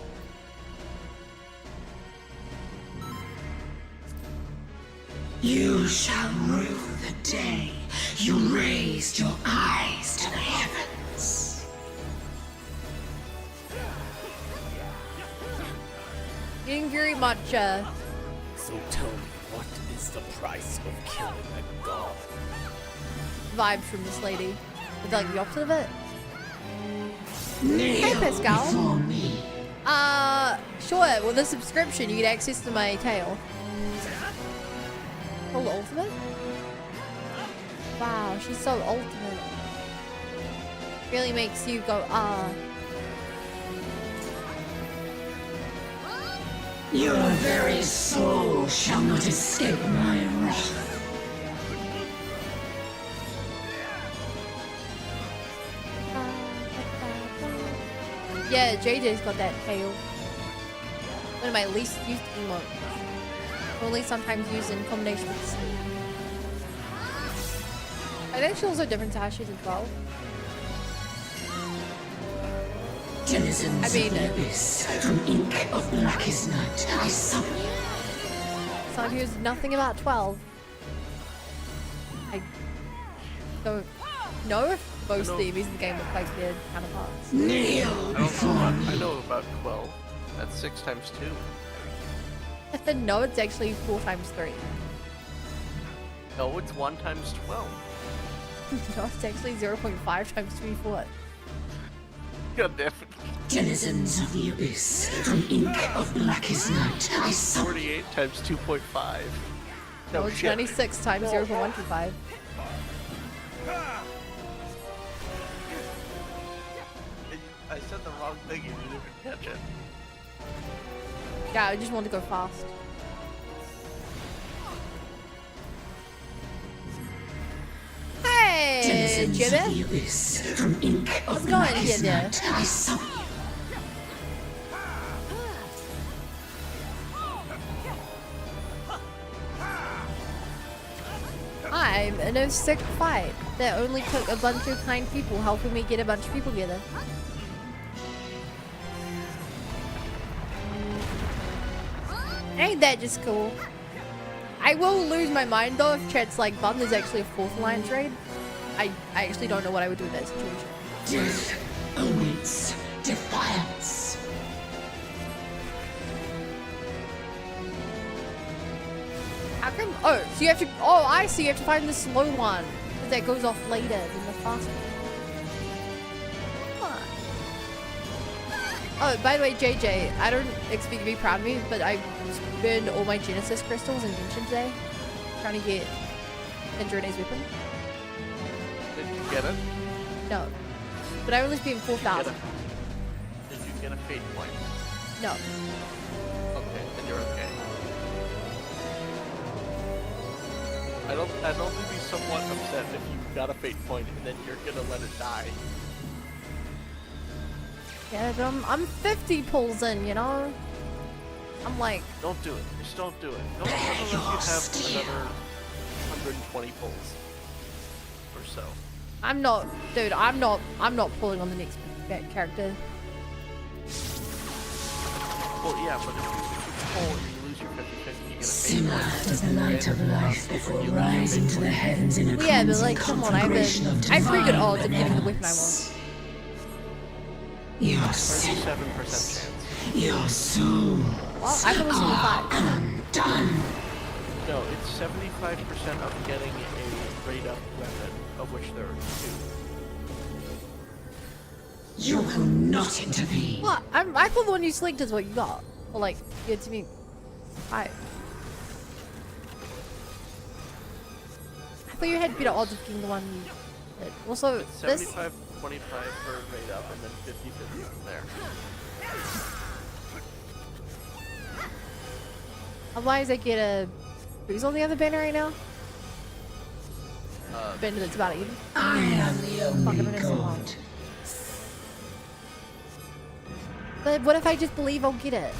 Speaker 15: You shall rue the day you raised your eyes to the heavens.
Speaker 1: Getting very much
Speaker 5: So tell me, what is the price of killing a god?
Speaker 1: vibes from this lady. Is that like the opposite of it?
Speaker 15: Kneel
Speaker 1: Hey Pascal.
Speaker 15: before me.
Speaker 1: Sure. With a subscription, you get access to my tail. Called ultimate? Wow, she's so ultimate. Really makes you go,
Speaker 15: Your very soul shall not escape my wrath.
Speaker 1: Yeah, JJ's got that tail. One of my least used emotes. Only sometimes used in combination with sleep. I think she's also different to how she's in 12.
Speaker 15: Denizens
Speaker 1: I mean,
Speaker 15: of the abyss, from ink of blackest night, I summon you.
Speaker 1: Someone who's nothing about 12. I don't know if most themes in the game look like their counterparts.
Speaker 15: Kneel before me.
Speaker 10: I know about 12. That's 6 times 2.
Speaker 1: No, it's actually 4 times 3.
Speaker 10: No, it's 1 times 12.
Speaker 1: No, it's actually 0.5 times 3 4.
Speaker 10: God damn it.
Speaker 15: Denizens of the abyss, from ink of blackest night, I summon you.
Speaker 10: 48 times 2.5.
Speaker 1: No, it's 96 times 0.125.
Speaker 10: I said the wrong thing and you didn't even catch it.
Speaker 1: Yeah, I just want to go fast. Hey,
Speaker 15: Denizens of the
Speaker 1: Jimmy.
Speaker 15: abyss, from ink of
Speaker 1: What's going on here,
Speaker 15: blackest
Speaker 1: there?
Speaker 15: night, I summon you.
Speaker 1: I'm in a sick fight that only took a bunch of kind people helping me get a bunch of people together. Ain't that just cool? I will lose my mind though if chat's like, bum, there's actually a 4th alliance raid. I actually don't know what I would do in that situation.
Speaker 15: Death awaits defiance.
Speaker 1: How come? Oh, so you have to. Oh, I see. You have to find the slow one that goes off later than the fast one. Huh. Oh, by the way, JJ, I don't expect you to be proud of me, but I burned all my Genesis crystals in Genshin today, trying to get Androne's weapon.
Speaker 10: Did you get it?
Speaker 1: No, but I only spent 4,000.
Speaker 10: Did you get a fate point?
Speaker 1: No.
Speaker 10: Okay, then you're okay. I'd only be somewhat upset if you got a fate point and then you're gonna let it die.
Speaker 1: Yeah, but I'm 50 pulls in, you know. I'm like.
Speaker 10: Don't do it. Just don't do it. Don't unless you have another 120 pulls or so.
Speaker 1: I'm not, dude. I'm not pulling on the next character.
Speaker 10: Well, yeah, but if you pull and you lose your 50-50, you get a fate
Speaker 15: Similar
Speaker 10: point.
Speaker 15: as the light of life before rising to the heavens in a
Speaker 1: Yeah, but like, come on, I have
Speaker 15: conflagration of
Speaker 1: pretty good
Speaker 15: divine
Speaker 1: odds of getting the weapon I
Speaker 15: benevolence.
Speaker 1: want.
Speaker 15: Your
Speaker 10: 37% chance.
Speaker 15: Your soul
Speaker 1: Well, I thought it was 25.
Speaker 15: undone.
Speaker 10: No, it's 75% of getting a straight up weapon, of which there are 2.
Speaker 15: You will not intervene.
Speaker 1: What? I thought the one you selected is what you got. Or like, yeah, to me. I thought you had better odds of getting the one you did. Also,
Speaker 10: It's
Speaker 1: this.
Speaker 10: 75-25 for straight up, and then 50-50 from there.
Speaker 1: Otherwise, I get a. Who's on the other banner right now? been that's about it.
Speaker 15: I am the only
Speaker 1: Fucking so long.
Speaker 15: god.
Speaker 1: But what if I just believe I'll get it?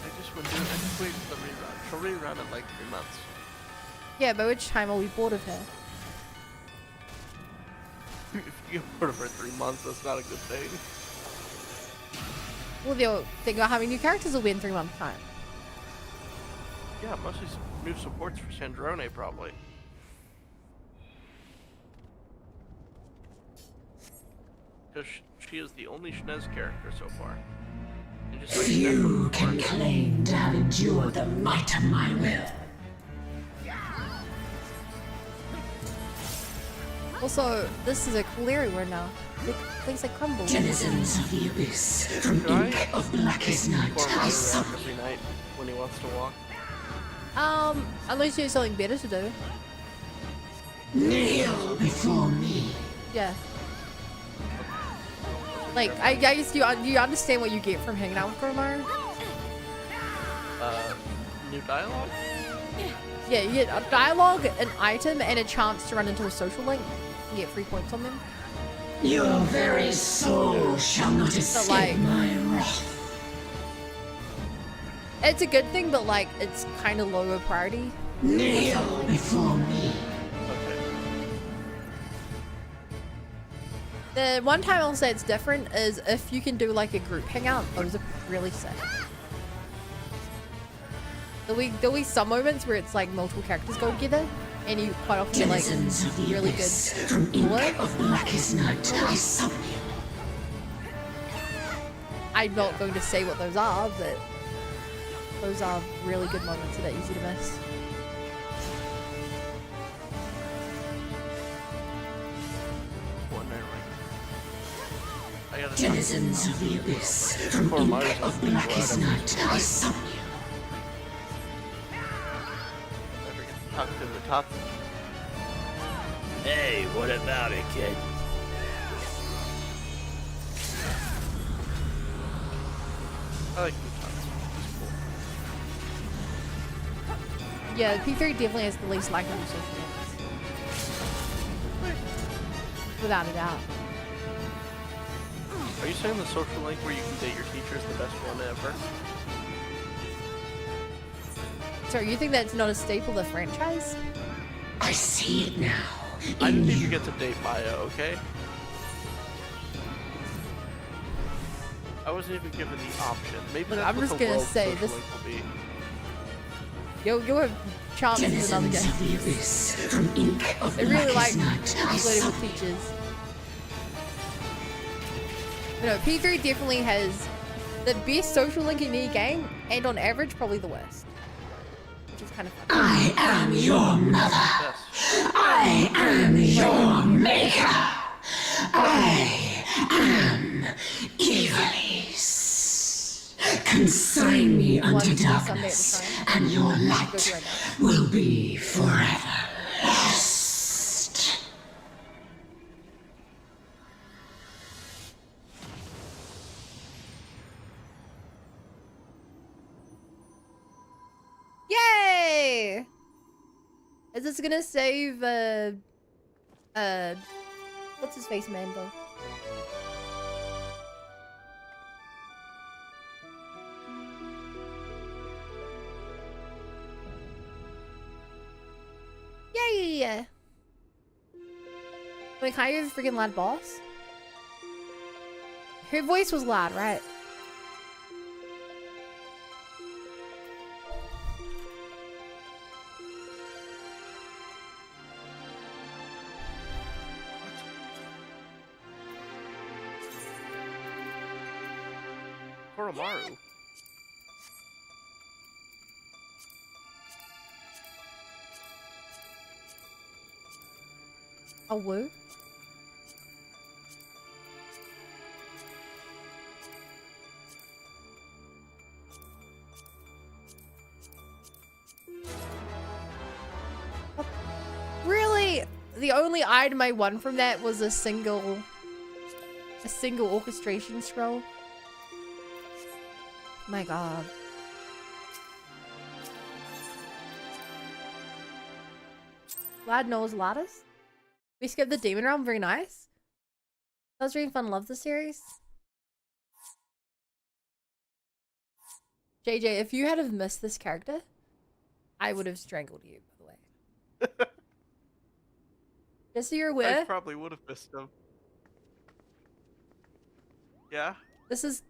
Speaker 10: I just went through it. I just wait for the rerun. She'll rerun in like 3 months.
Speaker 1: Yeah, by which time I'll be bored of her.
Speaker 10: If you get bored of her 3 months, that's not a good thing.
Speaker 1: Well, the thing about having new characters will be in 3 months' time.
Speaker 10: Yeah, mostly new supports for Chandrone, probably. Because she is the only Shnez character so far. And just like
Speaker 15: Few can claim to have endured the might of my will.
Speaker 1: Also, this is a cool area we're now. Things like crumble.
Speaker 15: Denizens of the abyss, from ink of blackest night, I summon
Speaker 10: every night when he wants to walk.
Speaker 1: Unless you have something better to do.
Speaker 15: kneel before me.
Speaker 1: Yeah. Like, I guess you understand what you get from hanging out with Goromar?
Speaker 10: New dialogue?
Speaker 1: Yeah, you get a dialogue, an item, and a chance to run into a social link. You get 3 points on them.
Speaker 15: Your very soul shall not escape
Speaker 1: like,
Speaker 15: my wrath.
Speaker 1: It's a good thing, but like, it's kind of lower priority.
Speaker 15: Kneel before me.
Speaker 1: The one time I'll say it's different is if you can do like a group hangout. Those are really sick. There'll be some moments where it's like multiple characters go together, and you quite often get like
Speaker 15: Denizens of the
Speaker 1: really
Speaker 15: abyss,
Speaker 1: good
Speaker 15: from ink
Speaker 1: work.
Speaker 15: of blackest night, I summon you.
Speaker 1: I'm not going to say what those are, but those are really good moments that are easy to miss.
Speaker 15: Denizens of the abyss, from ink of blackest night, I summon you.
Speaker 10: Talk to the top.
Speaker 5: Hey, what about it, kid?
Speaker 10: I like the top.
Speaker 1: Yeah, P3 definitely has the least likable social links. Without a doubt.
Speaker 10: Are you saying the social link where you can date your teacher is the best one ever?
Speaker 1: So you think that's not a staple of the franchise?
Speaker 15: I see it now.
Speaker 10: I didn't even get to date Maya, okay? I wasn't even given the option. Maybe
Speaker 1: Look,
Speaker 10: that's
Speaker 1: I'm
Speaker 10: what
Speaker 1: just
Speaker 10: the
Speaker 1: gonna
Speaker 10: world
Speaker 1: say
Speaker 10: social
Speaker 1: this.
Speaker 10: link will be.
Speaker 1: You'll have chance with another
Speaker 15: Denizens of the
Speaker 1: game.
Speaker 15: abyss, from ink of
Speaker 1: It really like
Speaker 15: blackest night, I
Speaker 1: flirting with
Speaker 15: summon you.
Speaker 1: teachers. You know, P3 definitely has the best social link in any game, and on average, probably the worst. Which is kind of fun.
Speaker 15: I am your mother. I am your maker. I am Ivalice. Consign me unto darkness, and your light will be forever lost.
Speaker 1: Yay! Is this gonna save, what's his face, Mando? Yay! Wait, can I hear the freaking loud boss? Her voice was loud, right?
Speaker 10: Koromaru.
Speaker 1: A woo? Really? The only item I won from that was a single orchestration scroll. My god. Glad knows Lattice. We skipped the demon realm. Very nice. That was really fun. Love the series. JJ, if you had have missed this character, I would have strangled you, by the way. Just so you're
Speaker 10: I
Speaker 1: aware,
Speaker 10: probably would have missed him. Yeah?
Speaker 1: this is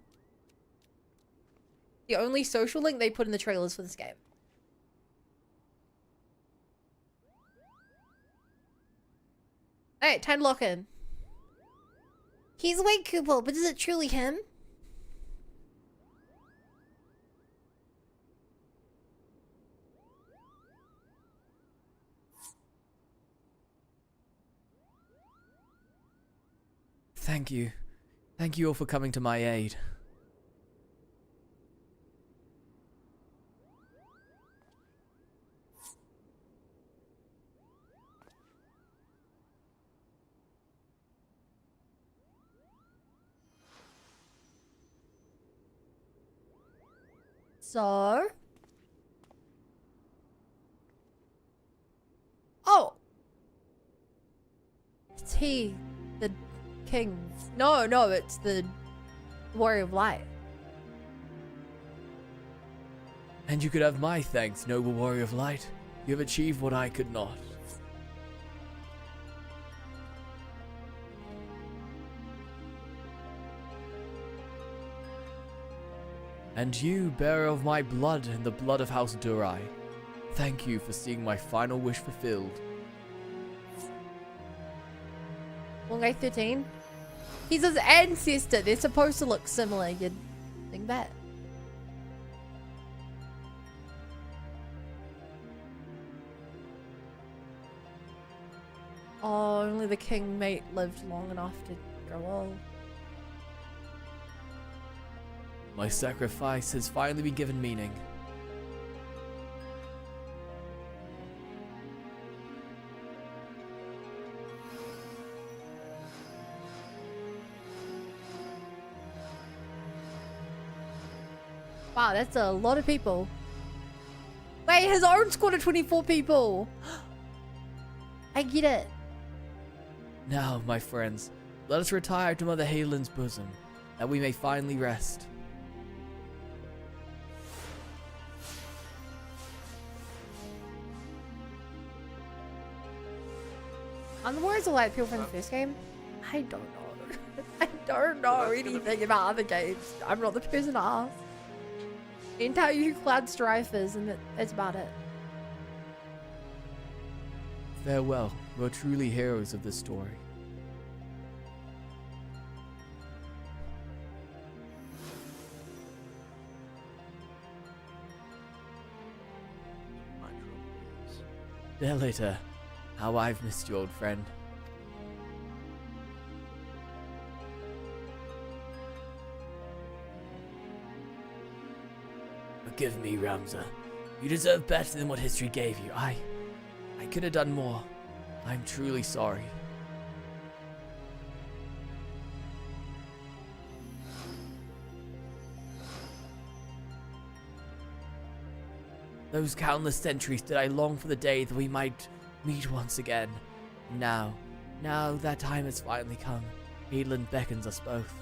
Speaker 1: the only social link they put in the trailers for this game. Alright, time to lock in.
Speaker 6: He's way Kupo, but is it truly him?
Speaker 3: Thank you. Thank you all for coming to my aid.
Speaker 1: So... Oh! It's he, the king. No, it's the Warrior of Light.
Speaker 3: And you could have my thanks, noble warrior of light. You have achieved what I could not. And you, bearer of my blood and the blood of House Durai, thank you for seeing my final wish fulfilled.
Speaker 1: Long Guy 13. He's his ancestor. They're supposed to look similar. You'd think that. Oh, only the king mate lived long enough to grow old.
Speaker 3: My sacrifice has finally been given meaning.
Speaker 1: Wow, that's a lot of people. Wait, his own squad of 24 people. I get it.
Speaker 3: Now, my friends, let us retire to Mother Halen's bosom, that we may finally rest.
Speaker 1: On the Warriors of Light people from the first game? I don't know. I don't know anything about other games. I'm not the person to ask. I can tell you who Cloud Strife is, and that's about it.
Speaker 3: Farewell, you are truly heroes of this story. Delita, how I've missed you, old friend. Forgive me, Ramza. You deserve better than what history gave you. I could have done more. I'm truly sorry. Those countless centuries did I long for the day that we might meet once again. Now that time has finally come. Edelin beckons us both.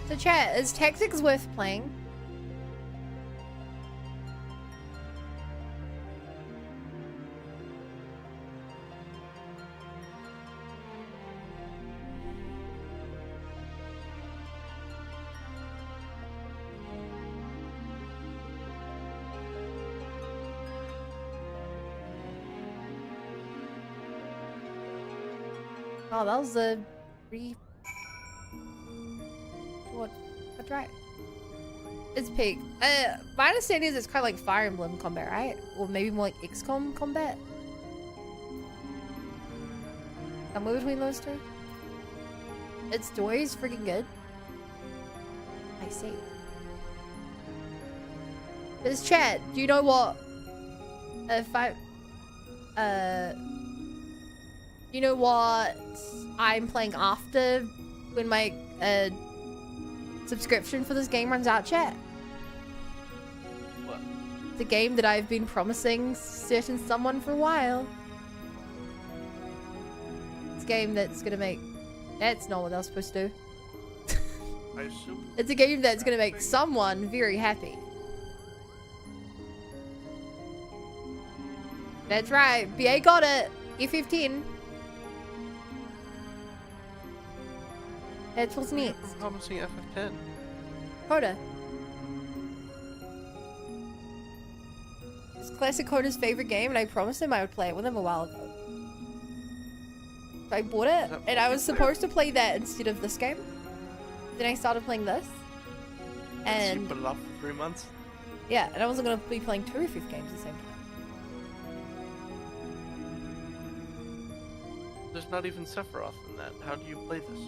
Speaker 1: So chat, is Tactics worth playing? Oh, that was a That's right. It's peak. My understanding is it's kind of like Fire Emblem combat, right? Or maybe more like XCOM combat. Somewhere between those two. Its story is freaking good. I see. This chat, do you know what If I, you know what I'm playing after when my subscription for this game runs out, chat?
Speaker 10: What?
Speaker 1: The game that I've been promising certain someone for a while. It's a game that's gonna make... That's not what I was supposed to do.
Speaker 10: I assume.
Speaker 1: It's a game that's gonna make someone very happy. That's right. BA got it. E15. That's what's next.
Speaker 10: I'm promising FF10.
Speaker 1: Coda. It's classic Coda's favorite game, and I promised him I would play it with him a while ago. So I bought it, and I was supposed to play that instead of this game. Then I started playing this.
Speaker 10: So you
Speaker 1: And
Speaker 10: put it off for 3 months?
Speaker 1: yeah, and I wasn't going to be playing 2 FF games at the same time.
Speaker 10: There's not even Sephiroth in that. How do you play this?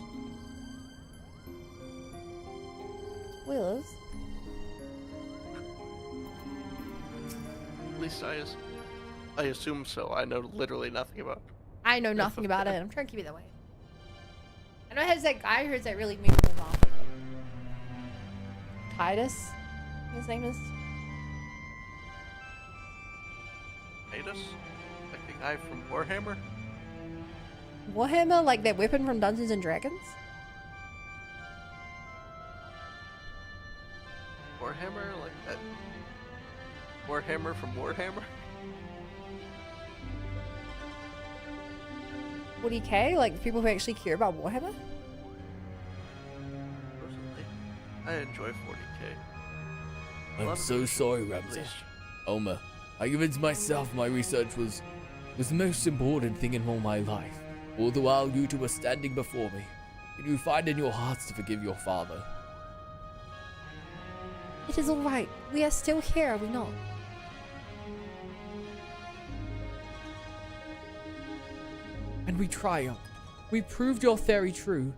Speaker 1: Spoilers.
Speaker 10: At least I assume so. I know literally nothing about.
Speaker 1: I know nothing about it. I'm trying to keep it that way. I know it has that guy who has that really memorable mouth. Titus, his name is.
Speaker 10: Titus? Like the guy from Warhammer?
Speaker 1: Warhammer, like that weapon from Dungeons and Dragons?
Speaker 10: Warhammer? Like that Warhammer from Warhammer?
Speaker 1: 40k? Like people who actually care about Warhammer?
Speaker 10: Personally, I enjoy 40k.
Speaker 3: I'm so sorry, Ramsey. Oma, I convinced myself my research was the most important thing in all my life. All the while you two were standing before me. Can you find in your hearts to forgive your father?
Speaker 1: It is alright. We are still here, are we not?
Speaker 9: And we triumphed. We proved your theory true.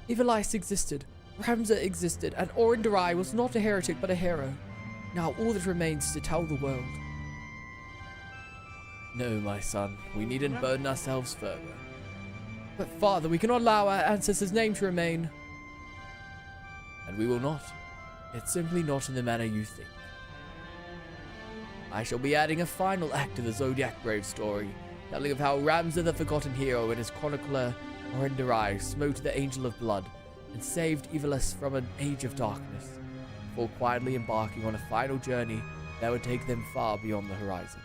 Speaker 9: Evilice existed, Ramza existed, and Orendarai was not a heretic but a hero. Now all that remains is to tell the world.
Speaker 3: No, my son. We needn't burden ourselves further.
Speaker 9: But father, we cannot allow our ancestors' name to remain.
Speaker 3: And we will not. It's simply not in the manner you think. I shall be adding a final act to the Zodiac Brave story, telling of how Ramza the Forgotten Hero and his chronicler Orendarai smote the Angel of Blood and saved Evilus from an age of darkness, before quietly embarking on a final journey that would take them far beyond the horizon.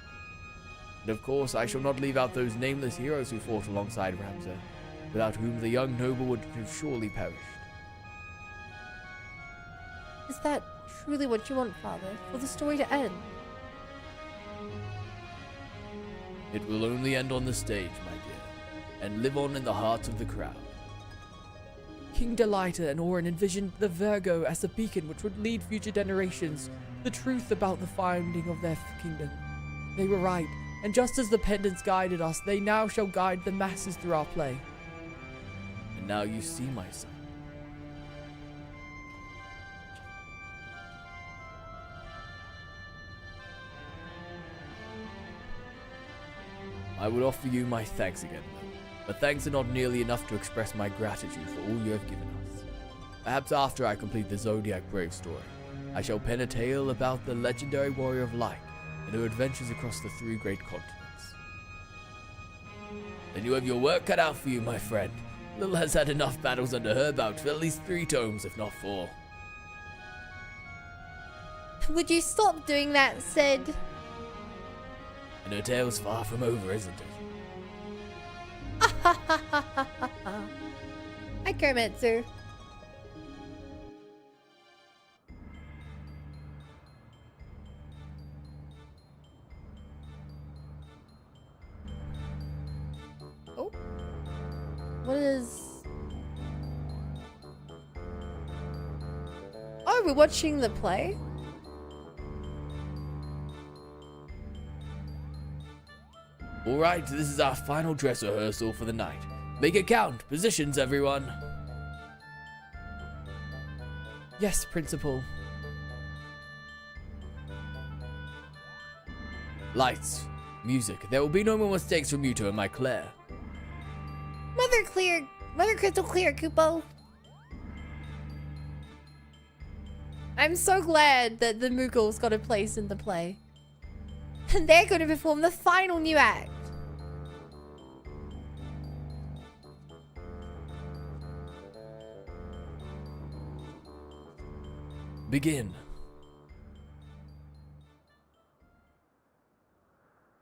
Speaker 3: And of course, I shall not leave out those nameless heroes who fought alongside Ramza, without whom the young noble would have surely perished.
Speaker 1: Is that truly what you want, father? For the story to end?
Speaker 3: It will only end on the stage, my dear, and live on in the hearts of the crowd.
Speaker 9: King Delita and Orin envisioned the Virgo as a beacon which would lead future generations the truth about the founding of their kingdom. They were right, and just as the pendants guided us, they now shall guide the masses through our play.
Speaker 3: And now you see, my son. I would offer you my thanks again, but thanks are not nearly enough to express my gratitude for all you have given us. Perhaps after I complete the Zodiac Brave story, I shall pen a tale about the legendary warrior of light and her adventures across the 3 great continents. Then you have your work cut out for you, my friend. Lil has had enough battles under her belt for at least 3 tomes, if not 4.
Speaker 1: Would you stop doing that, Sid?
Speaker 3: And her tale's far from over, isn't it?
Speaker 1: Hi, Kermitsu. Oh. What is... Oh, we're watching the play?
Speaker 3: Alright, this is our final dress rehearsal for the night. Make it count. Positions, everyone.
Speaker 9: Yes, Principal.
Speaker 3: Lights. Music. There will be no more mistakes from Muto and my Claire.
Speaker 6: Mother crystal clear, Kupo.
Speaker 1: I'm so glad that the Moogles got a place in the play. And they're going to perform the final new act.
Speaker 3: Begin.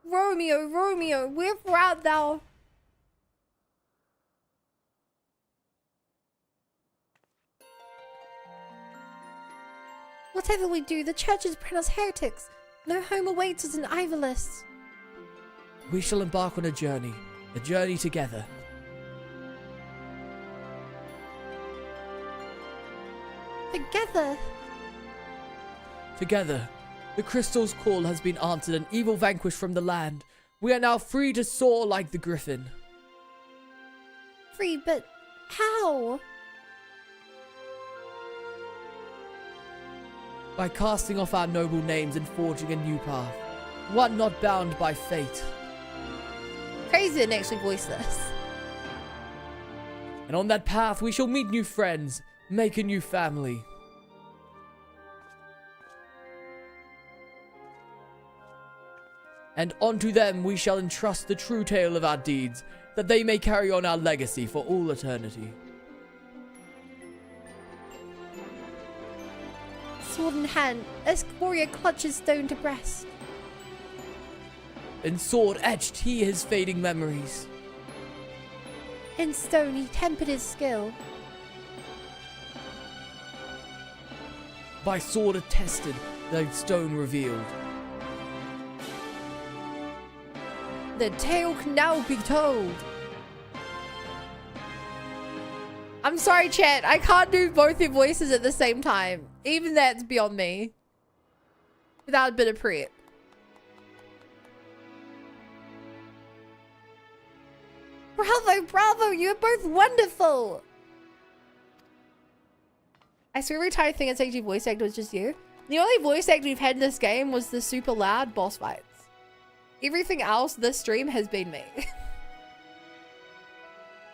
Speaker 1: Romeo, Romeo, wherefore art thou?
Speaker 6: Whatever we do, the churches print us heretics. No home awaits us in Ivolus.
Speaker 3: We shall embark on a journey together. Together. The crystal's call has been answered and evil vanquished from the land. We are now free to soar like the griffin.
Speaker 6: Free, but how?
Speaker 3: By casting off our noble names and forging a new path. One not bound by fate.
Speaker 1: Crazy didn't actually voice this.
Speaker 3: And on that path we shall meet new friends, make a new family. And unto them we shall entrust the true tale of our deeds, that they may carry on our legacy for all eternity.
Speaker 6: Sword in hand, as warrior clutches stone to breast.
Speaker 3: In sword etched he his fading memories.
Speaker 6: In stone he tempered his skill.
Speaker 3: By sword attested, the stone revealed.
Speaker 1: The tale can now be told. I'm sorry, chat. I can't do both your voices at the same time. Even that's beyond me. Without a bit of prep.
Speaker 6: Bravo, bravo, you're both wonderful.
Speaker 1: I swear every time I think it's actually voice actor was just you. The only voice actor we've had in this game was the super loud boss fights. Everything else this stream has been me.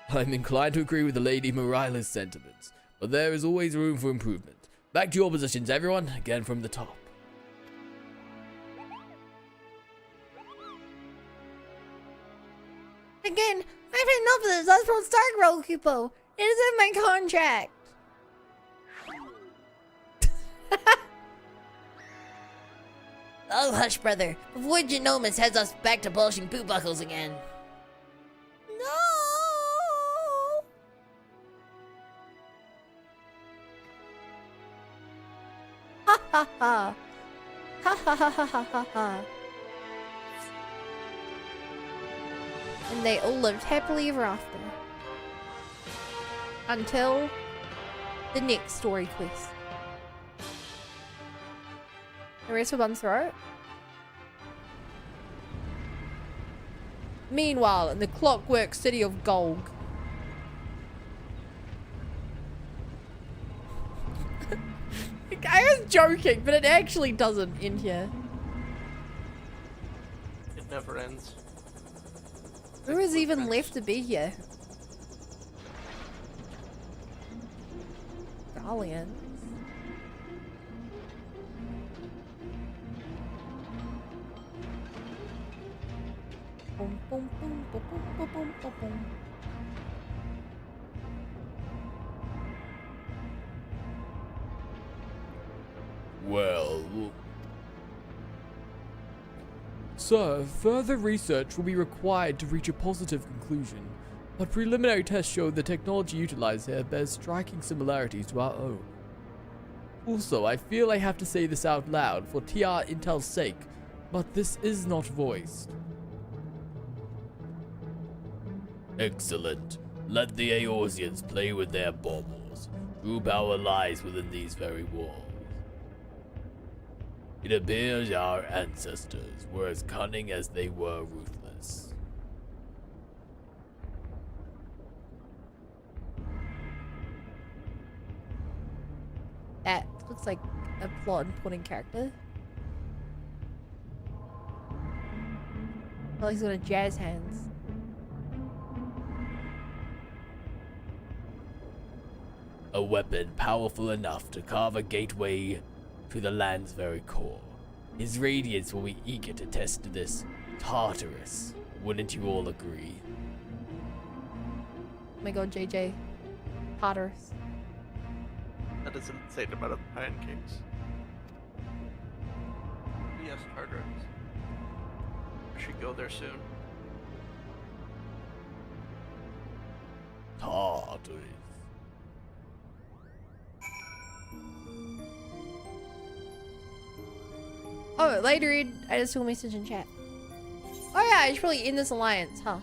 Speaker 3: I'm inclined to agree with the Lady Marila's sentiments, but there is always room for improvement. Back to your positions, everyone, again from the top.
Speaker 6: Again, I've had enough of this. That's from Stargrow, Kupo. It is in my contract.
Speaker 8: Oh, hush, brother. Before Genomus heads us back to polishing boot buckles again.
Speaker 6: No! Ha ha ha. Ha ha ha ha ha ha ha.
Speaker 1: And they all lived happily ever after. Until the next story quest. The rest of Bum's throat. Meanwhile, in the clockwork city of Golg. I was joking, but it actually doesn't end here.
Speaker 10: It never ends.
Speaker 1: Who is even left to be here? Galleon. Boom, boom, boom, boom, boom, boom, boom, boom.
Speaker 5: Well...
Speaker 3: Sir, further research will be required to reach a positive conclusion, but preliminary tests show the technology utilized here bears striking similarities to our own. Also, I feel I have to say this out loud for TR Intel's sake, but this is not voiced.
Speaker 5: Excellent. Let the Eorzeans play with their baubles. True power lies within these very walls. It appears our ancestors were as cunning as they were ruthless.
Speaker 1: That looks like a plot important character. Well, he's gonna jazz hands.
Speaker 5: A weapon powerful enough to carve a gateway to the land's very core. His radiance will be eager to test this Tartarus. Wouldn't you all agree?
Speaker 1: Oh my god, JJ. Tartarus.
Speaker 10: That is an insane amount of pancakes. Yes, Tartarus. I should go there soon.
Speaker 5: Tartarus.
Speaker 1: Oh, later, I just saw a message in chat. Oh yeah, I should probably end this alliance, huh?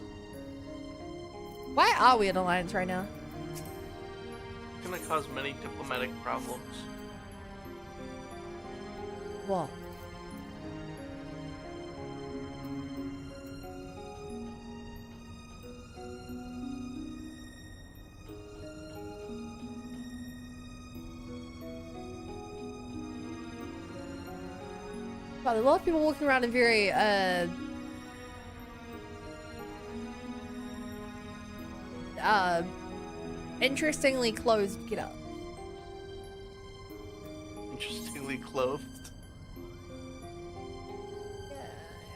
Speaker 1: Why are we in alliance right now?
Speaker 10: It's gonna cause many diplomatic problems.
Speaker 1: What? Wow, there are a lot of people walking around in very, interestingly clothed get up.
Speaker 10: Interestingly clothed.
Speaker 1: Yeah,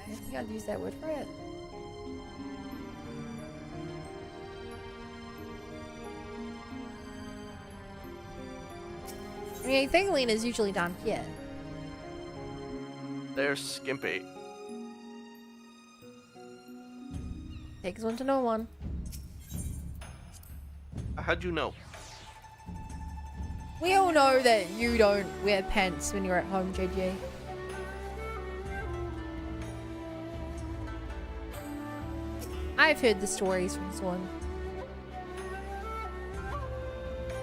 Speaker 1: I think I'd use that word for it. I mean, I think Lena's usually down here.
Speaker 10: There's Skimpy.
Speaker 1: Takes one to know one.
Speaker 10: How'd you know?
Speaker 1: We all know that you don't wear pants when you're at home, JJ. I've heard the stories from Swan.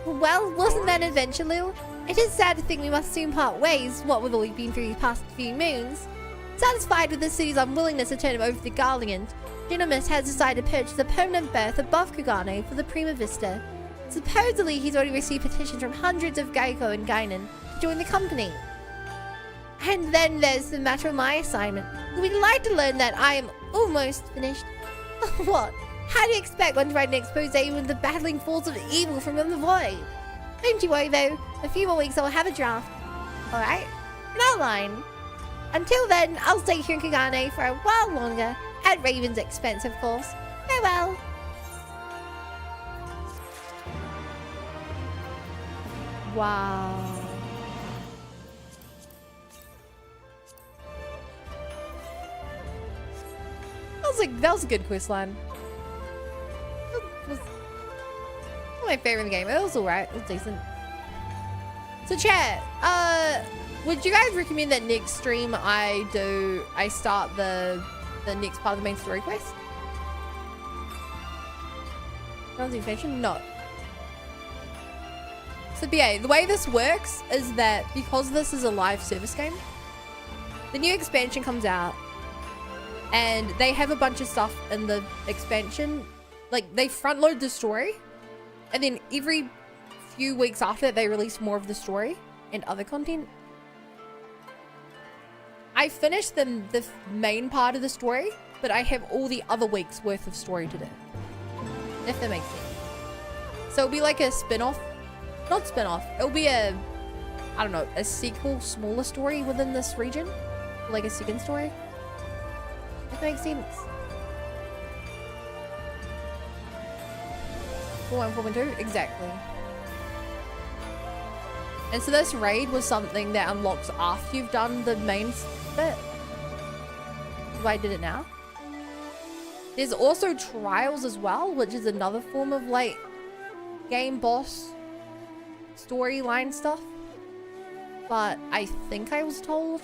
Speaker 6: Well, wasn't that an adventure, Lil? It is sad to think we must soon part ways, what with all we've been through the past few moons. Satisfied with the city's unwillingness to turn him over to the Garleans, Dunamis has decided to purchase a permanent berth above Kugane for the Prima Vista. Supposedly, he's already received petitions from hundreds of Geico and Guinan to join the company. And then there's the matter of my assignment. You'll be delighted to learn that I am almost finished. What? How do you expect one to write an expose with the battling force of evil from the void? Don't you worry though, a few more weeks I'll have a draft. Alright? An outline. Until then, I'll stay here in Kugane for a while longer, at Raven's expense of course. Farewell.
Speaker 1: Wow. That was a good quest line. It was not my favorite in the game. It was alright. It was decent. So chat, would you guys recommend that next stream I start the next part of the main story quest? Rounds expansion? No. So BA, the way this works is that because this is a live service game, the new expansion comes out and they have a bunch of stuff in the expansion. Like, they front load the story and then every few weeks after that they release more of the story and other content. I finished the main part of the story, but I have all the other weeks worth of story to do. If that makes sense. So it'll be like a spin-off. Not spin-off. It'll be a, I don't know, a sequel, smaller story within this region. Like a second story. If that makes sense. 4.1.2? Exactly. And so this raid was something that unlocks after you've done the main bit. Why did it now? There's also trials as well, which is another form of like game boss storyline stuff. But I think I was told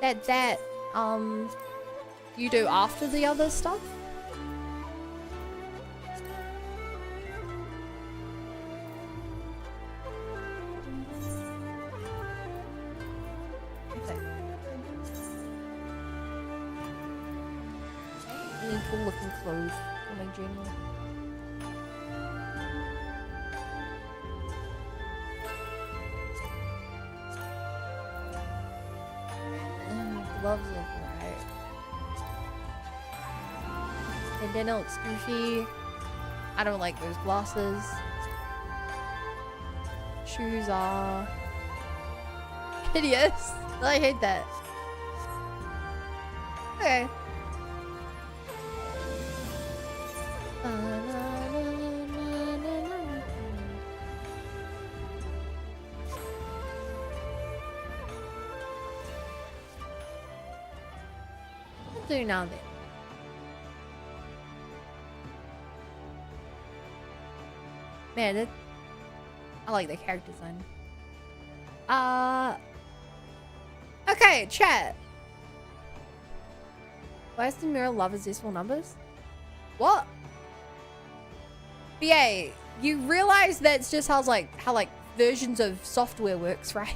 Speaker 1: that you do after the other stuff. Really cool looking clothes for my journal. Gloves look right. And then it looks goofy. I don't like those glasses. Shoes are hideous. I hate that. Okay. What do now then? Man, I like the character design. Okay, chat. Why is the mirror love as decimal numbers? What? BA, you realize that's just how versions of software works, right?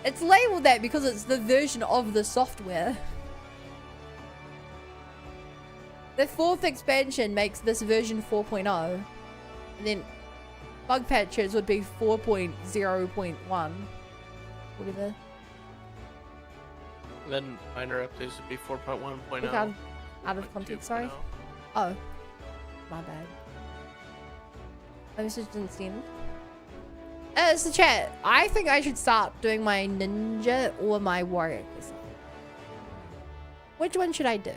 Speaker 1: It's labeled that because it's the version of the software. The 4th expansion makes this version 4.0. And then bug patches would be 4.0.1. Whatever.
Speaker 10: And then minor updates would be 4.1.0.
Speaker 1: Look, I'm out of context, sorry. Oh. My bad. I just didn't see him. So chat, I think I should start doing my ninja or my warrior quest. Which one should I do?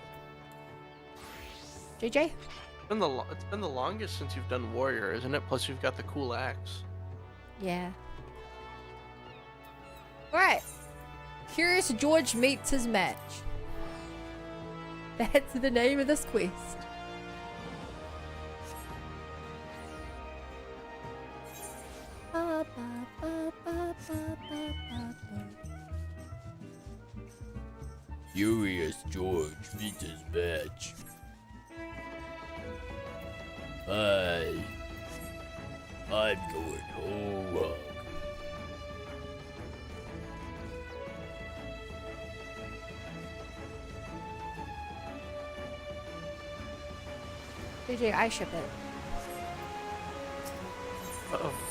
Speaker 1: JJ?
Speaker 10: It's been the longest since you've done warrior, isn't it? Plus you've got the cool axe.
Speaker 1: Yeah. Alright. Curious George meets his match. That's the name of this quest.
Speaker 5: Curious George meets his match. I'm going home.
Speaker 1: JJ, I ship it.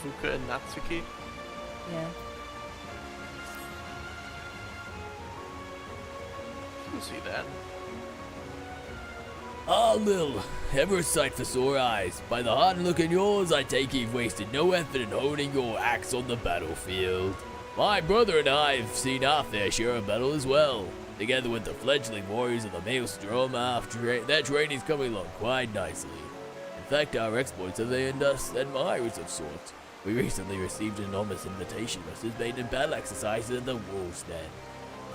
Speaker 10: Fuka and Natsuki?
Speaker 1: Yeah.
Speaker 10: I can see that.
Speaker 5: Ah, Lil, ever a sight for sore eyes. By the hard look in yours, I take you've wasted no effort in honing your axe on the battlefield. My brother and I have seen our fair share of battle as well. Together with the fledgling warriors of the Maelstrom, their training's coming along quite nicely. In fact, our exploits have earned us admirers of sorts. We recently received an enormous invitation to participate in battle exercises at the Wolf's Den.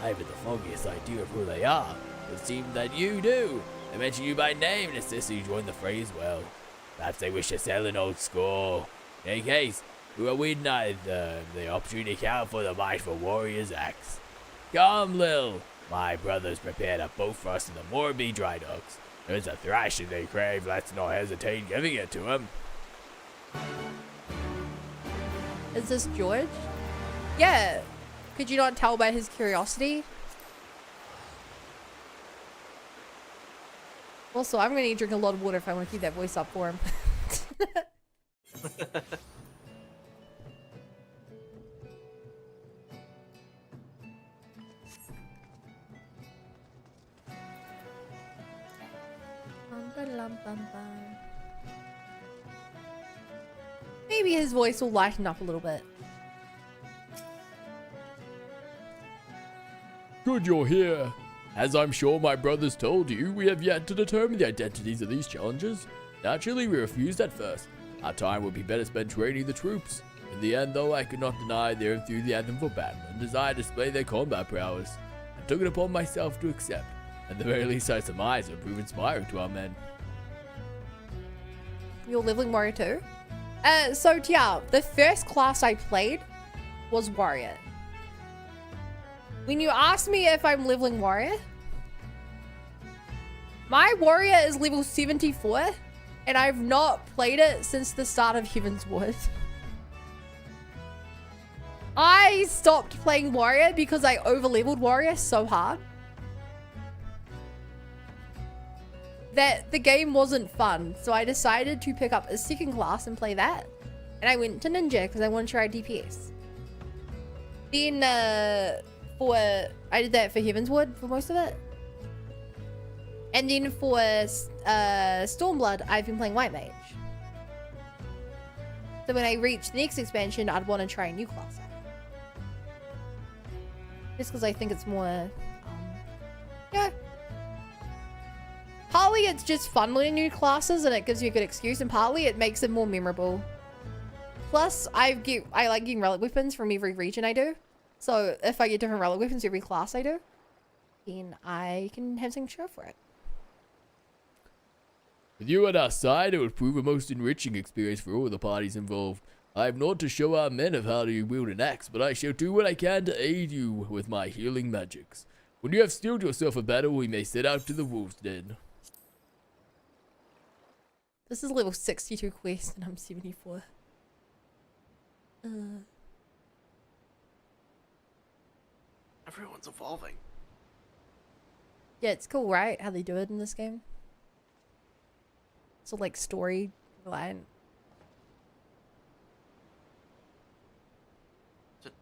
Speaker 5: I haven't the foggiest idea of who they are, but it seems that you do. They mention you by name and insist that you join the fray as well. Perhaps they wish to settle an old score. In any case, we are we denied the opportunity to count for the mighty warrior's axe. Come, Lil. My brothers prepared a boat for us in the Morby dry docks. There's a thrashing they crave, let's not hesitate giving it to them.
Speaker 1: Is this George? Yeah. Could you not tell by his curiosity? Also, I'm gonna need to drink a lot of water if I want to keep that voice up for him. Maybe his voice will lighten up a little bit.
Speaker 3: Good you're here. As I'm sure my brothers told you, we have yet to determine the identities of these challengers. Naturally, we refused at first. Our time would be better spent training the troops. In the end, though, I could not deny their enthusiasm for battle and desire to display their combat prowess. I took it upon myself to accept. At the very least, I surmise it would prove inspiring to our men.
Speaker 1: You're leveling warrior too? So Tia, the first class I played was warrior. When you ask me if I'm leveling warrior, my warrior is level 74 and I've not played it since the start of Heaven's Word. I stopped playing warrior because I overleveled warrior so hard that the game wasn't fun. So I decided to pick up a second class and play that. And I went to ninja because I wanted to try DPS. Then I did that for Heaven's Wood for most of it. And then for Stormblood, I've been playing White Mage. So when I reach the next expansion, I'd want to try a new class out. Just because I think it's more, yeah. Partly it's just fun learning new classes and it gives you a good excuse, and partly it makes it more memorable. Plus, I like getting relic weapons from every region I do. So if I get different relic weapons every class I do, then I can have something to show for it.
Speaker 3: With you at our side, it would prove a most enriching experience for all the parties involved. I have not to show our men of how to wield an axe, but I shall do what I can to aid you with my healing magics. When you have steeled yourself a battle, we may set out to the wolf's den.
Speaker 1: This is level 62 quest and I'm 74.
Speaker 10: Everyone's evolving.
Speaker 1: Yeah, it's cool, right? How they do it in this game. So like story reliant.
Speaker 10: Is it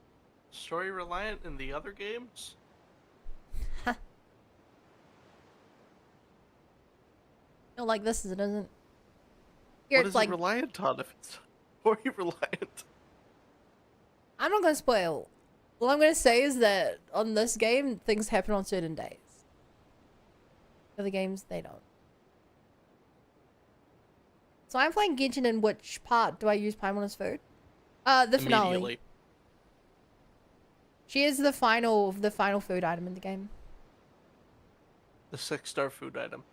Speaker 10: story reliant in the other games?
Speaker 1: No, like this is it isn't. Here
Speaker 10: What
Speaker 1: it's
Speaker 10: is
Speaker 1: like
Speaker 10: it reliant on if it's story reliant?
Speaker 1: I'm not gonna spoil. All I'm gonna say is that on this game, things happen on certain days. Other games, they don't. So I'm playing Genshin. In which part do I use Paimon's food? The finale. She is the final food item in the game.
Speaker 10: The 6-star food item.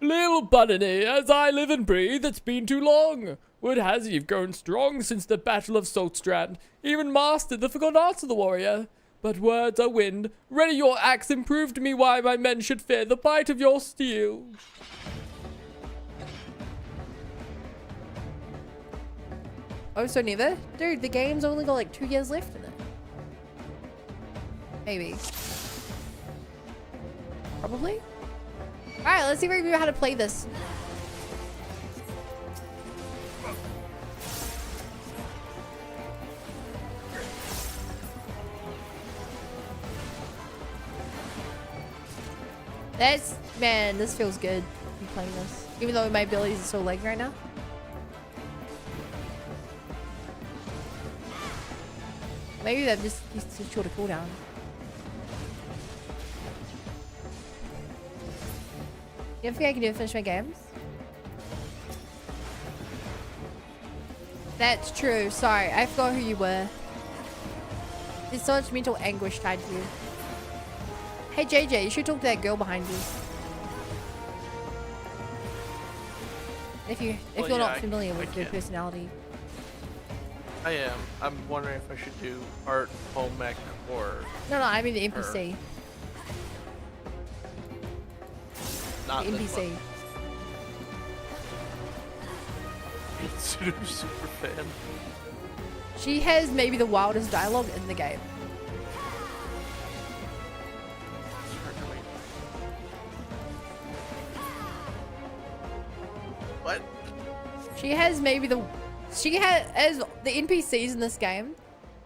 Speaker 3: Little Bunny, as I live and breathe, it's been too long. Word has it you've grown strong since the Battle of Saltstrand, even mastered the forgotten arts of the warrior. But words are wind. Ready your axe and prove to me why my men should fear the bite of your steel.
Speaker 1: Oh, so never? Dude, the game's only got like 2 years left in it. Maybe. Probably? Alright, let's see if we review how to play this. Man, this feels good. Me playing this. Even though my abilities are so laggy right now. Maybe that just he's too short a cooldown. You don't think I can do it finish my games? That's true. Sorry, I forgot who you were. There's so much mental anguish tied to you. Hey JJ, you should talk to that girl behind you. If you're not familiar with your personality.
Speaker 10: I am. I'm wondering if I should do art, home mech, or...
Speaker 1: No, I mean the NPC.
Speaker 10: Not
Speaker 1: the
Speaker 10: this
Speaker 1: NPC.
Speaker 10: one. Super fan.
Speaker 1: She has maybe the wildest dialogue in the game.
Speaker 10: What?
Speaker 1: She has maybe the... She has... As the NPCs in this game,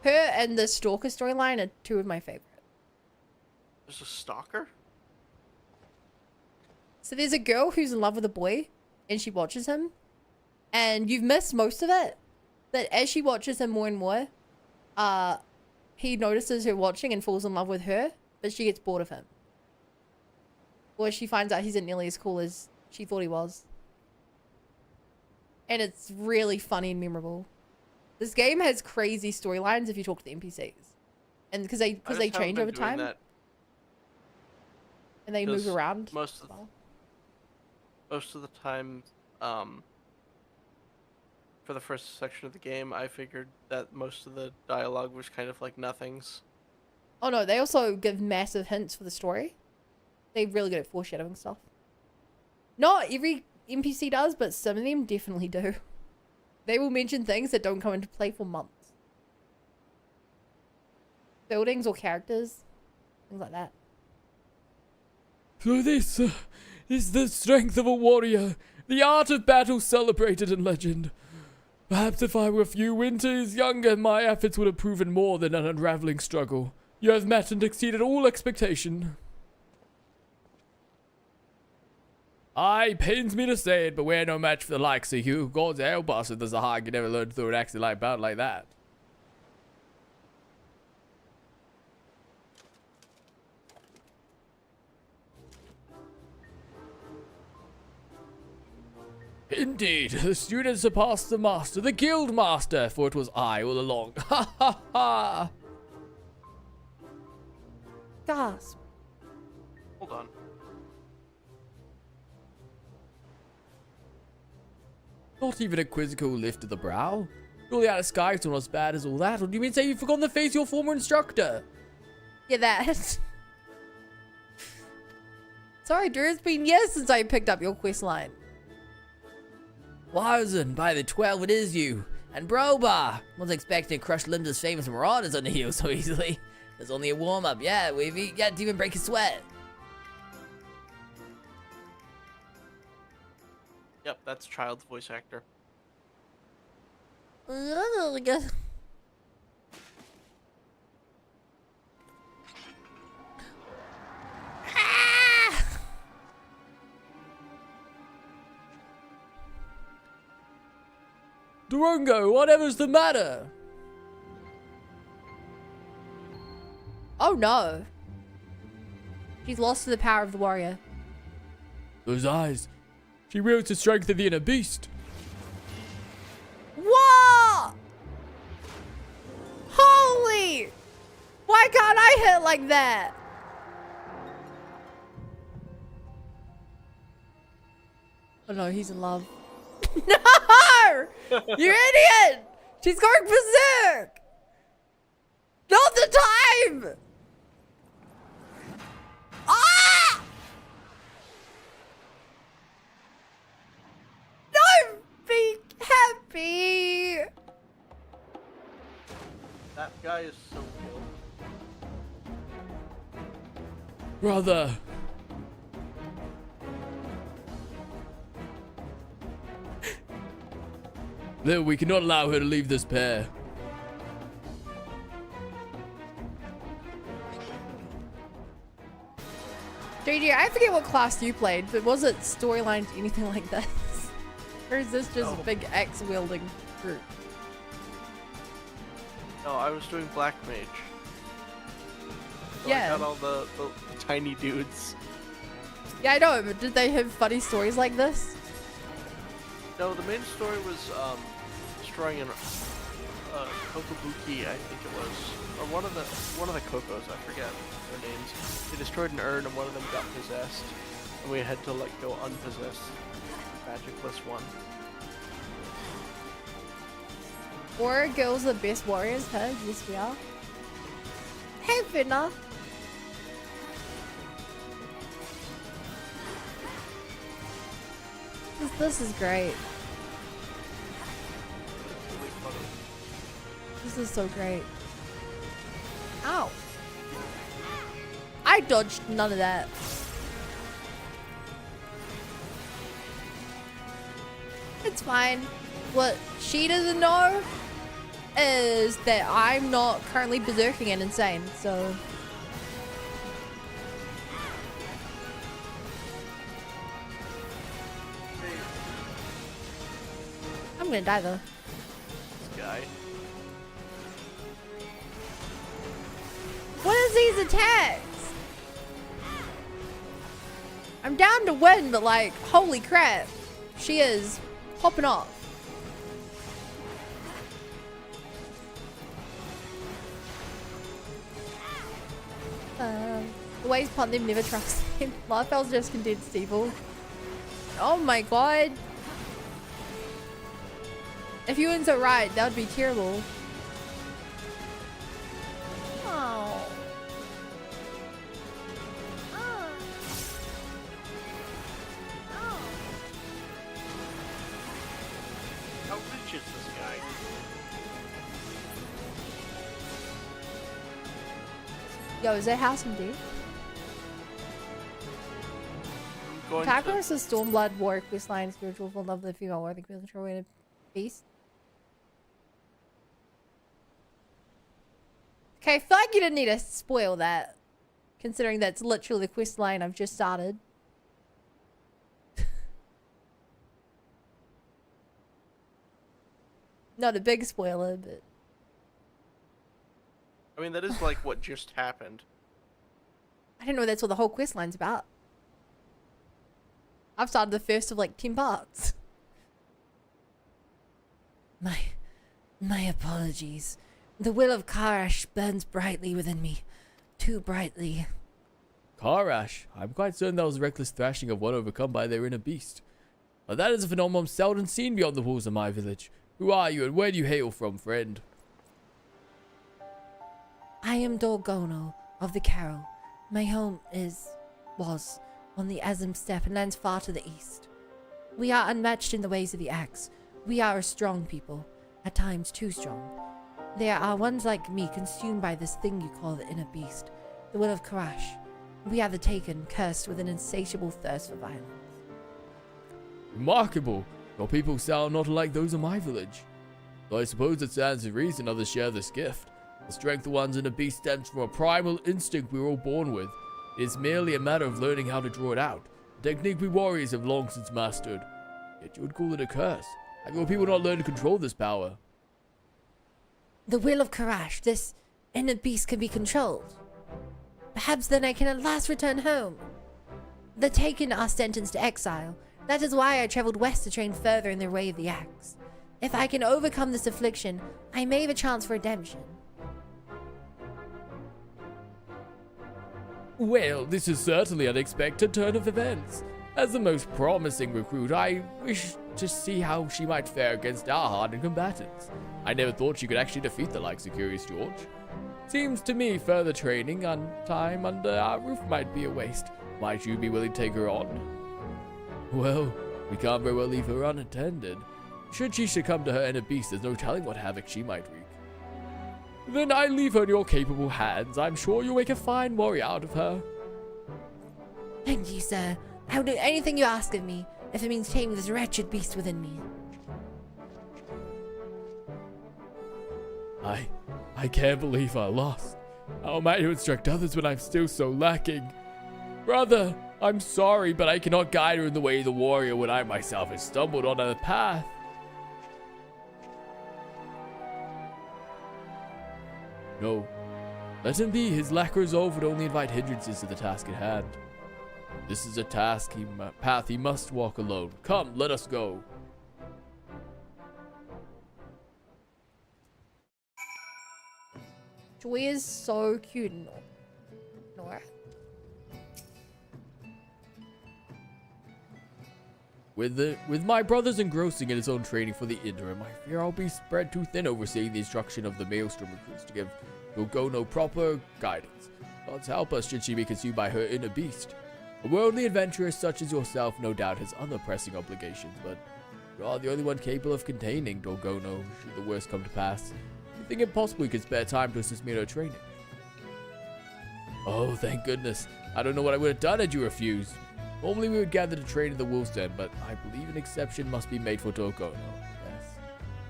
Speaker 1: her and the Stalker storyline are two of my favorite.
Speaker 10: There's a stalker?
Speaker 1: So there's a girl who's in love with a boy, and she watches him. And you've missed most of it. But as she watches him more and more, he notices her watching and falls in love with her, but she gets bored of him. Or she finds out he's not nearly as cool as she thought he was. And it's really funny and memorable. This game has crazy storylines if you talk to the NPCs. And because they change over time. And they move around.
Speaker 10: Most of the time, for the first section of the game, I figured that most of the dialogue was kind of like nothings.
Speaker 1: Oh no, they also give massive hints for the story. They're really good at foreshadowing stuff. Not every NPC does, but some of them definitely do. They will mention things that don't come into play for months. Buildings or characters. Things like that.
Speaker 3: So this is the strength of a warrior, the art of battle celebrated in legend. Perhaps if I were a few winters younger, my efforts would have proven more than an unraveling struggle. You have met and exceeded all expectation. Aye, pains me to say it, but we're no match for the likes of you. God's help us if there's a heart could never learn to throw an accent like about like that. Indeed, the student surpassed the master, the guild master, for it was I all along. Ha ha ha!
Speaker 1: Gasp.
Speaker 10: Hold on.
Speaker 3: Not even a quizzical lift of the brow? Surely out of Sky's not as bad as all that. Or do you mean say you've forgotten the face of your former instructor?
Speaker 1: Yeah, that. Sorry, Drew, it's been years since I picked up your quest line.
Speaker 2: Warzen, by the 12 it is you. And Brobar! Wasn't expecting to crush Linda's famous marauders on the heel so easily. There's only a warm-up, yeah, we've yet to even break a sweat.
Speaker 10: Yep, that's Child's voice actor.
Speaker 3: Durango, whatever's the matter?
Speaker 1: Oh no. She's lost to the power of the warrior.
Speaker 3: Those eyes. She wields the strength of the inner beast.
Speaker 1: What? Holy! Why can't I hit like that? Oh no, he's in love. No! You idiot! She's going berserk! Not the time! Ah! No! Be happy!
Speaker 10: That guy is so cool.
Speaker 3: Brother. No, we cannot allow her to leave this pair.
Speaker 1: JJ, I forget what class you played, but was it storyline anything like this? Or is this just a big axe-wielding group?
Speaker 10: No, I was doing Black Mage. So
Speaker 1: Yeah.
Speaker 10: I got all the tiny dudes.
Speaker 1: Yeah, I know, but did they have funny stories like this?
Speaker 10: No, the main story was destroying an Kokobuki, I think it was, or one of the Kokos, I forget their names. They destroyed an urn and one of them got possessed, and we had to like go unpossessed, magicless one.
Speaker 1: Warrior girls are the best warriors, huh? Yes, we are. Hey, Finna. This is great. This is so great. Ow. I dodged none of that. It's fine. What she doesn't know is that I'm not currently berserking and insane, so... I'm gonna die though.
Speaker 10: This guy.
Speaker 1: What is these attacks? I'm down to win, but like, holy crap. She is popping off. The ways upon them never trust him. Lifefel's just condensed evil. Oh my god. If you weren't so right, that would be terrible. Oh.
Speaker 10: How rich is this guy?
Speaker 1: Yo, is that house empty? Attacker is a Stormblood War questline, spiritual full love the female worthy control in a beast. Okay, I feel like you didn't need to spoil that, considering that's literally the quest line I've just started. Not a big spoiler, but
Speaker 10: I mean, that is like what just happened.
Speaker 1: I didn't know that's what the whole quest line's about. I've started the first of like 10 parts.
Speaker 2: My apologies. The will of Karash burns brightly within me. Too brightly.
Speaker 3: Karash, I'm quite certain that was a reckless thrashing of one overcome by their inner beast. But that is a phenomenon seldom seen beyond the walls of my village. Who are you and where do you hail from, friend?
Speaker 2: I am Dorgono of the Carol. My home was on the Azim Steppe and lands far to the east. We are unmatched in the ways of the axe. We are a strong people, at times too strong. There are ones like me consumed by this thing you call the inner beast, the will of Karash. We are the taken, cursed with an insatiable thirst for violence.
Speaker 3: Remarkable. Your people sound not unlike those of my village. Though I suppose it stands to reason others share this gift. The strength of one's inner beast stems from a primal instinct we were all born with. It is merely a matter of learning how to draw it out, a technique we warriors have long since mastered. Yet you would call it a curse. Have your people not learned to control this power?
Speaker 2: The will of Karash, this inner beast can be controlled. Perhaps then I can at last return home. The taken are sentenced to exile. That is why I traveled west to train further in the way of the axe. If I can overcome this affliction, I may have a chance for redemption.
Speaker 3: Well, this is certainly an unexpected turn of events. As the most promising recruit, I wish to see how she might fare against our hardened combatants. I never thought she could actually defeat the likes of Curious George. Seems to me further training and time under our roof might be a waste. Might you be willing to take her on? Well, we can't very well leave her unattended. Should she succumb to her inner beast, there's no telling what havoc she might wreak. Then I leave her in your capable hands. I'm sure you'll make a fine warrior out of her.
Speaker 2: Thank you, sir. I will do anything you ask of me, if it means taming this wretched beast within me.
Speaker 3: I can't believe I lost. How am I to instruct others when I'm still so lacking? Brother, I'm sorry, but I cannot guide her in the way of the warrior when I myself have stumbled on the path. No, let him be. His lack of resolve would only invite hindrances to the task at hand. This is a path he must walk alone. Come, let us go.
Speaker 1: Joy is so cute. Nora.
Speaker 3: With my brothers engrossing in his own training for the interim, I fear I'll be spread too thin overseeing the instruction of the Maelstrom recruits to give Dorgono proper guidance. God's help us should she be consumed by her inner beast. A worldly adventuress such as yourself no doubt has other pressing obligations, but you are the only one capable of containing Dorgono should the worst come to pass. Do you think it possible you could spare time to assist me in her training? Oh, thank goodness. I don't know what I would have done had you refused. Normally we would gather to train in the Wolf's Den, but I believe an exception must be made for Dorgono. Yes.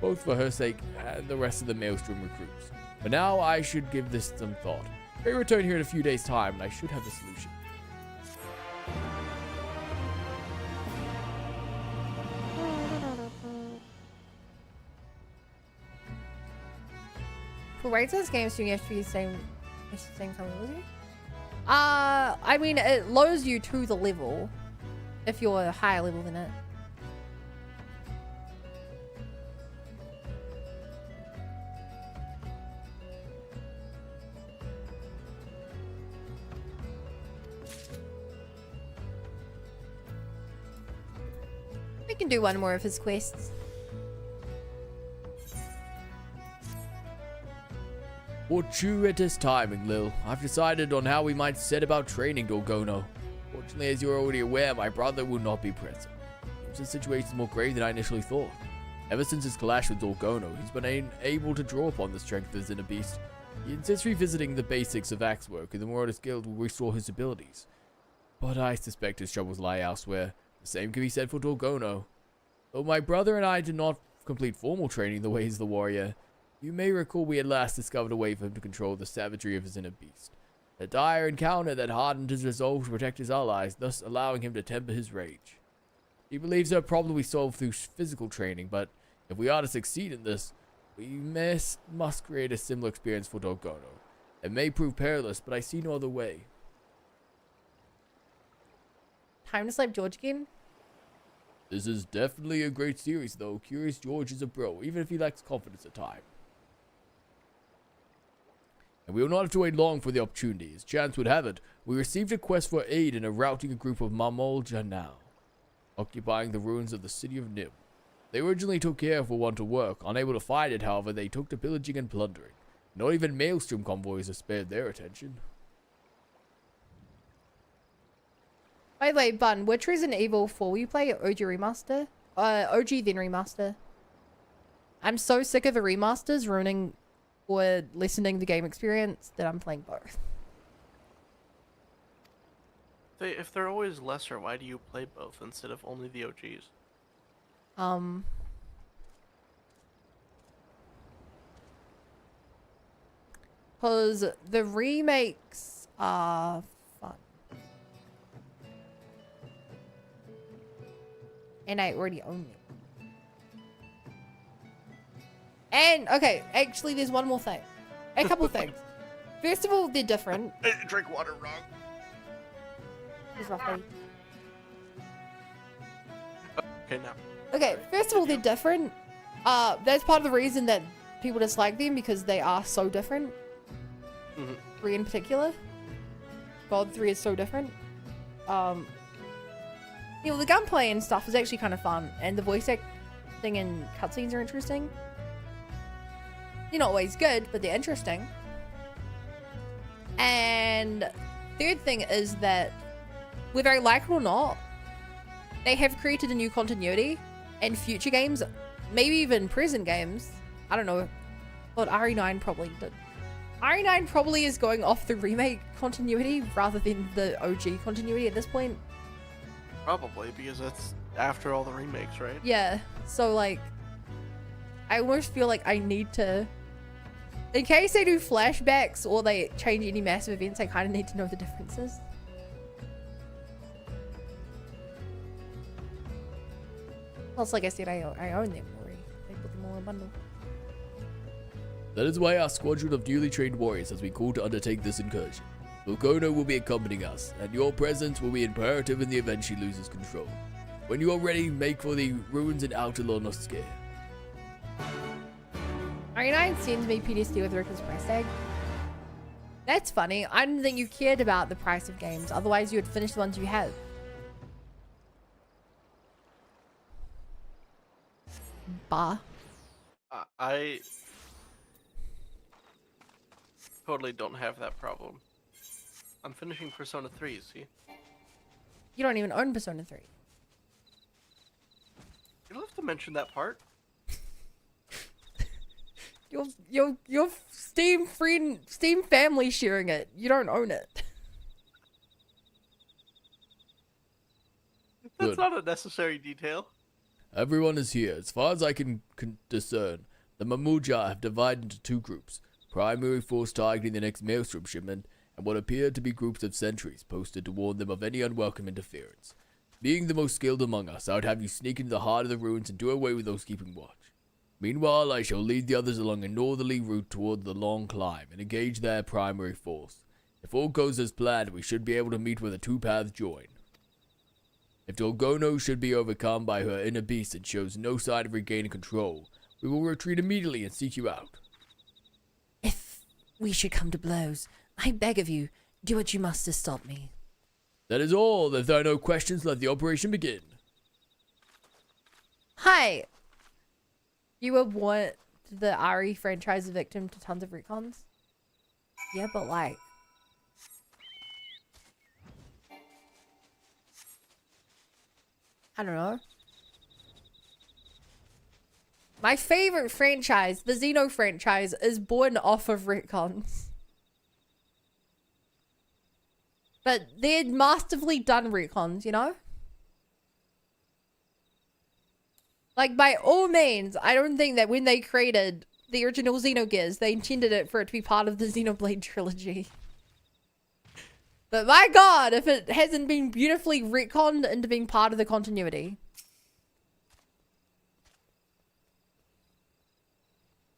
Speaker 3: Both for her sake and the rest of the Maelstrom recruits. For now, I should give this some thought. I may return here in a few days' time, and I should have a solution.
Speaker 1: For right to this game, so you have to be the same time as you? I mean, it lowers you to the level if you're a higher level than it. We can do one more of his quests.
Speaker 3: Fortuitous timing, Lil. I've decided on how we might set about training Dorgono. Fortunately, as you're already aware, my brother will not be present. The situation is more grave than I initially thought. Ever since his clash with Dorgono, he's been able to draw upon the strength of his inner beast. He insists revisiting the basics of axe work, and the more his guild will restore his abilities. But I suspect his troubles lie elsewhere. The same can be said for Dorgono. Though my brother and I did not complete formal training the ways of the warrior, you may recall we at last discovered a way for him to control the savagery of his inner beast. A dire encounter that hardened his resolve to protect his allies, thus allowing him to temper his rage. He believes her problem will be solved through physical training, but If we are to succeed in this, we must create a similar experience for Dorgono. It may prove perilous, but I see no other way.
Speaker 1: Time to slap George again?
Speaker 3: This is definitely a great series, though. Curious George is a bro, even if he lacks confidence at times. And we will not have to wait long for the opportunity. As chance would have it, we received a quest for aid in routing a group of Mamol Janao, occupying the ruins of the city of Nim. They originally took care for one to work. Unable to find it, however, they took to pillaging and plundering. Not even Maelstrom convoys have spared their attention.
Speaker 1: By the way, Bun, which Resident Evil 4 will you play? OG Remaster? OG then Remaster. I'm so sick of the remasters ruining or lessening the game experience that I'm playing both.
Speaker 10: If they're always lesser, why do you play both instead of only the OGs?
Speaker 1: Because the remakes are fun. And I already own them. And, okay, actually there's one more thing. A couple things. First of all, they're different.
Speaker 10: Drink water wrong.
Speaker 1: It's roughly.
Speaker 10: Okay, now.
Speaker 1: Okay, first of all, they're different. That's part of the reason that people dislike them, because they are so different. 3 in particular. God 3 is so different. You know, the gunplay and stuff is actually kind of fun, and the voice acting and cutscenes are interesting. They're not always good, but they're interesting. And third thing is that, whether I like it or not, they have created a new continuity, and future games, maybe even present games, I don't know, but RE9 probably did. RE9 probably is going off the remake continuity rather than the OG continuity at this point.
Speaker 10: Probably, because that's after all the remakes, right?
Speaker 1: Yeah, so like, I almost feel like I need to, in case they do flashbacks or they change any massive events, I kind of need to know the differences. Plus, like I said, I own them already. I put them all in a bundle.
Speaker 3: That is why our squadron of newly trained warriors has been called to undertake this incursion. Volcono will be accompanying us, and your presence will be imperative in the event she loses control. When you are ready, make for the ruins in Outer Lonoske.
Speaker 1: RE9 sends me PTSD with Ricker's price tag. That's funny. I didn't think you cared about the price of games. Otherwise, you would finish the ones you have. Bah.
Speaker 10: I totally don't have that problem. I'm finishing Persona 3, see?
Speaker 1: You don't even own Persona 3.
Speaker 10: You'll have to mention that part.
Speaker 1: Your Steam family sharing it. You don't own it.
Speaker 10: That's not a necessary detail.
Speaker 3: Everyone is here. As far as I can discern, the Mamuja have divided into 2 groups. Primary force targeting the next Maelstrom shipment, and what appear to be groups of sentries posted to warn them of any unwelcome interference. Being the most skilled among us, I would have you sneak into the heart of the ruins and do away with those keeping watch. Meanwhile, I shall lead the others along a northerly route toward the long climb and engage their primary force. If all goes as planned, we should be able to meet where the 2 paths join. If Dolgono should be overcome by her inner beast and shows no sign of regaining control, we will retreat immediately and seek you out.
Speaker 6: If we should come to blows, I beg of you, do what you must to stop me.
Speaker 3: That is all. If there are no questions, let the operation begin.
Speaker 1: Hi. You were what, the RE franchise victim to tons of retcons? Yeah, but like, I don't know. My favorite franchise, the Xeno franchise, is born off of retcons. But they're masterfully done retcons, you know? Like, by all means, I don't think that when they created the original Xenogears, they intended it for it to be part of the Xenoblade trilogy. But my god, if it hasn't been beautifully retconned into being part of the continuity.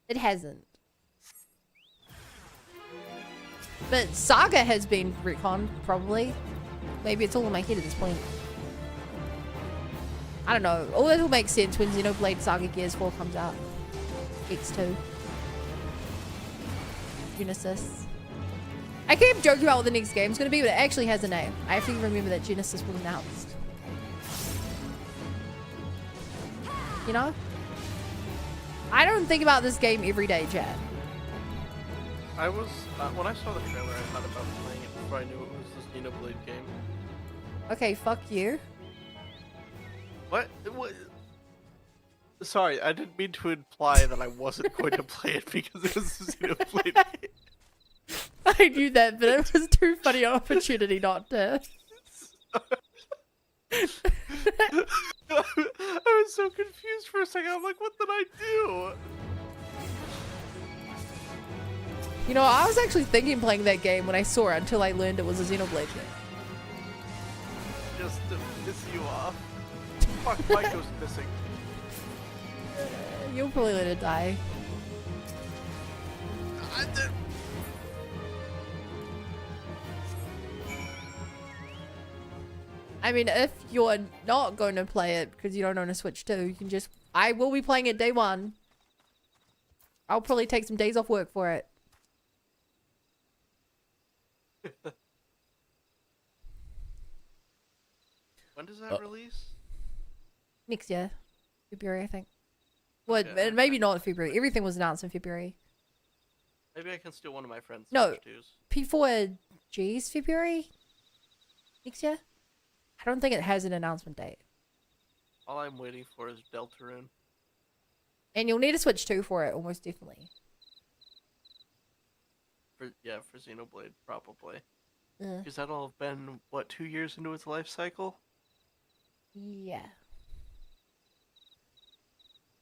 Speaker 1: It hasn't. But Saga has been retconned, probably. Maybe it's all in my head at this point. I don't know. All that will make sense when Xenoblade Saga Gears 4 comes out. X2. Genesis. I keep joking about what the next game's gonna be, but it actually has a name. I have to remember that Genesis was announced. You know? I don't think about this game every day, Chad.
Speaker 10: I was when I saw the trailer, I thought about playing it before I knew it was this Xenoblade game.
Speaker 1: Okay, fuck you.
Speaker 10: What? Sorry, I didn't mean to imply that I wasn't going to play it because it was a Xenoblade game.
Speaker 1: I knew that, but it was too funny an opportunity not to.
Speaker 10: I was so confused for a second. I'm like, what did I do?
Speaker 1: You know, I was actually thinking playing that game when I saw it until I learned it was a Xenoblade game.
Speaker 10: Just to piss you off. Fuck, Maiko's missing.
Speaker 1: You'll probably let it die. I mean, if you're not going to play it because you don't own a Switch 2, you can just... I will be playing it day one. I'll probably take some days off work for it.
Speaker 10: When does that release?
Speaker 1: Next year. February, I think. Well,
Speaker 10: Okay.
Speaker 1: maybe not February. Everything was announced in February.
Speaker 10: Maybe I can steal one of my friends'
Speaker 1: No,
Speaker 10: Switch 2s.
Speaker 1: P4G's February? Next year? I don't think it has an announcement date.
Speaker 10: All I'm waiting for is Deltarune.
Speaker 1: And you'll need a Switch 2 for it, almost definitely.
Speaker 10: For Xenoblade, probably.
Speaker 1: Yeah.
Speaker 10: Because that'll have been, what, 2 years into its life cycle?
Speaker 1: Yeah.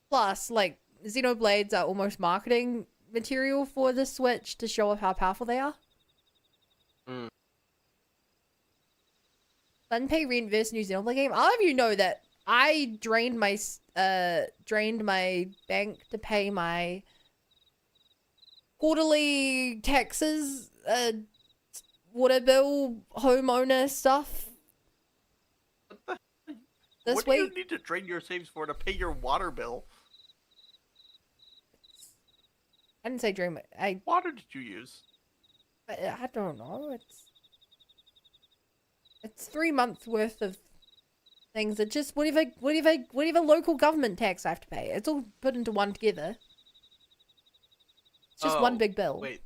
Speaker 1: Plus, like, Xenoblades are almost marketing material for the Switch to show off how powerful they are.
Speaker 10: Mm.
Speaker 1: Unpay rent versus New Xenoblade game. I'll have you know that I drained my bank to pay my quarterly taxes, water bill, homeowner stuff. This
Speaker 10: What do you need to drain your savings for to pay your water bill?
Speaker 1: I didn't say drain.
Speaker 10: What water did you use?
Speaker 1: I don't know. It's 3 months worth of things that just whatever local government tax I have to pay. It's all put into one together. It's just one big bill.
Speaker 10: Wait,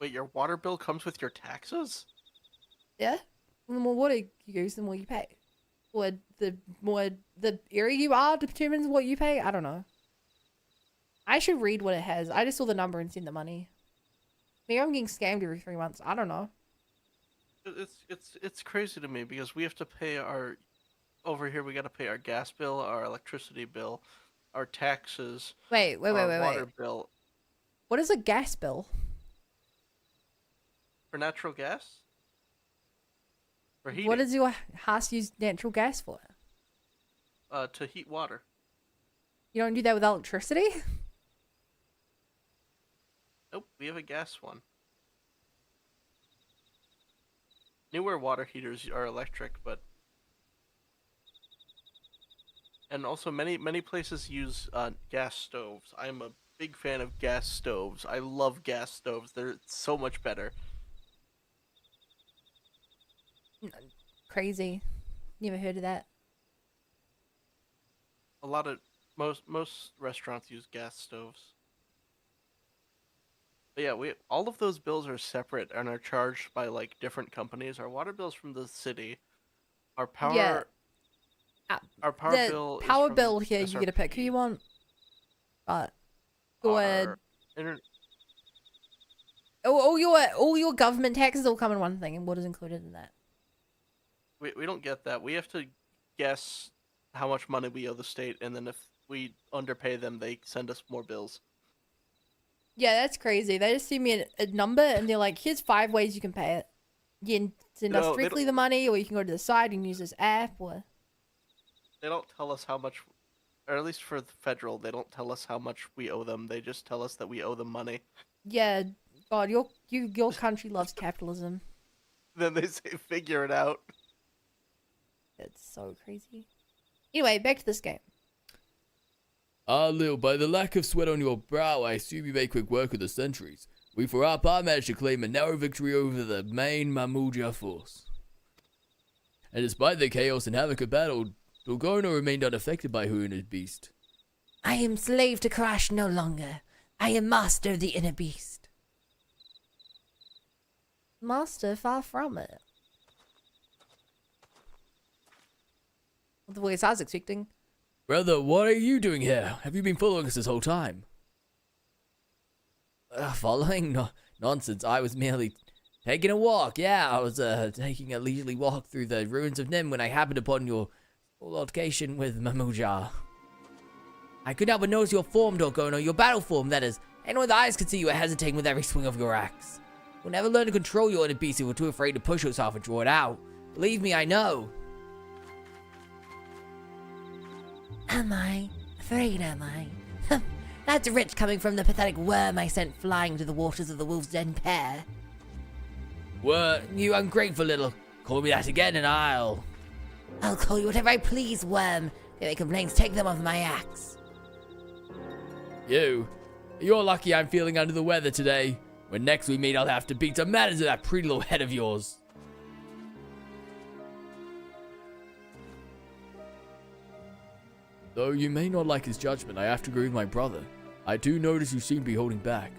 Speaker 10: your water bill comes with your taxes?
Speaker 1: Yeah. The more water you use, the more you pay. Or the more the area you are determines what you pay. I don't know. I should read what it has. I just saw the number and sent the money. Maybe I'm getting scammed every 3 months. I don't know.
Speaker 10: It's crazy to me because we have to pay our over here. We got to pay our gas bill, our electricity bill, our taxes.
Speaker 1: Wait.
Speaker 10: Water bill.
Speaker 1: What is a gas bill?
Speaker 10: For natural gas. For heating.
Speaker 1: What does your house use natural gas for?
Speaker 10: To heat water.
Speaker 1: You don't do that with electricity?
Speaker 10: Nope, we have a gas one. Newer water heaters are electric, but and also many places use gas stoves. I'm a big fan of gas stoves. I love gas stoves. They're so much better.
Speaker 1: Crazy. Never heard of that.
Speaker 10: A lot of most restaurants use gas stoves. But yeah, all of those bills are separate and are charged by like different companies. Our water bill's from the city. Our power our power bill is
Speaker 1: power
Speaker 10: from
Speaker 1: bill here you get to pick who you want. But go ahead. All your government taxes all come in one thing, and what is included in that?
Speaker 10: We don't get that. We have to guess how much money we owe the state, and then if we underpay them, they send us more bills.
Speaker 1: Yeah, that's crazy. They just send me a number, and they're like, here's 5 ways you can pay it. You can send us directly the money, or you can go to the side and use this app, or...
Speaker 10: They don't tell us how much Or at least for the federal, they don't tell us how much we owe them. They just tell us that we owe them money.
Speaker 1: Yeah, God, your country loves capitalism.
Speaker 10: Then they say, figure it out.
Speaker 1: It's so crazy. Anyway, back to this game.
Speaker 3: Ah, Lil, by the lack of sweat on your brow, I assume you made quick work of the sentries. We for our part managed to claim a narrow victory over the main Mamuja force. And despite the chaos and havoc of battle, Dorgono remained unaffected by Huna's beast.
Speaker 6: I am slave to Karash no longer. I am master of the inner beast.
Speaker 1: Master, far from it. Not the voice I was expecting.
Speaker 3: Brother, what are you doing here? Have you been following us this whole time? Following? No, nonsense. I was merely taking a walk. Yeah, I was taking a leisurely walk through the ruins of Nim when I happened upon your altercation with Mamuja. I could not but notice your form, Dorgono, your battle form, that is. Anyone with eyes could see you were hesitating with every swing of your axe. You'll never learn to control your inner beast if you're too afraid to push yourself and draw it out. Believe me, I know.
Speaker 6: Am I? Afraid, am I? That's rich coming from the pathetic worm I sent flying to the waters of the Wolf's Den pair.
Speaker 3: What? You ungrateful little... Call me that again and I'll
Speaker 6: call you whatever I please, worm. If you make complaints, take them off my axe.
Speaker 3: You're lucky I'm feeling under the weather today. When next we meet, I'll have to beat some manners to that pretty little head of yours. Though you may not like his judgment, I have to agree with my brother. I do notice you seem to be holding back.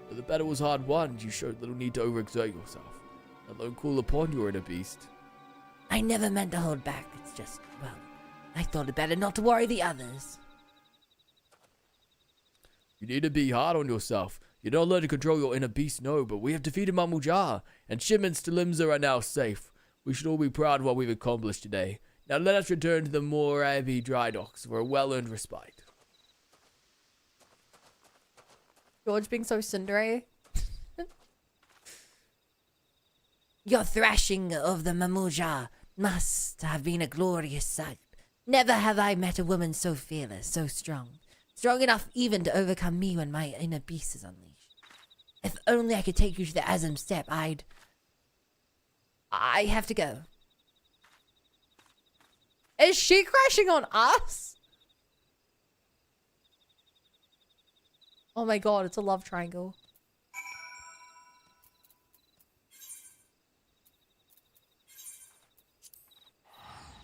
Speaker 3: But the battle was hard won, you showed little need to overexert yourself. Alone call upon your inner beast.
Speaker 6: I never meant to hold back. It's just, well, I thought it better not to worry the others.
Speaker 3: You need to be hard on yourself. You're not allowed to control your inner beast, no, but we have defeated Mamuja, and shipments to Limza are now safe. We should all be proud of what we've accomplished today. Now let us return to the Morabi dry docks for a well-earned respite.
Speaker 1: George being so cindery.
Speaker 6: Your thrashing of the Mamuja must have been a glorious sight. Never have I met a woman so fearless, so strong. Strong enough even to overcome me when my inner beast is unleashed. If only I could take you to the Azim Step, I have to go.
Speaker 1: Is she crashing on us? Oh my god, it's a love triangle.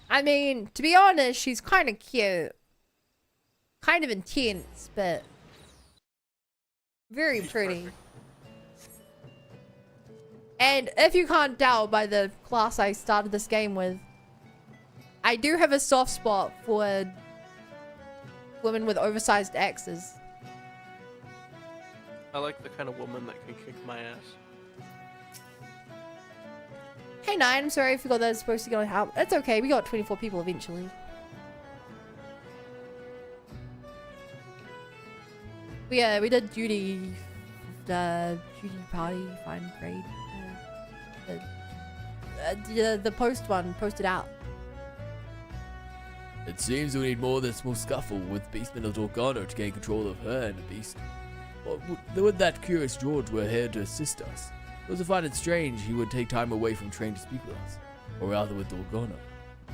Speaker 1: I mean, to be honest, she's kind of cute. Kind of intense, but very pretty. And if you can't tell by the class I started this game with, I do have a soft spot for women with oversized axes.
Speaker 10: I like the kind of woman that can kick my ass.
Speaker 1: Hey Nine, I'm sorry I forgot that I was supposed to go and help. It's okay, we got 24 people eventually. We did duty party, fine, great. The post one posted out.
Speaker 3: It seems we need more than a small scuffle with Beastman of Dorgono to gain control of her and the beast. Would that curious George were here to assist us. Those who find it strange he would take time away from training to speak with us, or rather with Dorgono.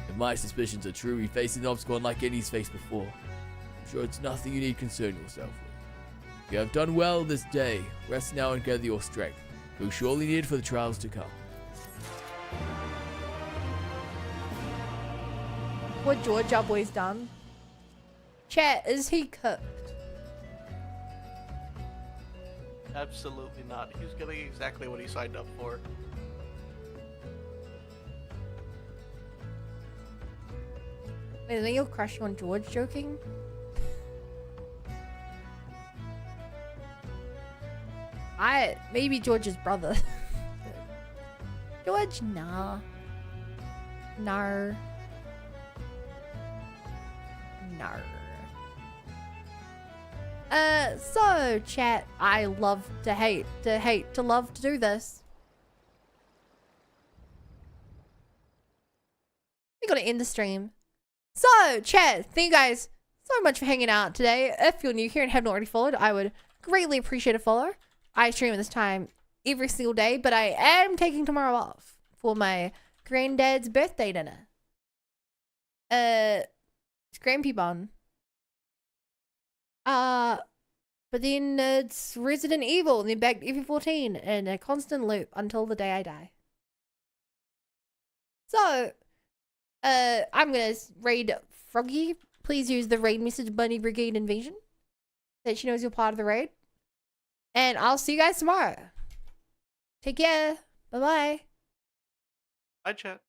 Speaker 3: If my suspicions are true, he faces an obstacle unlike any he's faced before. I'm sure it's nothing you need concern yourself with. You have done well this day. Rest now and gather your strength. You'll surely need it for the trials to come.
Speaker 1: What George our boy's done? Chat, is he cooked?
Speaker 10: Absolutely not. He's getting exactly what he signed up for.
Speaker 1: Wait, then you'll crush on George joking? Maybe George's brother. George, nah. Nar. Nar. So chat, I love to hate, to love to do this. We're gonna end the stream. So chat, thank you guys so much for hanging out today. If you're new here and haven't already followed, I would greatly appreciate a follow. I stream at this time every single day, but I am taking tomorrow off for my granddad's birthday dinner. It's Grandpa Bon. But then it's Resident Evil, and then back to FF14, and a constant loop until the day I die. So, I'm gonna raid Froggy. Please use the raid message Bunny Brigade Invasion, that she knows you're part of the raid. And I'll see you guys tomorrow. Take care. Bye-bye.
Speaker 10: Bye, chat.